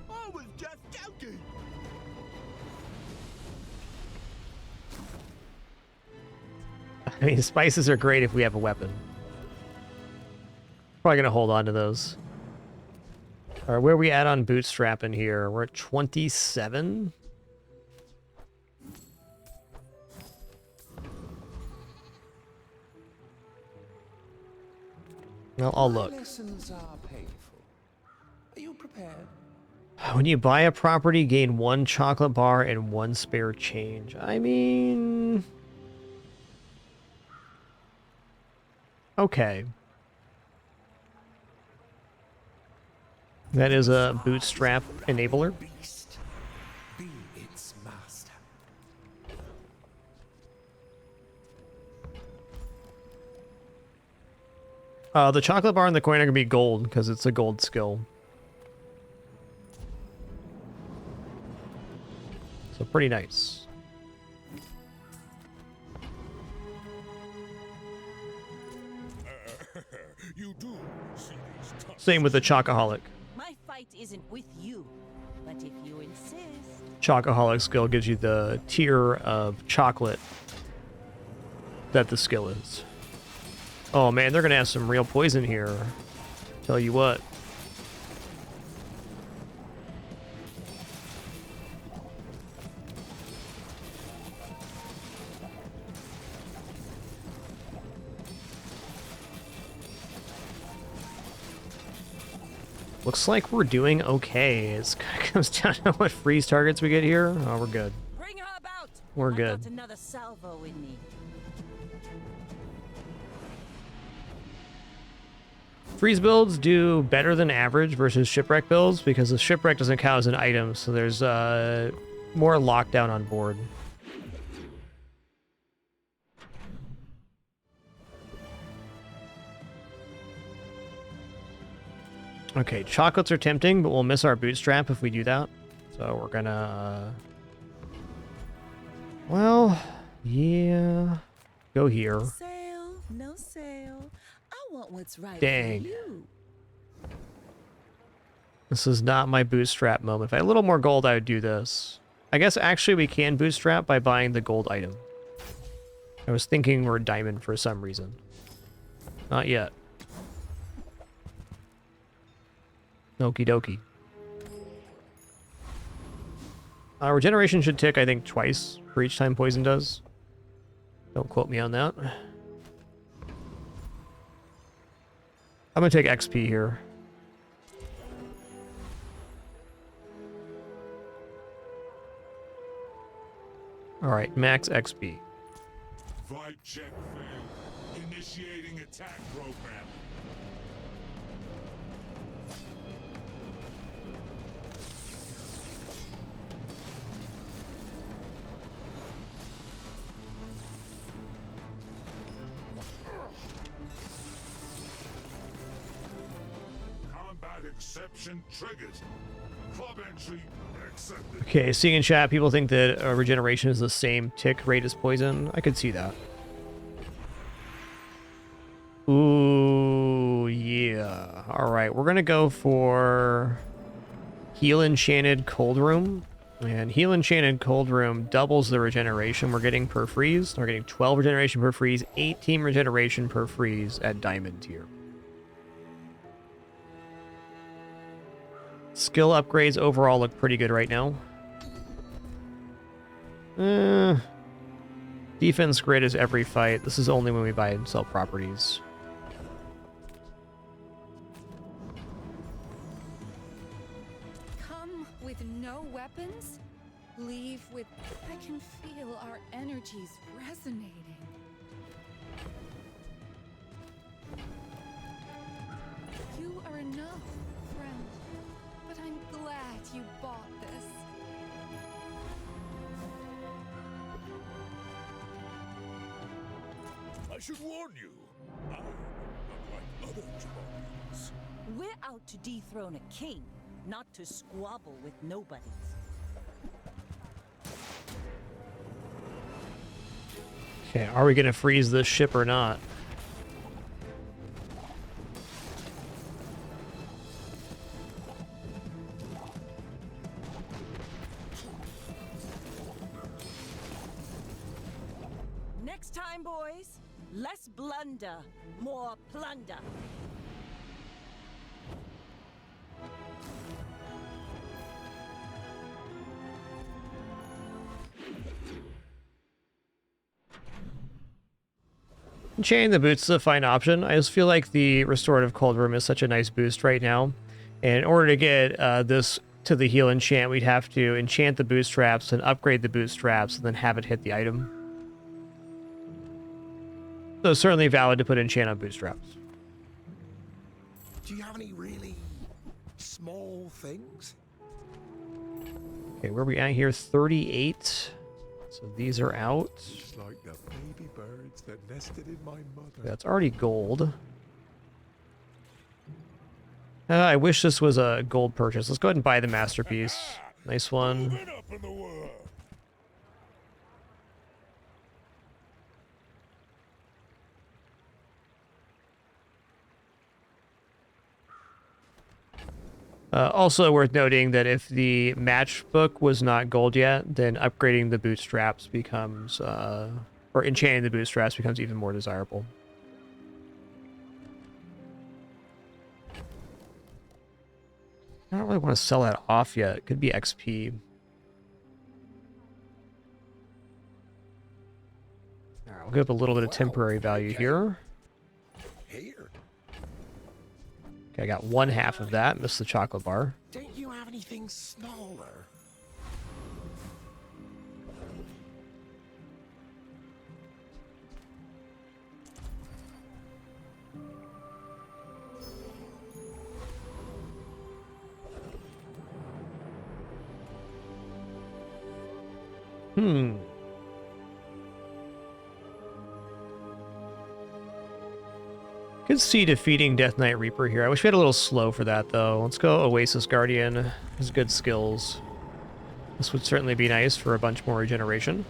I was just joking. I mean, spices are great if we have a weapon. Probably gonna hold on to those. All right, where are we at on bootstrapping here? We're at 27. Well, I'll look. Lessons are painful. Are you prepared? When you buy a property, gain 1 chocolate bar and 1 spare change. I mean... okay. That is a bootstrap enabler. Beast. Be its master. The chocolate bar and the coin are going to be gold because it's a gold skill. So pretty nice. You do see these Same with the Chocoholic. My fight isn't with you, but if you insist. Chocoholic skill gives you the tier of chocolate that the skill is. Oh man, they're gonna have some real poison here. Tell you what. Looks like we're doing okay. It comes down to what freeze targets we get here. Oh, we're good. Bring her about. We're I good. got another salvo in me. Freeze builds do better than average versus shipwreck builds because the shipwreck doesn't count as an item, so there's more lockdown on board. Okay, chocolates are tempting, but we'll miss our bootstrap if we do that. So we're gonna... well, yeah... go here. Sale, no sale. I want what's right Dang. for you. This is not my bootstrap moment. If I had a little more gold, I would do this. I guess actually we can bootstrap by buying the gold item. I was thinking we're diamond for some reason. Not yet. Okie dokie. Regeneration should tick, I think, twice for each time poison does. Don't quote me on that. I'm gonna take XP here. Alright, max XP. Vibe check failed. Initiating attack program. Combat exception triggered. Club entry accepted. Okay, seeing in chat, people think that regeneration is the same tick rate as poison. I could see that. Ooh, yeah. Alright, we're gonna go for Heal Enchanted Cold Room. And Heal Enchanted Cold Room doubles the regeneration we're getting per freeze. We're getting 12 regeneration per freeze, 18 regeneration per freeze at Diamond tier. Skill upgrades overall look pretty good right now. Defense grid is every fight. This is only when we buy and sell properties. Come with no weapons, leave with... I can feel our energies resonating. You are enough, friend. But I'm glad you bought this. I should warn you, I'm not like other Jaballians. We're out to dethrone a king, not to squabble with nobodies. Okay, are we going to freeze this ship or not? Next time, boys, less blunder, more plunder. Enchanting the boots is a fine option. I just feel like the restorative cold room is such a nice boost right now. And in order to get this to the heal enchant, we'd have to enchant the bootstraps and upgrade the bootstraps and then have it hit the item. So it's certainly valid to put enchant on bootstraps. Do you have any really small things? Okay, where are we at here? 38. So these are out. Just like the baby birds that nested in my mother. That's already gold. I wish this was a gold purchase. Let's go ahead and buy the masterpiece. Nice one. Also worth noting that if the matchbook was not gold yet, then upgrading the bootstraps becomes, or enchanting the bootstraps becomes even more desirable. I don't really want to sell that off yet. It could be XP. All right, we'll give up a little bit of temporary value here. Okay, I got 1/2 of that. Missed the chocolate bar. Don't you have anything smaller? Could see defeating Death Knight Reaper here. I wish we had a little slow for that, though. Let's go Oasis Guardian. Has good skills. This would certainly be nice for a bunch more regeneration.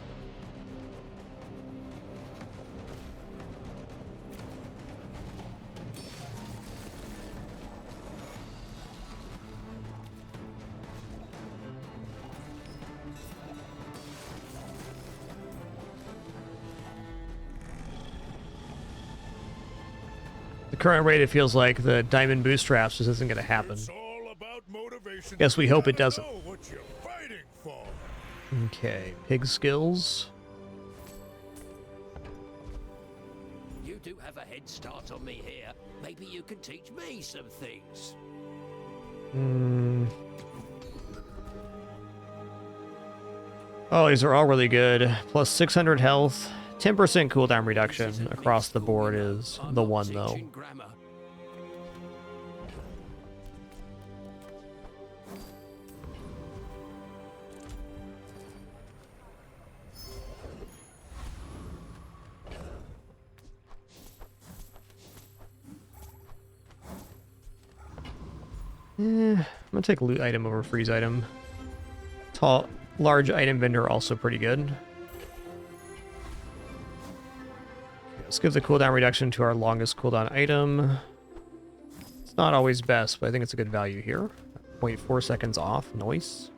The current rate, it feels like the diamond bootstraps just isn't going to happen. Guess we hope it doesn't. Okay, pig skills. You do have a head start on me here. Maybe you can teach me some things. Oh, these are all really good. Plus 600 health. 10% cooldown reduction across the board is the one, though. I'm gonna take loot item over freeze item. Large item vendor also pretty good. Let's give the cooldown reduction to our longest cooldown item. It's not always best, but I think it's a good value here. 0.4 seconds off. Nice.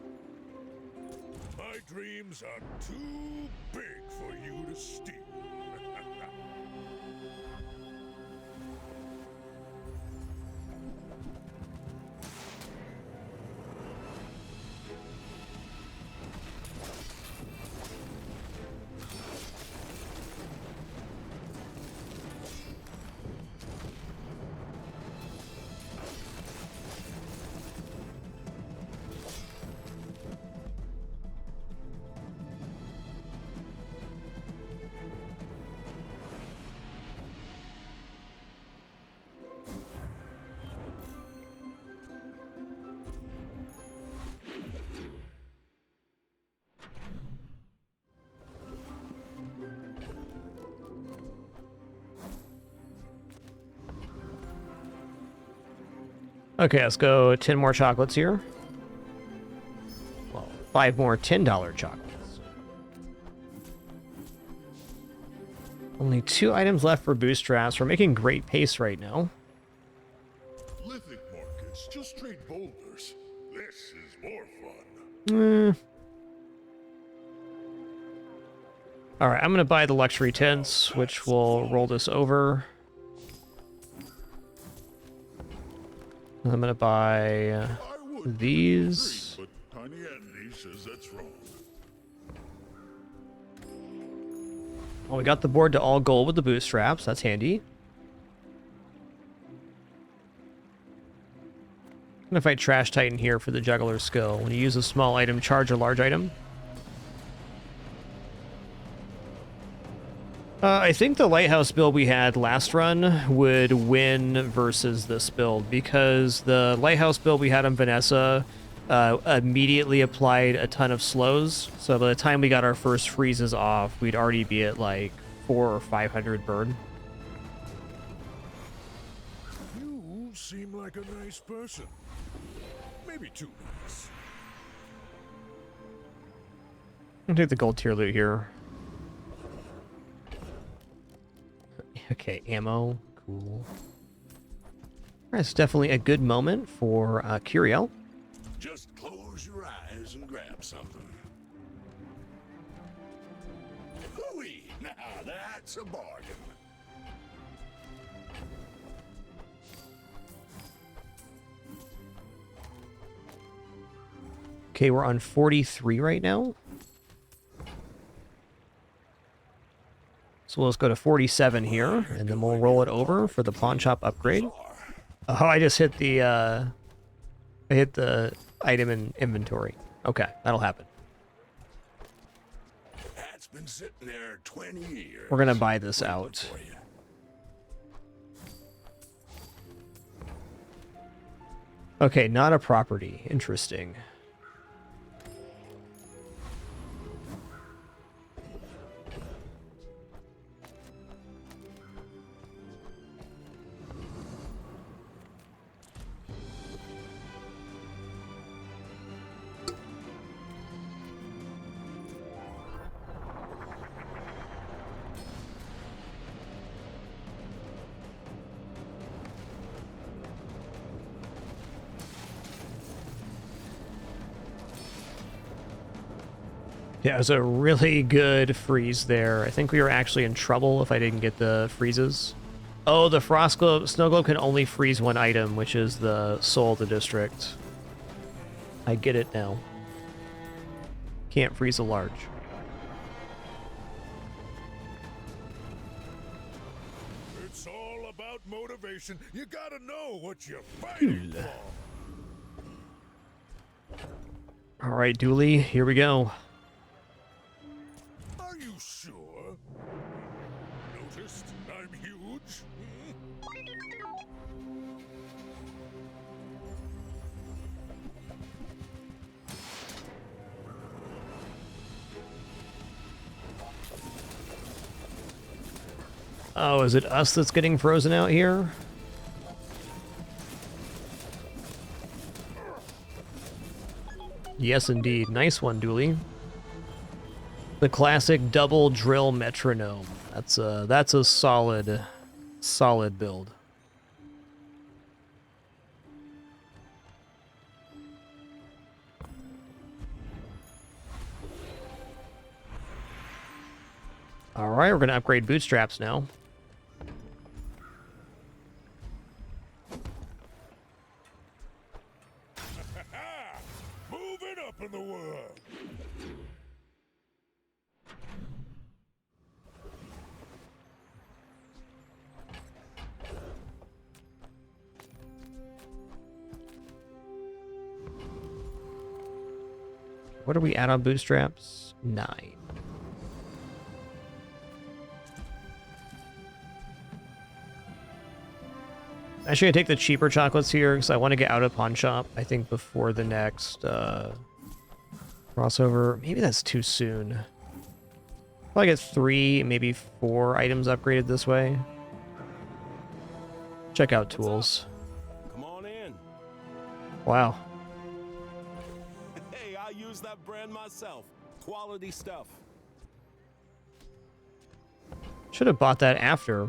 Okay, let's go 10 more chocolates here. Well, 5 more $10 chocolates. Only 2 items left for bootstraps. We're making great pace right now. Lithic markets just trade boulders. This is more fun. Alright, I'm going to buy the luxury tents, which will roll this over. And I'm going to buy these. But Tiny Andy says that's wrong. Well, we got the board to all gold with the bootstraps. That's handy. I'm going to fight Trash Titan here for the juggler skill. When you use a small item, charge a large item. I think the lighthouse build we had last run would win versus this build, because the lighthouse build we had on Vanessa immediately applied a ton of slows. So by the time we got our first freezes off, we'd already be at like 400 or 500 burn. You seem like a nice person. Maybe too nice. I'll take the gold tier loot here. Okay, ammo. Cool. That's definitely a good moment for Curiel. Just close your eyes and grab something. Hooey! Now that's a bargain. Okay, we're on 43 right now. So let's go to 47 here, and then we'll roll it over for the pawn shop upgrade. Oh, I just hit the item in inventory. Okay, that'll happen. That's been sitting there 20 years. We're gonna buy this out. Okay, not a property. Interesting. Yeah, it was a really good freeze there. I think we were actually in trouble if I didn't get the freezes. Oh, the Frost Globe, Snow Globe can only freeze one item, which is the Soul of the District. I get it now. Can't freeze a large. It's all about motivation. You gotta know what you're fighting for. All right, Dooley, here we go. Are you sure? Noticed I'm huge? Oh, is it us that's getting frozen out here? Yes, indeed. Nice one, Dooley. The classic double drill metronome. That's a solid build. All right, we're gonna upgrade bootstraps now. Moving up in the world. What are we at on bootstraps? 9. Actually, I take the cheaper chocolates here because I want to get out of pawn shop. I think before the next crossover. Maybe that's too soon. Probably get 3, maybe 4 items upgraded this way. Check out tools. Come on in. Wow. Hey, I use that brand myself. Quality stuff. Should have bought that after.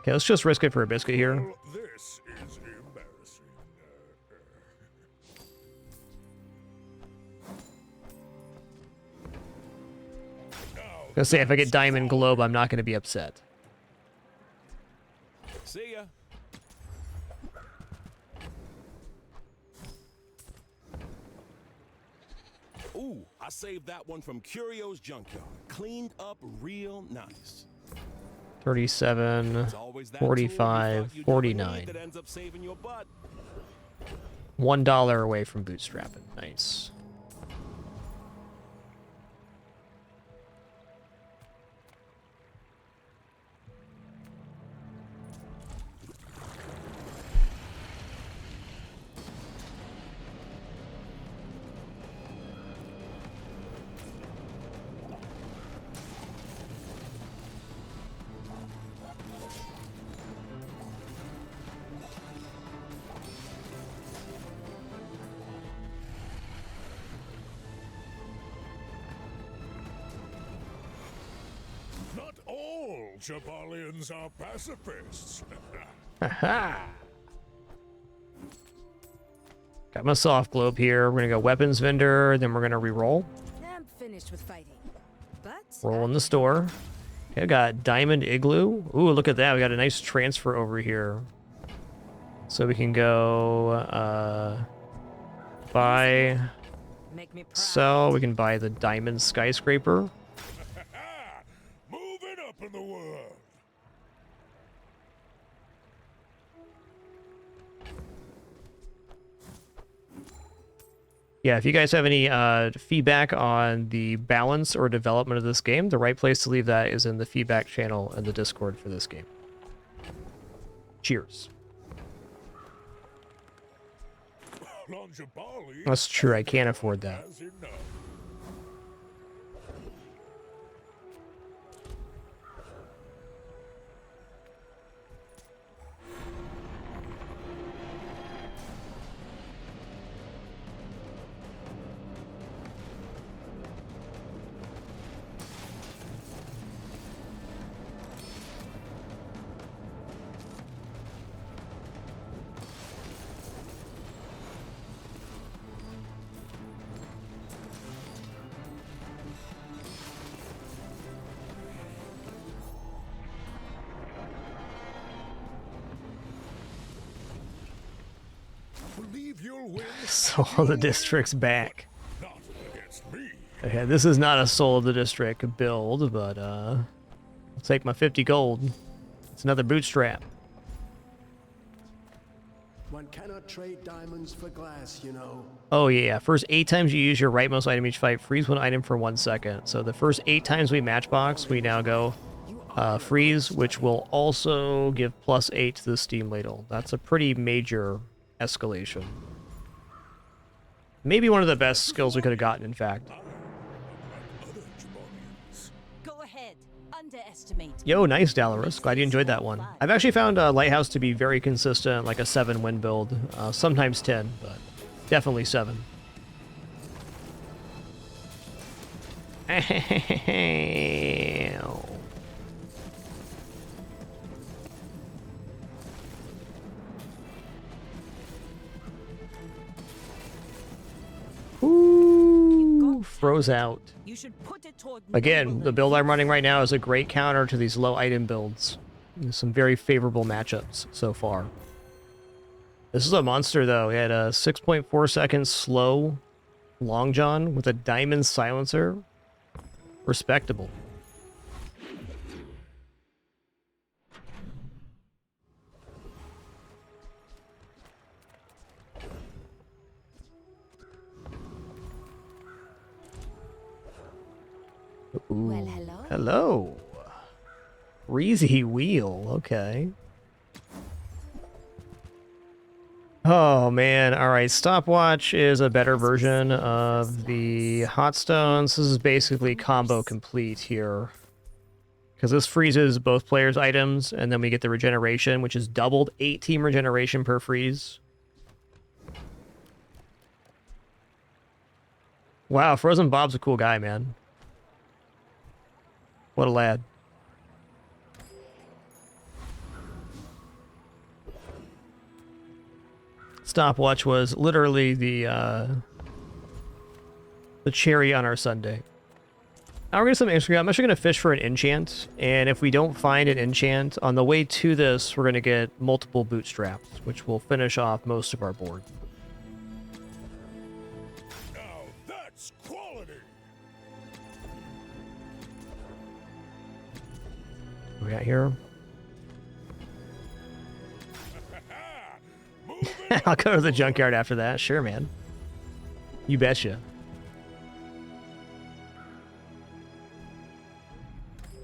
Okay, let's just risk it for a biscuit here. Well, this is embarrassing. Gonna say if I get Diamond Globe, I'm not gonna be upset. See ya. Ooh, I saved that one from Curio's junkyard. Cleaned up real nice. 37, 45, 49. That ends up saving your butt. $1 away from bootstrapping. Nice. Not all Jaballians are pacifists. Haha. Got my soft globe here. We're gonna go weapons vendor, then we're gonna re-roll. I'm finished with fighting. But Roll in the store. Okay, I got Diamond Igloo. Ooh, look at that. We got a nice transfer over here. So we can go buy, sell. We can buy the Diamond Skyscraper. Moving up in the world. Yeah, if you guys have any feedback on the balance or development of this game, the right place to leave that is in the feedback channel in the Discord for this game. Cheers. That's true, I can't afford that. Believe you'll win. Soul of the District's back. Not against me. Okay, this is not a Soul of the District build, but I'll take my 50 gold. It's another bootstrap. One cannot trade diamonds for glass, you know. Oh yeah, first 8 times you use your rightmost item each fight, freeze one item for 1 second. So the first 8 times we matchbox, we now go freeze, which will also give +8 to the Steam Ladle. That's a pretty major escalation. Maybe one of the best skills we could have gotten, in fact. Go ahead. Underestimate. Yo, nice, Dallarus. Glad you enjoyed that one. I've actually found Lighthouse to be very consistent, like a 7-win build. Sometimes 10, but definitely 7. Ooh, froze out. You should put it toward Again, the build I'm running right now is a great counter to these low item builds. There's some very favorable matchups so far. This is a monster, though. He had a 6.4 second slow Long John with a diamond silencer. Respectable. Ooh. Well, hello. Hello. Breezy wheel. Okay. Oh man, alright, Stopwatch is a better version of the Hot Stones. This is basically combo complete here. Because this freezes both players' items, and then we get the regeneration, which is doubled 8 team regeneration per freeze. Wow, Frozen Bob's a cool guy, man. What a lad. Stopwatch was literally the cherry on our sundae. Now we're gonna some Instagram. I'm actually gonna fish for an enchant, and if we don't find an enchant on the way to this, we're gonna get multiple bootstraps, which will finish off most of our board. Now that's quality. What we got here? I'll go to the junkyard after that. Sure, man. You betcha.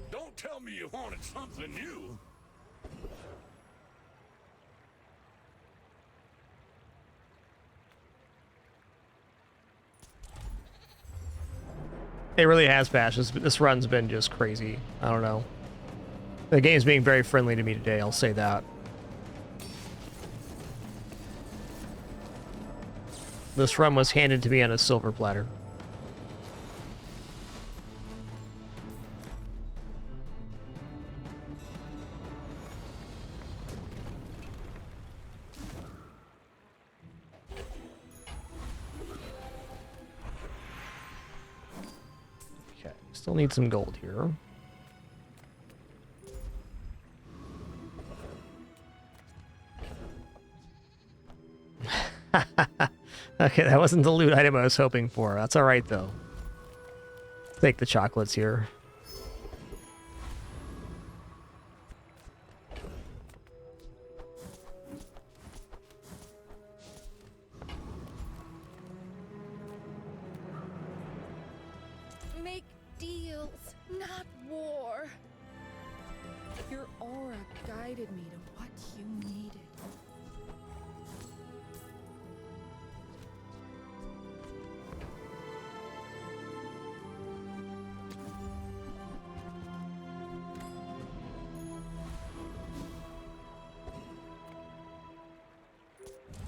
Don't tell me you wanted something new. It really has, Bash. This run's been just crazy. I don't know. The game's being very friendly to me today, I'll say that. This run was handed to me on a silver platter. Okay, still need some gold here. Okay, that wasn't the loot item I was hoping for. That's alright, though. Take the chocolates here. Make deals, not war. Your aura guided me to what you needed.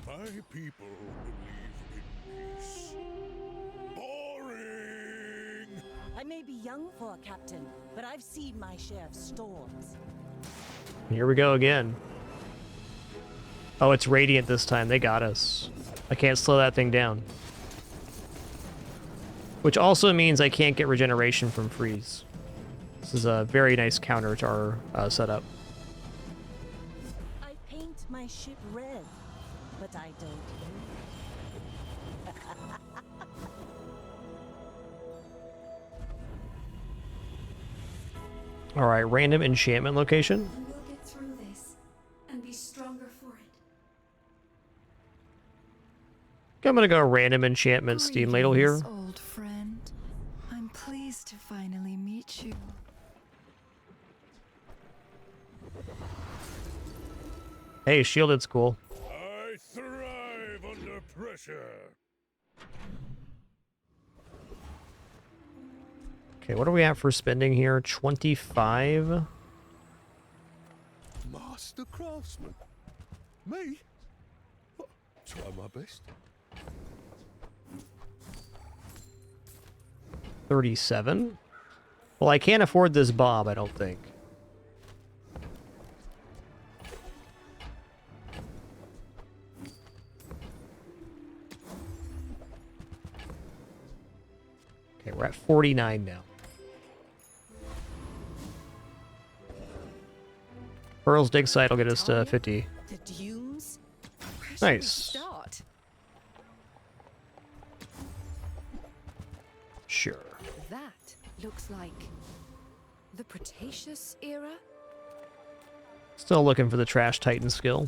My people believe in peace. Boring! I may be young for a captain, but I've seen my share of storms. Here we go again. Oh, it's Radiant this time. They got us. I can't slow that thing down. Which also means I can't get regeneration from freeze. This is a very nice counter to our setup. I paint my ship red, but I don't. All right, random enchantment location. We'll get through this and be stronger for it. I'm gonna go random enchantment steam ladle here. Greetings, old friend. I'm pleased to finally meet you. Hey, shielded's cool. I thrive under pressure. Okay, what are we at for spending here? 25? Master craftsman. Me? Try my best. 37? Well, I can't afford this bob, I don't think. Okay, we're at 49 now. Pearl's dig site will get us to 50. The dunes? Nice. Start. Sure. That looks like the Cretaceous era? Still looking for the Trash Titan skill.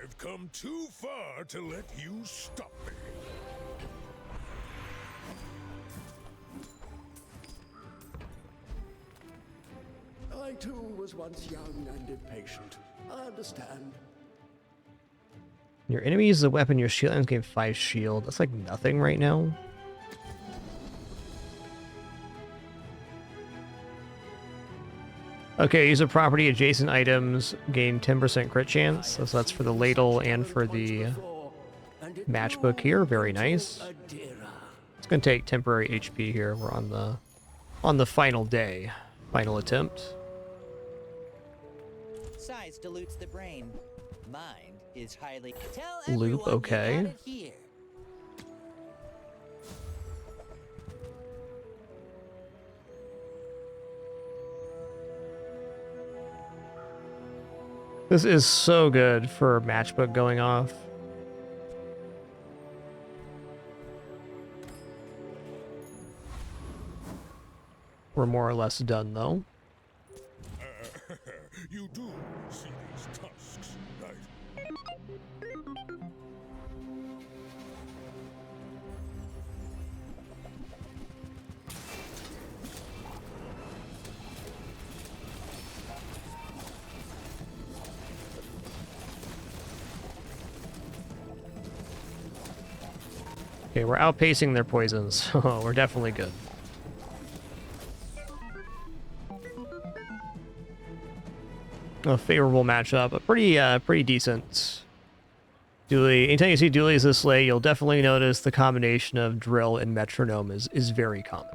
I've come too far to let you stop me. I too was once young and impatient. I understand. Your enemy uses a weapon, your shield ends gain 5 shield. That's like nothing right now. Okay, use a property adjacent items, gain 10% crit chance. So that's for the ladle and for the matchbook here. Very nice. It's gonna take temporary HP here. We're on the final day. Final attempt. Size dilutes the brain. Mind is highly. Tell Loop, everyone okay. you got it here. This is so good for matchbook going off. We're more or less done though. You do see these tusks, right? Okay, we're outpacing their poisons, so we're definitely good. A favorable matchup, but pretty decent. Dooley, anytime you see Dooley's this late, you'll definitely notice the combination of drill and metronome is very common.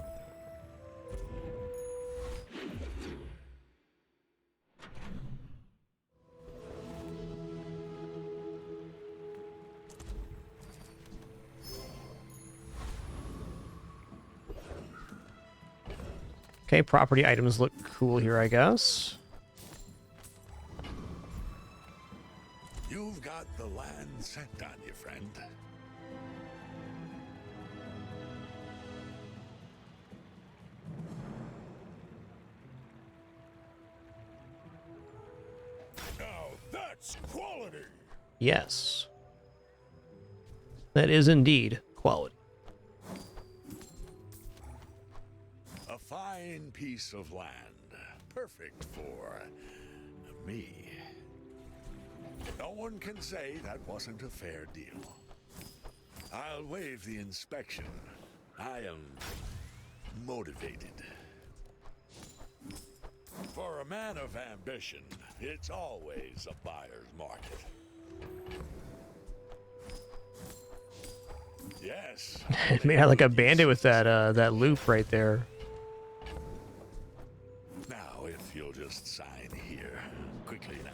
Okay, property items look cool here, I guess. You've got the land set on you, friend. Now that's quality. Yes. That is indeed quality. A fine piece of land. Perfect for me. No one can say that wasn't a fair deal. I'll waive the inspection. I am motivated. For a man of ambition, it's always a buyer's market. Yes. It made out like a bandit with that loop right there. Now, if you'll just sign here. Quickly now.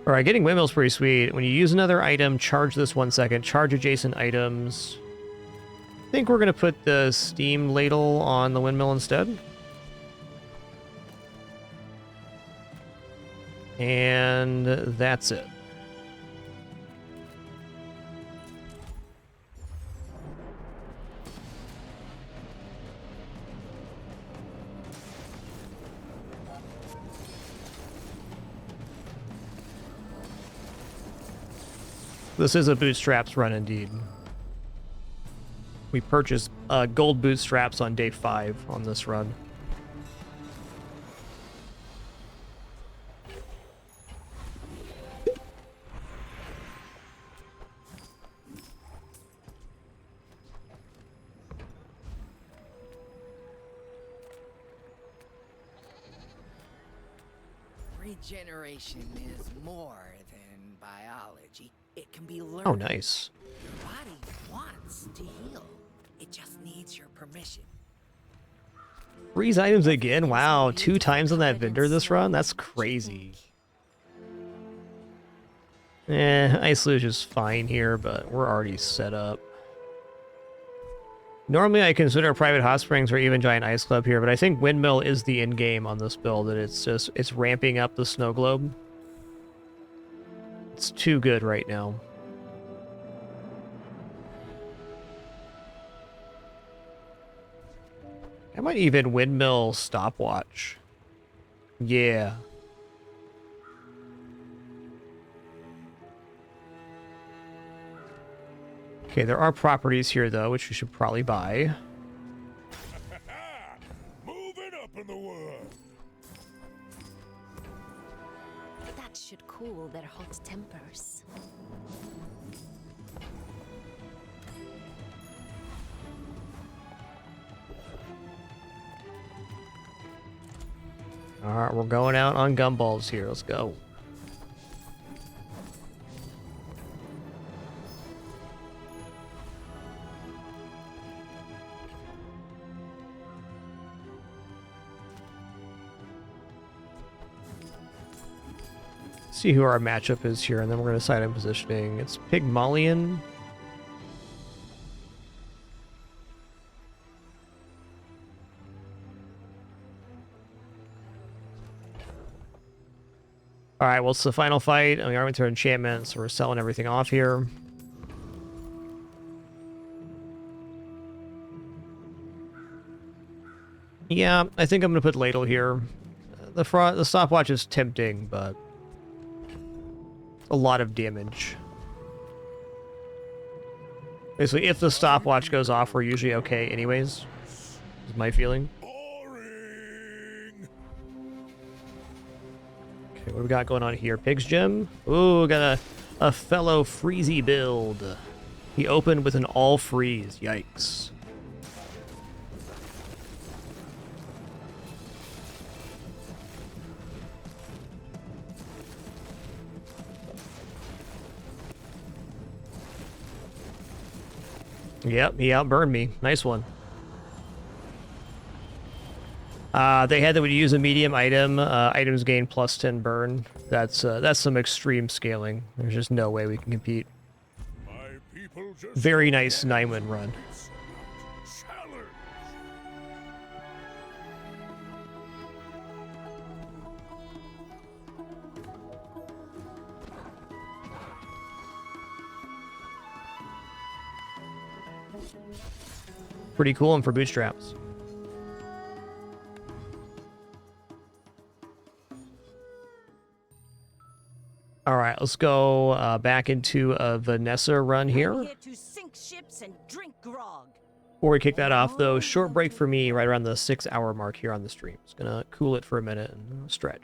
Alright, getting windmill's pretty sweet. When you use another item, charge this 1 second. Charge adjacent items. I think we're going to put the steam ladle on the windmill instead. And that's it. This is a bootstraps run indeed. We purchased gold bootstraps on day 5 on this run. Regeneration is more than biology. It can be learned. Oh, nice. Your body wants to heal. It just needs your permission. Freeze items again? Wow, 2 times on that vendor this run? That's crazy. Ice Luge is fine here, but we're already set up. Normally I consider Private Hot Springs or even Giant Ice Club here, but I think Windmill is the end game on this build, and it's ramping up the Snow Globe. It's too good right now. I might even Windmill Stopwatch. Yeah. Okay, there are properties here, though, which we should probably buy. Moving up in the world. That should cool their hot tempers. Alright, we're going out on gumballs here. Let's go. See who our matchup is here, and then we're going to decide on positioning. It's Pygmalion. Alright, well, it's the final fight. I mean, I went to enchantment, so we're selling everything off here. Yeah, I think I'm going to put ladle here. The stopwatch is tempting, but a lot of damage. Basically, if the stopwatch goes off, we're usually okay anyways. Is my feeling. Okay, what do we got going on here? Pig's Gem? Ooh, got a fellow freezy build. He opened with an all freeze. Yikes. Yep, he outburned me. Nice one. They had that would use a medium item. Items gain plus 10 burn. That's some extreme scaling. There's just no way we can compete. Very nice 9-win run. Pretty cool and for bootstraps. All right, let's go back into a Vanessa run here. Here to sink ships and drink grog. Before we kick that off, though, short break for me right around the 6-hour mark here on the stream. It's gonna cool it for a minute and stretch.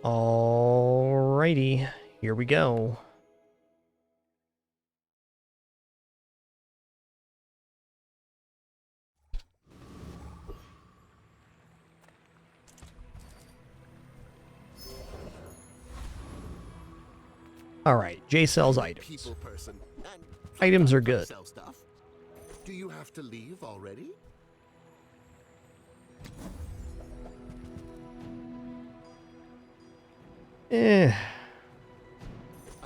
Alrighty, here we go. Alright, Jay sells items. Items are good. Do you have to leave already?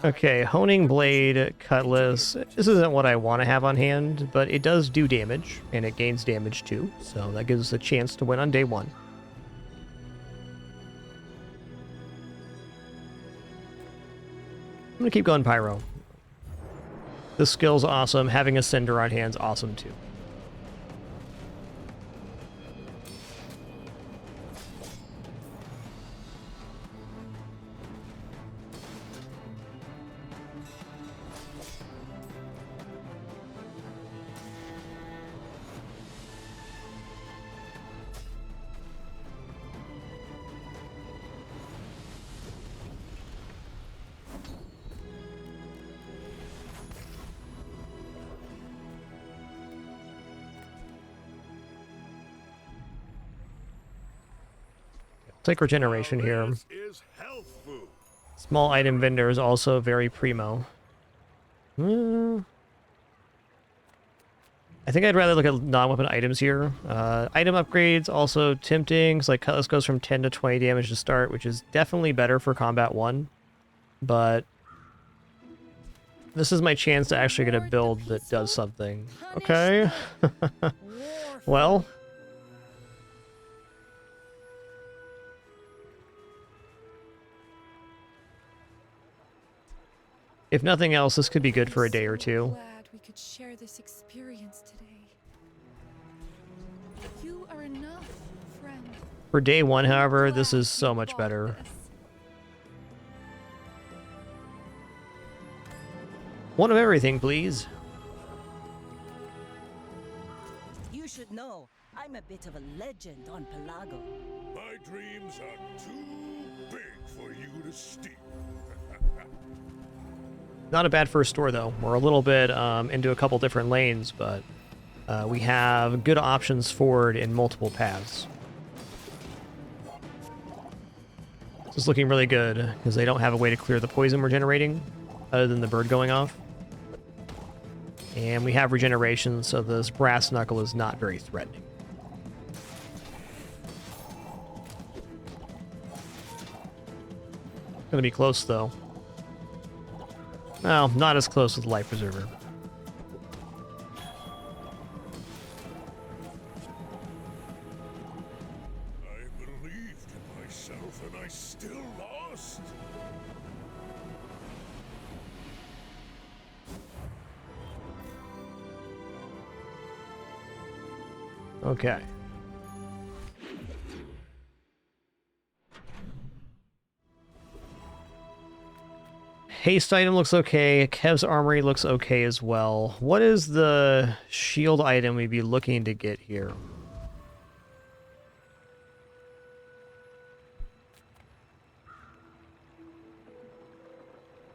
Okay, Honing Blade, Cutlass. This isn't what I want to have on hand, but it does do damage, and it gains damage too, so that gives us a chance to win on day one. I'm gonna keep going Pyro. This skill's awesome. Having a Cinder on hand's awesome too. Take regeneration here. Small item vendor is also very primo. I think I'd rather look at non-weapon items here. Item upgrades also tempting. So like Cutlass goes from 10 to 20 damage to start, which is definitely better for Combat 1. But this is my chance to actually get a build that does something. Okay. Well. If nothing else, this could be good for a day or two. Glad we could share this experience today. You are enough, friend. For day one, however, this is so much better. One of everything, please. You should know, I'm a bit of a legend on Pelago. My dreams are too big for you to steal. Not a bad first store, though. We're a little bit into a couple different lanes, but we have good options forward in multiple paths. This is looking really good, because they don't have a way to clear the poison we're generating, other than the bird going off. And we have regeneration, so this brass knuckle is not very threatening. Gonna be close, though. Well, not as close with Life Preserver. I believed in myself and I still lost. Okay. Haste item looks okay. Kev's Armory looks okay as well. What is the shield item we'd be looking to get here?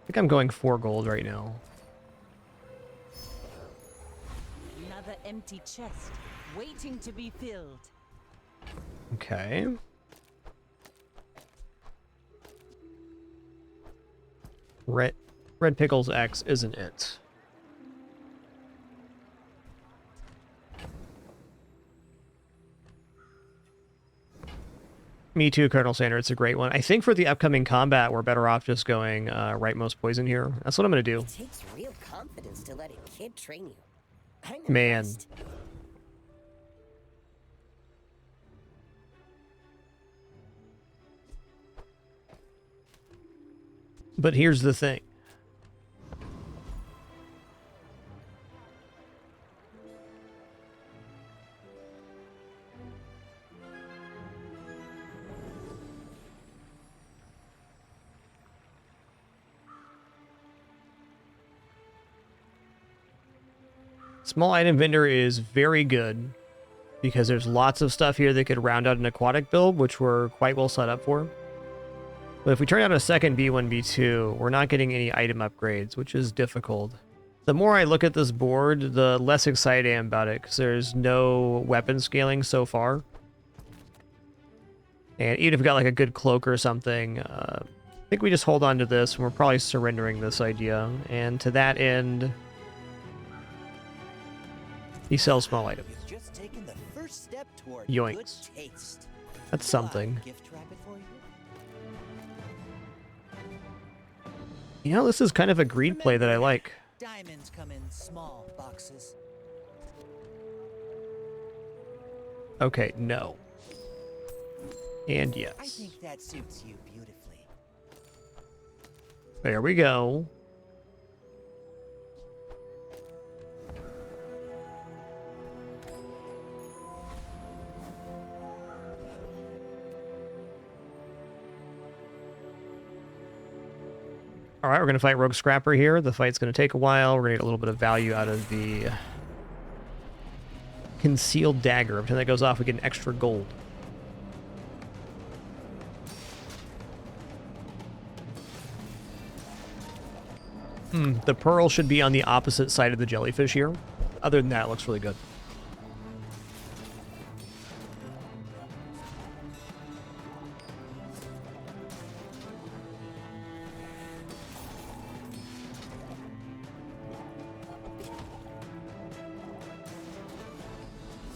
I think I'm going 4 gold right now. Another empty chest, waiting to be filled. Okay. Red Pickles X isn't it? Me too, Colonel Sander. It's a great one. I think for the upcoming combat, we're better off just going rightmost poison here. That's what I'm going to do. It takes real confidence to let a kid train you. I'm Man. impressed. But here's the thing. Small item vendor is very good because there's lots of stuff here that could round out an aquatic build, which we're quite well set up for. But if we turn out a second B1, B2, we're not getting any item upgrades, which is difficult. The more I look at this board, the less excited I am about it, because there's no weapon scaling so far. And even if we got like a good cloak or something, I think we just hold on to this, and we're probably surrendering this idea. And to that end, he sells small items. You've just taken the first step toward Yoinks. good taste. That's something. Gift wrap it for you? You know, this is kind of a greed play that I like. Diamonds come in small boxes. Okay, no. And yes. I think that suits you beautifully. There we go. All right, we're going to fight Rogue Scrapper here. The fight's going to take a while. We're going to get a little bit of value out of the concealed dagger. Every time that goes off, we get an extra gold. The pearl should be on the opposite side of the jellyfish here. Other than that, it looks really good.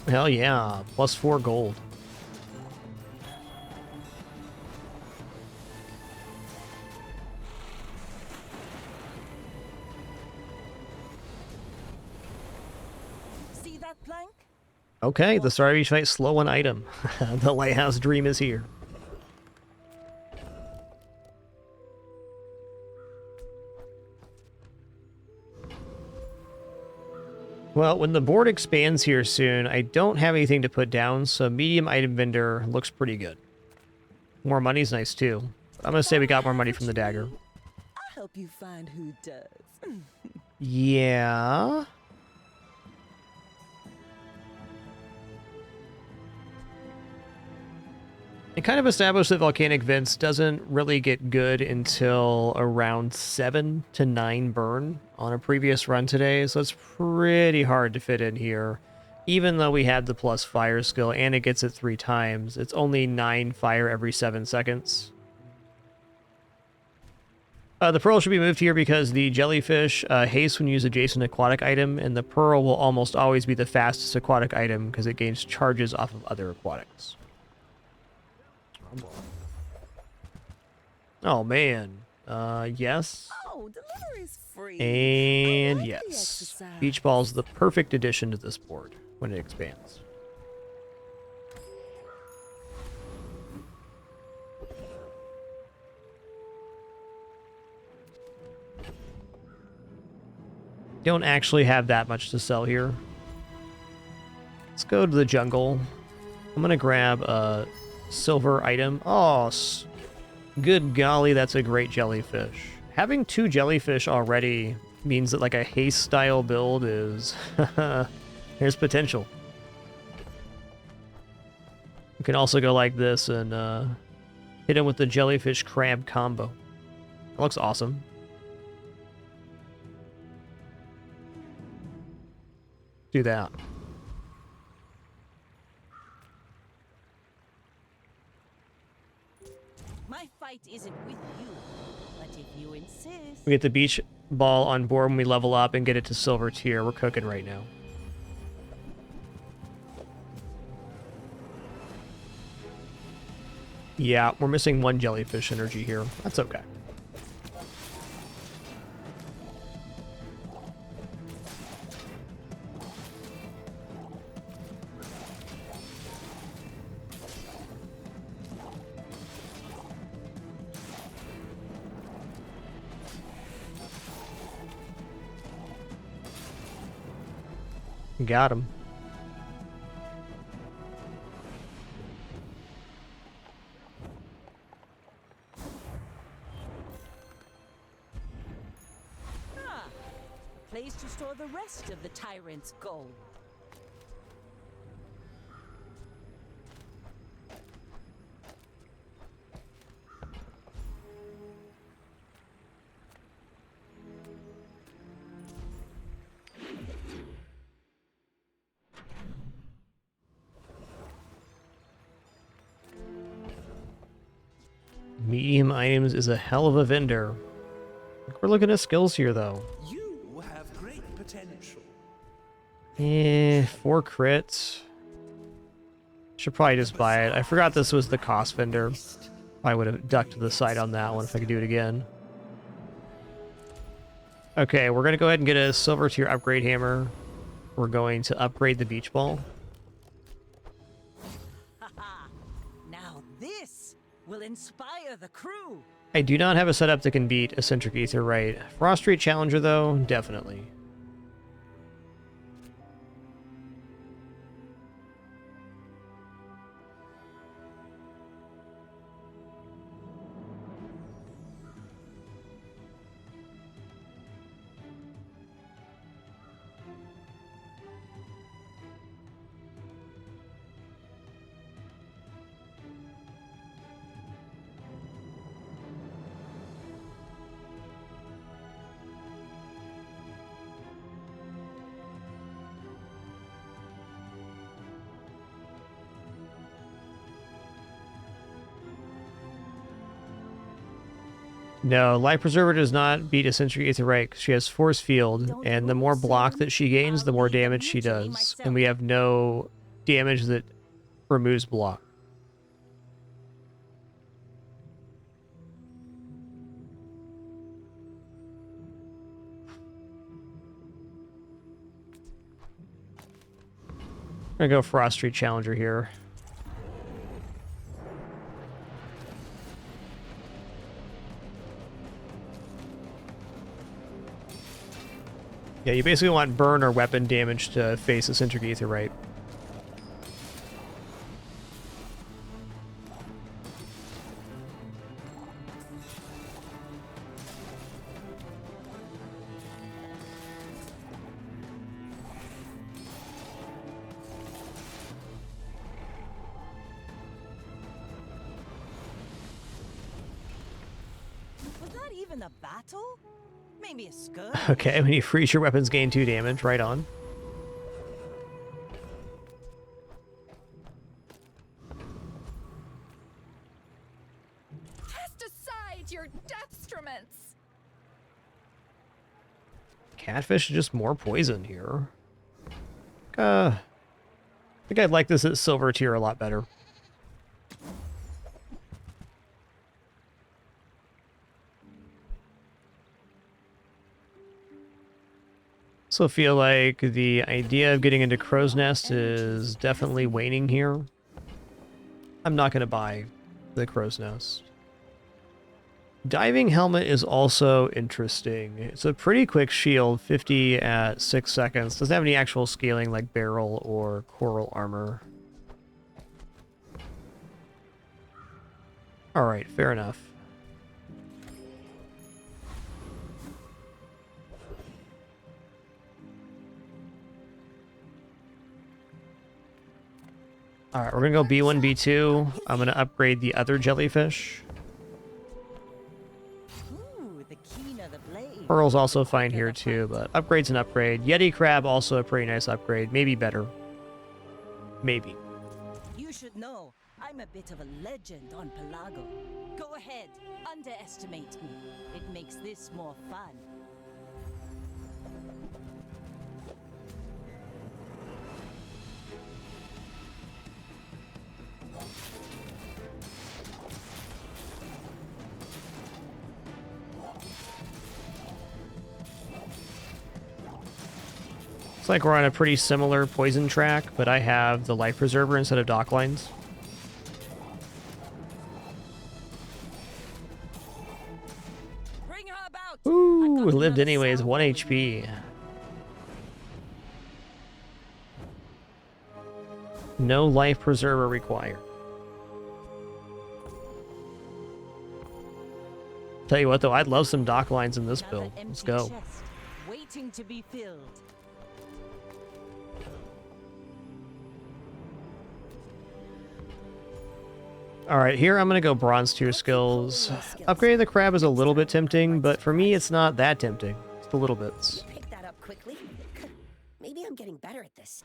Hell yeah, +4 gold. See that plank? Okay, the start of each fight, slow an item. The Lighthouse Dream is here. Well, when the board expands here soon, I don't have anything to put down, so medium item vendor looks pretty good. More money's nice too. I'm gonna say we got more money from the dagger. I'll help you find who does. Yeah. It kind of established that Volcanic Vents doesn't really get good until around 7 to 9 burn on a previous run today, so it's pretty hard to fit in here. Even though we had the plus fire skill and it gets it 3 times, it's only 9 fire every 7 seconds. The pearl should be moved here because the jellyfish haste when you use adjacent aquatic item, and the pearl will almost always be the fastest aquatic item because it gains charges off of other aquatics. Oh man. Yes. Oh, delivery's free. And yes. Beach ball's the perfect addition to this board when it expands. Don't actually have that much to sell here. Let's go to the jungle. I'm gonna grab a silver item. Oh, good golly, that's a great jellyfish. Having 2 jellyfish already means that like a haste style build is there's potential. You can also go like this and hit him with the jellyfish crab combo. That looks awesome. Do that. My fight isn't with you, but if you insist. We get the beach ball on board when we level up and get it to silver tier. We're cooking right now. Yeah, we're missing 1 jellyfish energy here. That's okay. Got him. Ah, place to store the rest of the tyrant's gold. Medium items is a hell of a vendor. We're looking at skills here, though. You have great potential. 4 crits. Should probably just buy it. I forgot this was the cost vendor. I would have ducked to the side on that one if I could do it again. Okay, we're going to go ahead and get a silver tier upgrade hammer. We're going to upgrade the beach ball. Now this will inspire the crew. I do not have a setup that can beat Eccentric Ether Right. Frost Rate Challenger, though, definitely. No, Life Preserver does not beat Eccentric Ether Right. She has Force Field, and the more block that she gains, the more damage she does. And we have no damage that removes block. I'm gonna go Frost Street Challenger here. Yeah, you basically want burn or weapon damage to face Eccentric Ether Right. Was that even a battle? Maybe a skirt. Okay, when you freeze your weapons, gain 2 damage. Right on. Cast aside your deathstruments. Catfish is just more poison here. I think I'd like this at silver tier a lot better. Also feel like the idea of getting into Crow's Nest is definitely waning here. I'm not going to buy the Crow's Nest. Diving Helmet is also interesting. It's a pretty quick shield, 50 at 6 seconds. Doesn't have any actual scaling like Barrel or Coral Armor. Alright, fair enough. Alright, we're gonna go B1, B2. I'm gonna upgrade the other jellyfish. Ooh, the keener the blade. Pearl's also fine here too, but upgrade's an upgrade. Yeti Crab also a pretty nice upgrade. Maybe better. Maybe. You should know, I'm a bit of a legend on Pelago. Go ahead, underestimate me. It makes this more fun. Looks like we're on a pretty similar poison track, but I have the Life Preserver instead of Dock Lines. Ooh, lived anyways, 1 HP. No Life Preserver required. Tell you what though, I'd love some Dock Lines in this build. Let's go. Chest, waiting to be filled. Alright, here I'm going to go Bronze tier skills. Upgrading the crab is a little bit tempting, but for me it's not that tempting. Just a little bit. Pick that up quickly. Maybe I'm getting better at this.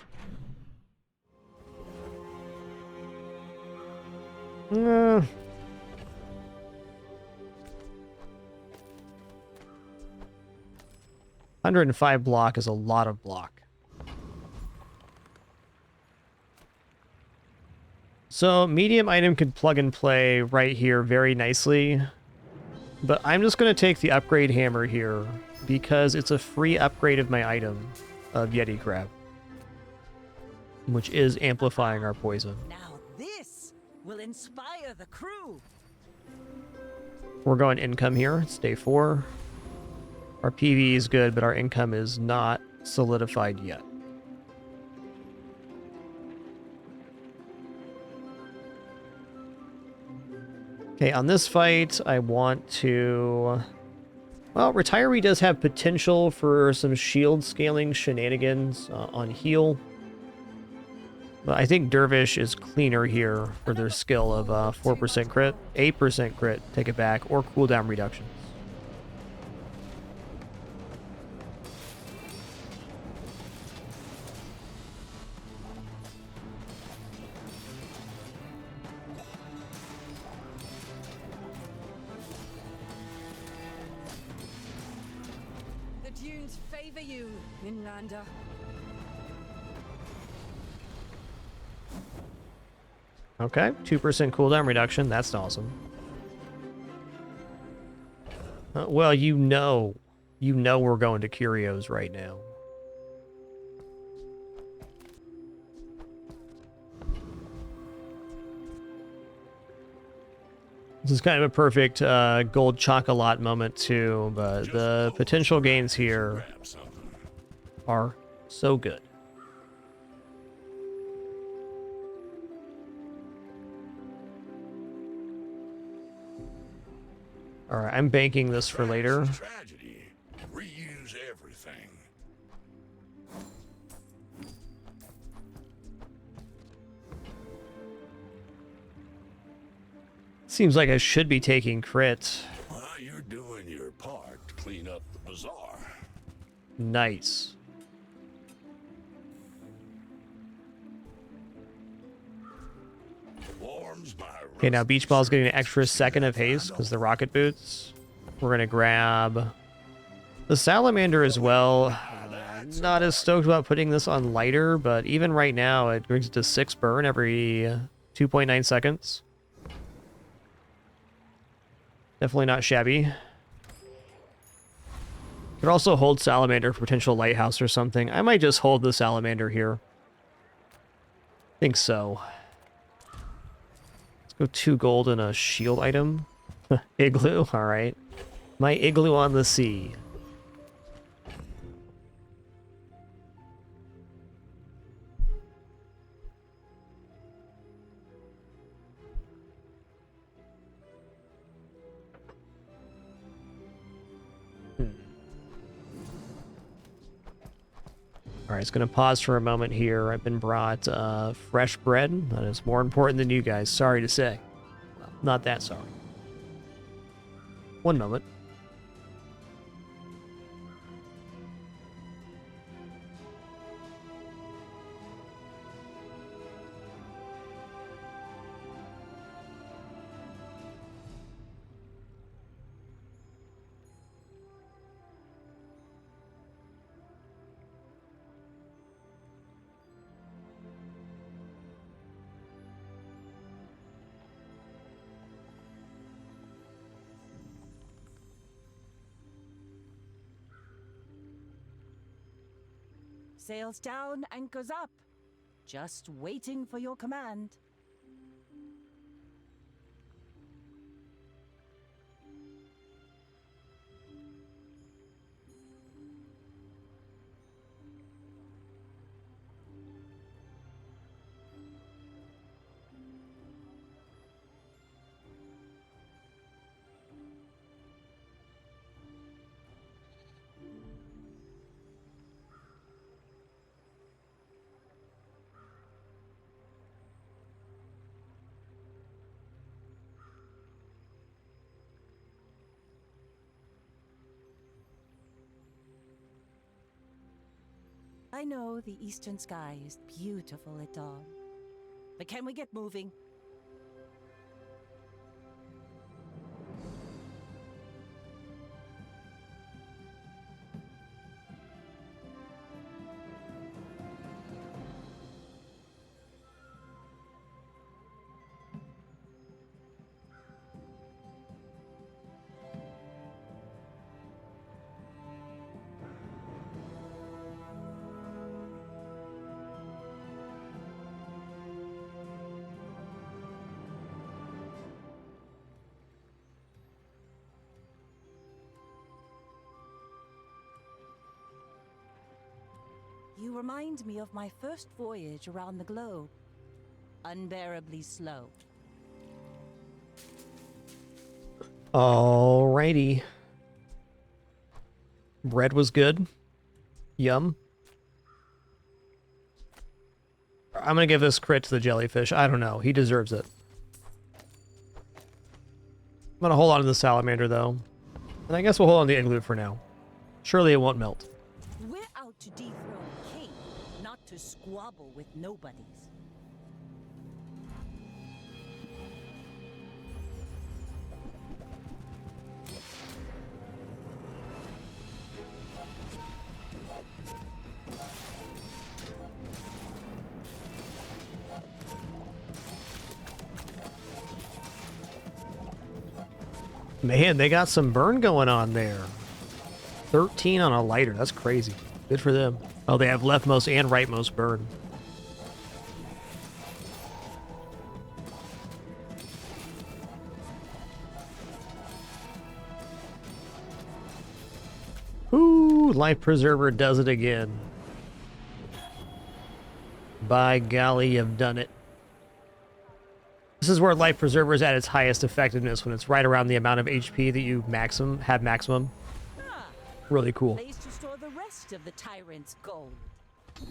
105 block is a lot of block. So medium item could plug and play right here very nicely, but I'm just going to take the upgrade hammer here because it's a free upgrade of my item of Yeti Crab, which is amplifying our poison. Now this will inspire the crew. We're going income here. It's day 4. Our PV is good, but our income is not solidified yet. Okay, on this fight, I want to... Well, Retiree does have potential for some shield scaling shenanigans on heal. But I think Dervish is cleaner here for their skill of 4% crit, 8% crit, take it back, or cooldown reductions. The dunes favor you, Inlander. Okay, 2% cooldown reduction. That's awesome. Well, you know we're going to Curios right now. This is kind of a perfect gold chocolat moment too, but the potential gains here are so good. All right, I'm banking this for later. Tragedy. Reuse everything. Seems like I should be taking crit. Well, you're doing your part to clean up the bazaar. Nice. Warms my Okay, now Beach Ball's getting an extra second of haste because the rocket boots. We're going to grab the Salamander as well. Not as stoked about putting this on lighter, but even right now it brings it to 6 burn every 2.9 seconds. Definitely not shabby. Could also hold Salamander for potential lighthouse or something. I might just hold the Salamander here. Think so. Let's go 2 gold and a shield item. Igloo, alright. My igloo on the sea. Alright, it's going to pause for a moment here. I've been brought fresh bread. That is more important than you guys, sorry to say. Well, not that sorry. One moment. Sails down, anchors up. Just waiting for your command. I know the eastern sky is beautiful at dawn. But can we get moving? You remind me of my first voyage around the globe. Unbearably slow. Alrighty. Bread was good. Yum. I'm gonna give this crit to the jellyfish. I don't know. He deserves it. I'm gonna hold on to the salamander, though. And I guess we'll hold on to the igloo for now. Surely it won't melt. We're out to dethrone a king, not to squabble with nobodies. Man, they got some burn going on there. 13 on a lighter. That's crazy. Good for them. Oh, they have leftmost and rightmost burn. Ooh, Life Preserver does it again. By golly, you've done it. This is where Life Preserver is at its highest effectiveness, when it's right around the amount of HP that you have maximum. Really cool. Place to store the rest of the tyrant's gold. You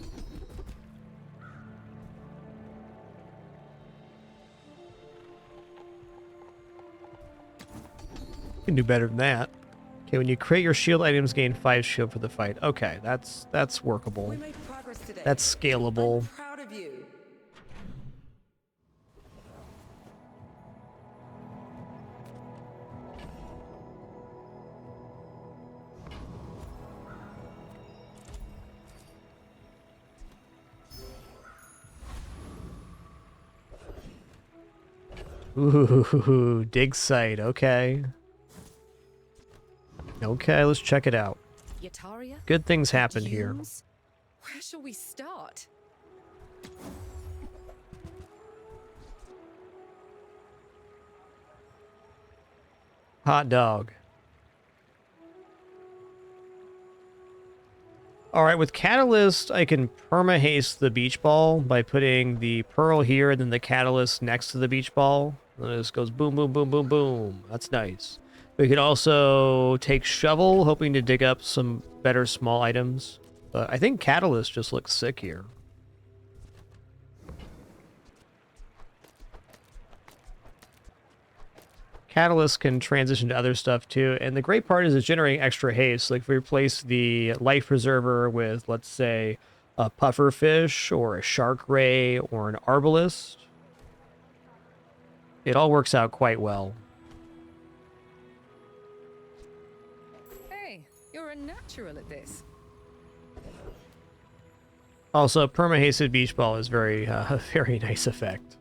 can do better than that. Okay, when you create your shield items, gain 5 shield for the fight. Okay, that's workable. We made progress today. That's scalable. I'm proud of you. Ooh, dig site. Okay. Okay, let's check it out. Yataria? Good things happen here. Where shall we start? Hot dog. Alright, with Catalyst, I can perma-haste the beach ball by putting the pearl here and then the Catalyst next to the beach ball. And it just goes boom, boom, boom, boom, boom. That's nice. We can also take Shovel, hoping to dig up some better small items. But I think Catalyst just looks sick here. Catalyst can transition to other stuff too, and the great part is it's generating extra haste. Like if we replace the Life Preserver with, let's say, a puffer fish or a shark ray or an arbalist, it all works out quite well. Hey, you're a natural at this. Also, perma-hasted beach ball is very, very nice effect.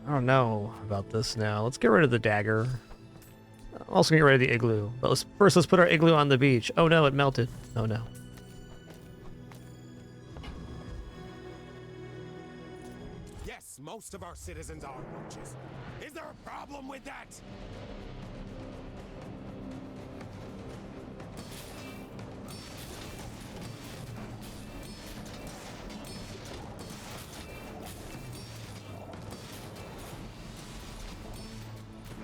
I don't know about this now. Let's get rid of the dagger. I'm also gonna get rid of the igloo. But let's put our igloo on the beach. Oh no, it melted. Oh no. Yes, most of our citizens are roaches. Is there a problem with that?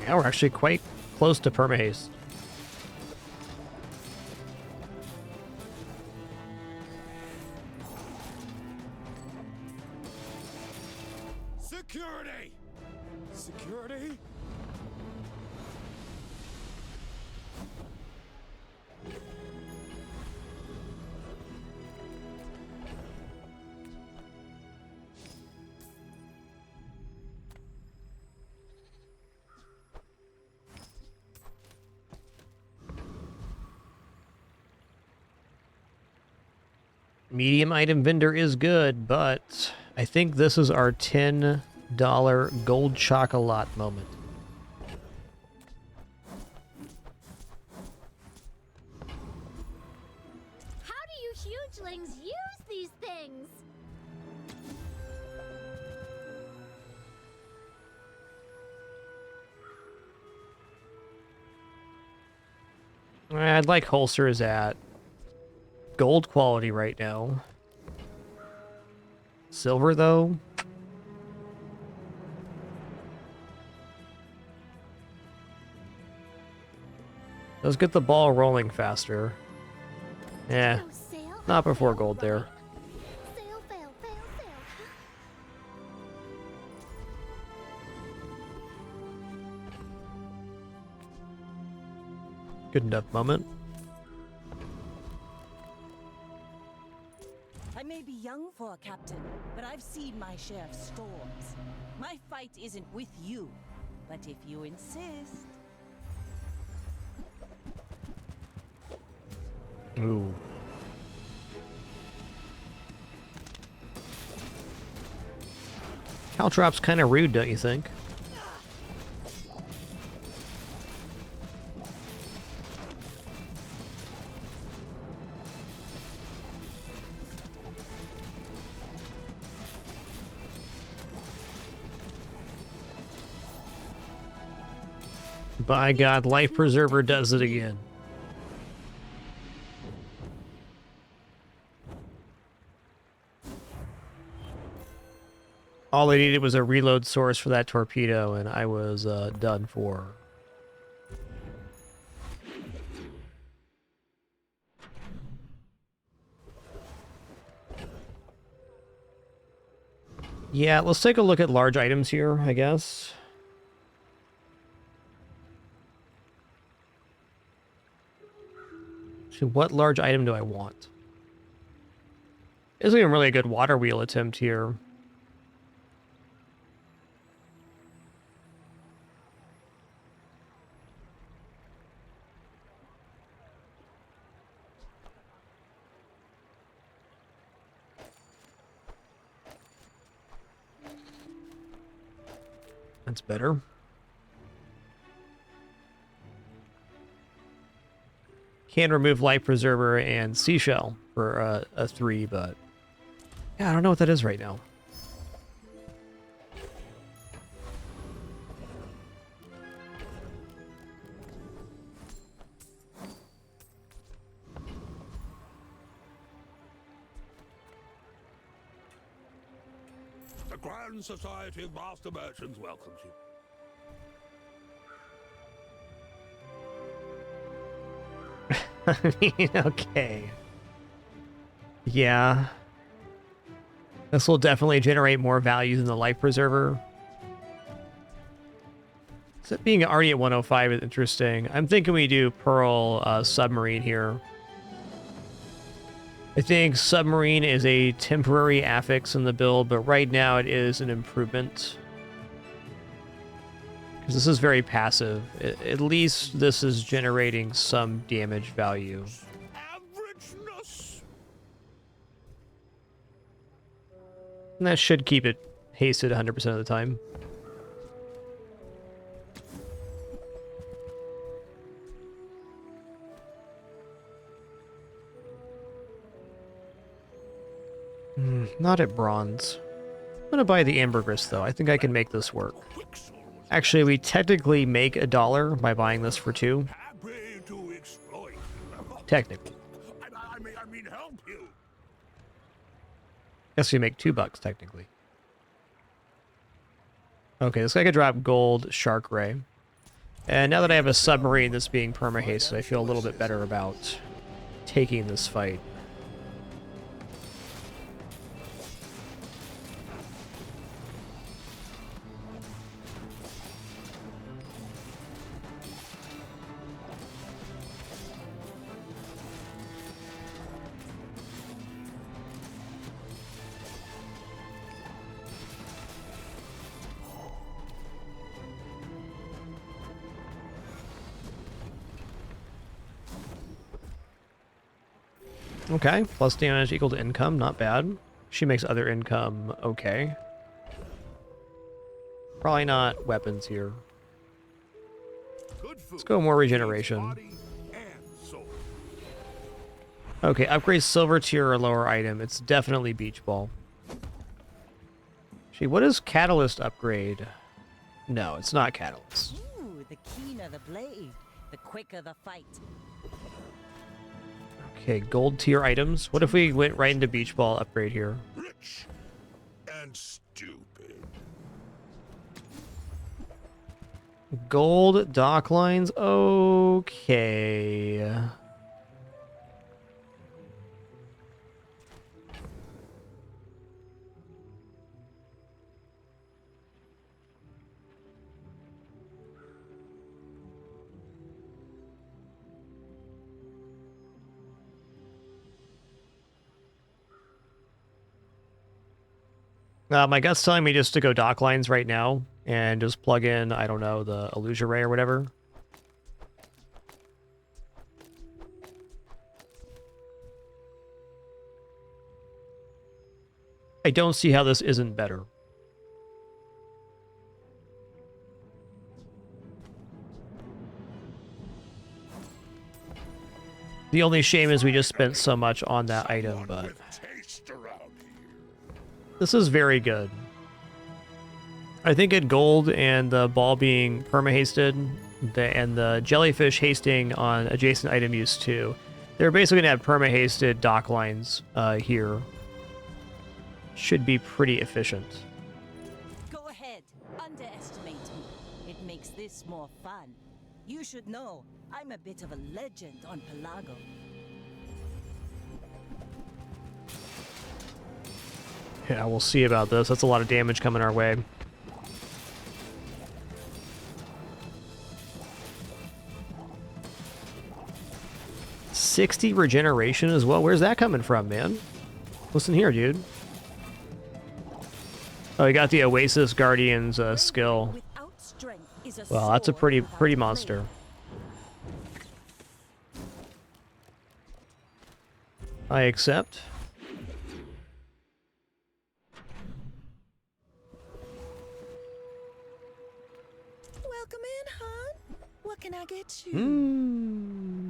Yeah, we're actually quite close to perma-haste. Security! Security? Medium item vendor is good, but I think this is our $10 gold chocolate moment. How do you hugelings use these things? I'd like holsters at gold quality right now. Silver, though? Let's get the ball rolling faster. Yeah, not before gold there. Good enough moment. I may be young for a captain, but I've seen my share of storms. My fight isn't with you, but if you insist... Ooh. Caltrop's kind of rude, don't you think? By God, Life Preserver does it again. All I needed was a reload source for that torpedo, and I was done for. Yeah, let's take a look at large items here, I guess. So what large item do I want? Isn't even really a good water wheel attempt here. That's better. Can remove Life Preserver and Seashell for a 3, but yeah, I don't know what that is right now. The Grand Society of Master Merchants welcomes you. I mean, okay. Yeah. This will definitely generate more value than the Life Preserver. So being already at 105 is interesting. I'm thinking we do Pearl Submarine here. I think Submarine is a temporary affix in the build, but right now it is an improvement. Because this is very passive. At least this is generating some damage value. And that should keep it hasted 100% of the time. Not at bronze. I'm gonna buy the ambergris though. I think I can make this work. Actually, we technically make $1 by buying this for 2. Technically. I mean, help you. Guess we make $2 technically. Okay, this guy could drop gold shark ray. And now that I have a submarine that's being perma-hasted, I feel a little bit better about taking this fight. Okay, plus damage equal to income, not bad. She makes other income okay. Probably not weapons here. Let's go more regeneration. Okay, upgrade silver tier or lower item. It's definitely beach ball. Gee, what is catalyst upgrade? No, it's not catalyst. Ooh, the keener the blade, the quicker the fight. Okay, gold tier items. What if we went right into beach ball upgrade here? Rich and stupid. Gold dock lines. Okay. My gut's telling me just to go dock lines right now and just plug in, I don't know, the illusion ray or whatever. I don't see how this isn't better. The only shame is we just spent so much on that item, but this is very good. I think at gold and the ball being perma-hasted, and the jellyfish hasting on adjacent item use too, they're basically going to have perma-hasted dock lines here. Should be pretty efficient. Go ahead, underestimate me. It makes this more fun. You should know, I'm a bit of a legend on Pelago. Yeah, we'll see about this. That's a lot of damage coming our way. $60 regeneration as well. Where's that coming from, man? Listen here, dude. Oh, he got the Oasis Guardian's skill. Well, that's a pretty monster. I accept. Welcome in, hon. What can I get you?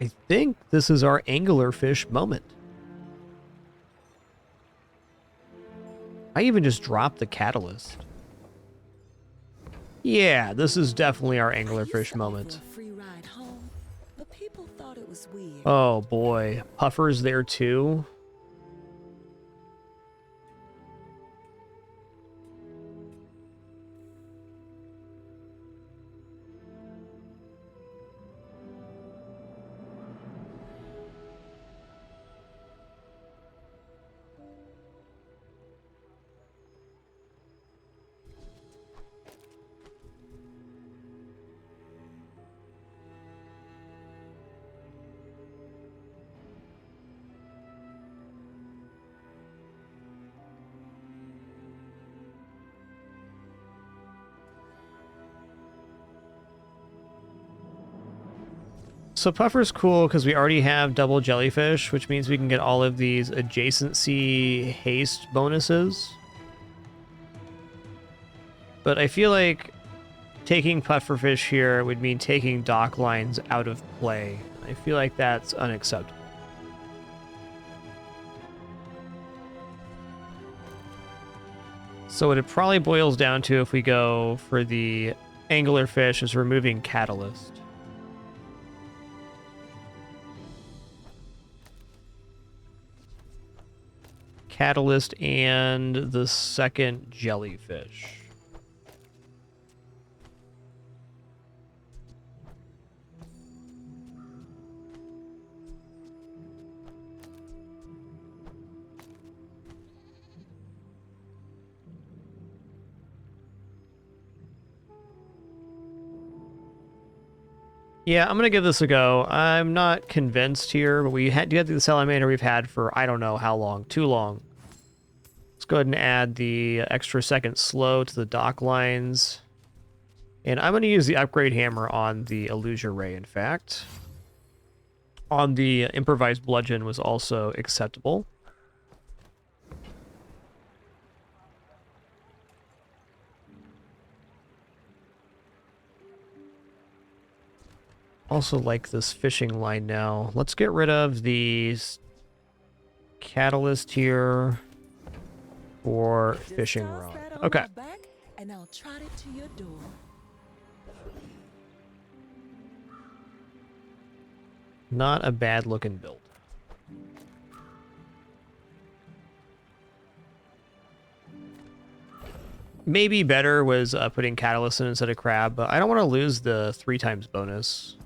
I think this is our anglerfish moment. I even just dropped the catalyst. Yeah, this is definitely our anglerfish moment. Free ride home, but people thought it was weird. Oh boy, Puffer's there too. So Puffer's cool because we already have double jellyfish, which means we can get all of these adjacency haste bonuses. But I feel like taking Pufferfish here would mean taking dock lines out of play. I feel like that's unacceptable. So what it probably boils down to if we go for the anglerfish is removing catalyst. Catalyst and the second jellyfish. Yeah, I'm gonna give this a go. I'm not convinced here, but we do have the salamander we've had for I don't know how long. Too long. Let's go ahead and add the extra second slow to the dock lines. And I'm gonna use the upgrade hammer on the illusion ray, in fact. On the improvised bludgeon was also acceptable. Also like this fishing line now. Let's get rid of these catalyst here for fishing rod. Okay. And I'll trot it to your door. Not a bad looking build. Maybe better was putting Catalyst in instead of Crab, but I don't want to lose the 3 times bonus.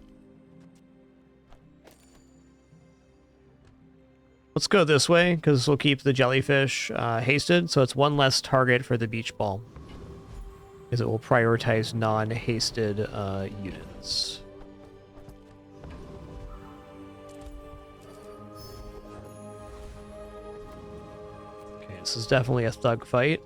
Let's go this way, because this will keep the jellyfish hasted, so it's 1 less target for the beach ball. Because it will prioritize non-hasted units. Okay, this is definitely a thug fight.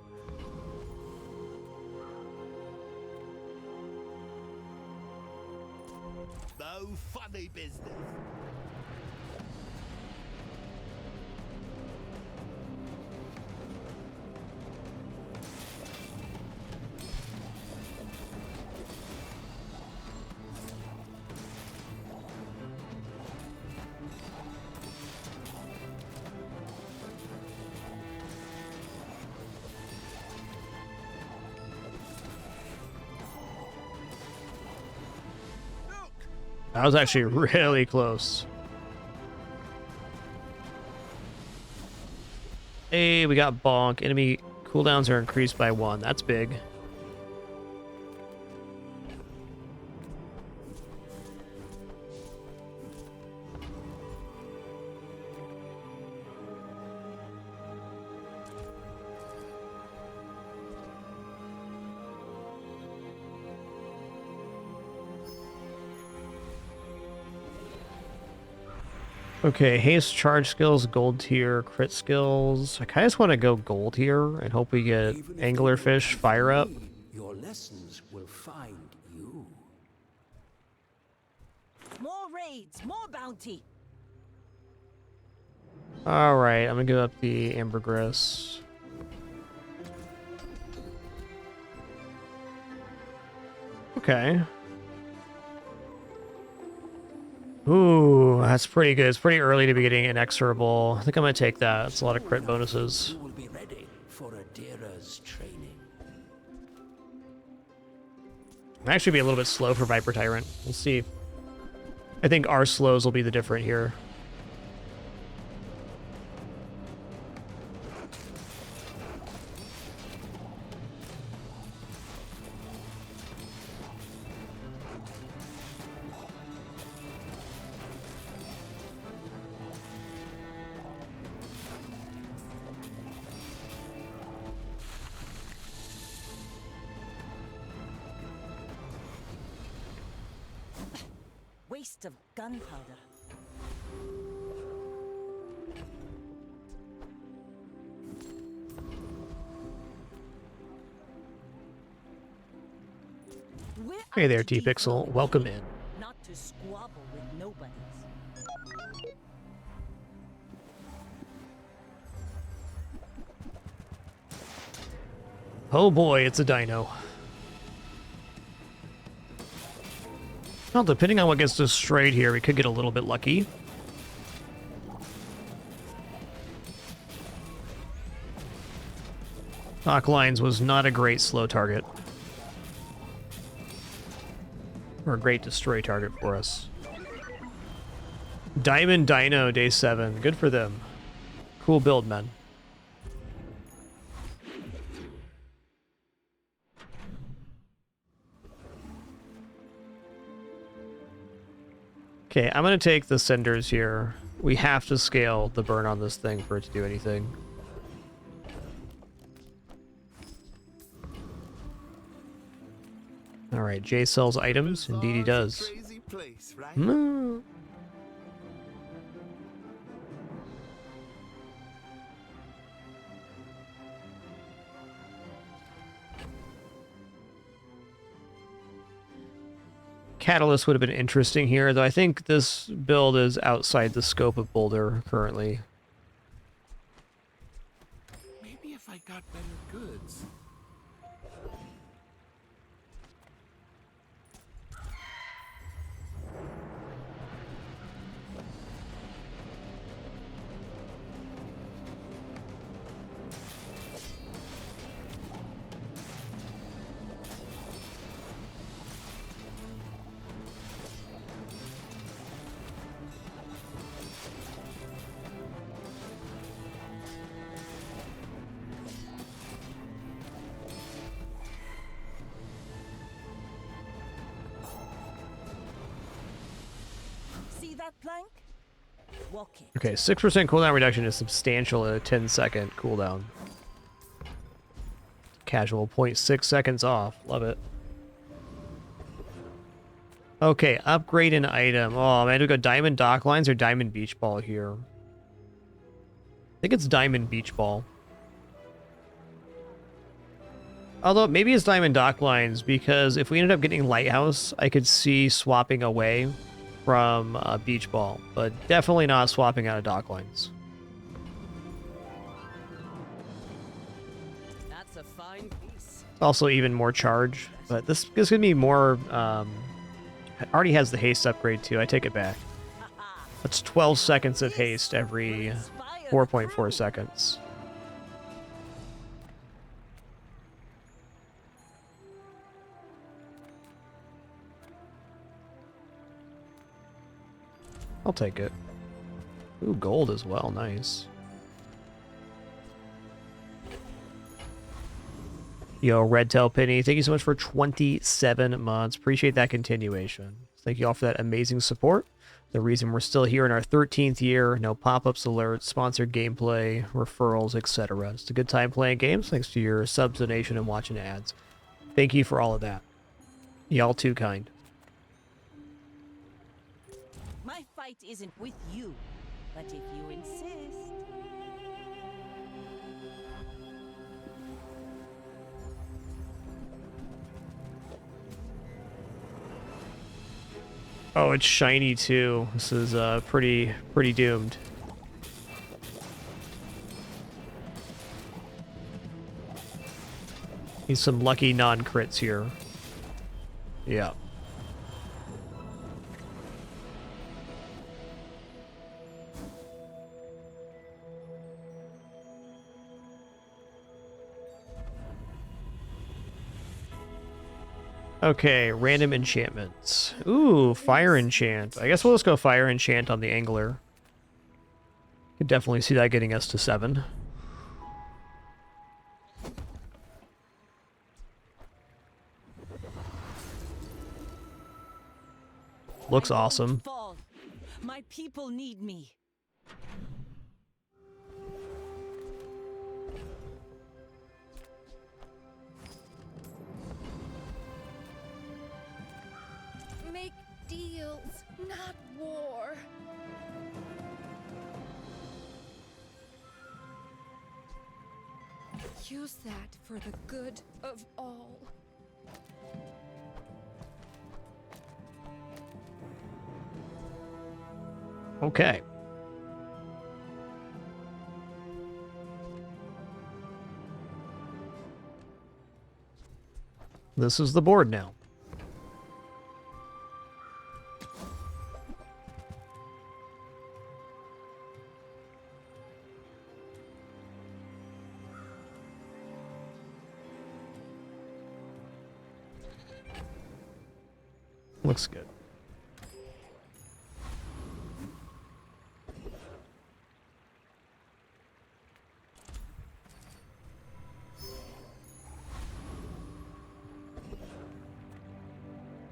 No funny business. That was actually really close. Hey, we got bonk. Enemy cooldowns are increased by 1. That's big. Okay, haste, charge skills, gold tier, crit skills. I kind of just want to go gold here and hope we get anglerfish fire up. Your lessons will find you. More raids, more bounty. All right, I'm gonna give up the ambergris. Okay. Ooh, that's pretty good. It's pretty early to be getting inexorable. I think I'm gonna take that. It's a lot of crit bonuses. You will be ready for Adira's training. Might actually be a little bit slow for Viper Tyrant. We'll see. I think our slows will be the different here. Waste of gunpowder. Hey there, T-Pixel. Welcome in. Not to squabble with nobodies. Oh boy, it's a dino. Well, depending on what gets destroyed here, we could get a little bit lucky. Hawk Lines was not a great slow target. Or a great destroy target for us. Diamond Dino, day 7. Good for them. Cool build, man. Okay, I'm going to take the cinders here. We have to scale the burn on this thing for it to do anything. Alright, Jay sells items. Indeed he does. Crazy place, right? Catalyst would have been interesting here, though I think this build is outside the scope of Boulder currently. Maybe if I got better goods. that plank? Walk it. Okay, 6% cooldown reduction is substantial at a 10-second cooldown. Casual 0.6 seconds off. Love it. Okay, upgrade an item. Oh man, do we go Diamond Dock Lines or Diamond Beach Ball here? I think it's Diamond Beach Ball. Although maybe it's Diamond Dock Lines, because if we ended up getting Lighthouse, I could see swapping away from Beach Ball, but definitely not swapping out of Dock Lines. That's a fine piece. Also even more charge, but this is gonna be more. Already has the haste upgrade too. I take it back. That's 12 seconds of haste every 4.4 seconds. I'll take it. Ooh, gold as well. Nice. Yo, Redtail Penny, thank you so much for 27 months. Appreciate that continuation. Thank you all for that amazing support. The reason we're still here in our 13th year, no pop-ups, alerts, sponsored gameplay, referrals, etc. It's a good time playing games thanks to your subs, donation, and watching ads. Thank you for all of that. Y'all too kind. My fight isn't with you, but if you insist. Oh, it's shiny too. This is pretty doomed. Need some lucky non-crits here. Yeah. Okay, random enchantments. Ooh, fire enchant. I guess we'll just go fire enchant on the angler. Could definitely see that getting us to 7. Looks awesome. Fall. My people need me. Make deals, not war. Use that for the good of all. Okay. This is the board now. Looks good.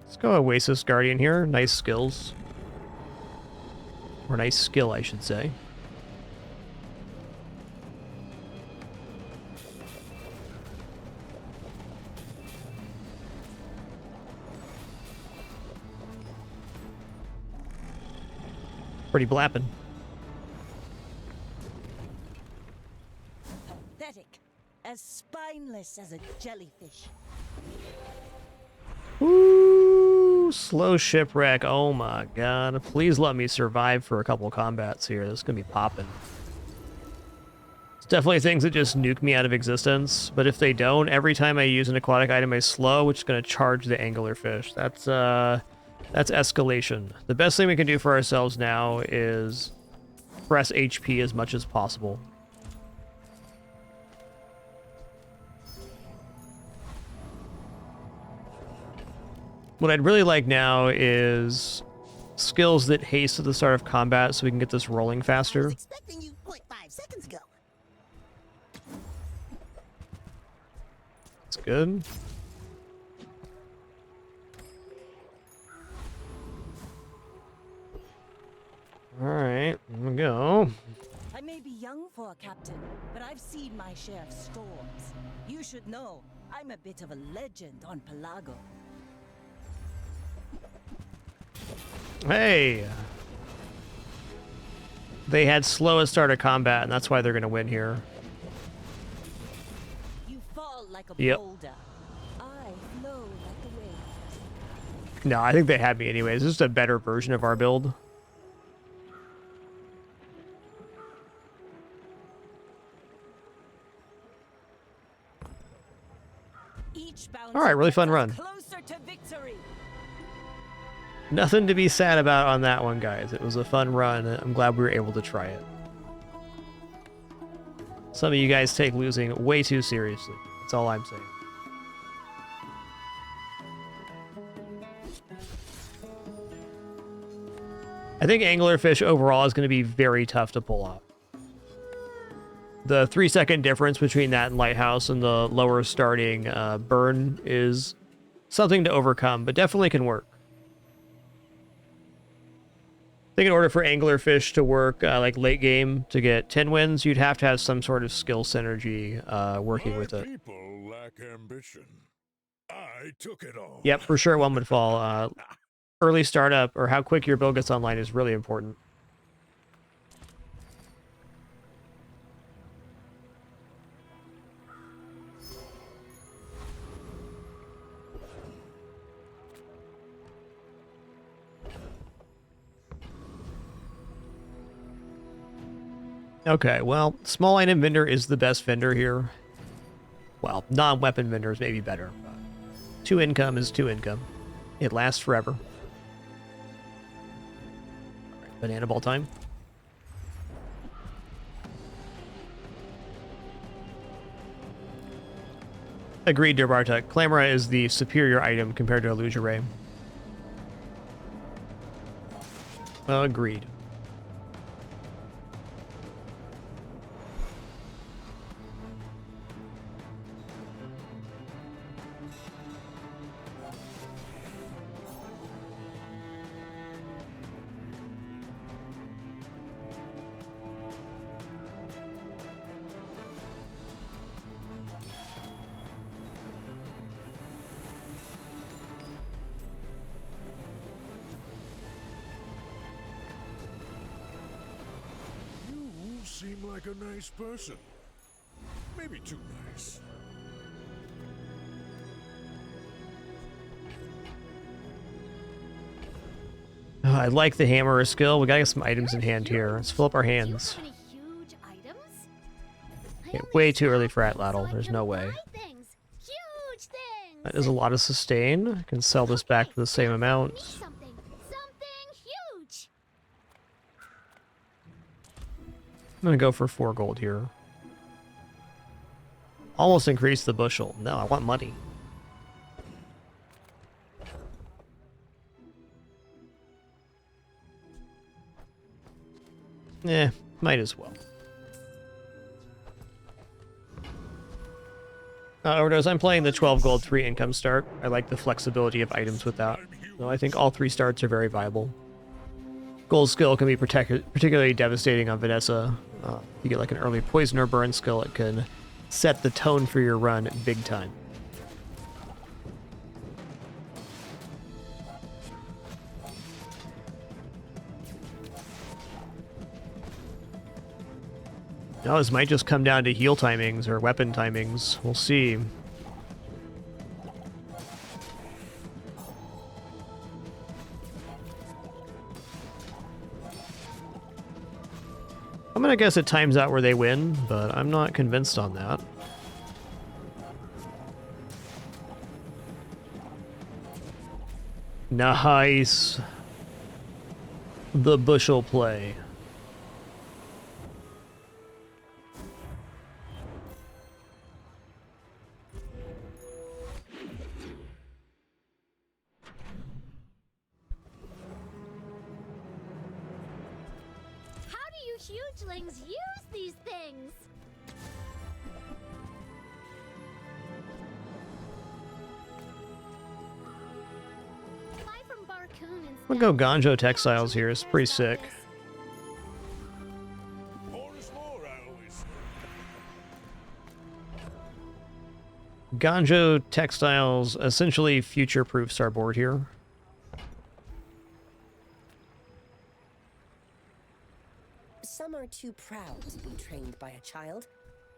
Let's go Oasis Guardian here. Nice skills. Or nice skill, I should say. Pretty blapping. Pathetic. As spineless as a jellyfish. Ooh, slow shipwreck. Oh my god. Please let me survive for a couple combats here. This is gonna be popping. It's definitely things that just nuke me out of existence. But if they don't, every time I use an aquatic item I slow, which is gonna charge the anglerfish. That's escalation. The best thing we can do for ourselves now is press HP as much as possible. What I'd really like now is skills that haste at the start of combat so we can get this rolling faster. Expecting you 0.5 seconds ago. That's good. Alright, here we go. I may be young for a captain, but I've seen my share of storms. You should know, I'm a bit of a legend on Pelago. Hey! They had slowest start of combat, and that's why they're going to win here. You fall like a Yep. boulder. I flow like the wind. No, I think they had me anyways. This is a better version of our build. Alright, really fun run. Closer to victory. Nothing to be sad about on that one, guys. It was a fun run. I'm glad we were able to try it. Some of you guys take losing way too seriously. That's all I'm saying. I think anglerfish overall is going to be very tough to pull off. The 3-second difference between that and Lighthouse and the lower starting burn is something to overcome, but definitely can work. I think in order for anglerfish to work like late game to get 10 wins, you'd have to have some sort of skill synergy working with it. People lack ambition. I took it all. Yep, for sure one would fall. Early startup or how quick your build gets online is really important. Okay, well, small item vendor is the best vendor here. Well, non-weapon vendors may be better. But 2 income is 2 income. It lasts forever. Alright, banana ball time. Agreed, dear Bartek. Clamora is the superior item compared to Illusion Ray. Agreed. You seem like a nice person. Maybe too nice. Oh, I like the hammer skill. We gotta get some items in hand here. Let's fill up our hands. Okay, way too early for Atlatl. There's no way. That is a lot of sustain. I can sell this back for the same amount. I'm gonna go for 4 gold here. Almost increase the bushel. No, I want money. Might as well. Overdose, I'm playing the 12 gold 3 income start. I like the flexibility of items with that. So I think all 3 starts are very viable. Gold skill can be particularly devastating on Vanessa. You get like an early poison or burn skill, it can set the tone for your run big time. Now this might just come down to heal timings or weapon timings. We'll see. I'm gonna guess it times out where they win, but I'm not convinced on that. Nice. The bushel play. Hugelings use these things. Fly from Barcoon and We'll go Ganjo Textiles here. It's pretty sick. Less more, I always say. Ganjo Textiles essentially future-proofs our board here. Some are too proud to be trained by a child.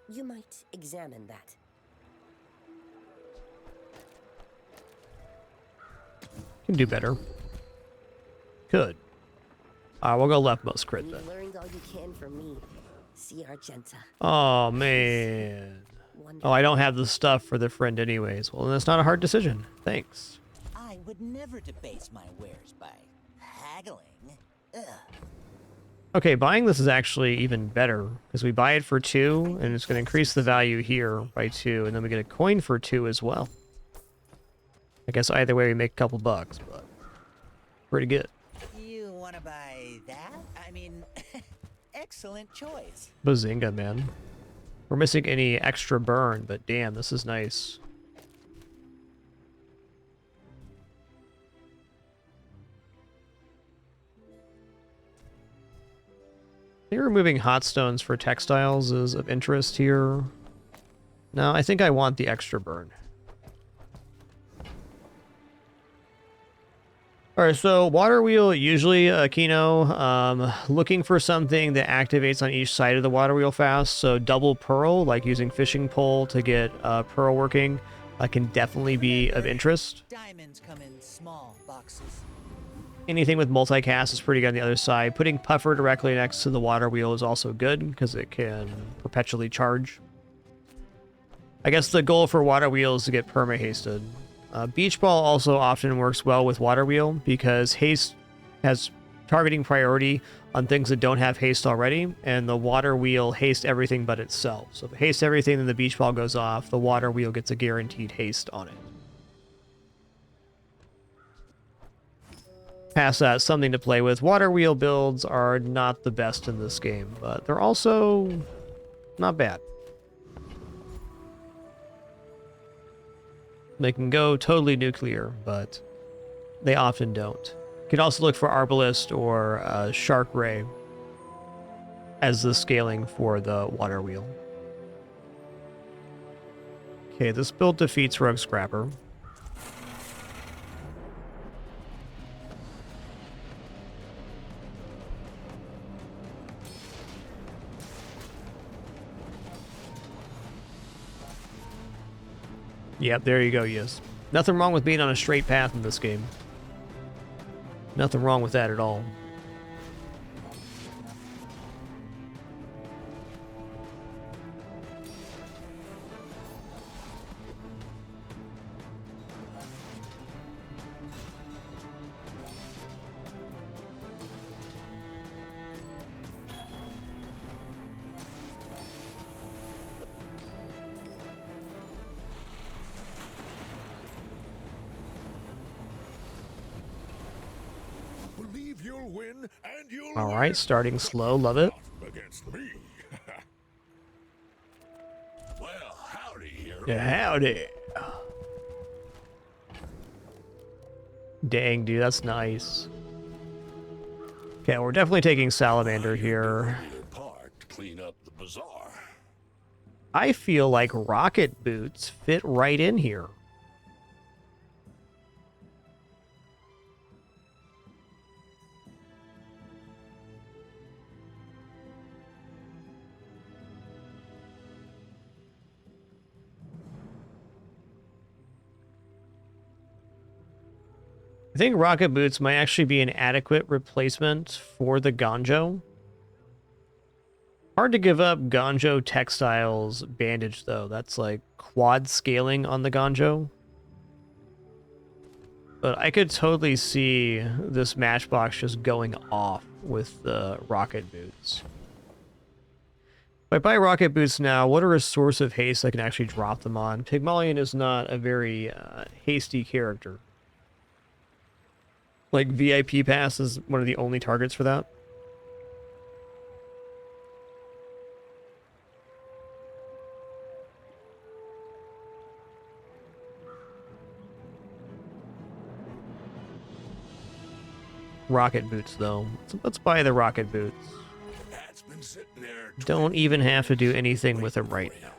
You might examine that. Can do better. Could. We'll go leftmost crit then. You learned all you can from me. See Argenta. Oh, man. Oh, I don't have the stuff for the friend anyways. Well, that's not a hard decision. Thanks. I would never debase my wares by haggling. Ugh. Okay, buying this is actually even better, because we buy it for 2, and it's going to increase the value here by 2, and then we get a coin for 2 as well. I guess either way we make a couple bucks, but pretty good. You want to buy that? I mean, excellent choice. Bazinga, man. We're missing any extra burn, but damn, this is nice. I think removing hot stones for textiles is of interest here. No, I think I want the extra burn. Alright, so water wheel, usually Kino, looking for something that activates on each side of the water wheel fast. So double pearl, like using fishing pole to get pearl working, can definitely be of interest. Diamonds come in small boxes. Anything with multicast is pretty good on the other side. Putting puffer directly next to the water wheel is also good because it can perpetually charge. I guess the goal for water wheel is to get perma-hasted. Beach ball also often works well with water wheel because haste has targeting priority on things that don't have haste already, and the water wheel haste everything but itself. So if it hastes everything, then the beach ball goes off. The water wheel gets a guaranteed haste on it. Past that, something to play with. Water wheel builds are not the best in this game, but they're also not bad. They can go totally nuclear, but they often don't. You can also look for Arbalist or Shark Ray as the scaling for the water wheel. Okay, this build defeats Rogue Scrapper. Yep, there you go, yes. Nothing wrong with being on a straight path in this game. Nothing wrong with that at all. You'll win, and you'll All right, starting slow, love it. against me. Well, howdy, hero. Yeah, howdy. Dang, dude, that's nice. Okay, we're definitely taking Salamander here. Part to clean up the bazaar. I feel like rocket boots fit right in here. I think rocket boots might actually be an adequate replacement for the Ganjo. Hard to give up Ganjo Textiles bandage though. That's like quad scaling on the Ganjo. But I could totally see this matchbox just going off with the rocket boots. If I buy rocket boots now, what are a source of haste I can actually drop them on? Pygmalion is not a very hasty character. Like, VIP Pass is one of the only targets for that. Rocket boots, though. Let's buy the rocket boots. That's been sitting there. Don't even have to do anything with him right now.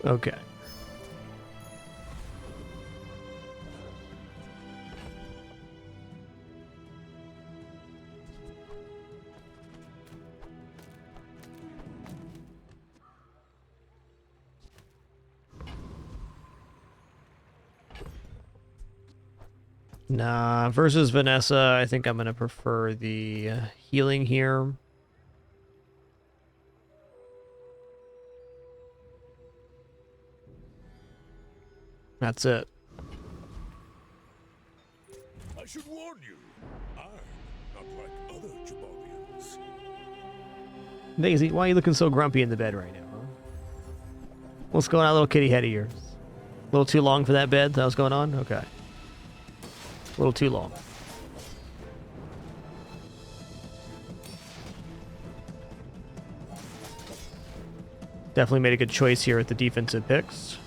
Okay. Nah, versus Vanessa, I think I'm going to prefer the healing here. That's it. I should warn you, I'm not like other Jaballians. Daisy, why are you looking so grumpy in the bed right now, huh? What's going on, little kitty head of yours? A little too long for that bed? That was going on? Okay. A little too long. Definitely made a good choice here at the defensive picks.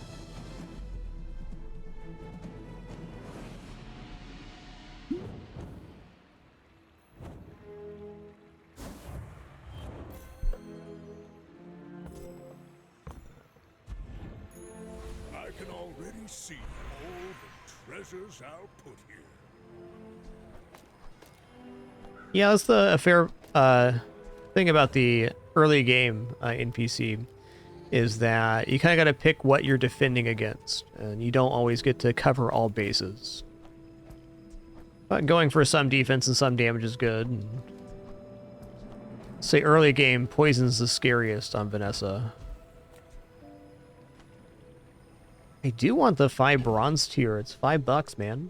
I can already see all the treasures I'll put here. Yeah, that's a fair thing about the early game in PC, is that you kind of got to pick what you're defending against, and you don't always get to cover all bases. But going for some defense and some damage is good. And say early game, poison's the scariest on Vanessa. I do want the 5 bronze tier. It's $5, man.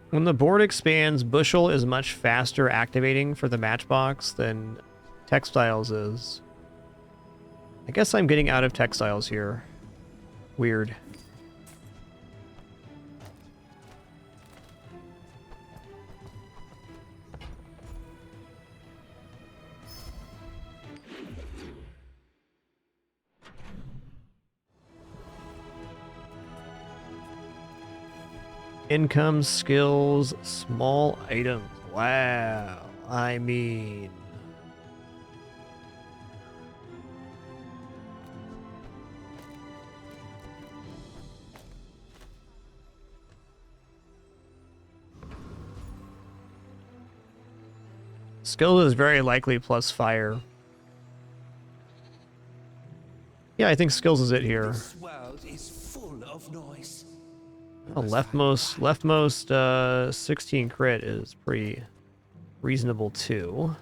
When the board expands, Bushel is much faster activating for the matchbox than Textiles is. I guess I'm getting out of Textiles here. Weird. Income, skills, small items. Wow. I mean... Skills is very likely plus fire. Yeah, I think skills is it here. This world is full of noise. Oh, leftmost 16 crit is pretty reasonable too.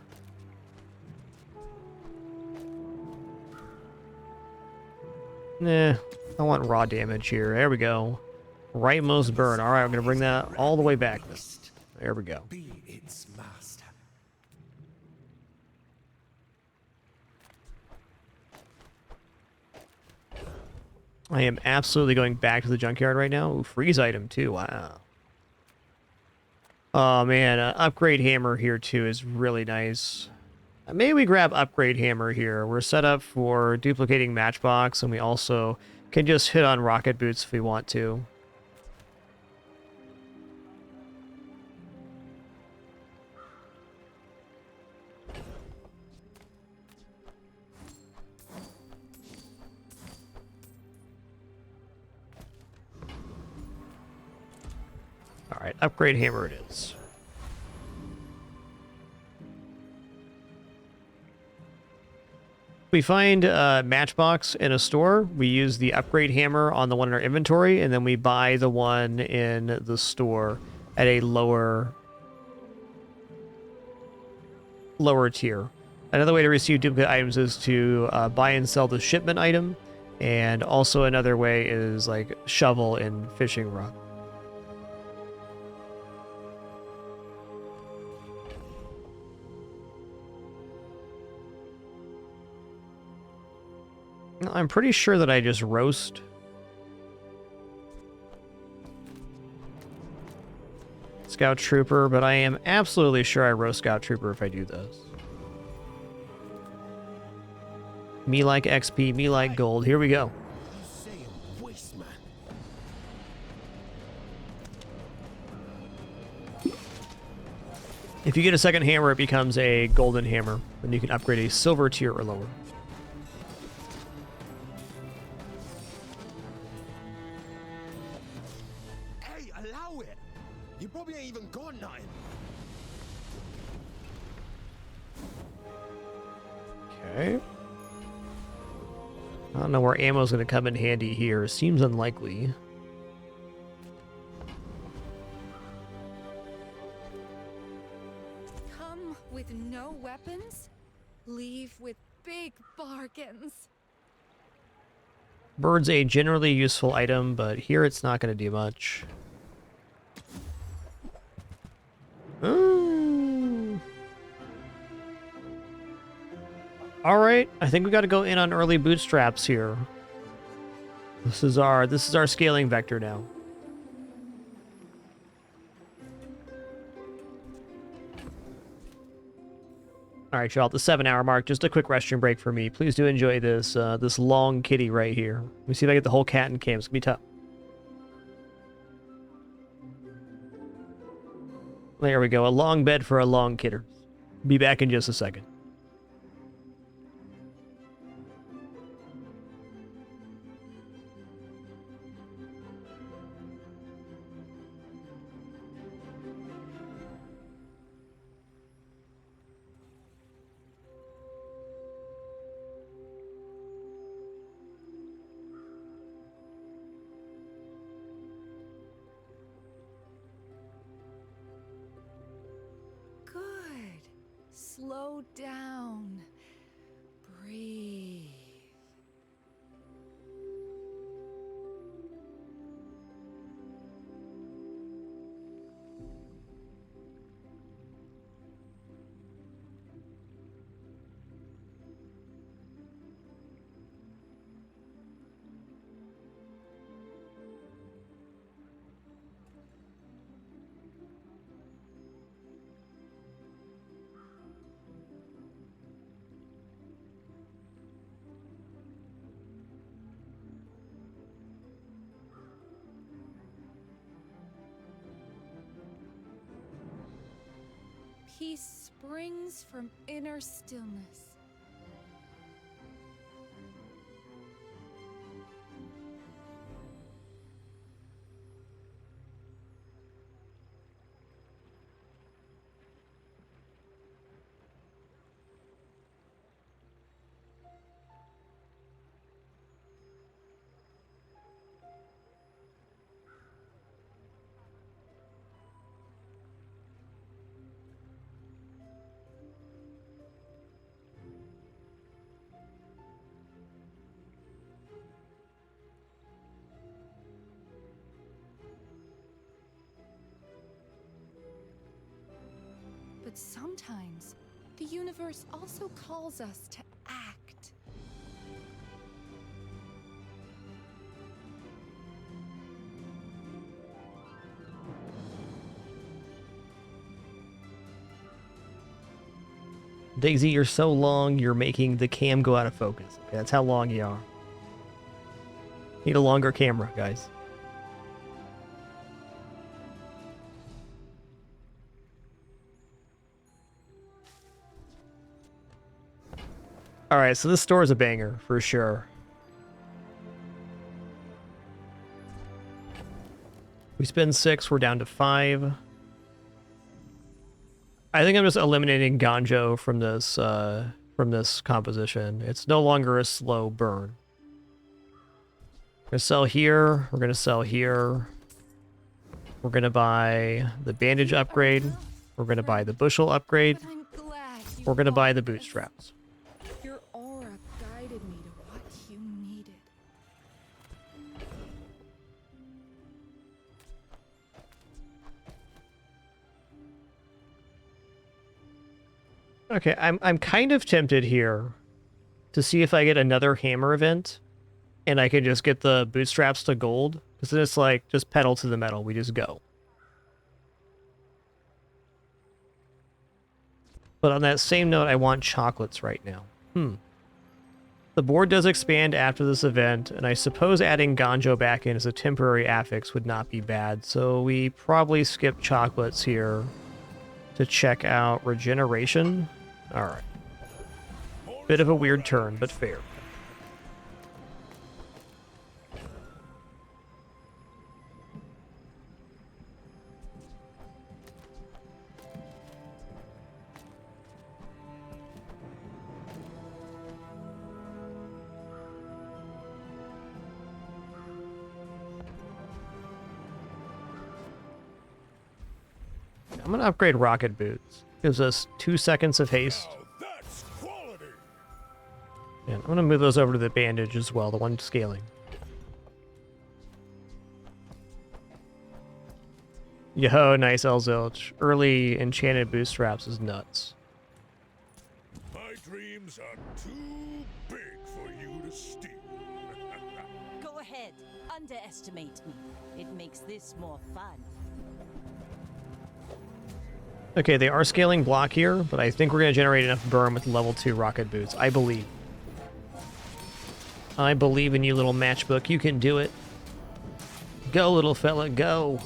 Nah, I want raw damage here. There we go. Rightmost burn. All right, I'm gonna bring that all the way back. There we go. Be its master. I am absolutely going back to the junkyard right now. Ooh, freeze item too. Wow. Oh man, upgrade hammer here too is really nice. Maybe we grab upgrade hammer here. We're set up for duplicating matchbox, and we also can just hit on rocket boots if we want to. Alright, upgrade hammer it is. We find a matchbox in a store, we use the upgrade hammer on the one in our inventory, and then we buy the one in the store at a lower tier. Another way to receive duplicate items is to buy and sell the shipment item, and also another way is like shovel and fishing rod. I'm pretty sure that I just roast. Scout Trooper, but I am absolutely sure I roast Scout Trooper if I do this. Me like XP, me like gold. Here we go. If you get a second hammer, it becomes a golden hammer, and you can upgrade a silver tier or lower. Hey, allow it! You probably ain't even got nothing. Okay. I don't know where ammo's going to come in handy here. Seems unlikely. Come with no weapons, leave with big bargains. Bird's a generally useful item, but here it's not going to do much. Ooh. All right, I think we got to go in on early bootstraps here. This is our scaling vector now. All right, y'all, at the 7-hour mark, just a quick restroom break for me. Please do enjoy this this long kitty right here. Let me see if I get the whole cat in camp. It's gonna be tough. There we go. A long bed for a long kidder. Be back in just a second. Good. Slow down. Breathe. Peace springs from inner stillness. But sometimes, the universe also calls us to act. Daisy, you're so long, you're making the cam go out of focus. Okay, that's how long you are. Need a longer camera, guys. Alright, so this store is a banger, for sure. We spend 6, we're down to 5. I think I'm just eliminating Ganjo from this composition. It's no longer a slow burn. We're gonna sell here, we're gonna sell here. We're gonna buy the bandage upgrade. We're gonna buy the bushel upgrade. We're gonna buy the bootstraps. Your aura guided me to what you needed. Okay, I'm kind of tempted here to see if I get another hammer event and I can just get the bootstraps to gold. Because then it's like, just pedal to the metal, we just go. But on that same note, I want chocolates right now. The board does expand after this event, and I suppose adding Ganjo back in as a temporary affix would not be bad, so we probably skip chocolates here to check out regeneration. Alright. Bit of a weird turn, but fair. I'm going to upgrade rocket boots. Gives us 2 seconds of haste. And I'm going to move those over to the bandage as well, the one scaling. Yo, nice Elzilch. Early enchanted boost straps is nuts. My dreams are too big for you to steal. Go ahead, underestimate me. It makes this more fun. Okay, they are scaling block here, but I think we're going to generate enough burn with level 2 rocket boots. I believe. I believe in you, little matchbook. You can do it. Go, little fella, go.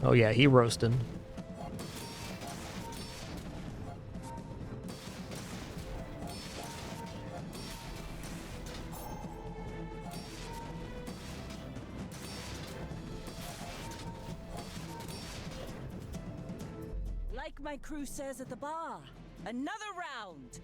Oh yeah, he roasting. Like my crew says at the bar, another round.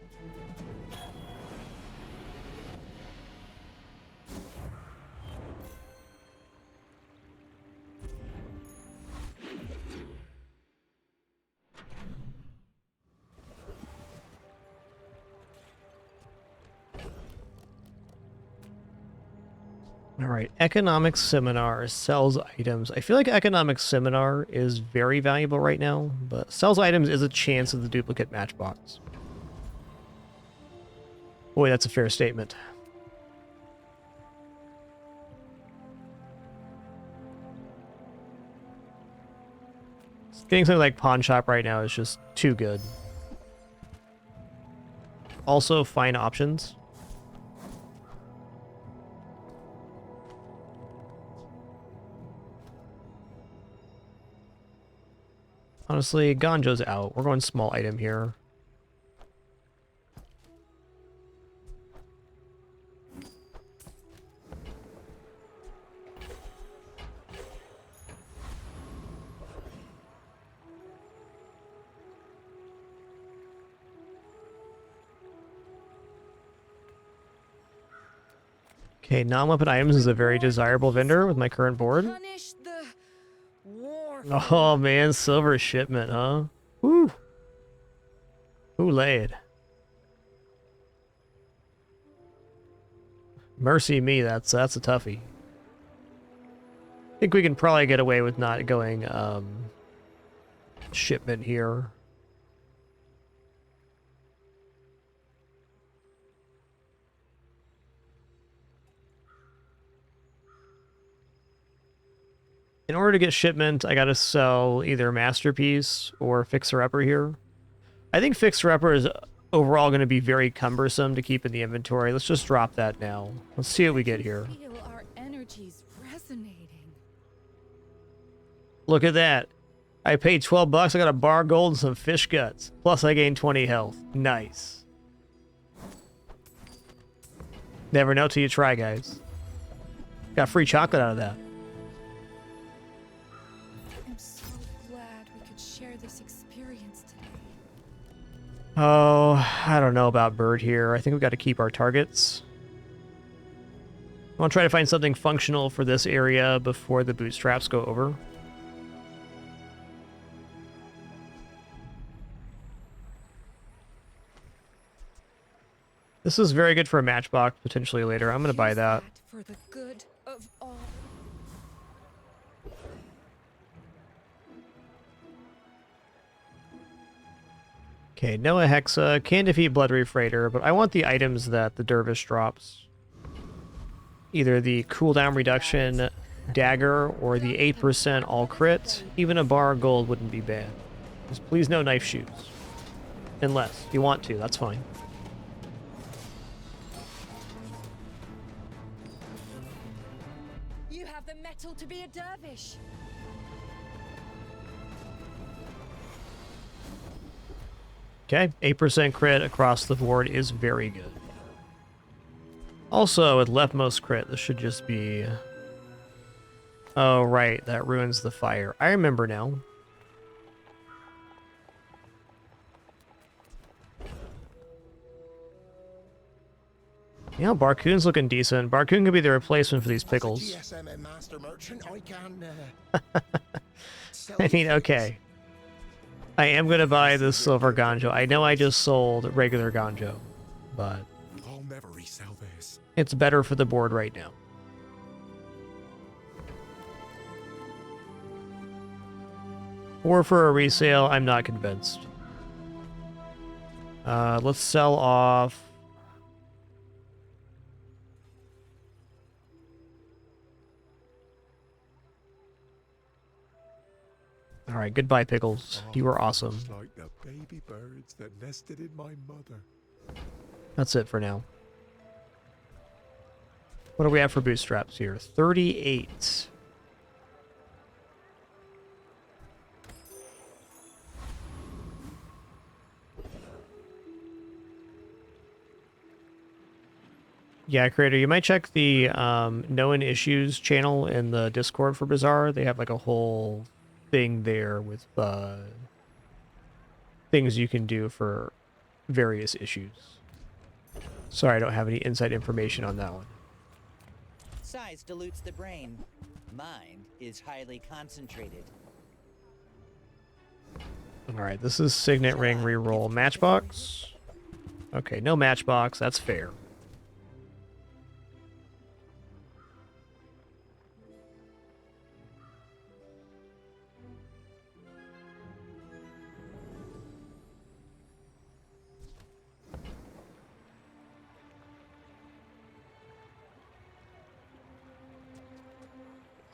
All right, economics seminar sells items. I feel like economics seminar is very valuable right now, but sells items is a chance of the duplicate matchbox. Boy, that's a fair statement. Getting something like pawn shop right now is just too good. Also, fine options. Honestly, Ganjo's out. We're going small item here. Okay, non-weapon items is a very desirable vendor with my current board. Oh man, silver shipment, huh? Woo! Who laid? Mercy me, that's a toughie. I think we can probably get away with not going shipment here. In order to get shipment, I gotta sell either Masterpiece or Fixer Upper here. I think Fixer Upper is overall going to be very cumbersome to keep in the inventory. Let's just drop that now. Let's see what we get here. Feel our energies resonating. Look at that. I paid 12 bucks. I got a bar of gold and some fish guts. Plus I gained 20 health. Nice. Never know till you try, guys. Got free chocolate out of that. Oh, I don't know about bird here. I think we've got to keep our targets. I want to try to find something functional for this area before the bootstraps go over. This is very good for a matchbox potentially later. I'm going to buy that. For the good of all. Okay, Noah Hexa can defeat Blood Reef Raider, but I want the items that the Dervish drops. Either the cooldown reduction dagger or the 8% all crit. Even a bar of gold wouldn't be bad. Just please no knife shoes. Unless you want to, that's fine. You have the metal to be a dervish. Okay, 8% crit across the board is very good. Also, with leftmost crit, this should just be... Oh, right, that ruins the fire. I remember now. Yeah, Barcoon's looking decent. Barcoon could be the replacement for these pickles. GSM master merchant, I can I mean, okay. I am going to buy the silver Ganjo. I know I just sold regular Ganjo, but I'll never resell this. it's better for the board right now. Or for a resale, I'm not convinced. Let's sell off... All right, goodbye, Pickles. You were awesome. Like the baby birds that nested in my mother. That's it for now. What do we have for bootstraps here? 38. Yeah, Creator, you might check the Known Issues channel in the Discord for Bazarro. They have like a whole thing there with things you can do for various issues. Sorry, I don't have any inside information on that one. Size dilutes the brain. Mind is highly concentrated. Alright, this is Signet Ring reroll. Matchbox? Okay, no matchbox, that's fair.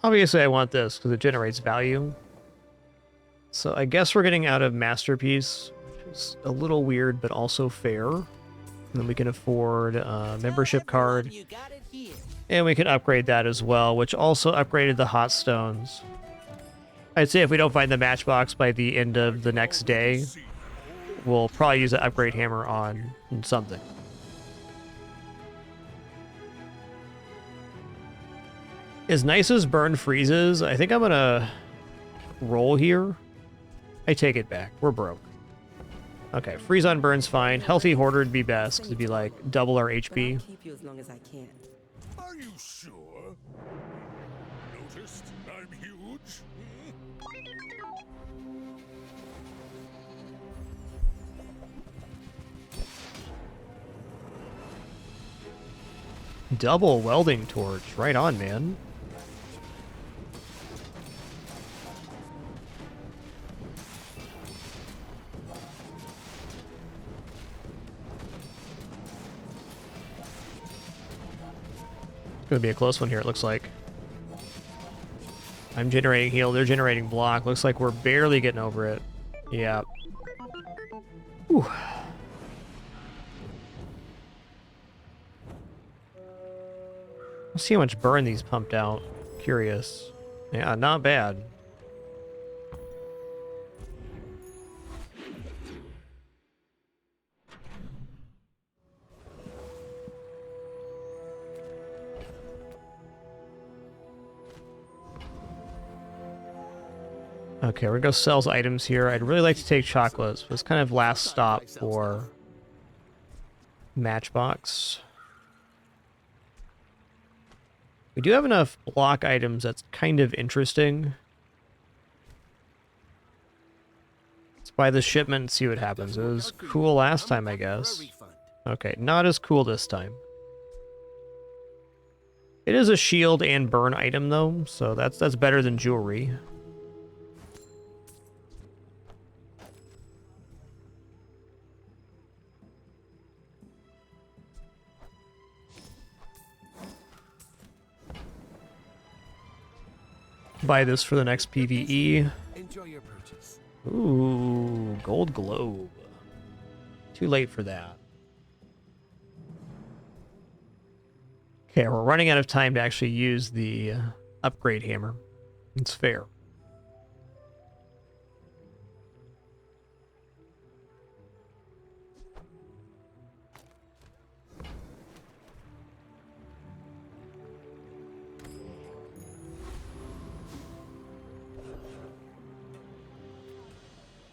Obviously, I want this because it generates value. So I guess we're getting out of Masterpiece, which is a little weird, but also fair. And then we can afford a membership card. And we can upgrade that as well, which also upgraded the hot stones. I'd say if we don't find the matchbox by the end of the next day, we'll probably use an upgrade hammer on something. As nice as Burn freezes, I think I'm gonna roll here. I take it back. We're broke. Okay, freeze on Burn's fine. Healthy Hoarder would be best, because it'd be like double our HP. I'll keep you as long as I can. Are you sure? Noticed I'm huge? Double welding torch. Right on, man. It's gonna be a close one here, it looks like. I'm generating heal, they're generating block. Looks like we're barely getting over it. Yeah. Whew. Let's see how much burn these pumped out. Curious. Yeah, not bad. Okay, we're gonna go sell items here. I'd really like to take chocolates, but it's kind of last stop for Matchbox. We do have enough block items that's kind of interesting. Let's buy the shipment and see what happens. It was cool last time, I guess. Okay, not as cool this time. It is a shield and burn item though, so that's better than jewelry. Buy this for the next PvE. Enjoy your purchase. Ooh, gold globe. Too late for that. Okay, we're running out of time to actually use the upgrade hammer. It's fair.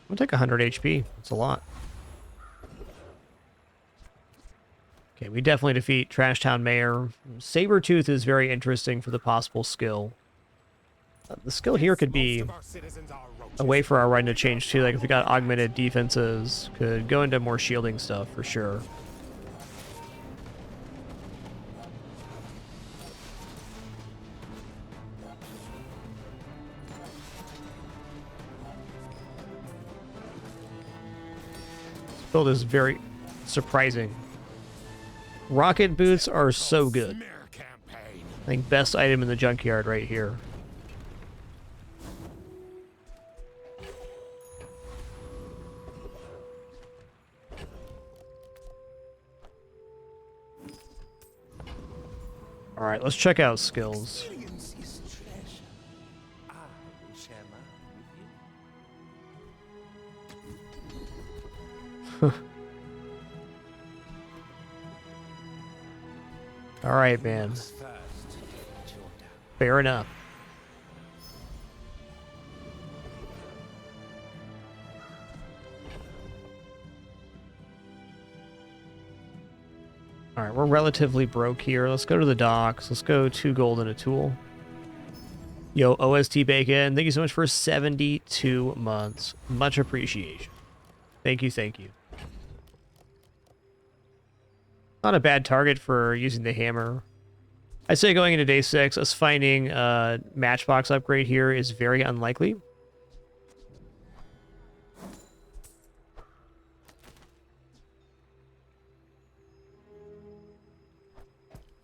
I'll take 100 HP. That's a lot. Okay, we definitely defeat Trashtown Mayor. Sabretooth is very interesting for the possible skill. The skill here could be a way for our run to change too. Like if we got augmented defenses, could go into more shielding stuff for sure. This build is very surprising. Rocket boots are so good. I think best item in the junkyard right here. All right, let's check out skills. All right, man. Fair enough. All right, we're relatively broke here. Let's go to the docks. Let's go 2 gold and a tool. Yo, OST Bacon, thank you so much for 72 months. Much appreciation. Thank you, thank you. Not a bad target for using the hammer. I'd say going into day 6, us finding a matchbox upgrade here is very unlikely.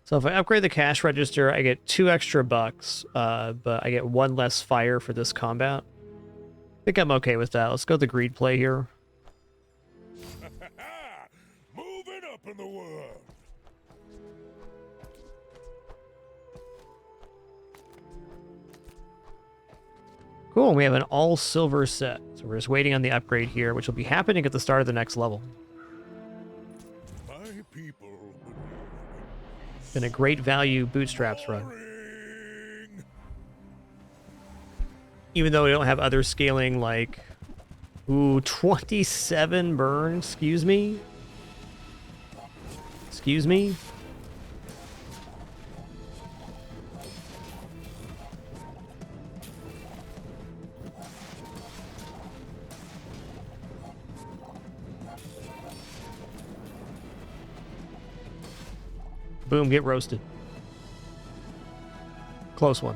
So if I upgrade the cash register, I get 2 extra bucks, but I get 1 less fire for this combat. I think I'm okay with that. Let's go with the greed play here. Moving up in the world. Cool, we have an all-silver set. So we're just waiting on the upgrade here, which will be happening at the start of the next level. My people. Been a great value bootstraps run. Even though we don't have other scaling like... Ooh, 27 burn, excuse me? Excuse me? Boom, get roasted. Close one.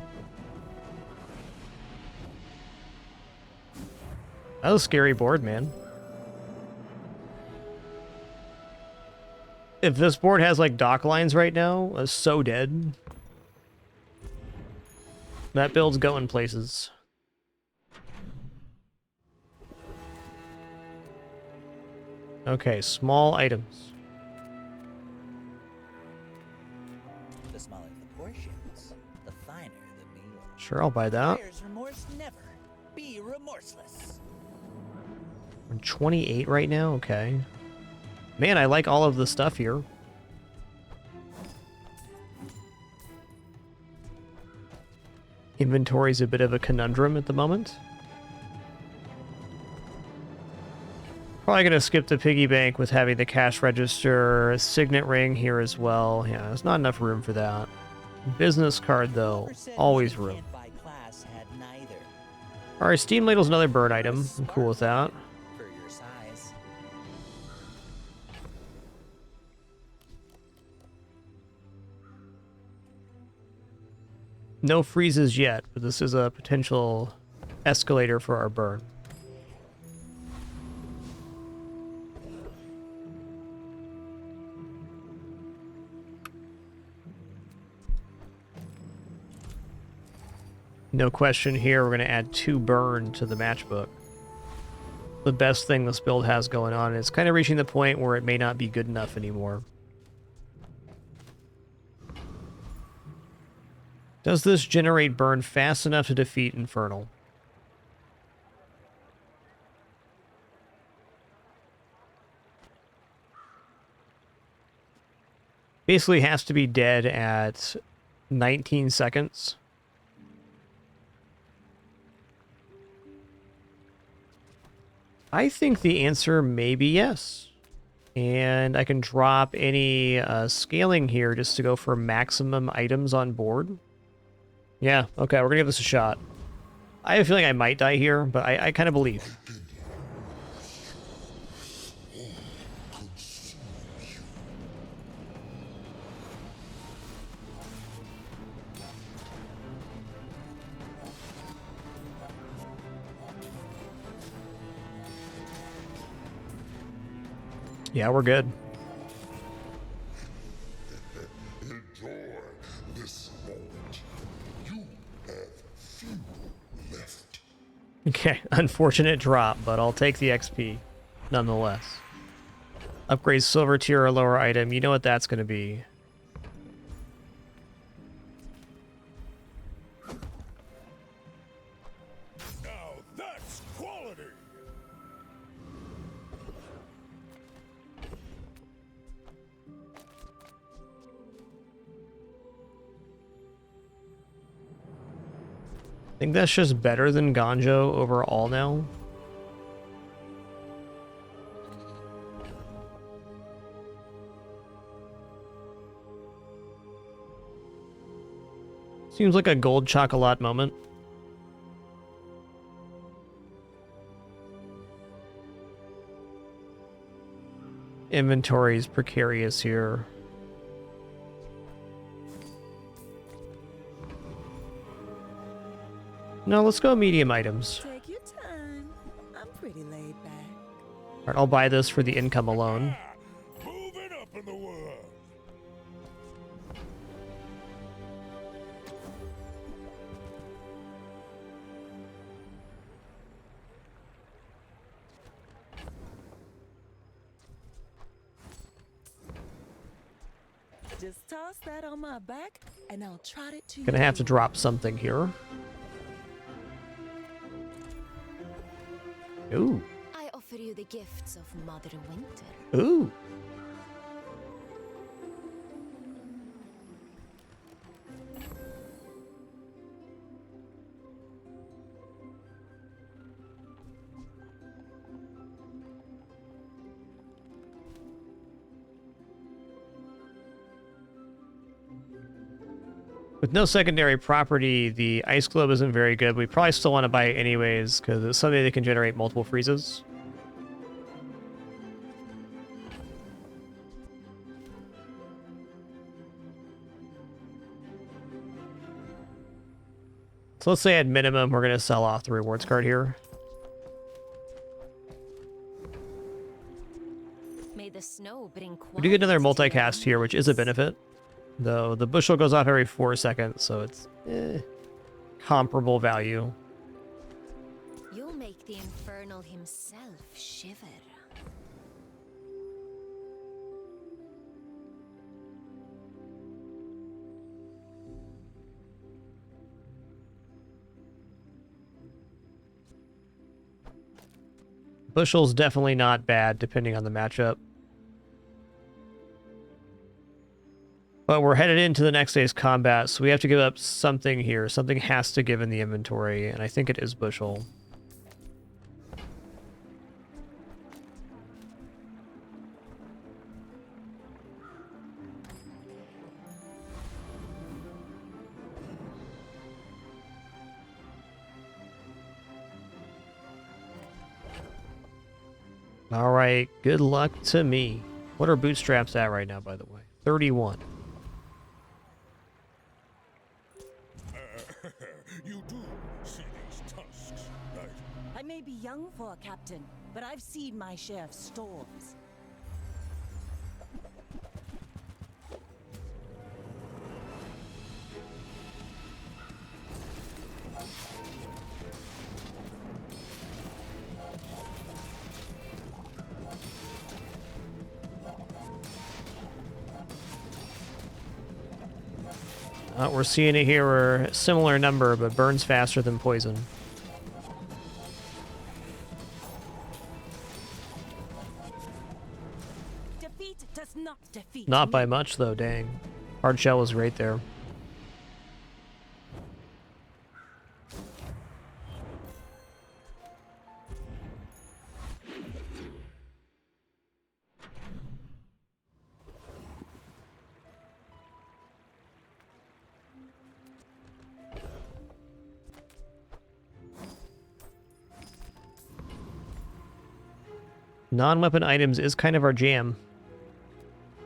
That was a scary board, man. If this board has like dock lines right now, it's so dead. That build's going places. Okay, small items. The smaller the portions, the finer the meal. Sure, I'll buy that. Buyer's remorse never. Be remorseless. I'm 28 right now, okay. Man, I like all of the stuff here. Inventory's a bit of a conundrum at the moment. Probably gonna skip the piggy bank with having the cash register, signet ring here as well. Yeah, there's not enough room for that. Business card though, always room. Alright, steam ladle's another burn item. I'm cool with that. For your size. No freezes yet, but this is a potential escalator for our burn. No question here, we're going to add 2 burn to the matchbook. the best thing this build has going on. It's kind of reaching the point where it may not be good enough anymore. Does this generate burn fast enough to defeat Infernal? Basically has to be dead at 19 seconds. I think the answer may be yes. And I can drop any scaling here just to go for maximum items on board. Yeah, okay, we're gonna give this a shot. I have a feeling I might die here, but I kind of believe. Yeah, we're good. Enjoy this moment. You have few left. Okay, unfortunate drop, but I'll take the XP nonetheless. Upgrade silver tier or lower item. You know what that's going to be. Now that's quality. I think that's just better than Ganjo overall now. Seems like a gold chocolate moment. Inventory is precarious here. No, let's go medium items. Take your time. I'm pretty laid back. Alright, I'll buy this for the income alone. Moving up in the world. Just toss that on my back, and I'll trot it to you. Gonna have to drop something here. Ooh. I offer you the gifts of Mother Winter. Ooh. With no secondary property, the Ice Globe isn't very good. We probably still want to buy it anyways, because it's something that can generate multiple freezes. So let's say at minimum, we're going to sell off the rewards card here. May the snow bring We do get another multicast here, which is a benefit. Though the bushel goes off every 4 seconds, so it's comparable value. You'll make the Infernal himself shiver. Bushel's definitely not bad, depending on the matchup. But we're headed into the next day's combat, so we have to give up something here. Something has to give in the inventory, and I think it is Bushel. All right, good luck to me. What are bootstraps at right now, by the way? 31. You do see these tusks, right? I may be young for a captain, but I've seen my share of storms. We're seeing it here. We're a similar number, but burns faster than poison. Defeat does not defeat Not by me. much, though, dang. Hard shell was right there. Non-weapon items is kind of our jam.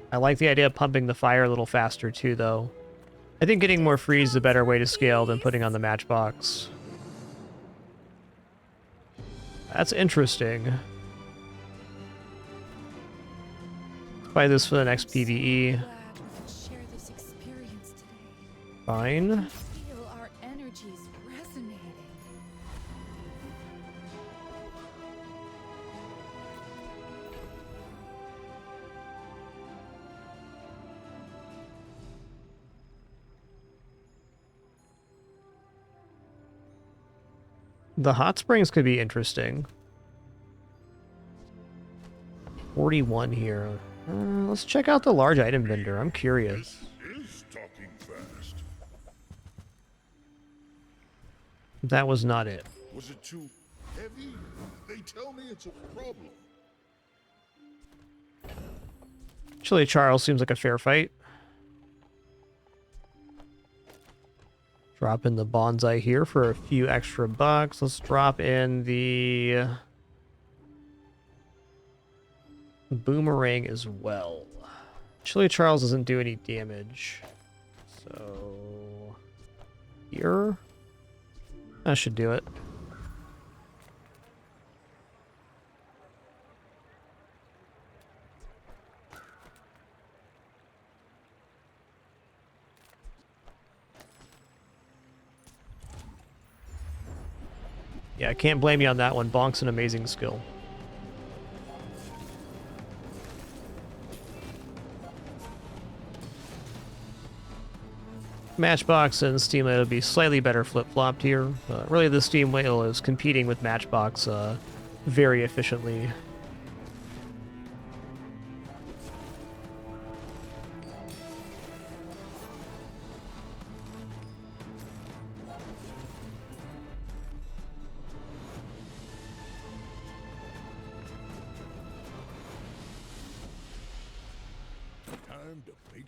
I like the idea of pumping the fire a little faster too, though. I think getting more freeze is a better way to scale than putting on the matchbox. That's interesting. Let's buy this for the next PvE. Fine. Feel our energies resonating. The hot springs could be interesting. 41 here. Let's check out the large item vendor. I'm curious. Is talking fast. That was not it. Was it too heavy? They tell me it's a problem. Chili Charles seems like a fair fight. Drop in the bonsai here for a few extra bucks. Let's drop in the boomerang as well. Chili Charles doesn't do any damage. So here, that should do it. Yeah, I can't blame you on that one. Bonk's an amazing skill. Matchbox and Steam Whale would be slightly better flip-flopped here. Really, the Steam Whale is competing with Matchbox very efficiently.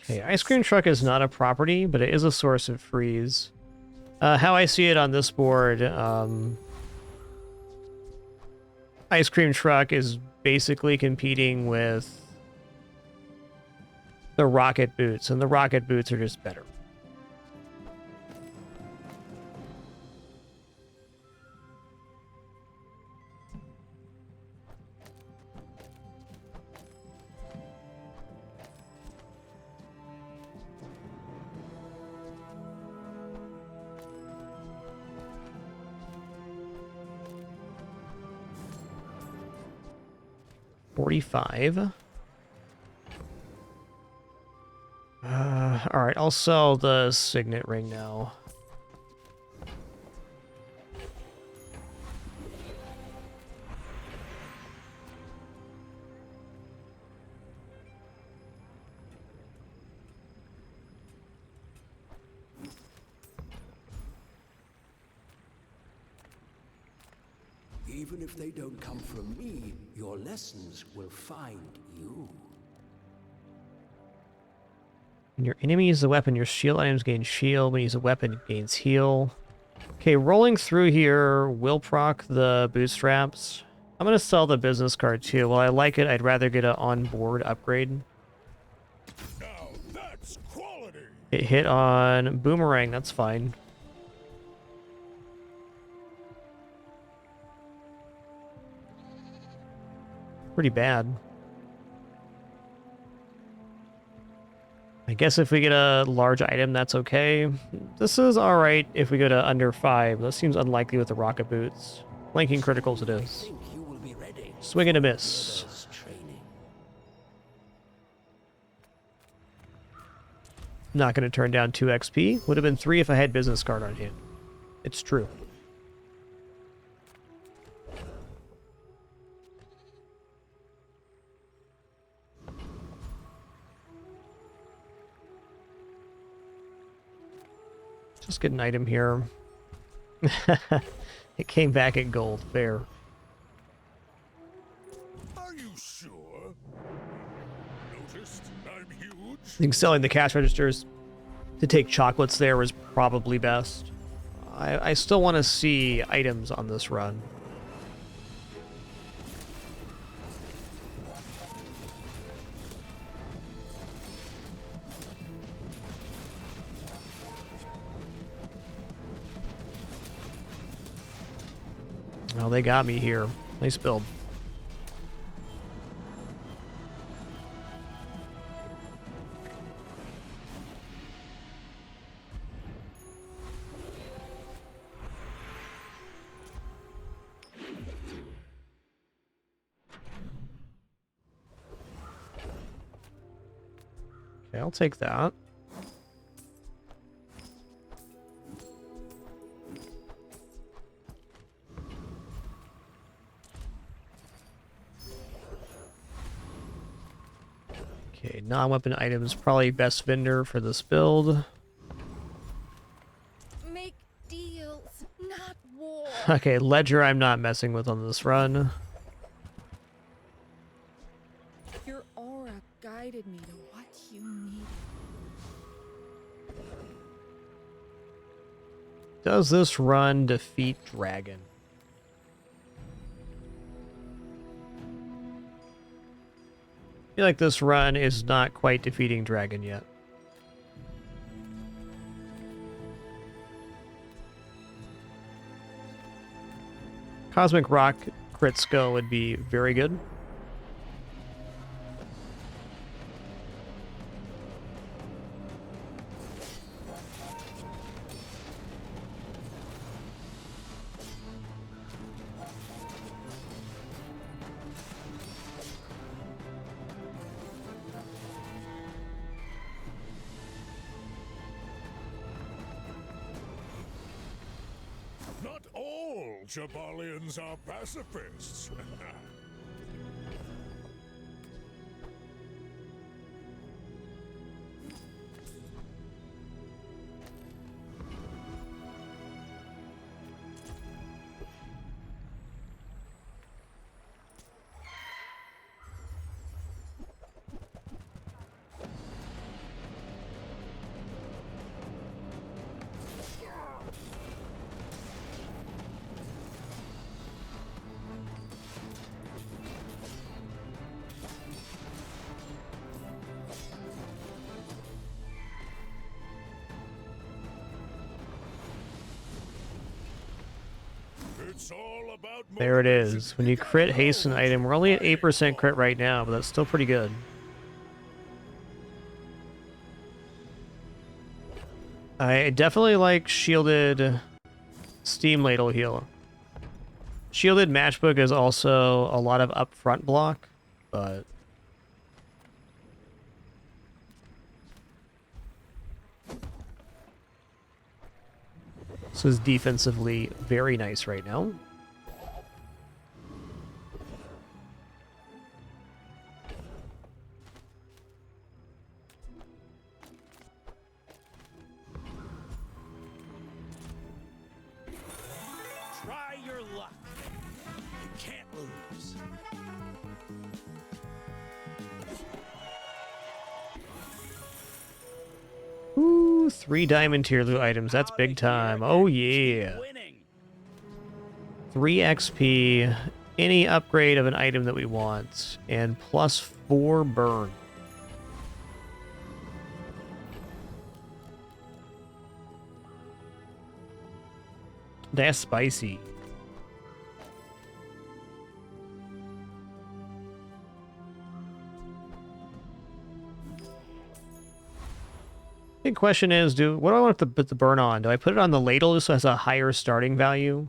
Okay, Ice Cream Truck is not a property, but it is a source of freeze. How I see it on this board, Ice Cream Truck is basically competing with the Rocket Boots, and the Rocket Boots are just better. $45. Alright, I'll sell the Signet Ring now. Even if they don't come from me, your lessons will find you. When your enemy uses a weapon, your shield items gain shield. When you use a weapon, it gains heal. Okay, rolling through here will proc the bootstraps. I'm going to sell the business card too. While I like it, I'd rather get an on-board upgrade. Now that's quality. It hit on Boomerang, that's fine. Pretty bad. I guess if we get a large item, that's okay. This is alright if we go to under 5. That seems unlikely with the rocket boots. Flanking criticals it is. Swing and a miss. not going to turn down 2 XP. Would have been 3 if I had business card on hand. It's true. Just get an item here. It came back at gold. Fair. Are you sure? Noticed I'm huge? I think selling the cash registers to take chocolates there was probably best. I still want to see items on this run. Oh, they got me here. Nice build. Okay, I'll take that. Okay, non-weapon items, probably best vendor for this build. Make deals, not war. Okay, ledger I'm not messing with on this run. Your aura guided me to what you needed. Does this run defeat Dragon? I feel like this run is not quite defeating Dragon yet. Cosmic Rock crit skill would be very good. Not all Jaballians are pacifists. It's all about There it is. When you crit haste an item, we're only at 8% crit right now, but that's still pretty good. I definitely like shielded Steam Ladle heal. Shielded Matchbook is also a lot of upfront block, but this is defensively very nice right now. Try your luck. You can't lose. Ooh, 3 diamond tier loot items. That's big time. Oh yeah. 3 XP, any upgrade of an item that we want, and plus 4 burn. That's spicy. Big question is, what do I want to put the burn on? Do I put it on the ladle so it has a higher starting value?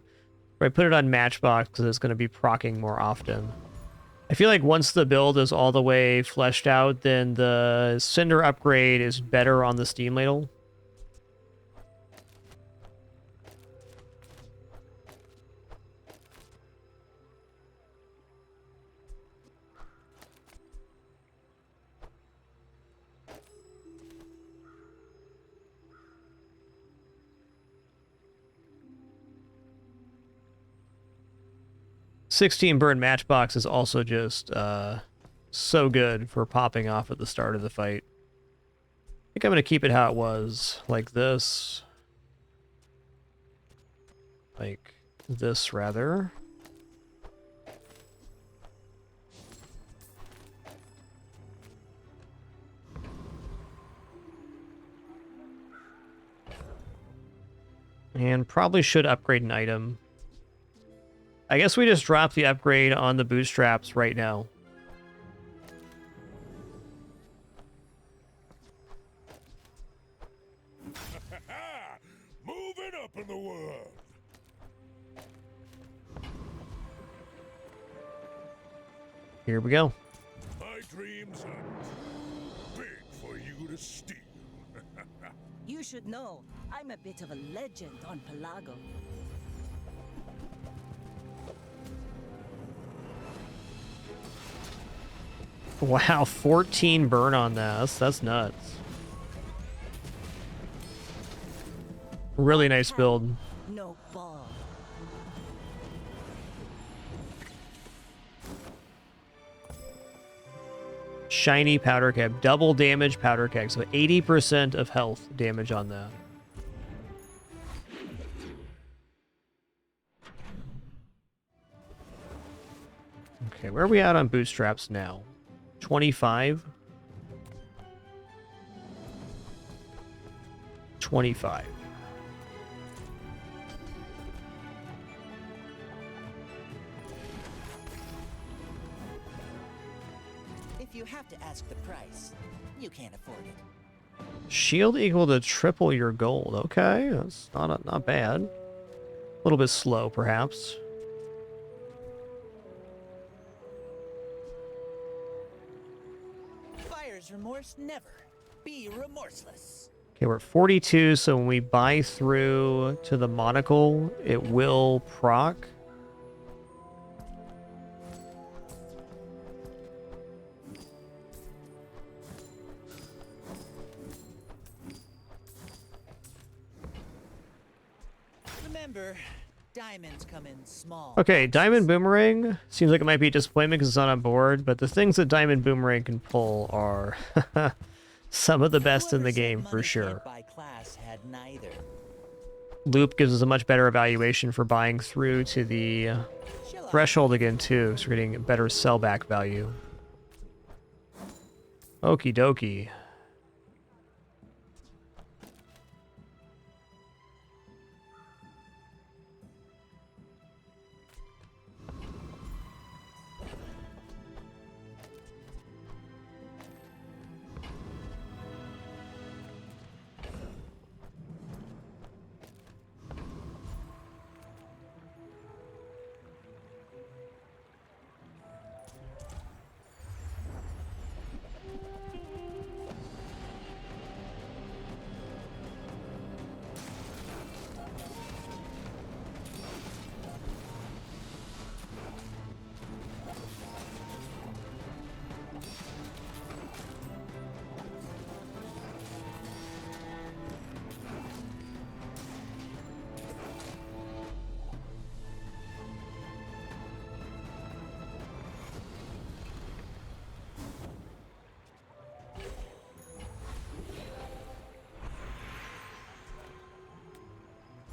Or I put it on Matchbox because it's going to be proccing more often? I feel like once the build is all the way fleshed out, then the Cinder upgrade is better on the Steam Ladle. $16 burn matchbox is also just so good for popping off at the start of the fight. I think I'm going to keep it how it was, like this. Like this, rather. And probably should upgrade an item. I guess we just drop the upgrade on the bootstraps right now. Moving up in the world. Here we go. My dreams are big for you to steal. You should know, I'm a bit of a legend on Pelago. Wow, 14 burn on that. That's nuts. Really nice build. No ball. Shiny powder keg. Double damage powder keg. So 80% of health damage on that. Okay, where are we at on bootstraps now? 25. 25. If you have to ask the price, you can't afford it. Shield equal to triple your gold. Okay, that's not bad. A little bit slow, perhaps. Buyer's remorse never. Be remorseless. Okay, we're at 42, so when we buy through to the monocle, it will proc. Remember, diamonds come in small. Okay, Diamond Boomerang seems like it might be a disappointment because it's not on board, but the things that Diamond Boomerang can pull are some of the best in the game for sure. By class had neither. Loop gives us a much better evaluation for buying through to the threshold again too, so we're getting better sellback value. Okie dokie.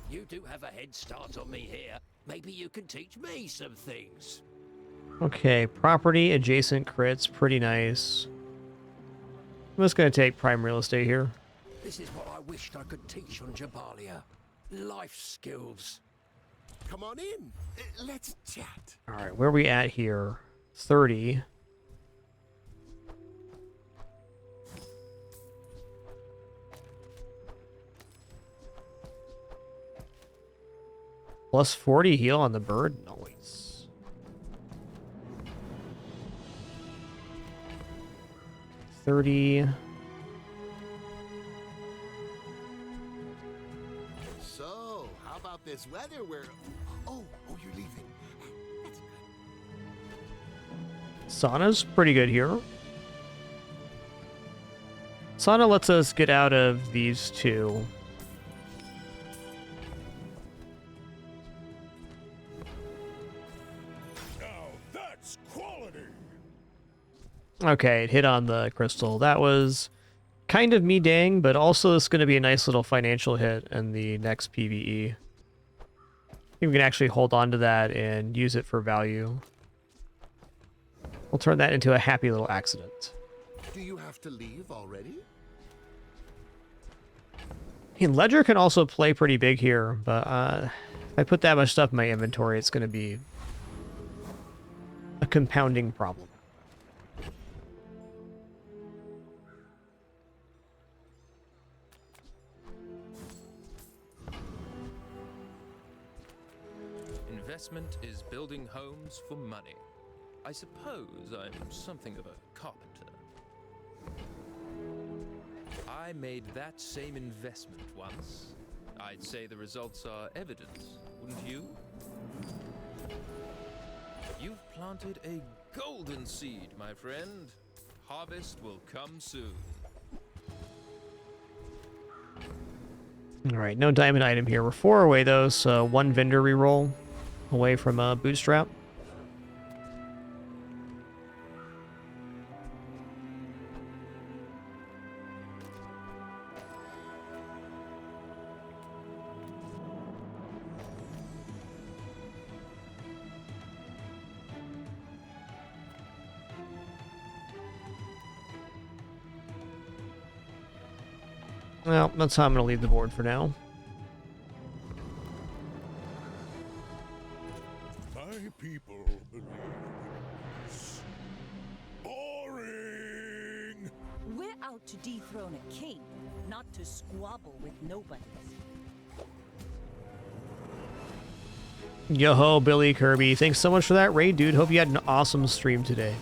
You do have a head start on me here. Maybe you can teach me some things. Okay, property adjacent crits, pretty nice. I'm just gonna take prime real estate here. This is what I wished I could teach on Jaballia. Life skills. Come on in. Let's chat. All right, where are we at here? 30. Plus 40 heal on the bird. Nice. 30. So, how about this weather where... Oh, you're leaving. That's Sauna's pretty good here. Sauna lets us get out of these two. Now that's quality. Okay, it hit on the crystal. That was kind of me dang, but also it's going to be a nice little financial hit in the next PvE. I think we can actually hold on to that and use it for value. We'll turn that into a happy little accident. Do you have to leave already? Ledger can also play pretty big here, but if I put that much stuff in my inventory, it's going to be a compounding problem. Investment is building homes for money. I suppose I'm something of a carpenter. I made that same investment once. I'd say the results are evident, wouldn't you? You've planted a golden seed, my friend. Harvest will come soon. All right, no diamond item here. We're 4 away, though, so 1 vendor reroll away from Bootstrap. Well, that's how I'm going to leave the board for now. My people believe this. Boring! We're out to dethrone a king, not to squabble with nobodies. Yo-ho, Billy Kirby. Thanks so much for that raid, dude. Hope you had an awesome stream today.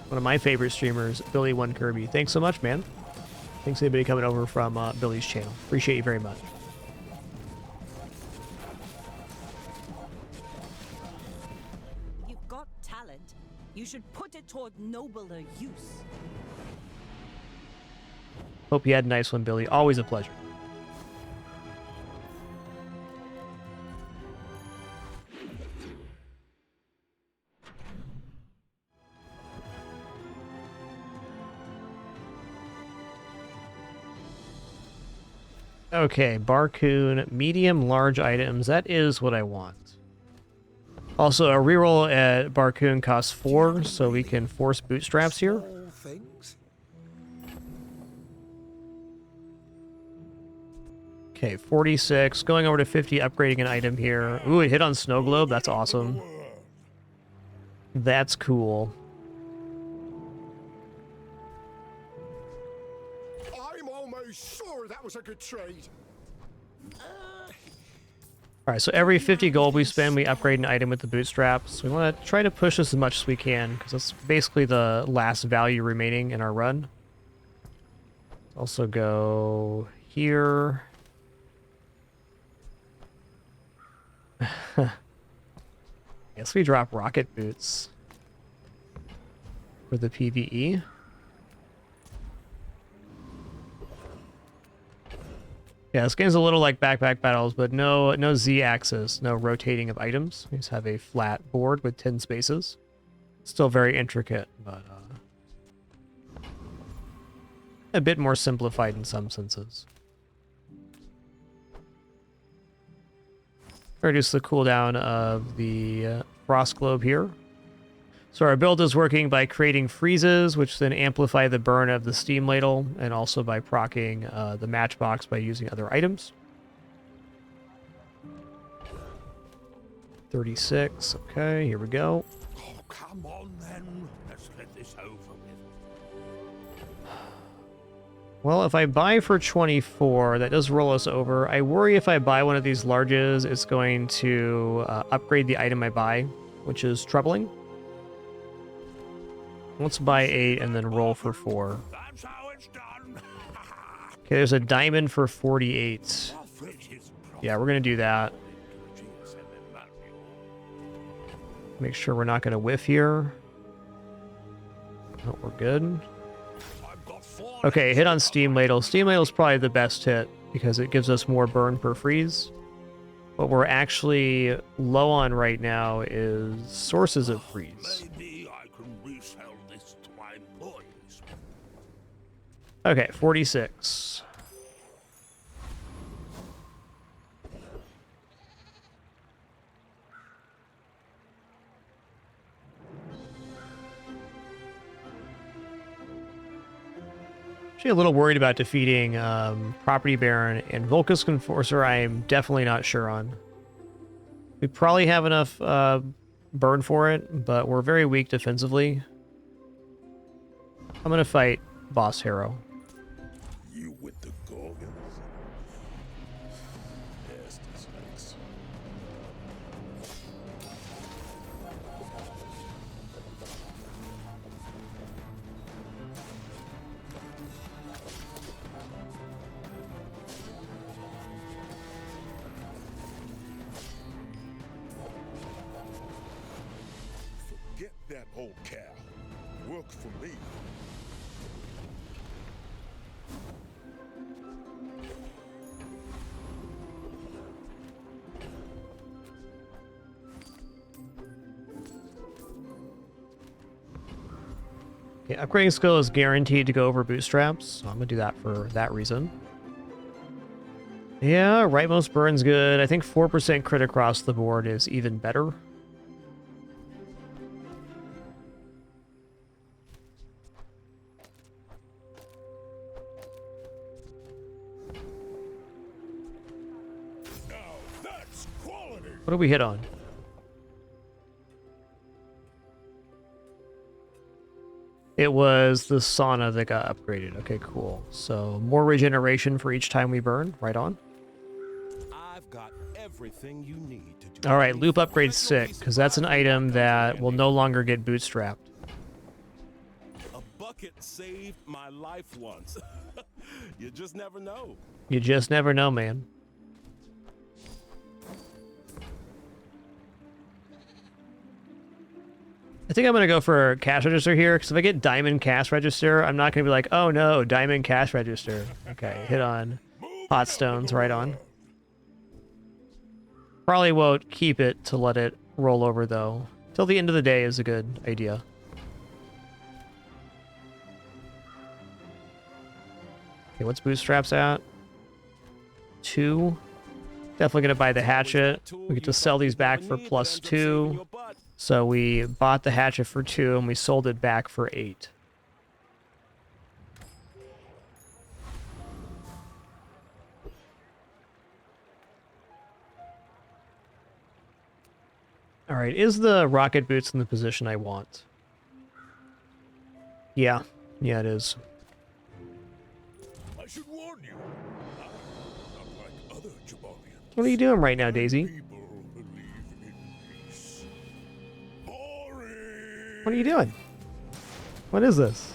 One of my favorite streamers, Billy1Kirby. Thanks so much, man. Thanks anybody coming over from Billy's channel. Appreciate you very much. You've got talent. You should put it toward nobler use. Hope you had a nice one, Billy. Always a pleasure. Okay, Barcoon, medium, large items. That is what I want. Also, a reroll at Barcoon costs 4, so we can force bootstraps here. Okay, 46. Going over to 50, upgrading an item here. Ooh, it hit on Snow Globe. That's awesome. That's cool. I'm almost sure that was a good trade. Alright, so every 50 gold we spend, we upgrade an item with the bootstraps. We want to try to push this as much as we can, because that's basically the last value remaining in our run. Also go here. Guess we drop rocket boots for the PvE. Yeah, this game's a little like Backpack Battles, but no Z-axis, no rotating of items. We just have a flat board with 10 spaces. Still very intricate, but a bit more simplified in some senses. Reduce the cooldown of the Frost Globe here. So our build is working by creating freezes, which then amplify the burn of the Steam Ladle, and also by proccing the Matchbox by using other items. 36, okay, here we go. Oh, come on then. Let's get this over with. Well, if I buy for 24, that does roll us over. I worry if I buy one of these larges, it's going to upgrade the item I buy, which is troubling. Let's buy 8 and then roll for 4. That's how Okay, there's a diamond for 48. Yeah, we're going to do that. Make sure we're not going to whiff here. No, we're good. Okay, hit on Steam Ladle. Steam Ladle is probably the best hit because it gives us more burn per freeze. What we're actually low on right now is Sources of Freeze. Maybe I can resell this to my employees. Okay, 46. Actually a little worried about defeating Property Baron and Vulcus Enforcer. I am definitely not sure on. We probably have enough burn for it, but we're very weak defensively. I'm going to fight Boss Hero. You with the Gorgons? Nasty snakes. Forget that old cow. Work for me. Okay, upgrading skill is guaranteed to go over bootstraps, so I'm going to do that for that reason. Yeah, rightmost burn's good. I think 4% crit across the board is even better. What do we hit on? It was the sauna that got upgraded. Okay, cool. So more regeneration for each time we burn. Right on. I've got everything you need to do. All right, loop upgrade sick, because that's an item that will no longer get bootstrapped. A bucket saved my life once. You just never know. You just never know, man. I think I'm going to go for cash register here, because if I get diamond cash register, I'm not going to be like, oh no, diamond cash register. Okay, hit on hot stones, right on. Probably won't keep it to let it roll over, though. Till the end of the day is a good idea. Okay, what's bootstraps at? 2. Definitely going to buy the hatchet. We get to sell these back for +2. So we bought the hatchet for 2 and we sold it back for 8. All right, is the rocket boots in the position I want? Yeah, it is. I should warn you. I'm not like other Jaballians. What are you doing right now, Daisy? What are you doing? What is this?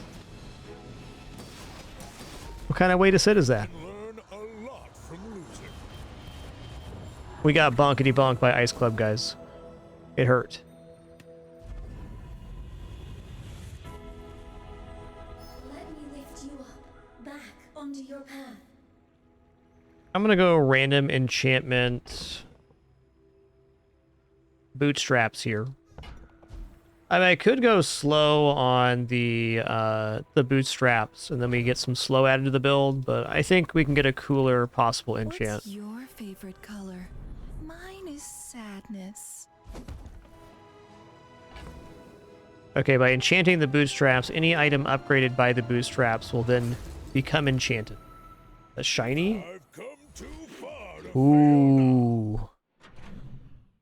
What kind of way to sit is that? We got bonkety bonk by Ice Club, guys. It hurt. Let me lift you up, back onto your path. I'm gonna go random enchantment bootstraps here. I mean, I could go slow on the bootstraps, and then we get some slow added to the build, but I think we can get a cooler possible enchant. What's your favorite color? Mine is sadness. Okay, by enchanting the bootstraps, any item upgraded by the bootstraps will then become enchanted. A shiny? Ooh.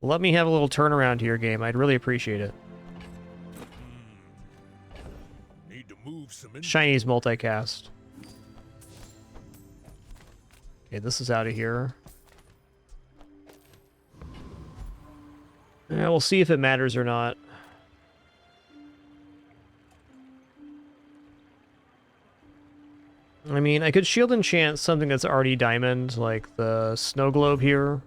Let me have a little turnaround here, game. I'd really appreciate it. Shiny's multicast. Okay, this is out of here. Yeah, we'll see if it matters or not. I mean, I could shield enchant something that's already diamond, like the snow globe here.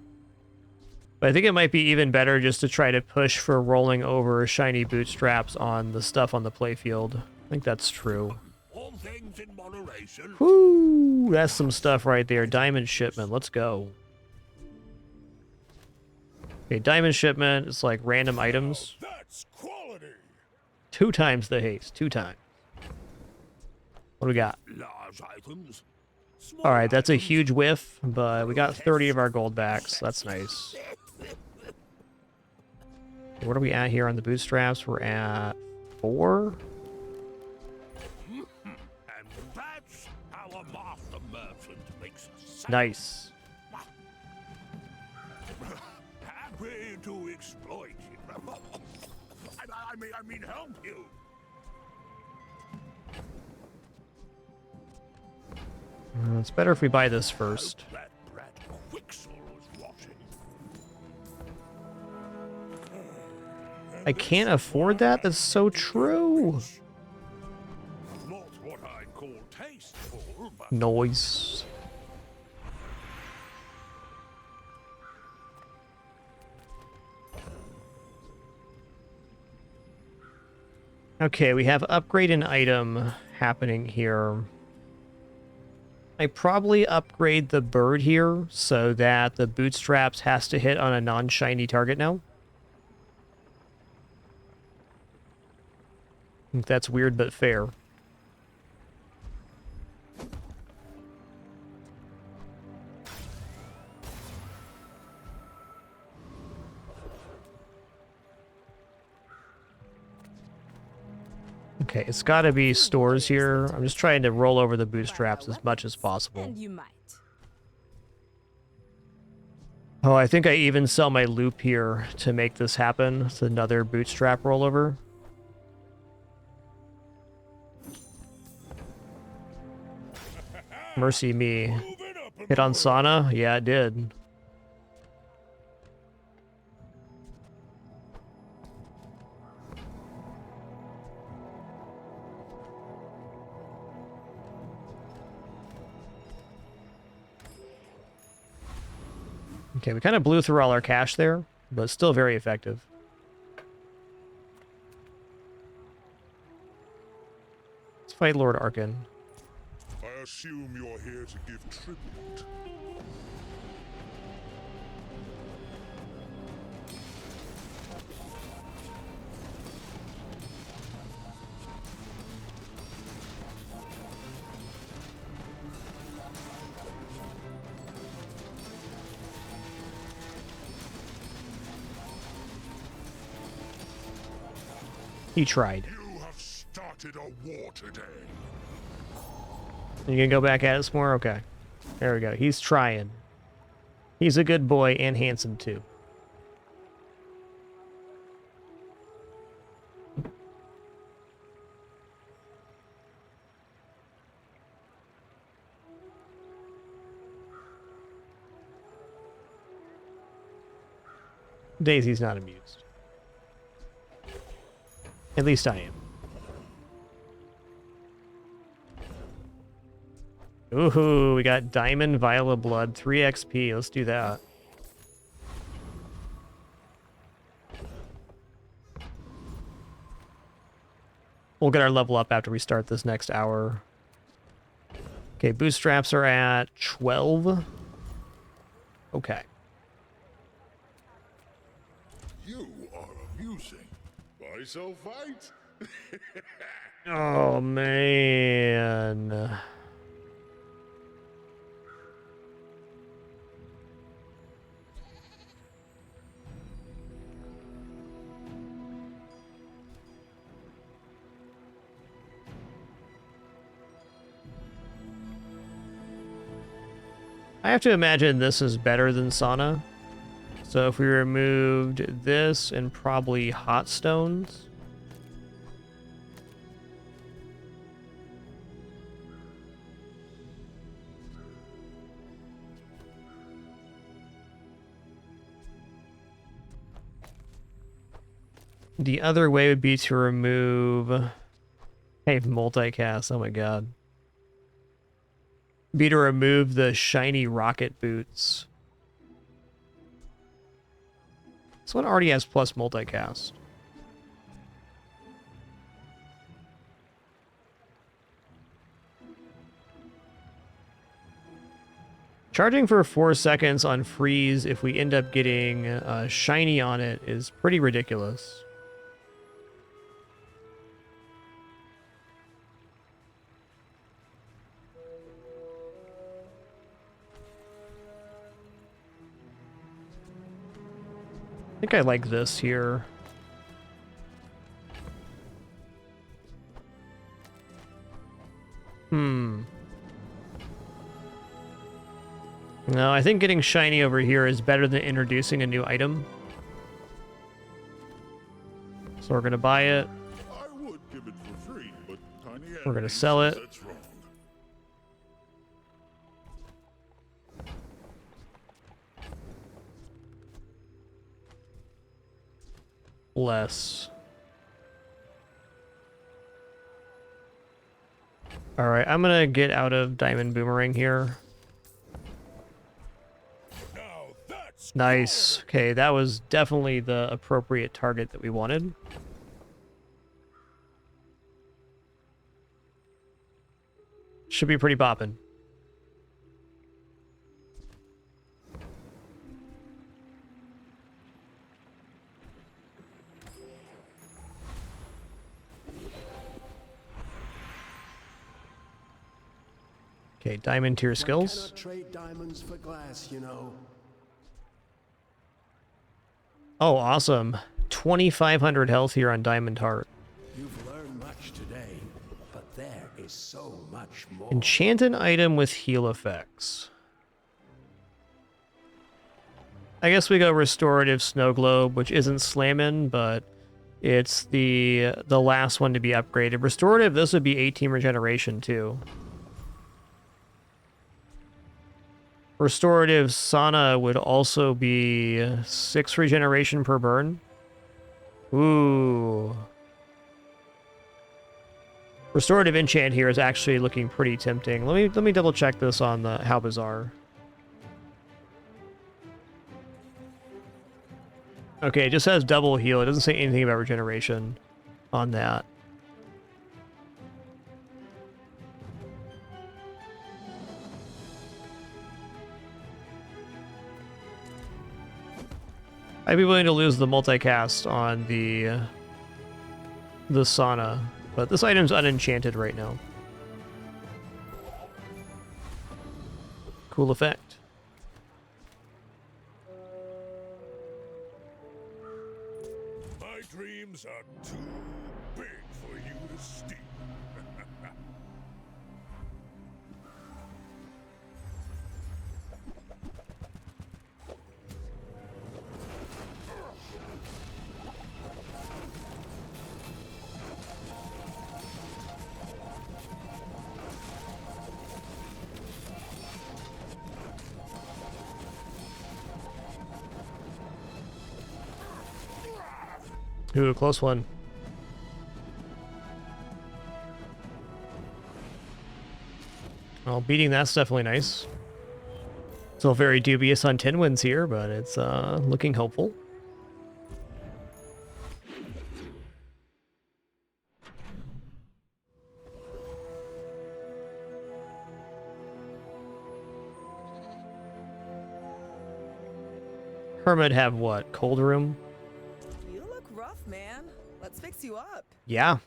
But I think it might be even better just to try to push for rolling over shiny bootstraps on the stuff on the playfield. I think that's true. All things in moderation. Woo! That's some stuff right there. Diamond shipment. Let's go. Okay, diamond shipment. It's like random items. That's quality. 2 times the haste. 2 times. What do we got? Large items. Alright, that's a huge whiff, but we got 30 of our gold back, so that's nice. What are we at here on the bootstraps? We're at 4? And that's how a master merchant makes a sale. Nice. Happy to exploit you. I mean help you. It's better if we buy this first. That brat Quixel was watching. I can't afford that? That's so true. Not what I'd call tasteful, but Noise. Okay, we have upgrade an item happening here. I probably upgrade the bird here so that the bootstraps has to hit on a non-shiny target now. I think that's weird but fair. Okay, it's got to be stores here. I'm just trying to roll over the bootstraps as much as possible. And you might. Oh, I think I even sell my loop here to make this happen. It's another bootstrap rollover. Mercy me. Hit on Sauna? Yeah, it did. Okay, we kind of blew through all our cash there, but still very effective. Let's fight Lord Arkan. I assume you're here to give tribute. He tried. You have started a war today. You gonna go back at us more? Okay. There we go. He's trying. He's a good boy and handsome too. Daisy's not amused. At least I am. Ooh, we got Diamond Vial of Blood, 3 XP. Let's do that. We'll get our level up after we start this next hour. Okay, bootstraps are at 12. Okay. You are amusing. Why so fight? Oh, man. I have to imagine this is better than Sauna. So if we removed this and probably hot stones. The other way would be to remove... Hey, multicast, oh my god. be to remove the shiny rocket boots. This one already has plus multicast. Charging for 4 seconds on freeze if we end up getting shiny on it is pretty ridiculous. I think I like this here. No, I think getting shiny over here is better than introducing a new item. So we're gonna buy it. I would give it for free, but Tiny We're gonna Andy sell says it. that's wrong. Less. Alright, I'm gonna get out of Diamond Boomerang here. Nice. Okay, that was definitely the appropriate target that we wanted. Should be pretty bopping. Okay, diamond tier skills. Cannot trade diamonds for glass, you know. Oh, awesome. 2,500 health here on Diamond Heart. You've learned much today, but there is so much more. Enchanted item with heal effects. I guess we go Restorative Snow Globe, which isn't slamming, but it's the last one to be upgraded. Restorative, this would be 18 regeneration too. Restorative Sauna would also be 6 regeneration per burn. Ooh. Restorative Enchant here is actually looking pretty tempting. Let me double check this on the How Bizarre. Okay, it just has double heal. It doesn't say anything about regeneration on that. I'd be willing to lose the multicast on the sauna, but this item's unenchanted right now. Cool effect. My dreams are too big for you to steal. Ooh, close one. Well, beating that's definitely nice. Still very dubious on 10 wins here, but it's looking hopeful. Hermit have what? Cold room? You look rough, man. Let's fix you up. Yeah.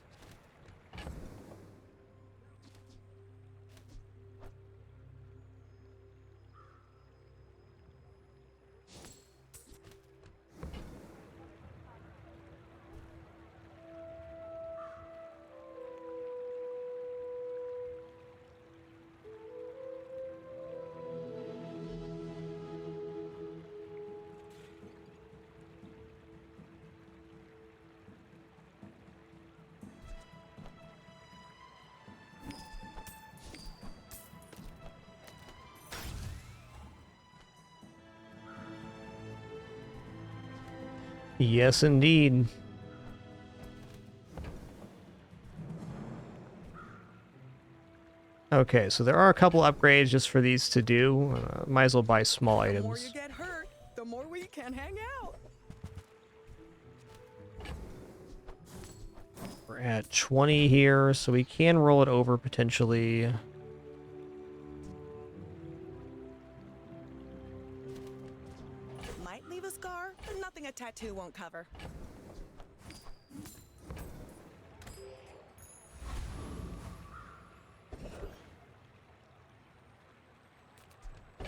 Yes, indeed. Okay, so there are a couple upgrades just for these to do. Might as well buy small The more you items. get hurt, the more we can hang out. We're at 20 here, so we can roll it over potentially. Might leave a scar, but nothing a tattoo won't cover.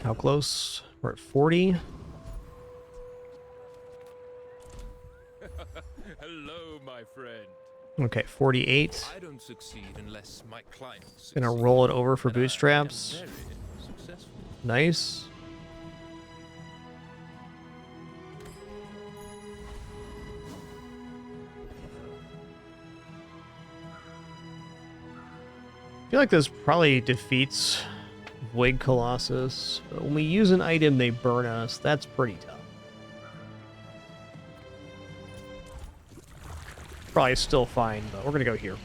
How close? We're at 40. Hello, my friend. Okay, 48. I don't succeed unless my clients Gonna succeed. roll it over for And I am bootstraps. very successful. Nice. I feel like this probably defeats Void Colossus, but when we use an item, they burn us. That's pretty tough. Probably still fine, but we're gonna go here.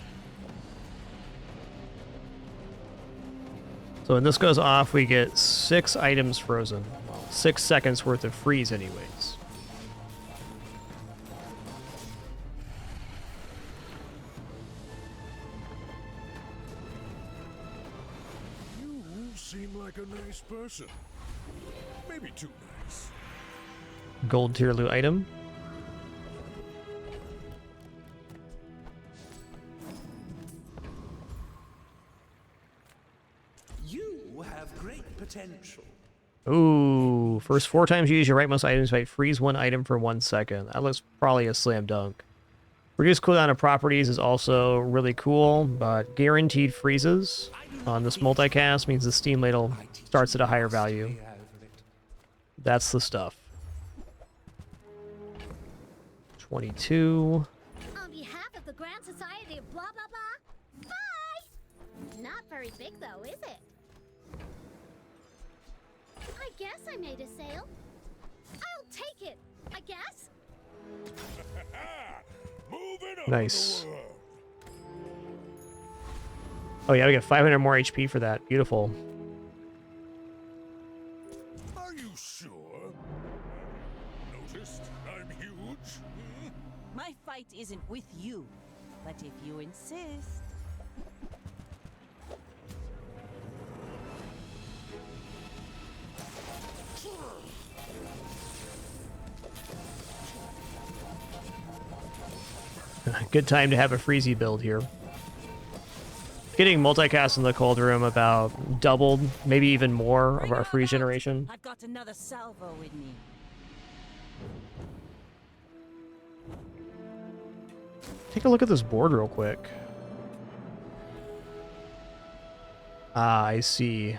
So when this goes off, we get 6 items frozen. Well, 6 seconds worth of freeze anyways. You seem like a nice person. Maybe too nice. Gold tier loot item. You have great potential. Ooh, first 4 times you use your rightmost items might freeze 1 item for 1 second. That looks probably a slam dunk. Reduced cooldown of properties is also really cool, but guaranteed freezes on this multicast means the Steam Ladle starts at a higher value. That's the stuff. 22. On behalf of the Grand Society of blah blah blah, bye! Not very big though, is it? I guess I made a sale. I'll take it, I guess. Nice. Oh yeah, we get 500 more HP for that. Beautiful. Are you sure? Noticed I'm huge? My fight isn't with you, but if you insist. Good time to have a freezy build here. Getting multicast in the cold room about doubled, maybe even more of our freeze generation. I've got another salvo with me. Take a look at this board real quick. Ah, I see.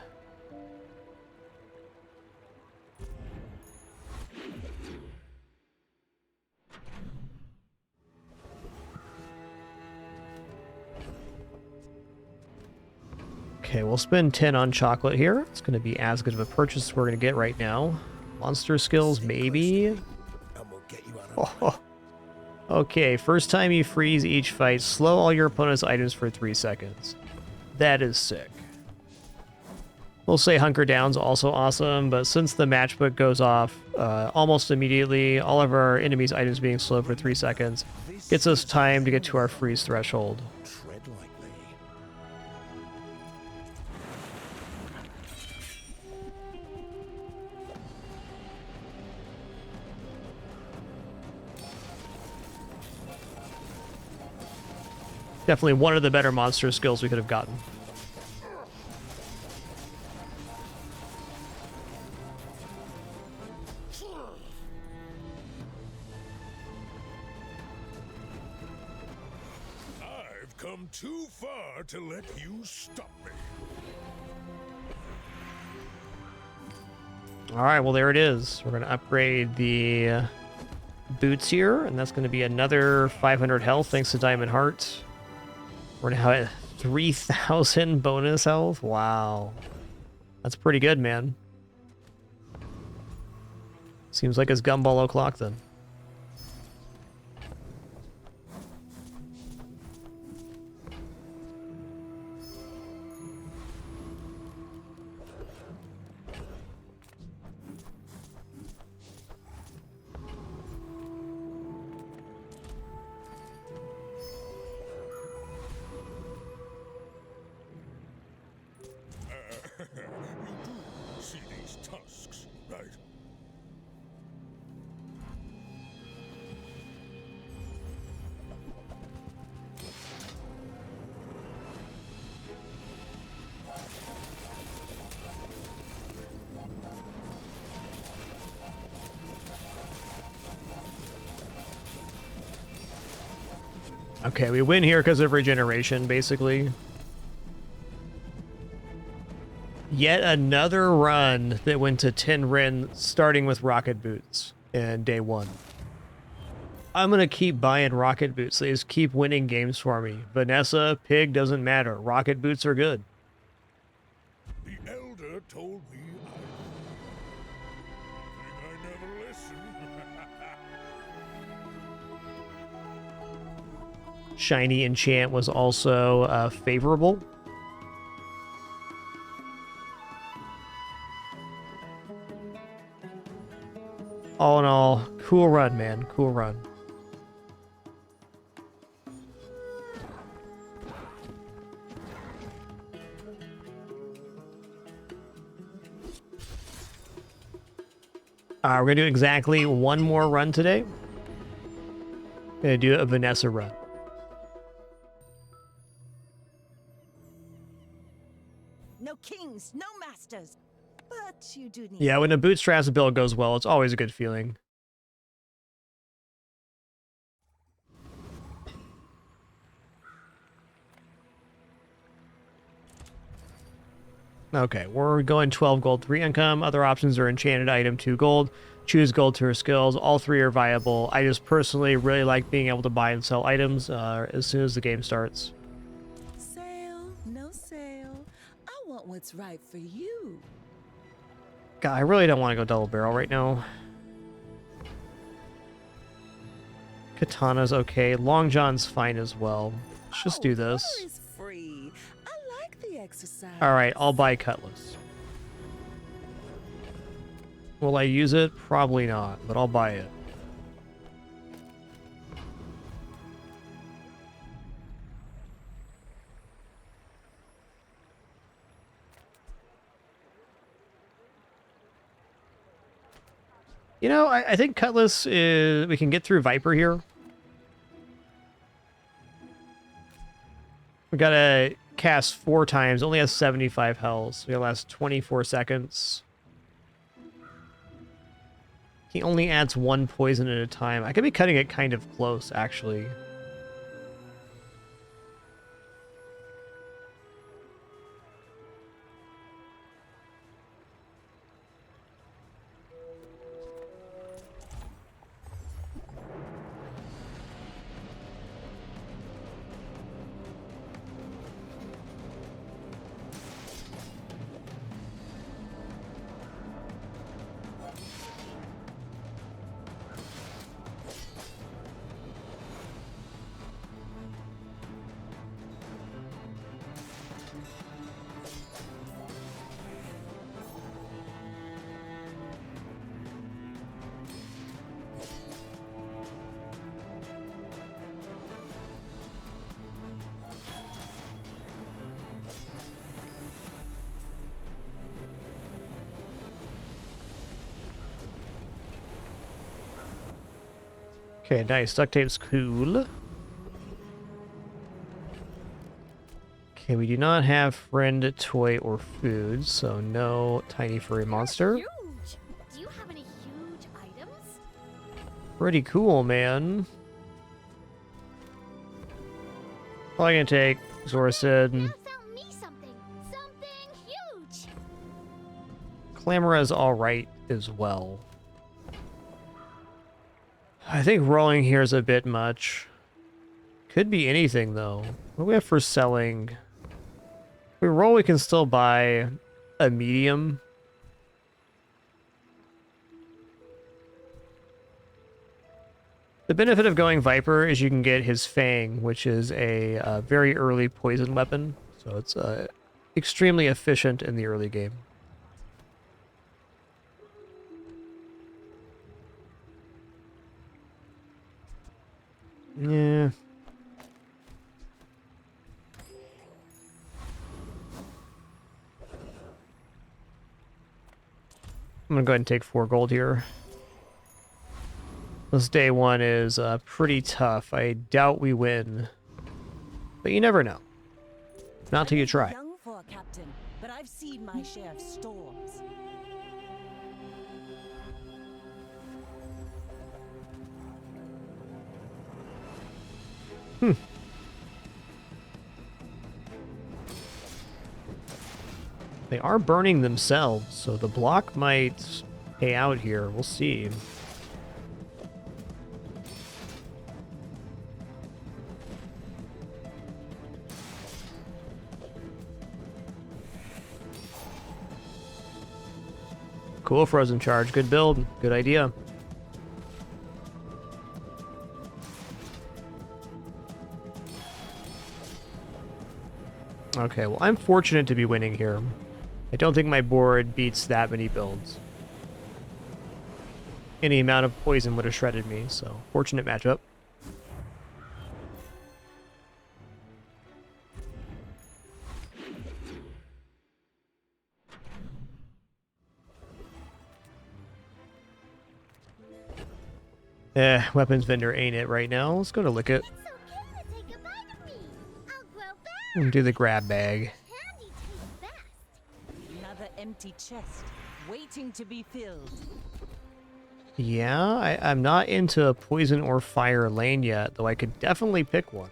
Okay, we'll spend 10 on chocolate here. It's going to be as good of a purchase as we're going to get right now. Monster skills, maybe? Oh. Okay, first time you freeze each fight, slow all your opponent's items for 3 seconds. That is sick. We'll say Hunker Down's also awesome, but since the matchbook goes off almost immediately, all of our enemies' items being slowed for 3 seconds gets us time to get to our freeze threshold. Tread lightly. Definitely one of the better monster skills we could have gotten. I've come too far to let you stop me. Alright, well there it is. We're going to upgrade the boots here, and that's going to be another 500 health thanks to Diamond Heart. We're now at 3,000 bonus health. Wow. That's pretty good, man. Seems like it's gumball o'clock then. Right. Okay, we win here because of regeneration, basically. Yet another run that went to 10 Ren, starting with rocket boots in day 1. I'm going to keep buying rocket boots. They just keep winning games for me. Vanessa, Pig, doesn't matter. Rocket boots are good. The elder told me I never listened. Shiny enchant was also favorable. All in all, cool run, man. Cool run. We're going to do exactly one more run today. Going to do a Vanessa run. No kings, no masters. But you do need... Yeah, when a bootstraps build goes well, it's always a good feeling. Okay, we're going 12 gold, 3 income. Other options are enchanted item, 2 gold. Choose gold to her skills. All 3 are viable. I just personally really like being able to buy and sell items as soon as the game starts. Sale, no sale. I want what's right for you. God, I really don't want to go double barrel right now. Katana's okay. Long John's fine as well. Let's just do this. Is free. I like the exercise. Alright, I'll buy Cutlass. Will I use it? Probably not, but I'll buy it. You know, I think Cutlass is... we can get through Viper here. We gotta cast 4 times. Only has 75 health. So we gotta last 24 seconds. He only adds 1 poison at a time. I could be cutting it kind of close, actually. Okay, nice. Duct tape's cool. Okay, we do not have friend, toy, or food, so no tiny furry monster. Huge. Do you have any huge items? Pretty cool, man. Probably gonna take Zorsid. Me something. Something huge. Clamora's alright as well. I think rolling here is a bit much. Could be anything, though. What do we have for selling? If we roll, we can still buy a medium. The benefit of going Viper is you can get his Fang, which is a very early poison weapon. So it's extremely efficient in the early game. Yeah. I'm gonna go ahead and take 4 gold here. This day 1 is pretty tough. I doubt we win, but you never know. Not till you try. Young for a captain, but I've seen my share of storms. They are burning themselves, so the block might pay out here. We'll see. Cool, Frozen Charge. Good build. Good idea. Okay, well, I'm fortunate to be winning here. I don't think my board beats that many builds. Any amount of poison would have shredded me, so fortunate matchup. Weapons vendor ain't it right now. Let's go to Lick It. And do the grab bag. Another empty chest, waiting to be filled. Yeah, I'm not into poison or fire lane yet, though I could definitely pick one.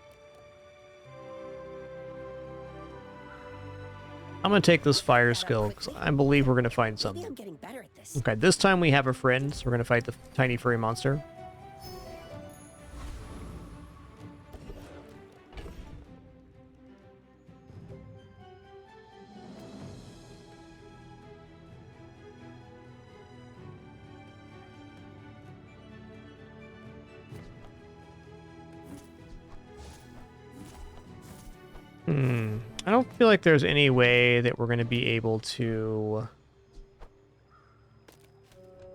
I'm going to take this fire skill, because I believe we're going to find something. I'm getting better at this. Okay, this time we have a friend, so we're going to fight the tiny furry monster. I don't feel like there's any way that we're going to be able to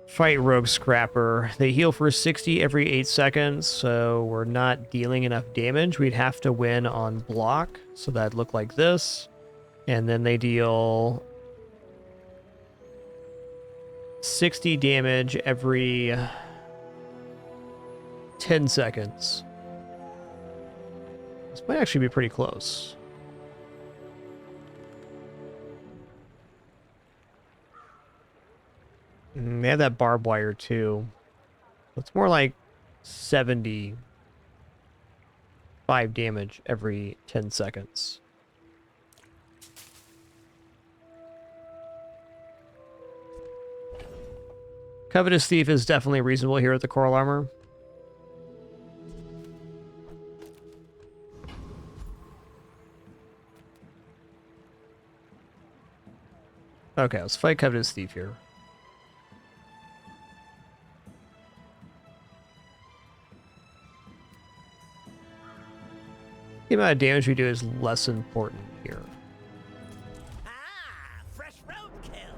fight Rogue Scrapper. They heal for 60 every 8 seconds, so we're not dealing enough damage. We'd have to win on block, so that'd look like this. And then they deal 60 damage every 10 seconds. This might actually be pretty close. They have that barbed wire too. It's more like 75 damage every 10 seconds. Covetous Thief is definitely reasonable here at the Coral Armor. Okay, let's fight Covetous Thief here. The amount of damage we do is less important here. Fresh roadkill.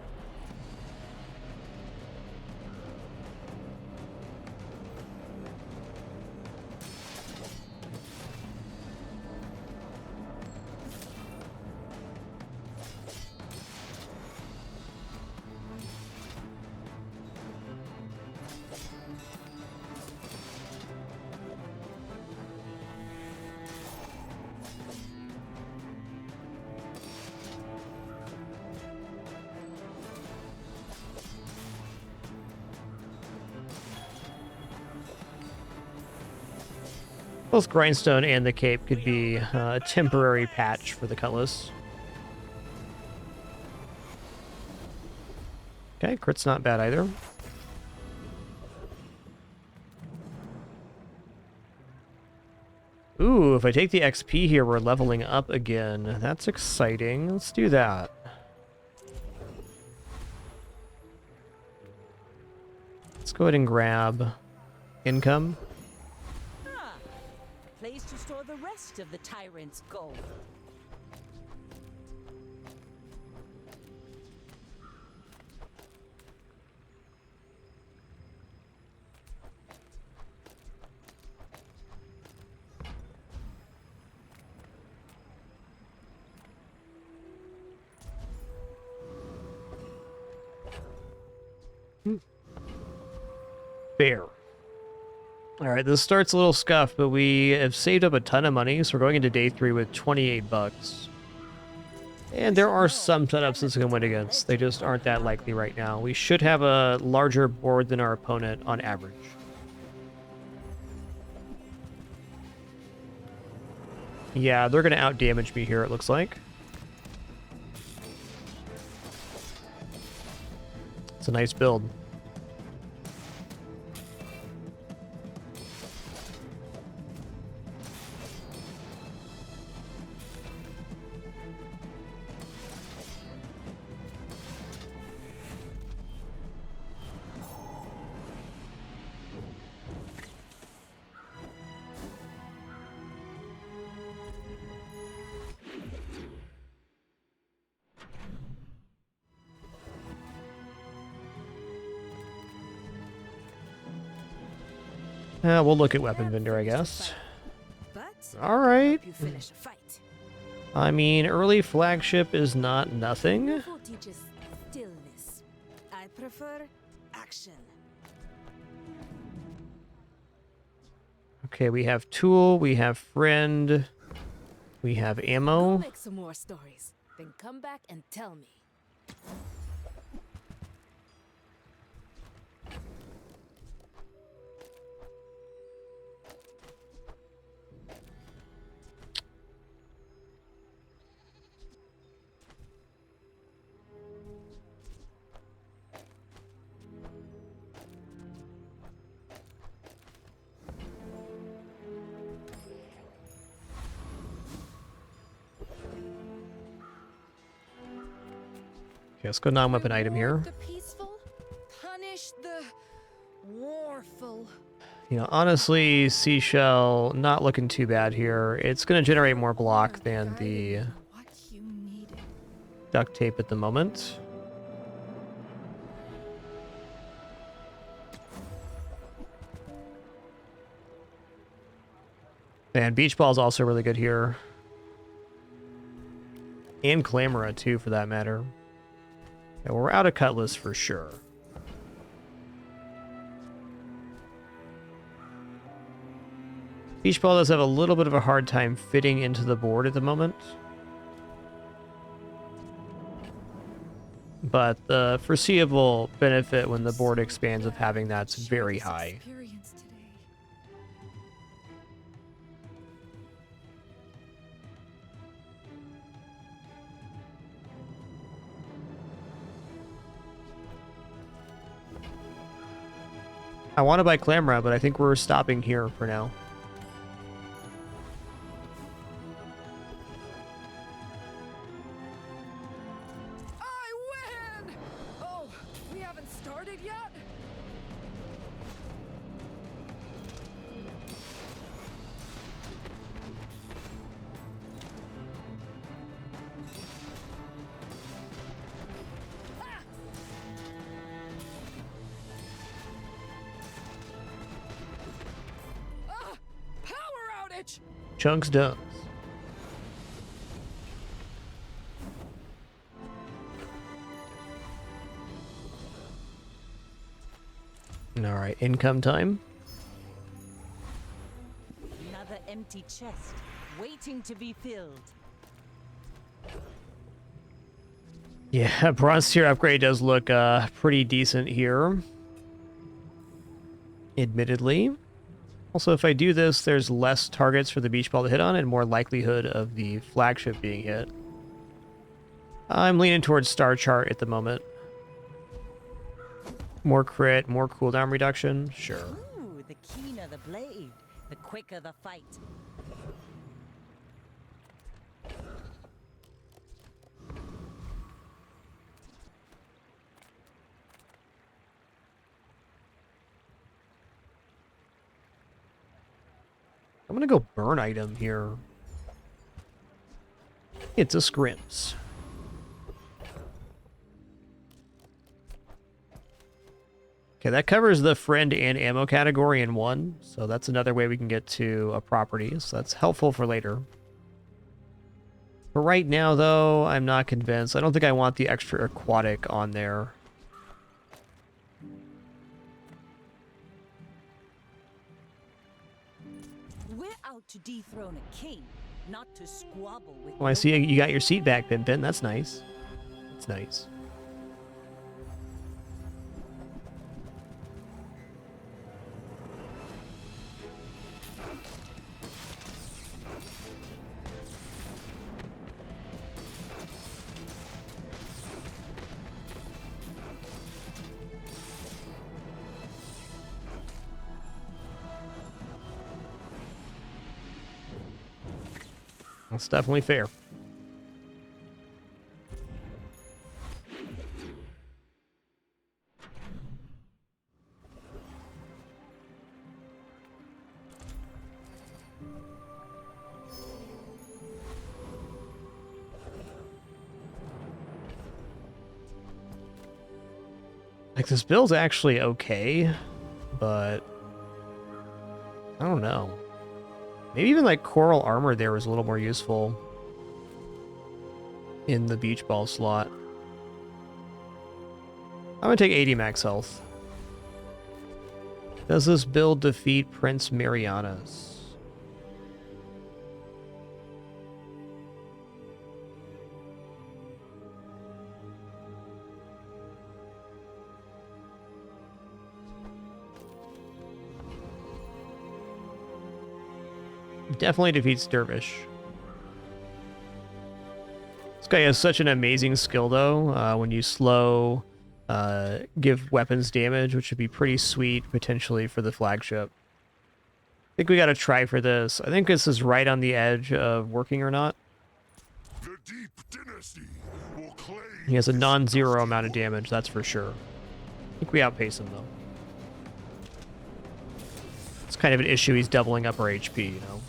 Both Grindstone and the Cape could be a temporary patch for the Cutlass. Okay, crit's not bad either. Ooh, if I take the XP here, we're leveling up again. That's exciting. Let's do that. Let's go ahead and grab income. Place to store the rest of the tyrant's gold. Fair. Alright, this starts a little scuffed, but we have saved up a ton of money, so we're going into day 3 with 28 bucks. And there are some setups this can win against. They just aren't that likely right now. We should have a larger board than our opponent on average. Yeah, they're going to out-damage me here, it looks like. It's a nice build. We'll look at Weapon Vendor, I guess. Alright. I mean, early flagship is not nothing. Stillness. I prefer action. Okay, we have tool, we have friend, we have ammo. Make some more stories, then come back and tell me. Okay, let's go non-weapon item here. The peaceful, punish the warful. You know, honestly, Seashell not looking too bad here. It's going to generate more block than the duct tape at the moment. And Beach Ball is also really good here. And Clamora, too, for that matter. Yeah, we're out of Cutlass for sure. Beach Ball does have a little bit of a hard time fitting into the board at the moment. But the foreseeable benefit when the board expands of having that's very high. I want to buy Clamora, but I think we're stopping here for now. I win! Oh, we haven't started yet? Chunks does. All right, income time. Another empty chest, waiting to be filled. Yeah, bronze tier upgrade does look pretty decent here. Admittedly. Also, if I do this, there's less targets for the beach ball to hit on and more likelihood of the flagship being hit. I'm leaning towards star chart at the moment. More crit, more cooldown reduction, sure. Ooh, the keener the blade, the quicker the fight. I'm gonna go burn item here. It's a scrims. Okay, that covers the friend and ammo category in one, so that's another way we can get to a property, so that's helpful for later. For right now, though, I'm not convinced. I don't think I want the extra aquatic on there. to dethrone a king, not to squabble with. Well, I see you got your seat back, Pimpin. That's nice. That's nice. That's definitely fair. Like, this build's actually okay, but I don't know. Maybe even like coral armor there was a little more useful in the beach ball slot. I'm gonna take 80 max health. Does this build defeat Prince Mariana's? Definitely defeats Dervish. This guy has such an amazing skill, though. When you slow, give weapons damage, which would be pretty sweet, potentially, for the flagship. I think we got to try for this. I think this is right on the edge of working or not. The deep dynasty will claim. He has a non-zero amount of damage, that's for sure. I think we outpace him, though. It's kind of an issue. He's doubling up our HP, you know?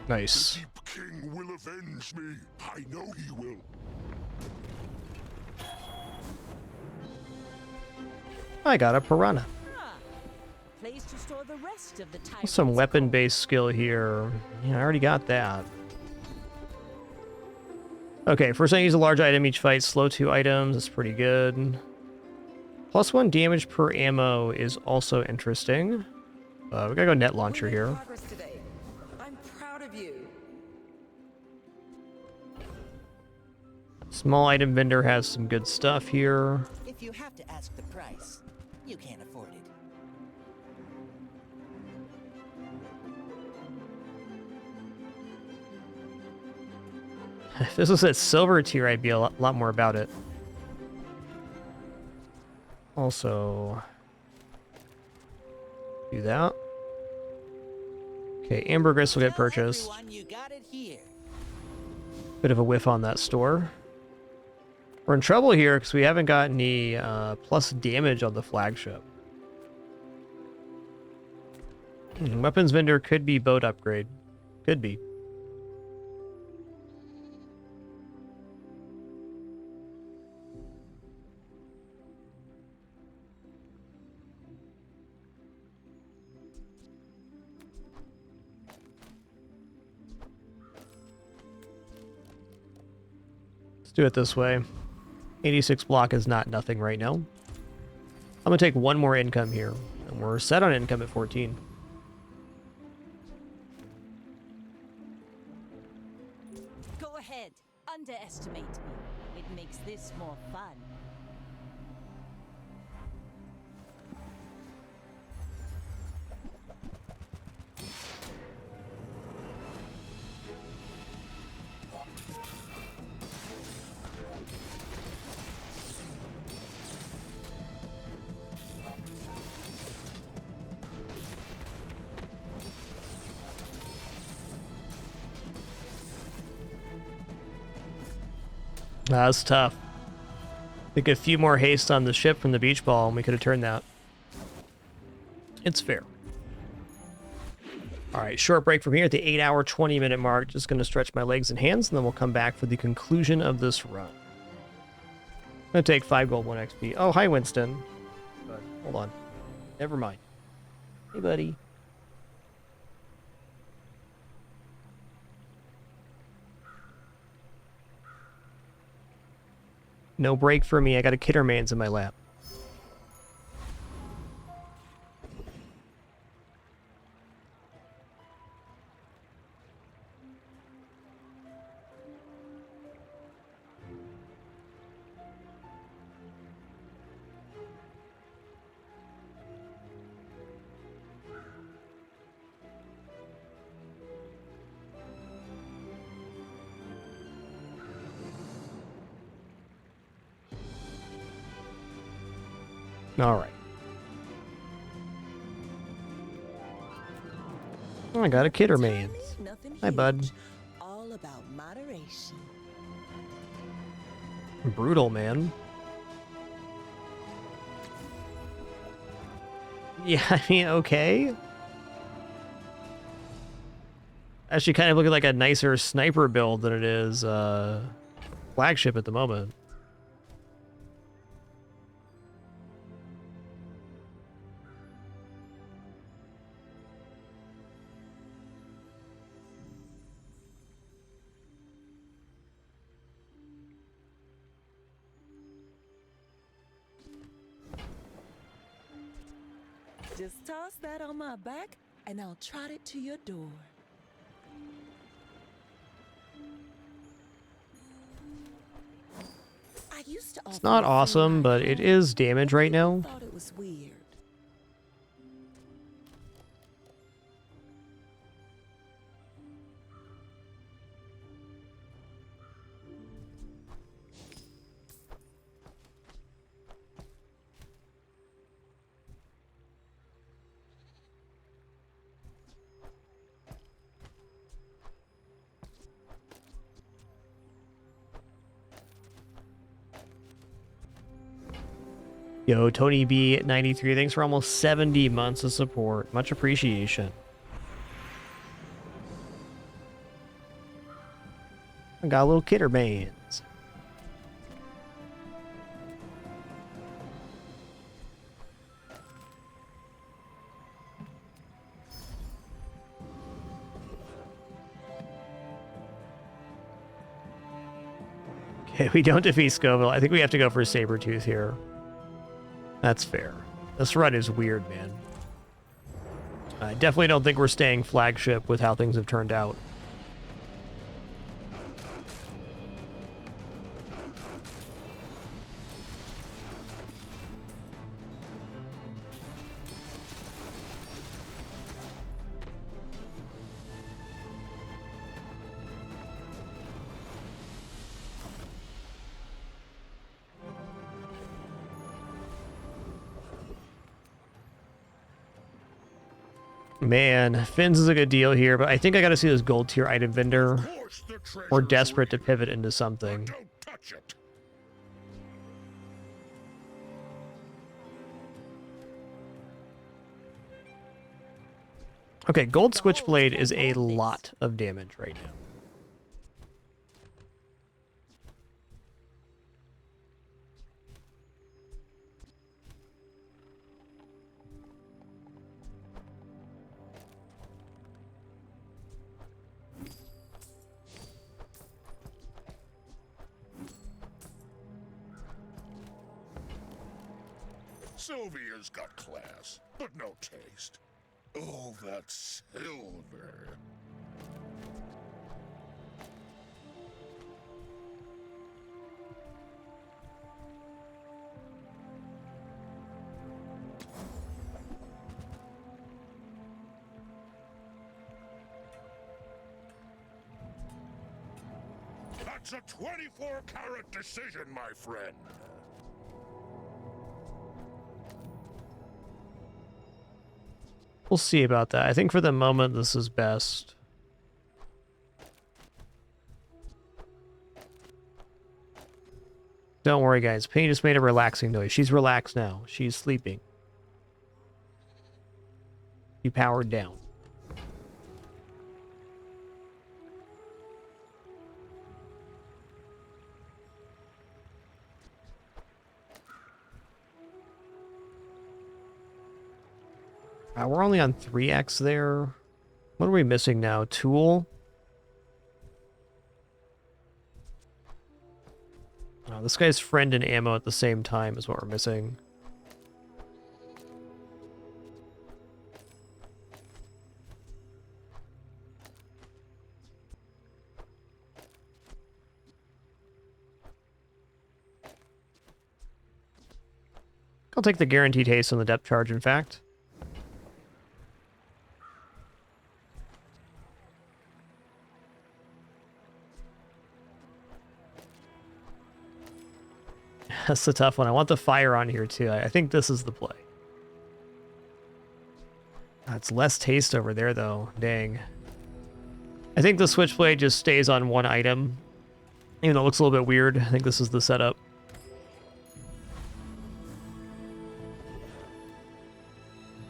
Nice. The Deep King will avenge me. I know he will. I got a piranha. Place to store the rest of the Some weapon-based skill here. Yeah, I already got that. Okay, first I use a large item each fight. Slow 2 items. That's pretty good. +1 damage per ammo is also interesting. We gotta go net launcher here. Small item vendor has some good stuff here. If you have to ask the price, you can't afford it. If this was at silver tier, I'd be a lot more about it. Also, do that. Okay, ambergris will get purchased. You got it here. Bit of a whiff on that store. We're in trouble here because we haven't got any plus damage on the flagship. Weapons vendor could be boat upgrade. Could be. Let's do it this way. 86 block is not nothing right now. I'm gonna take one more income here, and we're set on income at 14. Go ahead, underestimate me. It makes this more fun. That's tough. I think a few more haste on the ship from the beach ball and we could have turned that. It's fair. Alright, short break from here at the 8-hour, 20-minute mark. Just going to stretch my legs and hands, and then we'll come back for the conclusion of this run. gonna take 5 gold, 1 XP. Oh, hi, Winston. But hold on. Never mind. Hey, buddy. No break for me. I got a Kittermans in my lap. All right. Oh, I got a Kittermans. Hi, bud. All about moderation. Brutal, man. Yeah, I mean, okay. Actually, kind of looking like a nicer sniper build than it is flagship at the moment. Just toss that on my back, and I'll trot it to your door. I used to It's not awesome, but it is damage right now. thought it was weird. Yo, Tony B 93, thanks for almost 70 months of support. Much appreciation. I got a little Kittermans. Okay, we don't defeat Scoville. I think we have to go for Sabretooth here. That's fair. This run is weird, man. I definitely don't think we're staying flagship with how things have turned out. Man, Finn's is a good deal here, but I think I gotta see this gold tier item vendor. We're desperate to pivot into something. Okay, gold switchblade is a lot of damage right now. Sylvia's got class, but no taste. Oh, that silver. That's a 24-carat decision, my friend. We'll see about that. I think for the moment, this is best. Don't worry, guys. Penny just made a relaxing noise. She's relaxed now. She's sleeping. She powered down. We're only on 3x there. What are we missing now? Tool? Oh, this guy's friend and ammo at the same time is what we're missing. I'll take the guaranteed haste on the depth charge, in fact. That's the tough one. I want the fire on here, too. I think this is the play. It's less taste over there, though. Dang. I think the switchblade just stays on one item. Even though it looks a little bit weird. I think this is the setup.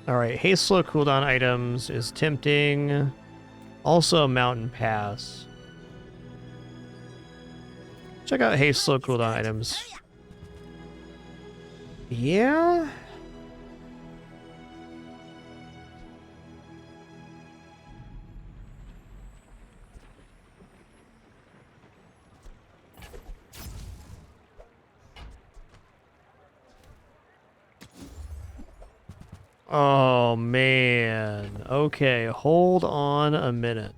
Alright, haste slow cooldown items is tempting. Also a mountain pass. Check out haste slow cooldown items. Yeah? Oh, man. Okay, hold on a minute.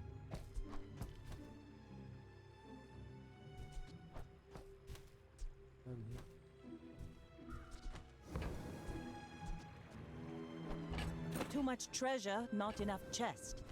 Too much treasure, not enough chest.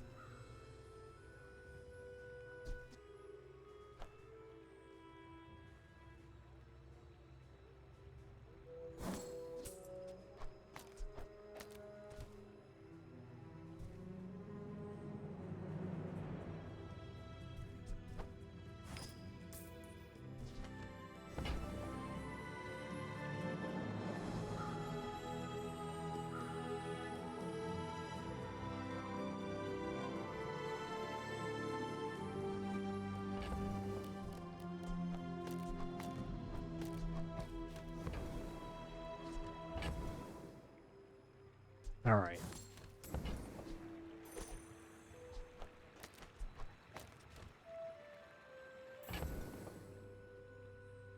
All right.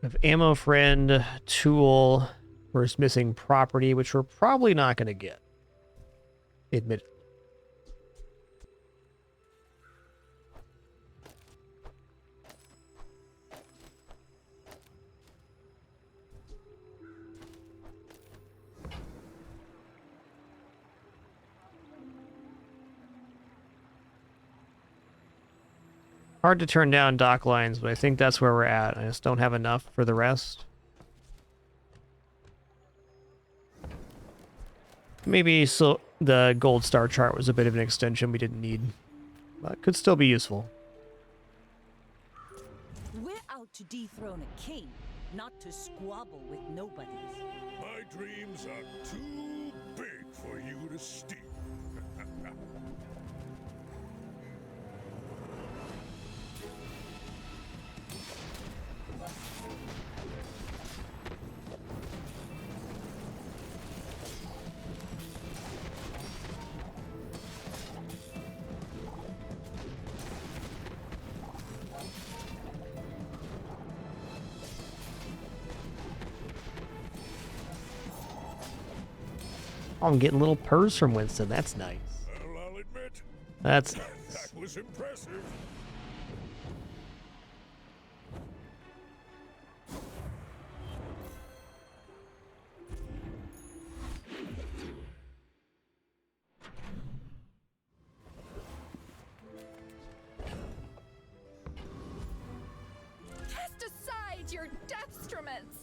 We have ammo friend, tool, where's missing property, which we're probably not going to get. Admittedly. Hard to turn down dock lines, but I think that's where we're at. I just don't have enough for the rest. Maybe so the gold star chart was a bit of an extension we didn't need, but could still be useful. We're out to dethrone a king, not to squabble with nobodies. My dreams are too big for you to steal. Oh, I'm getting little purrs from Winston. That's nice. Well, I'll admit, That's nice. that was impressive. Cast aside your destruments!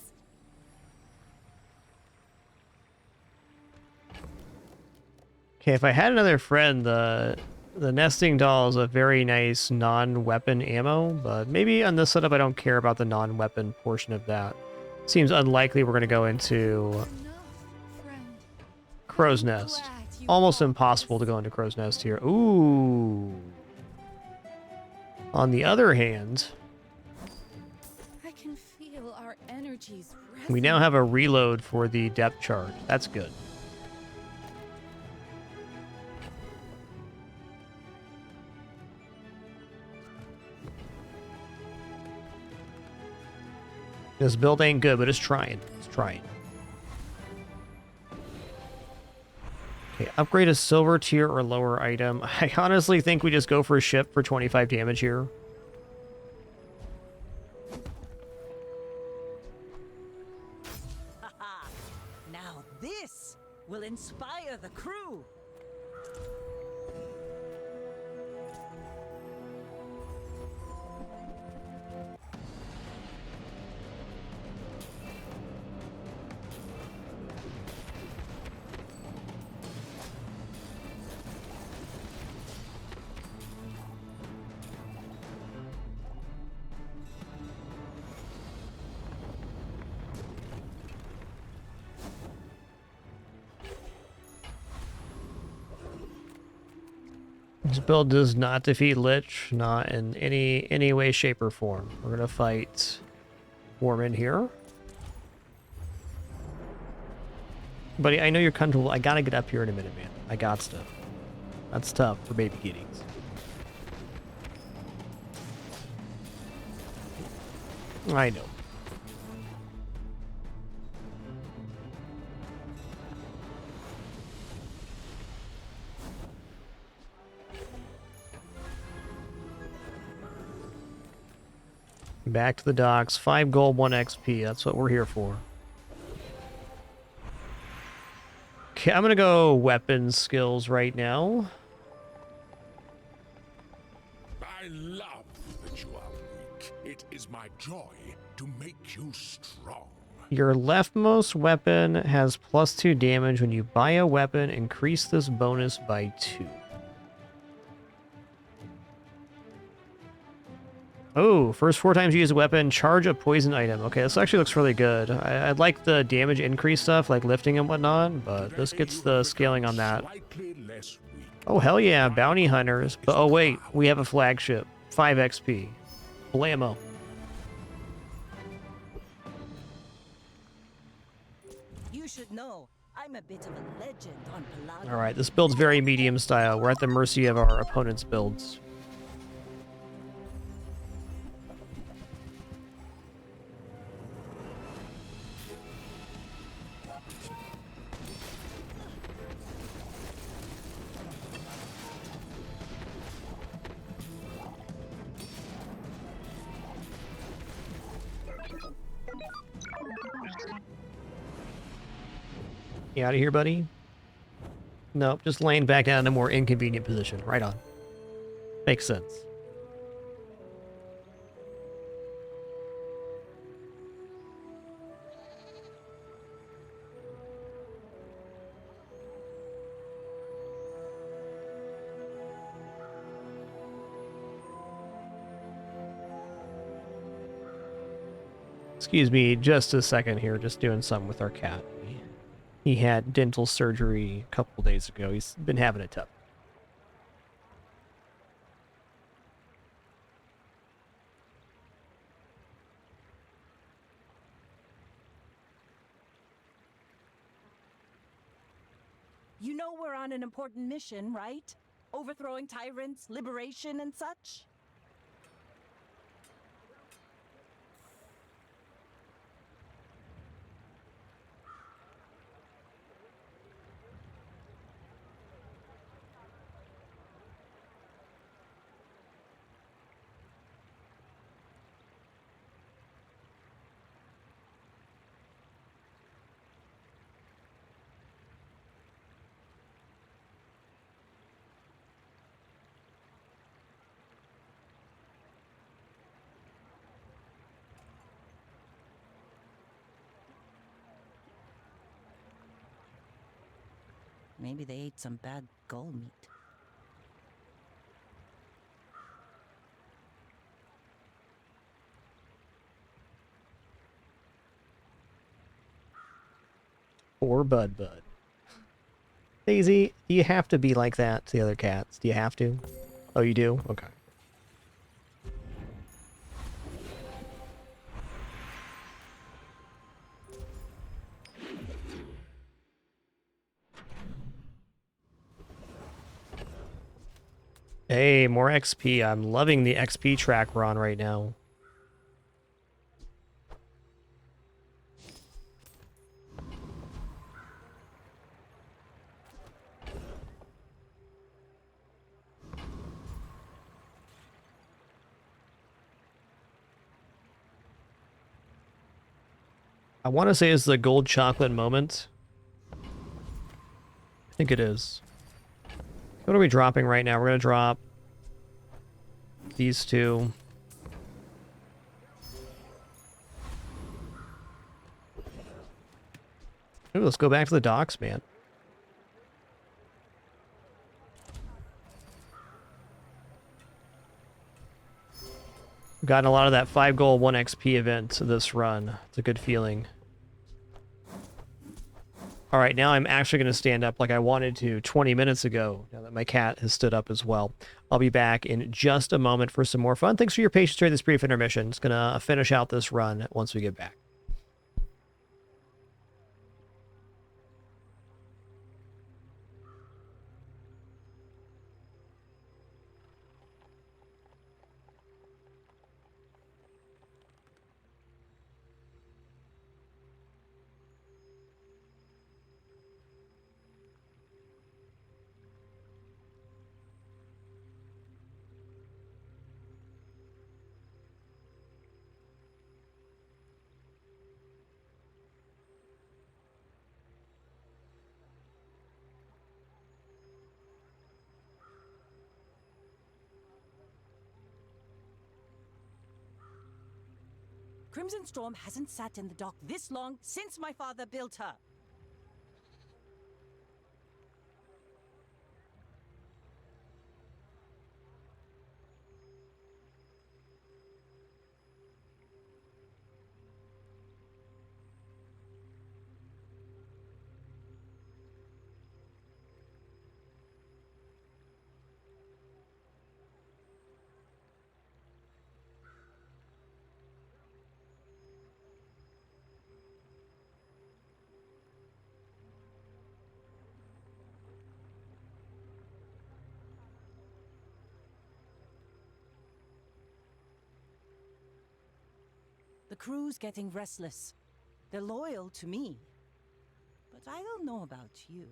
Okay, if I had another friend, the nesting doll is a very nice non-weapon ammo, but maybe on this setup I don't care about the non-weapon portion of that. Seems unlikely we're going to go into Crow's Nest. Almost impossible to go into Crow's Nest here. Ooh. On the other hand, I can feel our energies we now have a reload for the depth charge. That's good. This build ain't good, but it's trying. It's trying. Okay, upgrade a silver tier or lower item. I honestly think we just go for a ship for 25 damage here. Haha! Now this will inspire the crew. This build does not defeat Lich, not in any way, shape, or form. We're gonna fight Warman here. Buddy, I know you're comfortable. I gotta get up here in a minute, man. I got stuff. That's tough for baby kitties. I know. Back to the docks. 5 gold, 1 XP. That's what we're here for. Okay, I'm gonna go weapon skills right now. I love that you are weak. It is my joy to make you strong. Your leftmost weapon has +2 damage. When you buy a weapon, increase this bonus by 2. Oh, first 4 times you use a weapon, charge a poison item. Okay, this actually looks really good. I'd like the damage increase stuff, like lifting and whatnot, but this gets the scaling on that. Oh, hell yeah, bounty hunters. But oh wait, we have a flagship. 5 XP. Blammo. You should know, I'm a bit of a legend on Pelago. Alright, this build's very medium style. We're at the mercy of our opponent's builds. You out of here, buddy? Nope, just laying back down in a more inconvenient position. Right on. Makes sense. Excuse me just a second here, just doing something with our cat. He had dental surgery a couple days ago. He's been having it tough. You know we're on an important mission, right? Overthrowing tyrants, liberation, and such? Maybe they ate some bad gold meat. Poor Bud. Daisy, do you have to be like that to the other cats? Do you have to? Oh, you do? Okay. Hey, more XP. I'm loving the XP track we're on right now. I want to say it's the gold chocolate moment. I think it is. What are we dropping right now? We're going to drop these two. Ooh, let's go back to the docks, man. Gotten a lot of that 5 gold 1 XP event this run. It's a good feeling. Alright, now I'm actually going to stand up like I wanted to 20 minutes ago, now that my cat has stood up as well. I'll be back in just a moment for some more fun. Thanks for your patience during this brief intermission. It's going to finish out this run once we get back. Crimson Storm hasn't sat in the dock this long since my father built her. The crew's getting restless. They're loyal to me. But I don't know about you.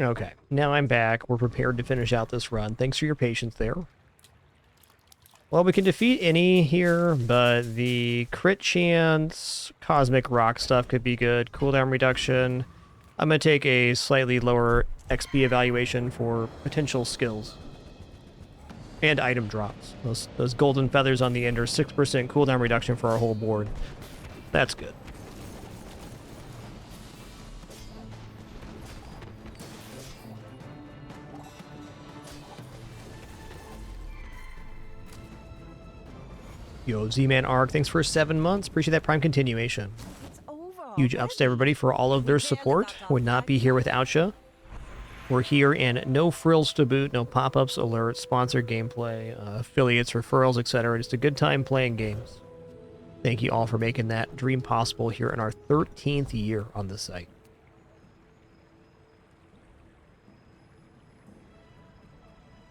Okay, now I'm back. We're prepared to finish out this run. Thanks for your patience there. Well, we can defeat any here, but the crit chance, cosmic rock stuff could be good. Cooldown reduction. I'm going to take a slightly lower XP evaluation for potential skills. And item drops. Those golden feathers on the end are 6% cooldown reduction for our whole board. That's good. Yo, Z-Man Arc, thanks for 7 months. Appreciate that Prime continuation. Huge ups to everybody for all of their support. Would not be here without you. We're here and no frills to boot, no pop-ups, alerts, sponsored gameplay, affiliates, referrals, etc. Just a good time playing games. Thank you all for making that dream possible here in our 13th year on the site.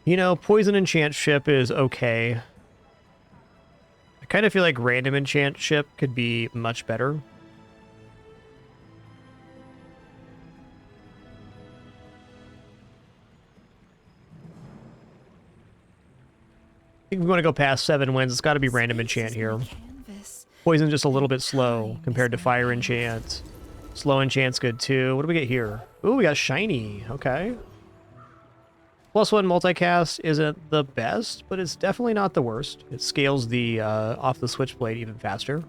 You know, Poison Enchant Ship is okay. I kind of feel like Random Enchant Ship could be much better. I think we want to go past 7 wins. It's got to be Random Enchant here. Poison just a little bit slow compared to Fire Enchant. Slow Enchant's good too. What do we get here? Ooh, we got Shiny. Okay. +1 multicast isn't the best, but it's definitely not the worst. It scales the off the Switchblade even faster.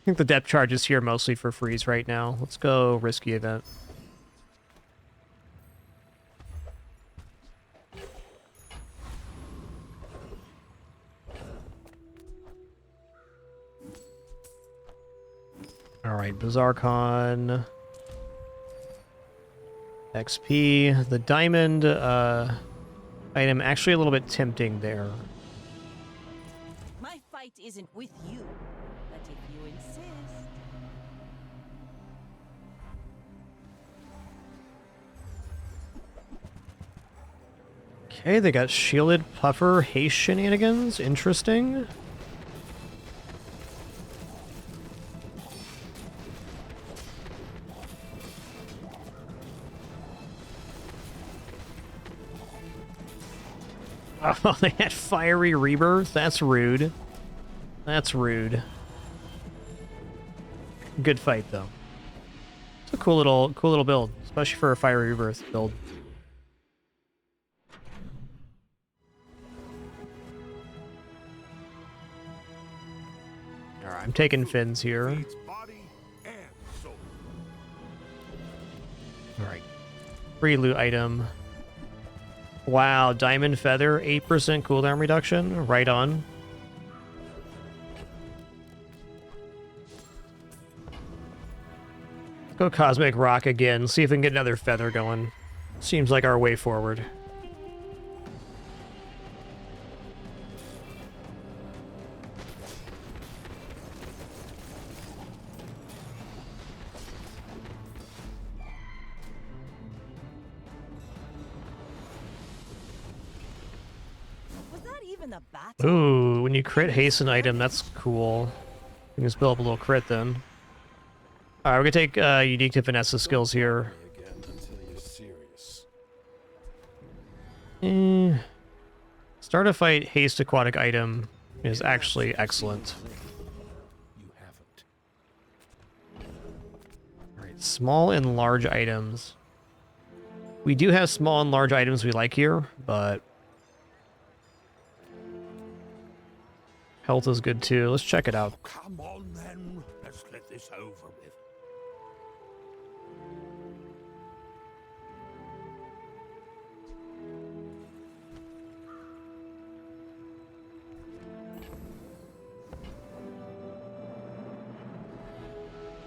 I think the depth charge is here mostly for freeze right now. Let's go risky event. All right, Bazarcon. XP. The diamond item actually a little bit tempting there. My fight isn't with you, but if you insist. Okay, they got shielded puffer haste shenanigans. Interesting. Oh, they had fiery rebirth? That's rude. That's rude. Good fight, though. It's a cool little build, especially for a fiery rebirth build. Alright, I'm taking Fins here. Alright. Free loot item. Wow, Diamond Feather, 8% cooldown reduction. Right on. Let's go Cosmic Rock again. See if we can get another feather going. Seems like our way forward. Ooh, when you crit haste an item, that's cool. You can just build up a little crit then. Alright, we're gonna take Unique to Vanessa skills here. Start a fight haste aquatic item is actually excellent. Alright, small and large items. We do have small and large items we like here, but health is good too. Let's check it out. Come on then, let's get this over with.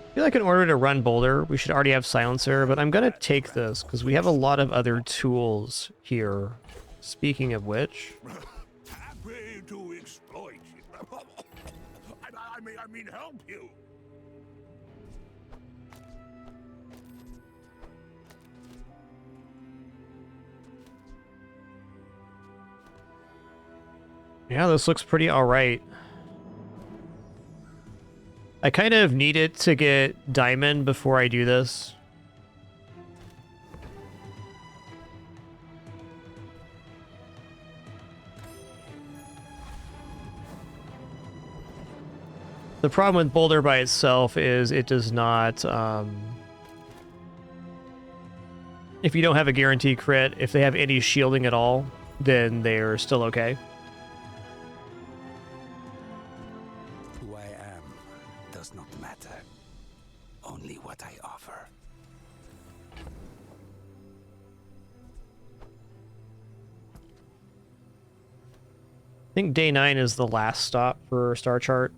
I feel like in order to run Boulder, we should already have Silencer, but I'm gonna take this because we have a lot of other tools here. Speaking of which, Happy to exploit you. I mean help you. yeah, this looks pretty alright. I kind of need it to get Diamond before I do this. The problem with Boulder by itself is it does not, if you don't have a guaranteed crit, if they have any shielding at all, then they're still okay. Who I am does not matter. Only what I offer. I think day 9 is the last stop for Star Chart.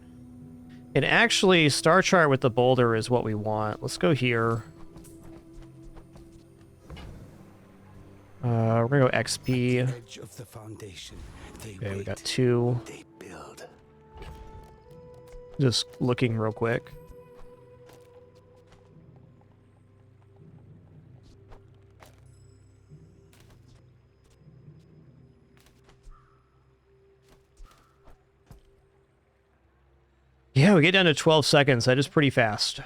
And actually, Star Chart with the Boulder is what we want. Let's go here. We're gonna go XP. Edge of the foundation. Okay, we got 2. They build. Just looking real quick. Yeah, we get down to 12 seconds. That is pretty fast.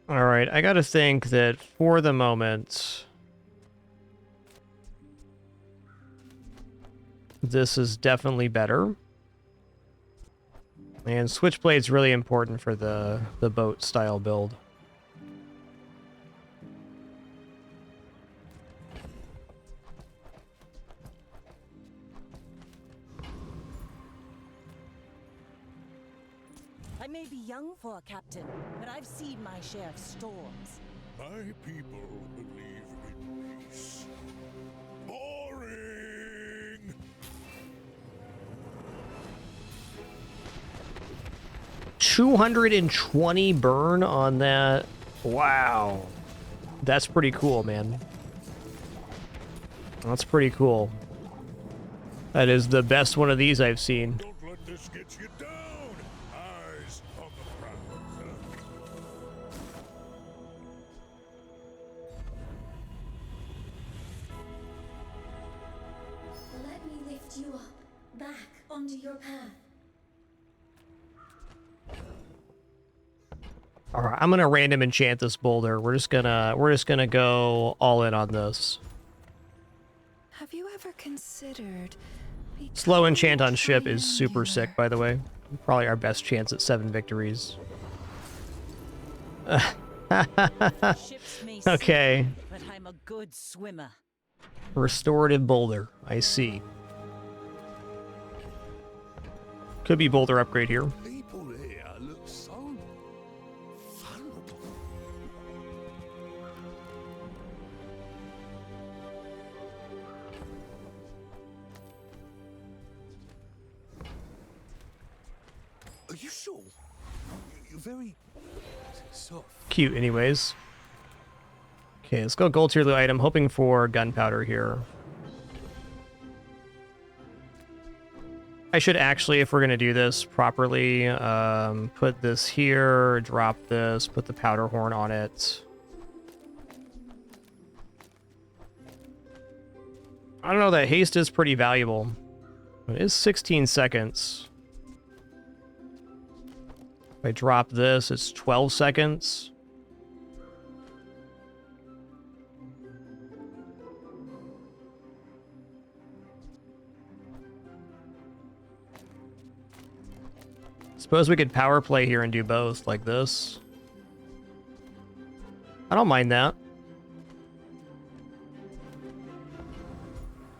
All right, I gotta think that for the moment, this is definitely better. And Switchblade's really important for the boat style build. I may be young for a captain, but I've seen my share of storms. My people believe in peace. Boring! 220 burn on that. Wow. That's pretty cool, man. That's pretty cool. That is the best one of these I've seen. Don't let this get you down. Eyes on the prize. Let me lift you up, back onto your path. All right, I'm gonna random enchant this boulder. We're just gonna go all in on this. Have you ever considered Slow enchant on ship is super sick, by the way. Probably our best chance at 7 victories. Ships may Okay. sink, but I'm a good swimmer. Restorative boulder. I see. Could be boulder upgrade here. People here look so vulnerable. Are you sure? You're very soft. Cute, anyways. Okay, let's go gold tier loot item. Hoping for gunpowder here. I should actually, if we're going to do this properly, put this here, drop this, put the powder horn on it. I don't know, that haste is pretty valuable. It is 16 seconds. If I drop this, it's 12 seconds. Suppose we could power play here and do both, like this. I don't mind that.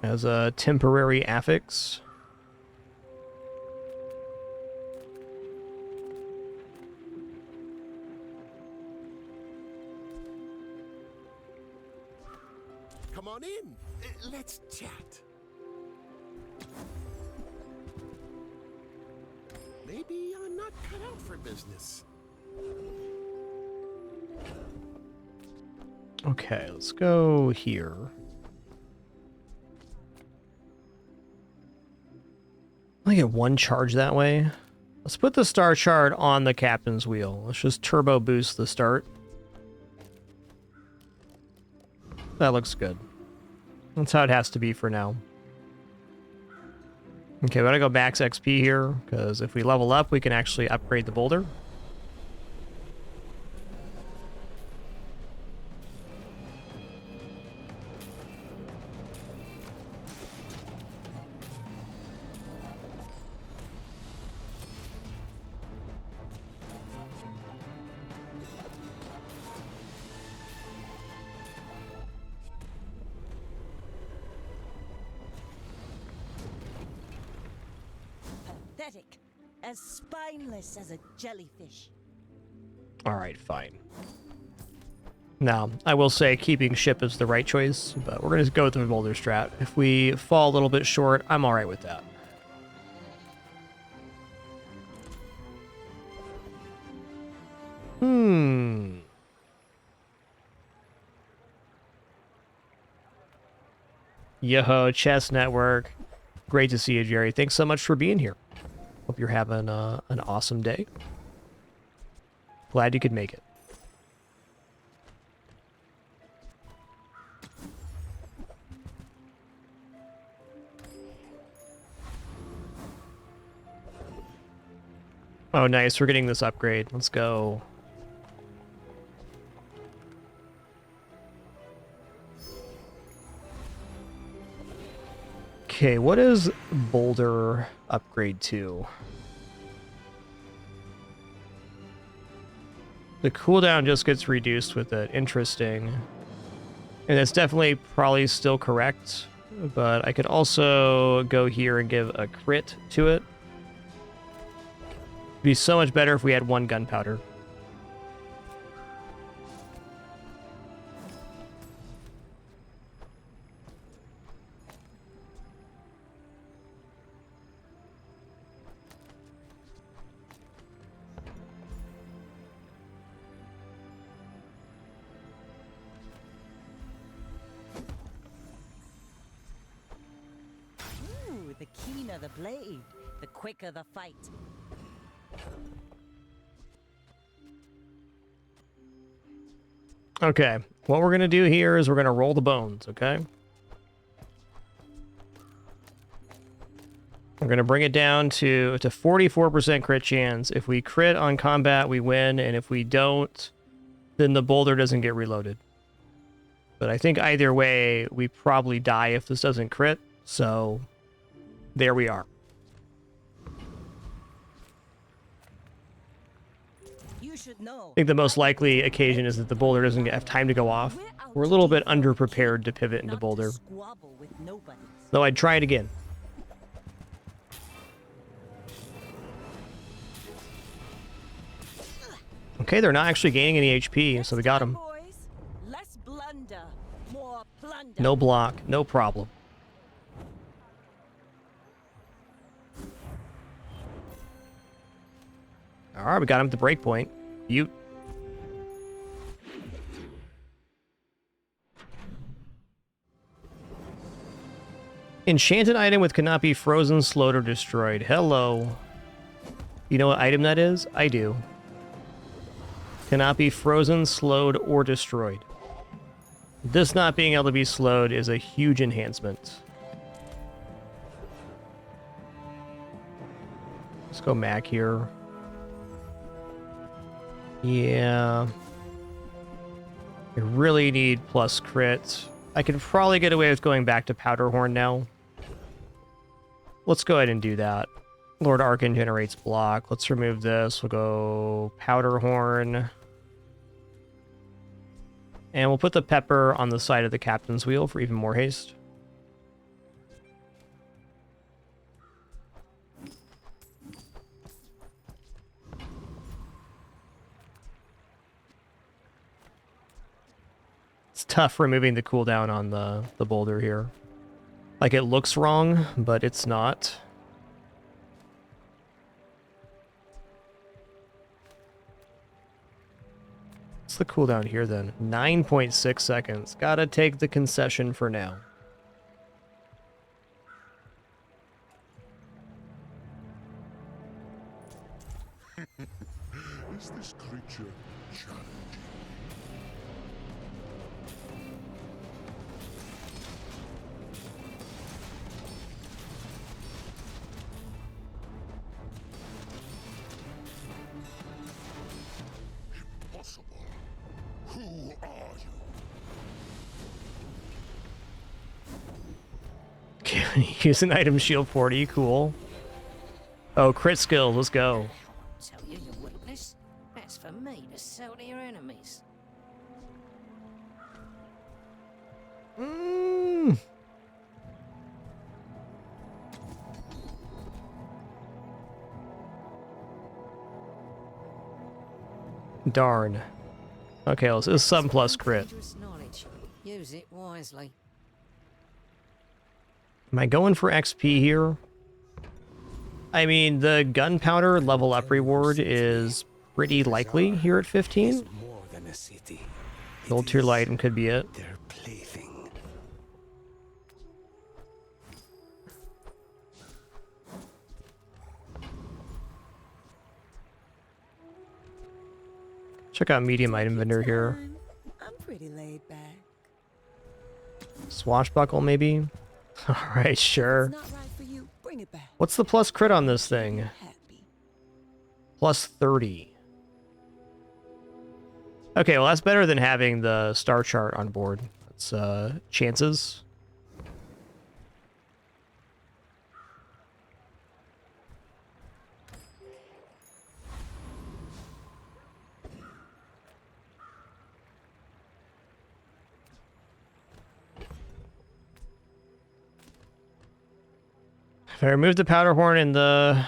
As a temporary affix. Come on in. Let's chat. Maybe I'm not cut out for business. Okay, let's go here. I get 1 charge that way. Let's put the star shard on the captain's wheel. Let's just turbo boost the start. That looks good. That's how it has to be for now. Okay, we gotta go max XP here, because if we level up, we can actually upgrade the boulder. Pathetic. As spineless as a jellyfish. Alright, fine. Now, I will say keeping ship is the right choice, but we're going to go with the boulder strat. If we fall a little bit short, I'm alright with that. Yo, Chess Network. Great to see you, Jerry. Thanks so much for being here. Hope you're having an awesome day. Glad you could make it. Oh, nice. We're getting this upgrade. Let's go. Okay, what is Boulder upgrade to? The cooldown just gets reduced with it. Interesting. And it's definitely probably still correct, but I could also go here and give a crit to it. It'd be so much better if we had 1 gunpowder. keener the blade, the quicker the fight. Okay, what we're gonna do here is we're gonna roll the bones, okay? We're gonna bring it down to 44% crit chance. If we crit on combat, we win, and if we don't, then the boulder doesn't get reloaded. But I think either way, we probably die if this doesn't crit, so there we are. You should know. I think the most likely occasion is that the boulder doesn't have time to go off. We're a little bit underprepared to pivot into boulder. Though I'd try it again. Okay, they're not actually gaining any HP, so we got them. Less blunder, more plunder. No block, no problem. Alright, we got him at the breakpoint. You. Enchanted item with cannot be frozen, slowed, or destroyed. Hello. You know what item that is? I do. Cannot be frozen, slowed, or destroyed. This not being able to be slowed is a huge enhancement. Let's go Mac here. Yeah. I really need plus crit. I could probably get away with going back to Powderhorn now. Let's go ahead and do that. Lord Arcan generates block. Let's remove this. We'll go Powderhorn. And we'll put the pepper on the side of the captain's wheel for even more haste. It's tough removing the cooldown on the boulder here. Like, it looks wrong, but it's not. What's the cooldown here then? 9.6 seconds. Gotta take the concession for now. Is this creature challenging? Impossible. Who are you? Use an item shield 40, cool. Oh, crit skill, let's go. Tell you your weakness? That's for me to sell to your enemies. Darn. Okay, let's do some plus crit. Dangerous knowledge. Use it wisely. Am I going for XP here? I mean, the gunpowder level up reward is pretty likely here at 15. More than a city. Gold tier item could be it. Their plaything. Check out medium item vendor here. I'm pretty laid back. Swashbuckle, maybe? Alright, sure. It's not right for you. Bring it back. What's the plus crit on this thing? Plus 30. Okay, well that's better than having the star chart on board. That's chances. If I remove the powder horn and the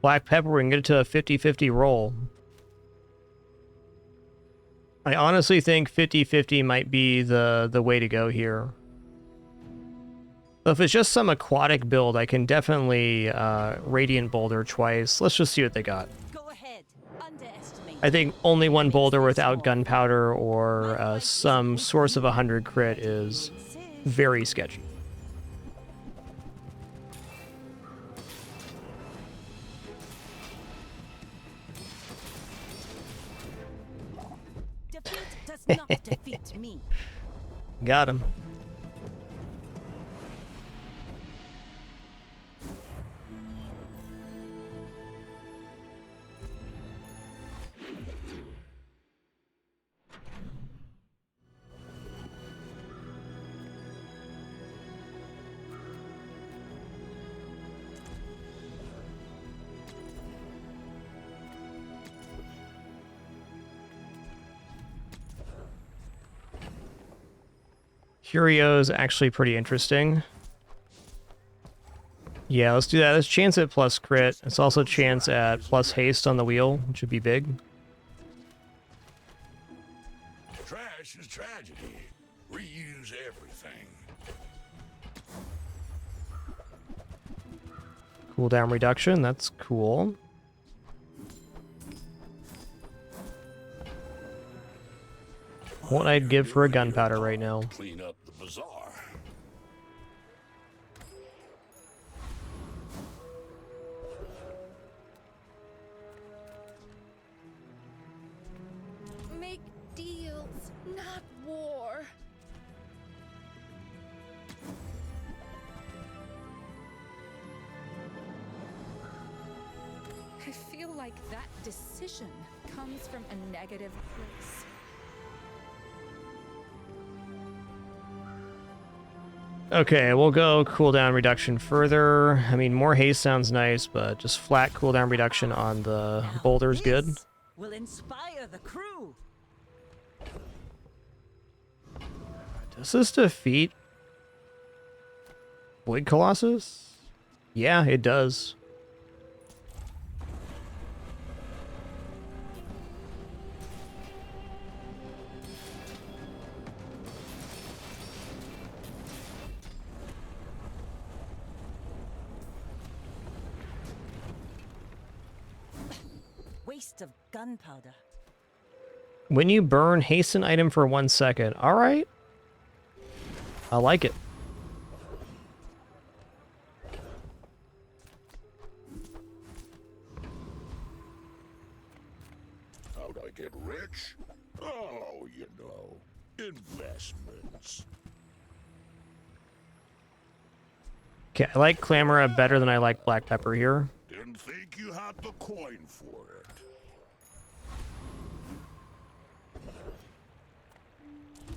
black pepper, we can get it to a 50-50 roll. I honestly think 50-50 might be the way to go here. If it's just some aquatic build, I can definitely Radiant Boulder twice. Let's just see what they got. Go ahead. Underestimate. I think only one boulder without gunpowder or some source of 100 crit is very sketchy. not defeat me. Got him. Curio's actually pretty interesting. Yeah, let's do that. Let's chance at plus crit. It's also chance at plus haste on the wheel, which would be big. Trash is tragedy. Reuse everything. Cooldown reduction, that's cool. What I'd give for a gunpowder right now. Clean up the bazaar. Make deals, not war. I feel like that decision comes from a negative place. Okay, we'll go cooldown reduction further. I mean, more haste sounds nice, but just flat cooldown reduction on the boulder's good. Will inspire the crew. Does this defeat Void Colossus? Yeah, it does. Waste of gunpowder. When you burn, hasten item for 1 second. Alright. I like it. How'd I get rich? Oh, you know, investments. Okay, I like Clamora better than I like Black Pepper here. Didn't think you had the coin for it.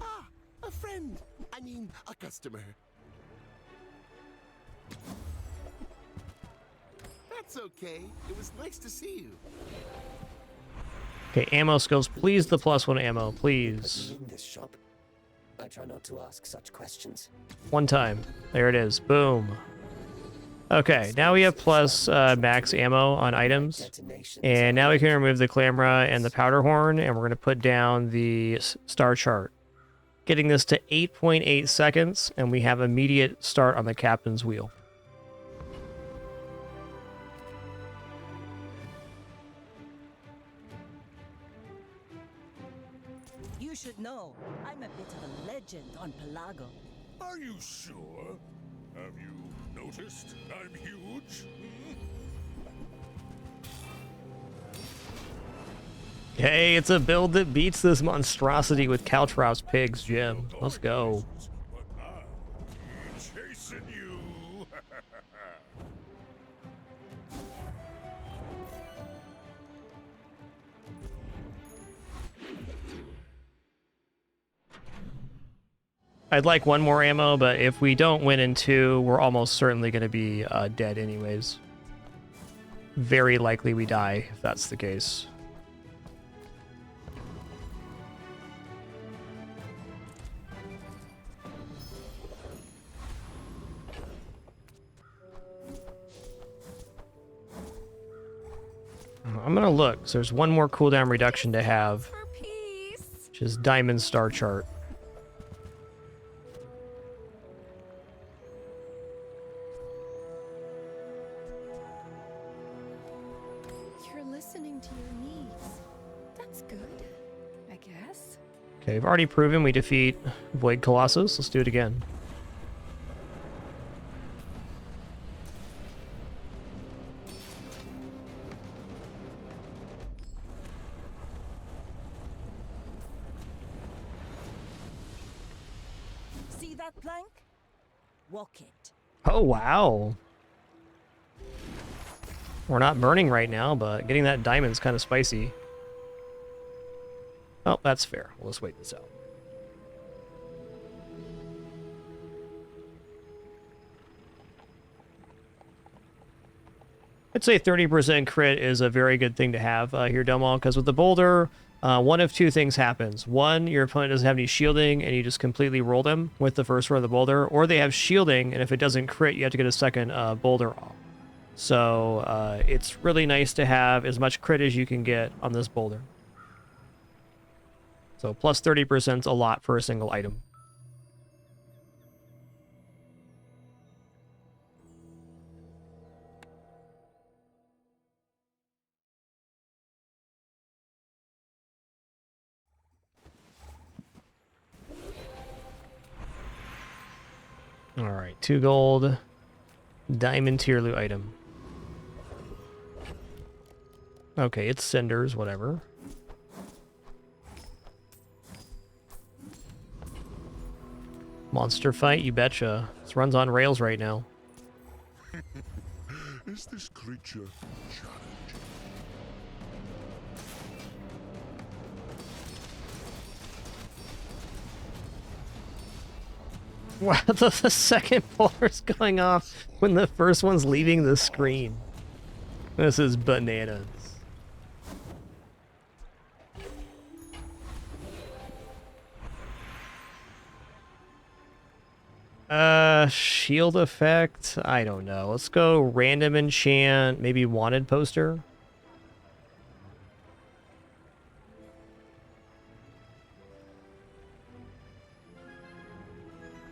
Ah, a friend. I mean, a customer. That's okay. It was nice to see you. Okay, ammo skills. Please the +1 ammo, please. In this shop, I try not to ask such questions. 1 time. There it is. Boom. Okay, now we have plus max ammo on items. And now we can remove the Clamora and the Powder Horn, and we're going to put down the star chart. Getting this to 8.8 seconds, and we have immediate start on the captain's wheel. You should know, I'm a bit of a legend on Pelago. Are you sure? Have you noticed I'm huge? Hey, it's a build that beats this monstrosity with Caltrops Pigs, Jim. Let's go. Chasing you. I'd like 1 more ammo, but if we don't win in 2, we're almost certainly going to be dead anyways. Very likely we die, if that's the case. I'm going to look. So there's 1 more cooldown reduction to have, which is Diamond Star Chart. You're listening to your needs. That's good, I guess. Okay, we've already proven we defeat Void Colossus. Let's do it again. that plank? Walk it. Oh, wow. We're not burning right now, but getting that diamond's kind of spicy. Oh, that's fair. We'll just wait this out. I'd say 30% crit is a very good thing to have here, Delmon, because with the boulder, one of two things happens. One, your opponent doesn't have any shielding, and you just completely roll them with the first roll of the boulder, or they have shielding, and if it doesn't crit, you have to get a second boulder off. So it's really nice to have as much crit as you can get on this boulder. So plus 30% is a lot for a single item. All right, 2 gold, diamond tier loot item. Okay, it's cinders, whatever. Monster fight, you betcha. This runs on rails right now. Is this creature challenging? Wow, the second boulder's going off when the first one's leaving the screen. This is bananas. Shield effect? I don't know. Let's go random enchant, maybe wanted poster.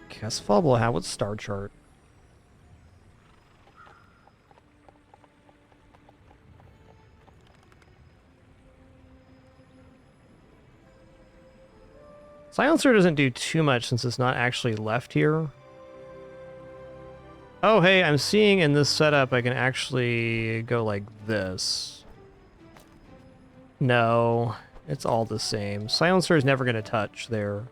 Cast Fobble hat, what's star chart? Silencer doesn't do too much since it's not actually left here. Oh, hey, I'm seeing in this setup I can actually go like this. No, it's all the same. Silencer is never going to touch there.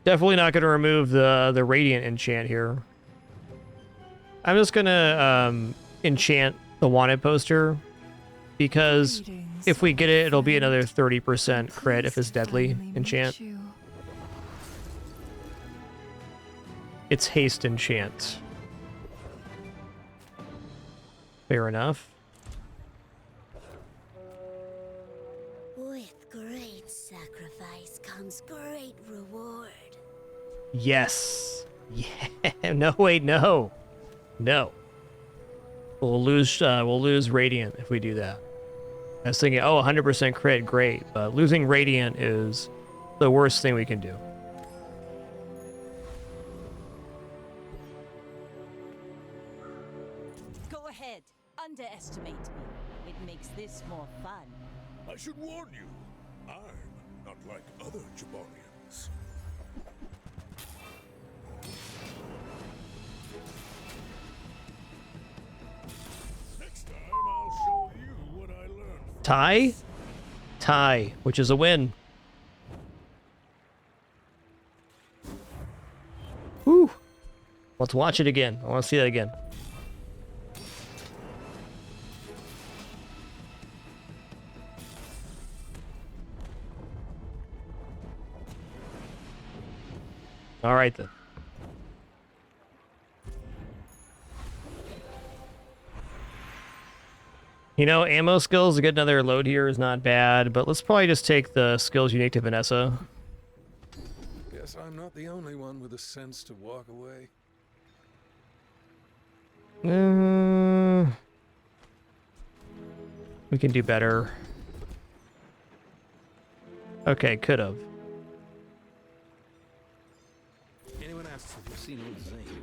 Definitely not going to remove the Radiant enchant here. I'm just going to enchant the wanted poster because if we get it, it'll be another 30% crit if it's deadly enchant. It's haste enchant. Fair enough. With great sacrifice comes great reward. Yes. Yeah. No, wait, no. No. We'll lose Radiant if we do that. I was thinking, oh, 100% crit, great. But losing Radiant is the worst thing we can do. Go ahead. Underestimate me. It makes this more fun. I should warn you, I'm not like other Jaballians. Next time I'll show you what I learned. Tie? Tie, which is a win. Whew. Let's watch it again. I want to see that again. All right, then. You know, ammo skills to get another load here is not bad, but let's probably just take the skills unique to Vanessa. Guess I'm not the only one with a sense to walk away. We can do better. Okay, could have. Anyone asks if you've seen old Zane,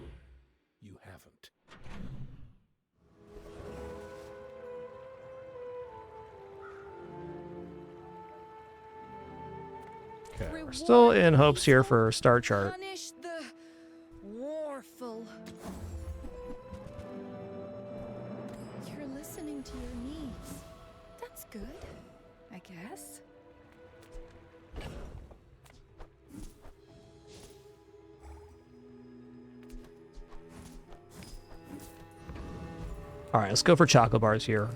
you haven't. Okay, we're still in hopes here for Star Chart. Punish the warful. You're listening to your needs. That's good, I guess. All right, let's go for chocolate bars here.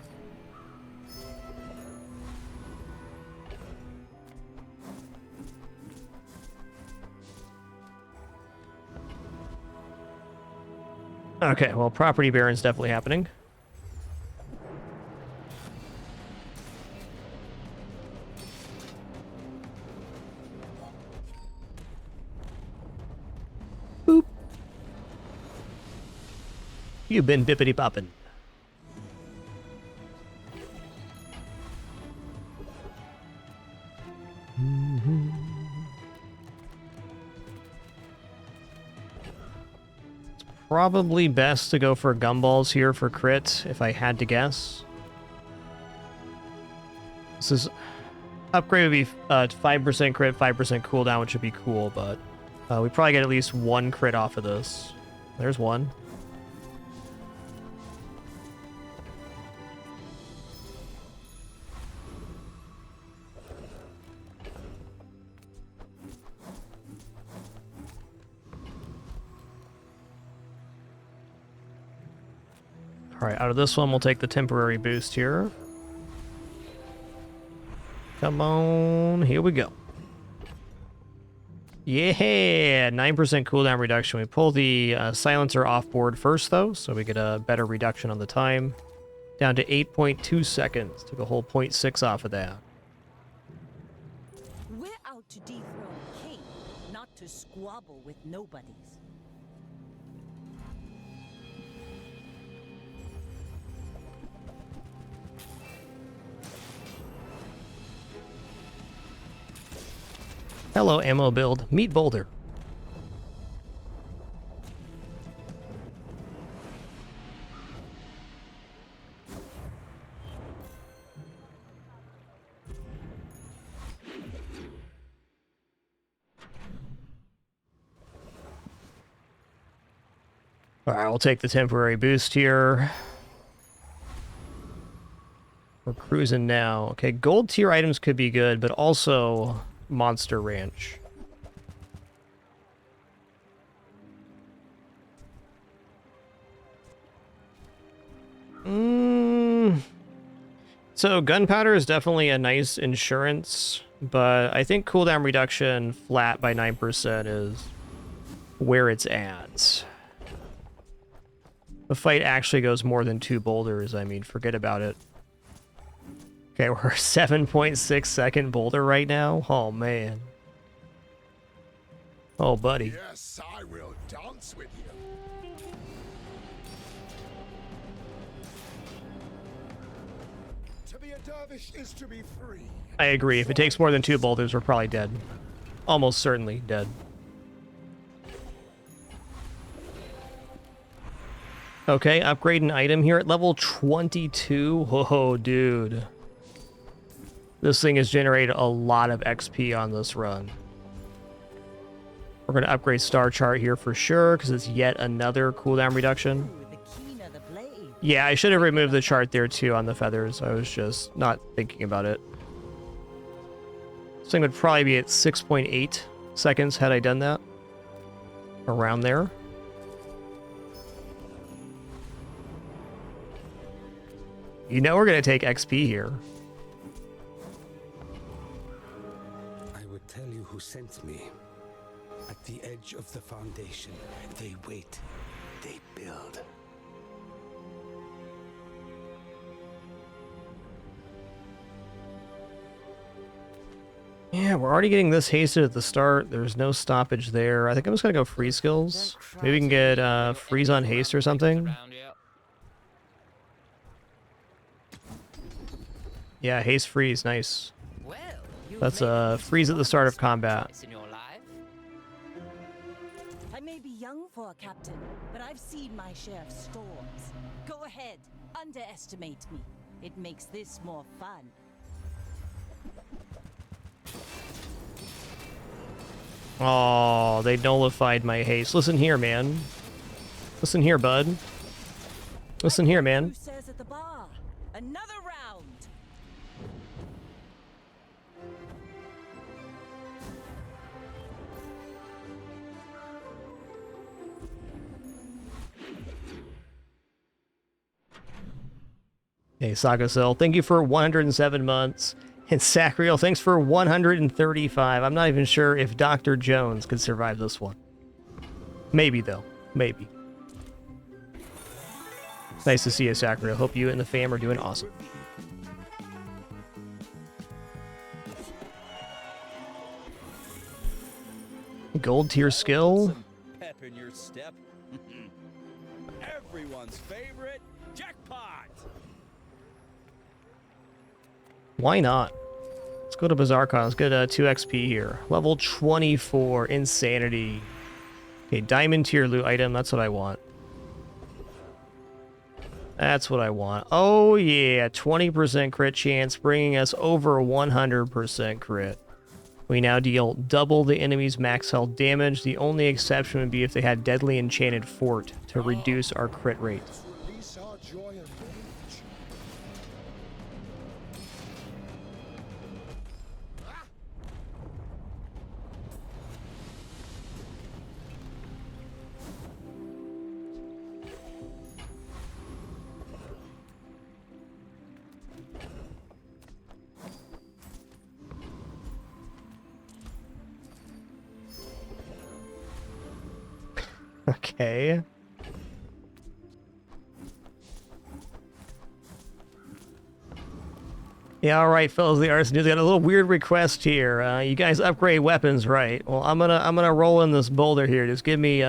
Okay, well, Property Baron's definitely happening. Boop. You've been bippity boppin'. Probably best to go for gumballs here for crit, if I had to guess. This is... Upgrade would be 5% crit, 5% cooldown, which would be cool, but... we probably get at least one crit off of this. There's one. Alright, out of this one, we'll take the temporary boost here. Come on, here we go. Yeah, 9% cooldown reduction. We pull the silencer off board first, though, so we get a better reduction on the time. Down to 8.2 seconds. Took a whole 0.6 off of that. We're out to dethrone a king, not to squabble with nobodies. Hello, ammo build. Meet Boulder. Alright, we'll take the temporary boost here. We're cruising now. Okay, gold tier items could be good, but also Monster Ranch. So gunpowder is definitely a nice insurance, but I think cooldown reduction flat by 9% is where it's at. The fight actually goes more than 2 boulders. I mean, forget about it. Okay, we're 7.6 second boulder right now. Oh, man. Oh, buddy. Yes, I will dance with you. To be a dervish is to be free. I agree. If it takes more than 2 boulders, we're probably dead. Almost certainly dead. Okay, upgrade an item here at level 22. Whoa, dude. This thing has generated a lot of XP on this run. We're going to upgrade Star Chart here for sure, because it's yet another cooldown reduction. Yeah, I should have removed the chart there too on the feathers. I was just not thinking about it. This thing would probably be at 6.8 seconds had I done that. Around there. You know we're going to take XP here. I would tell you who sent me. At the edge of the foundation, they wait, they build. Yeah, we're already getting this hasted at the start. There's no stoppage there. I think I'm just going to go free skills. Maybe we can get freeze on haste or something. Yeah, haste freeze, nice. That's a freeze at the start of combat. I may be young for a captain, but I've seen my share of storms. Go ahead, underestimate me. It makes this more fun. Oh, they nullified my haste. Listen here, man. Listen here, bud. Listen here, man. Who says at the bar? Another round. Hey, Sagacil, thank you for 107 months. And Sacriel, thanks for 135. I'm not even sure if Dr. Jones could survive this one. Maybe, though. Maybe. Nice to see you, Sacriel. Hope you and the fam are doing awesome. Gold tier skill. Some pep in your step. Everyone's favorite jackpot. Why not? Let's go to Bazarro. Let's get 2 XP here. Level 24. Insanity. Okay, diamond tier loot item. That's what I want. That's what I want. Oh, yeah. 20% crit chance, bringing us over 100% crit. We now deal double the enemy's max health damage. The only exception would be if they had Deadly Enchanted Fort to reduce our crit rate. Release our joy and rage. Okay. Yeah, all right, fellas. The arsenal got a little weird request here. You guys upgrade weapons, right? Well, I'm gonna roll in this boulder here. Just give me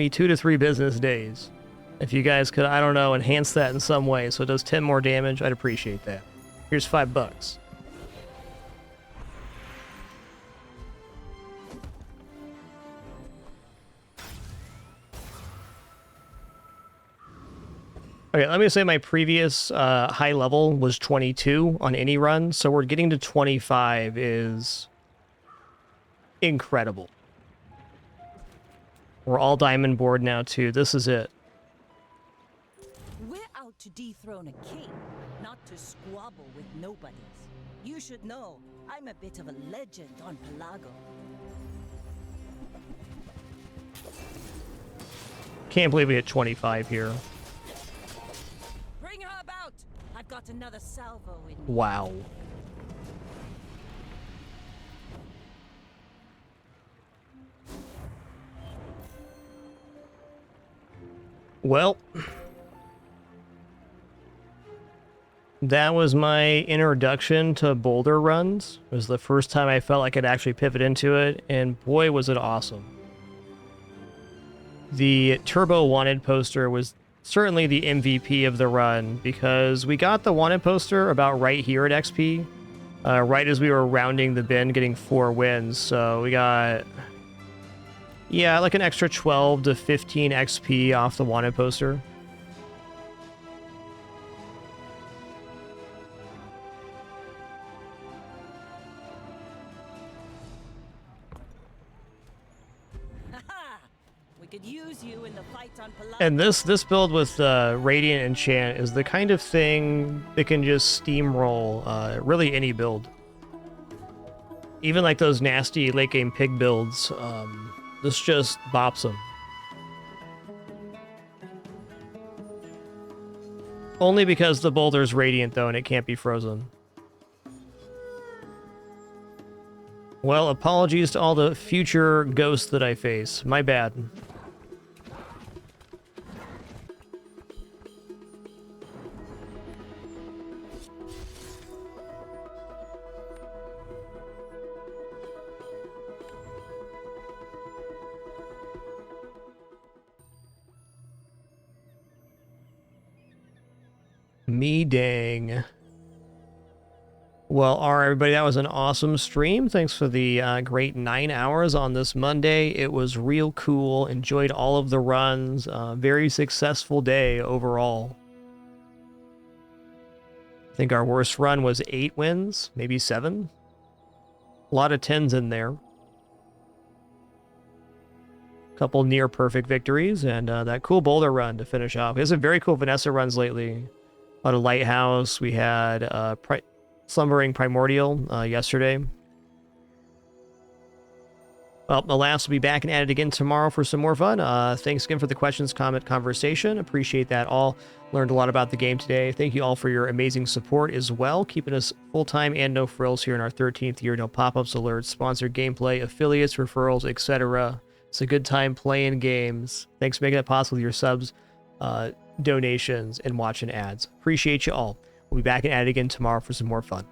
2 to 3 business days. If you guys could, I don't know, enhance that in some way so it does 10 more damage, I'd appreciate that. Here's $5. Okay, let me say my previous high level was 22 on any run, so we're getting to 25 is incredible. We're all diamond board now too. This is it. We're out to dethrone a king, not to squabble with nobodies. You should know, I'm a bit of a legend on Pelago. Can't believe we hit 25 here. Bring her about! I've got another salvo in me. Wow. Well, that was my introduction to boulder runs. It was the first time I felt like I'd actually pivot into it, and boy, was it awesome. The Turbo Wanted poster was certainly the MVP of the run, because we got the Wanted poster about right here at XP, right as we were rounding the bin, getting 4 wins, so we got... yeah, like an extra 12 to 15 XP off the Wanted poster. We could use you in the fight on Pelago. And this build with Radiant Enchant is the kind of thing that can just steamroll really any build. Even like those nasty late game pig builds, this just bops them. Only because the boulder's radiant though and it can't be frozen. Well, apologies to all the future ghosts that I face. My bad. Me dang. Well, all right, everybody, that was an awesome stream. Thanks for the great 9 hours on this Monday. It was real cool. Enjoyed all of the runs. Very successful day overall. I think our worst run was 8 wins, maybe 7. A lot of 10s in there. Couple near perfect victories, and that cool boulder run to finish off. We had some very cool Vanessa runs lately. A lot of Lighthouse. We had Slumbering Primordial yesterday. Well, alas, we'll be back and at it again tomorrow for some more fun. Thanks again for the questions, comment, conversation. Appreciate that all. Learned a lot about the game today. Thank you all for your amazing support as well, keeping us full-time and no frills here in our 13th year. No pop-ups, alerts, sponsored gameplay, affiliates, referrals, etc. It's a good time playing games. Thanks for making it possible with your subs, donations, and watching ads. Appreciate you all. We'll be back and at it again tomorrow for some more fun.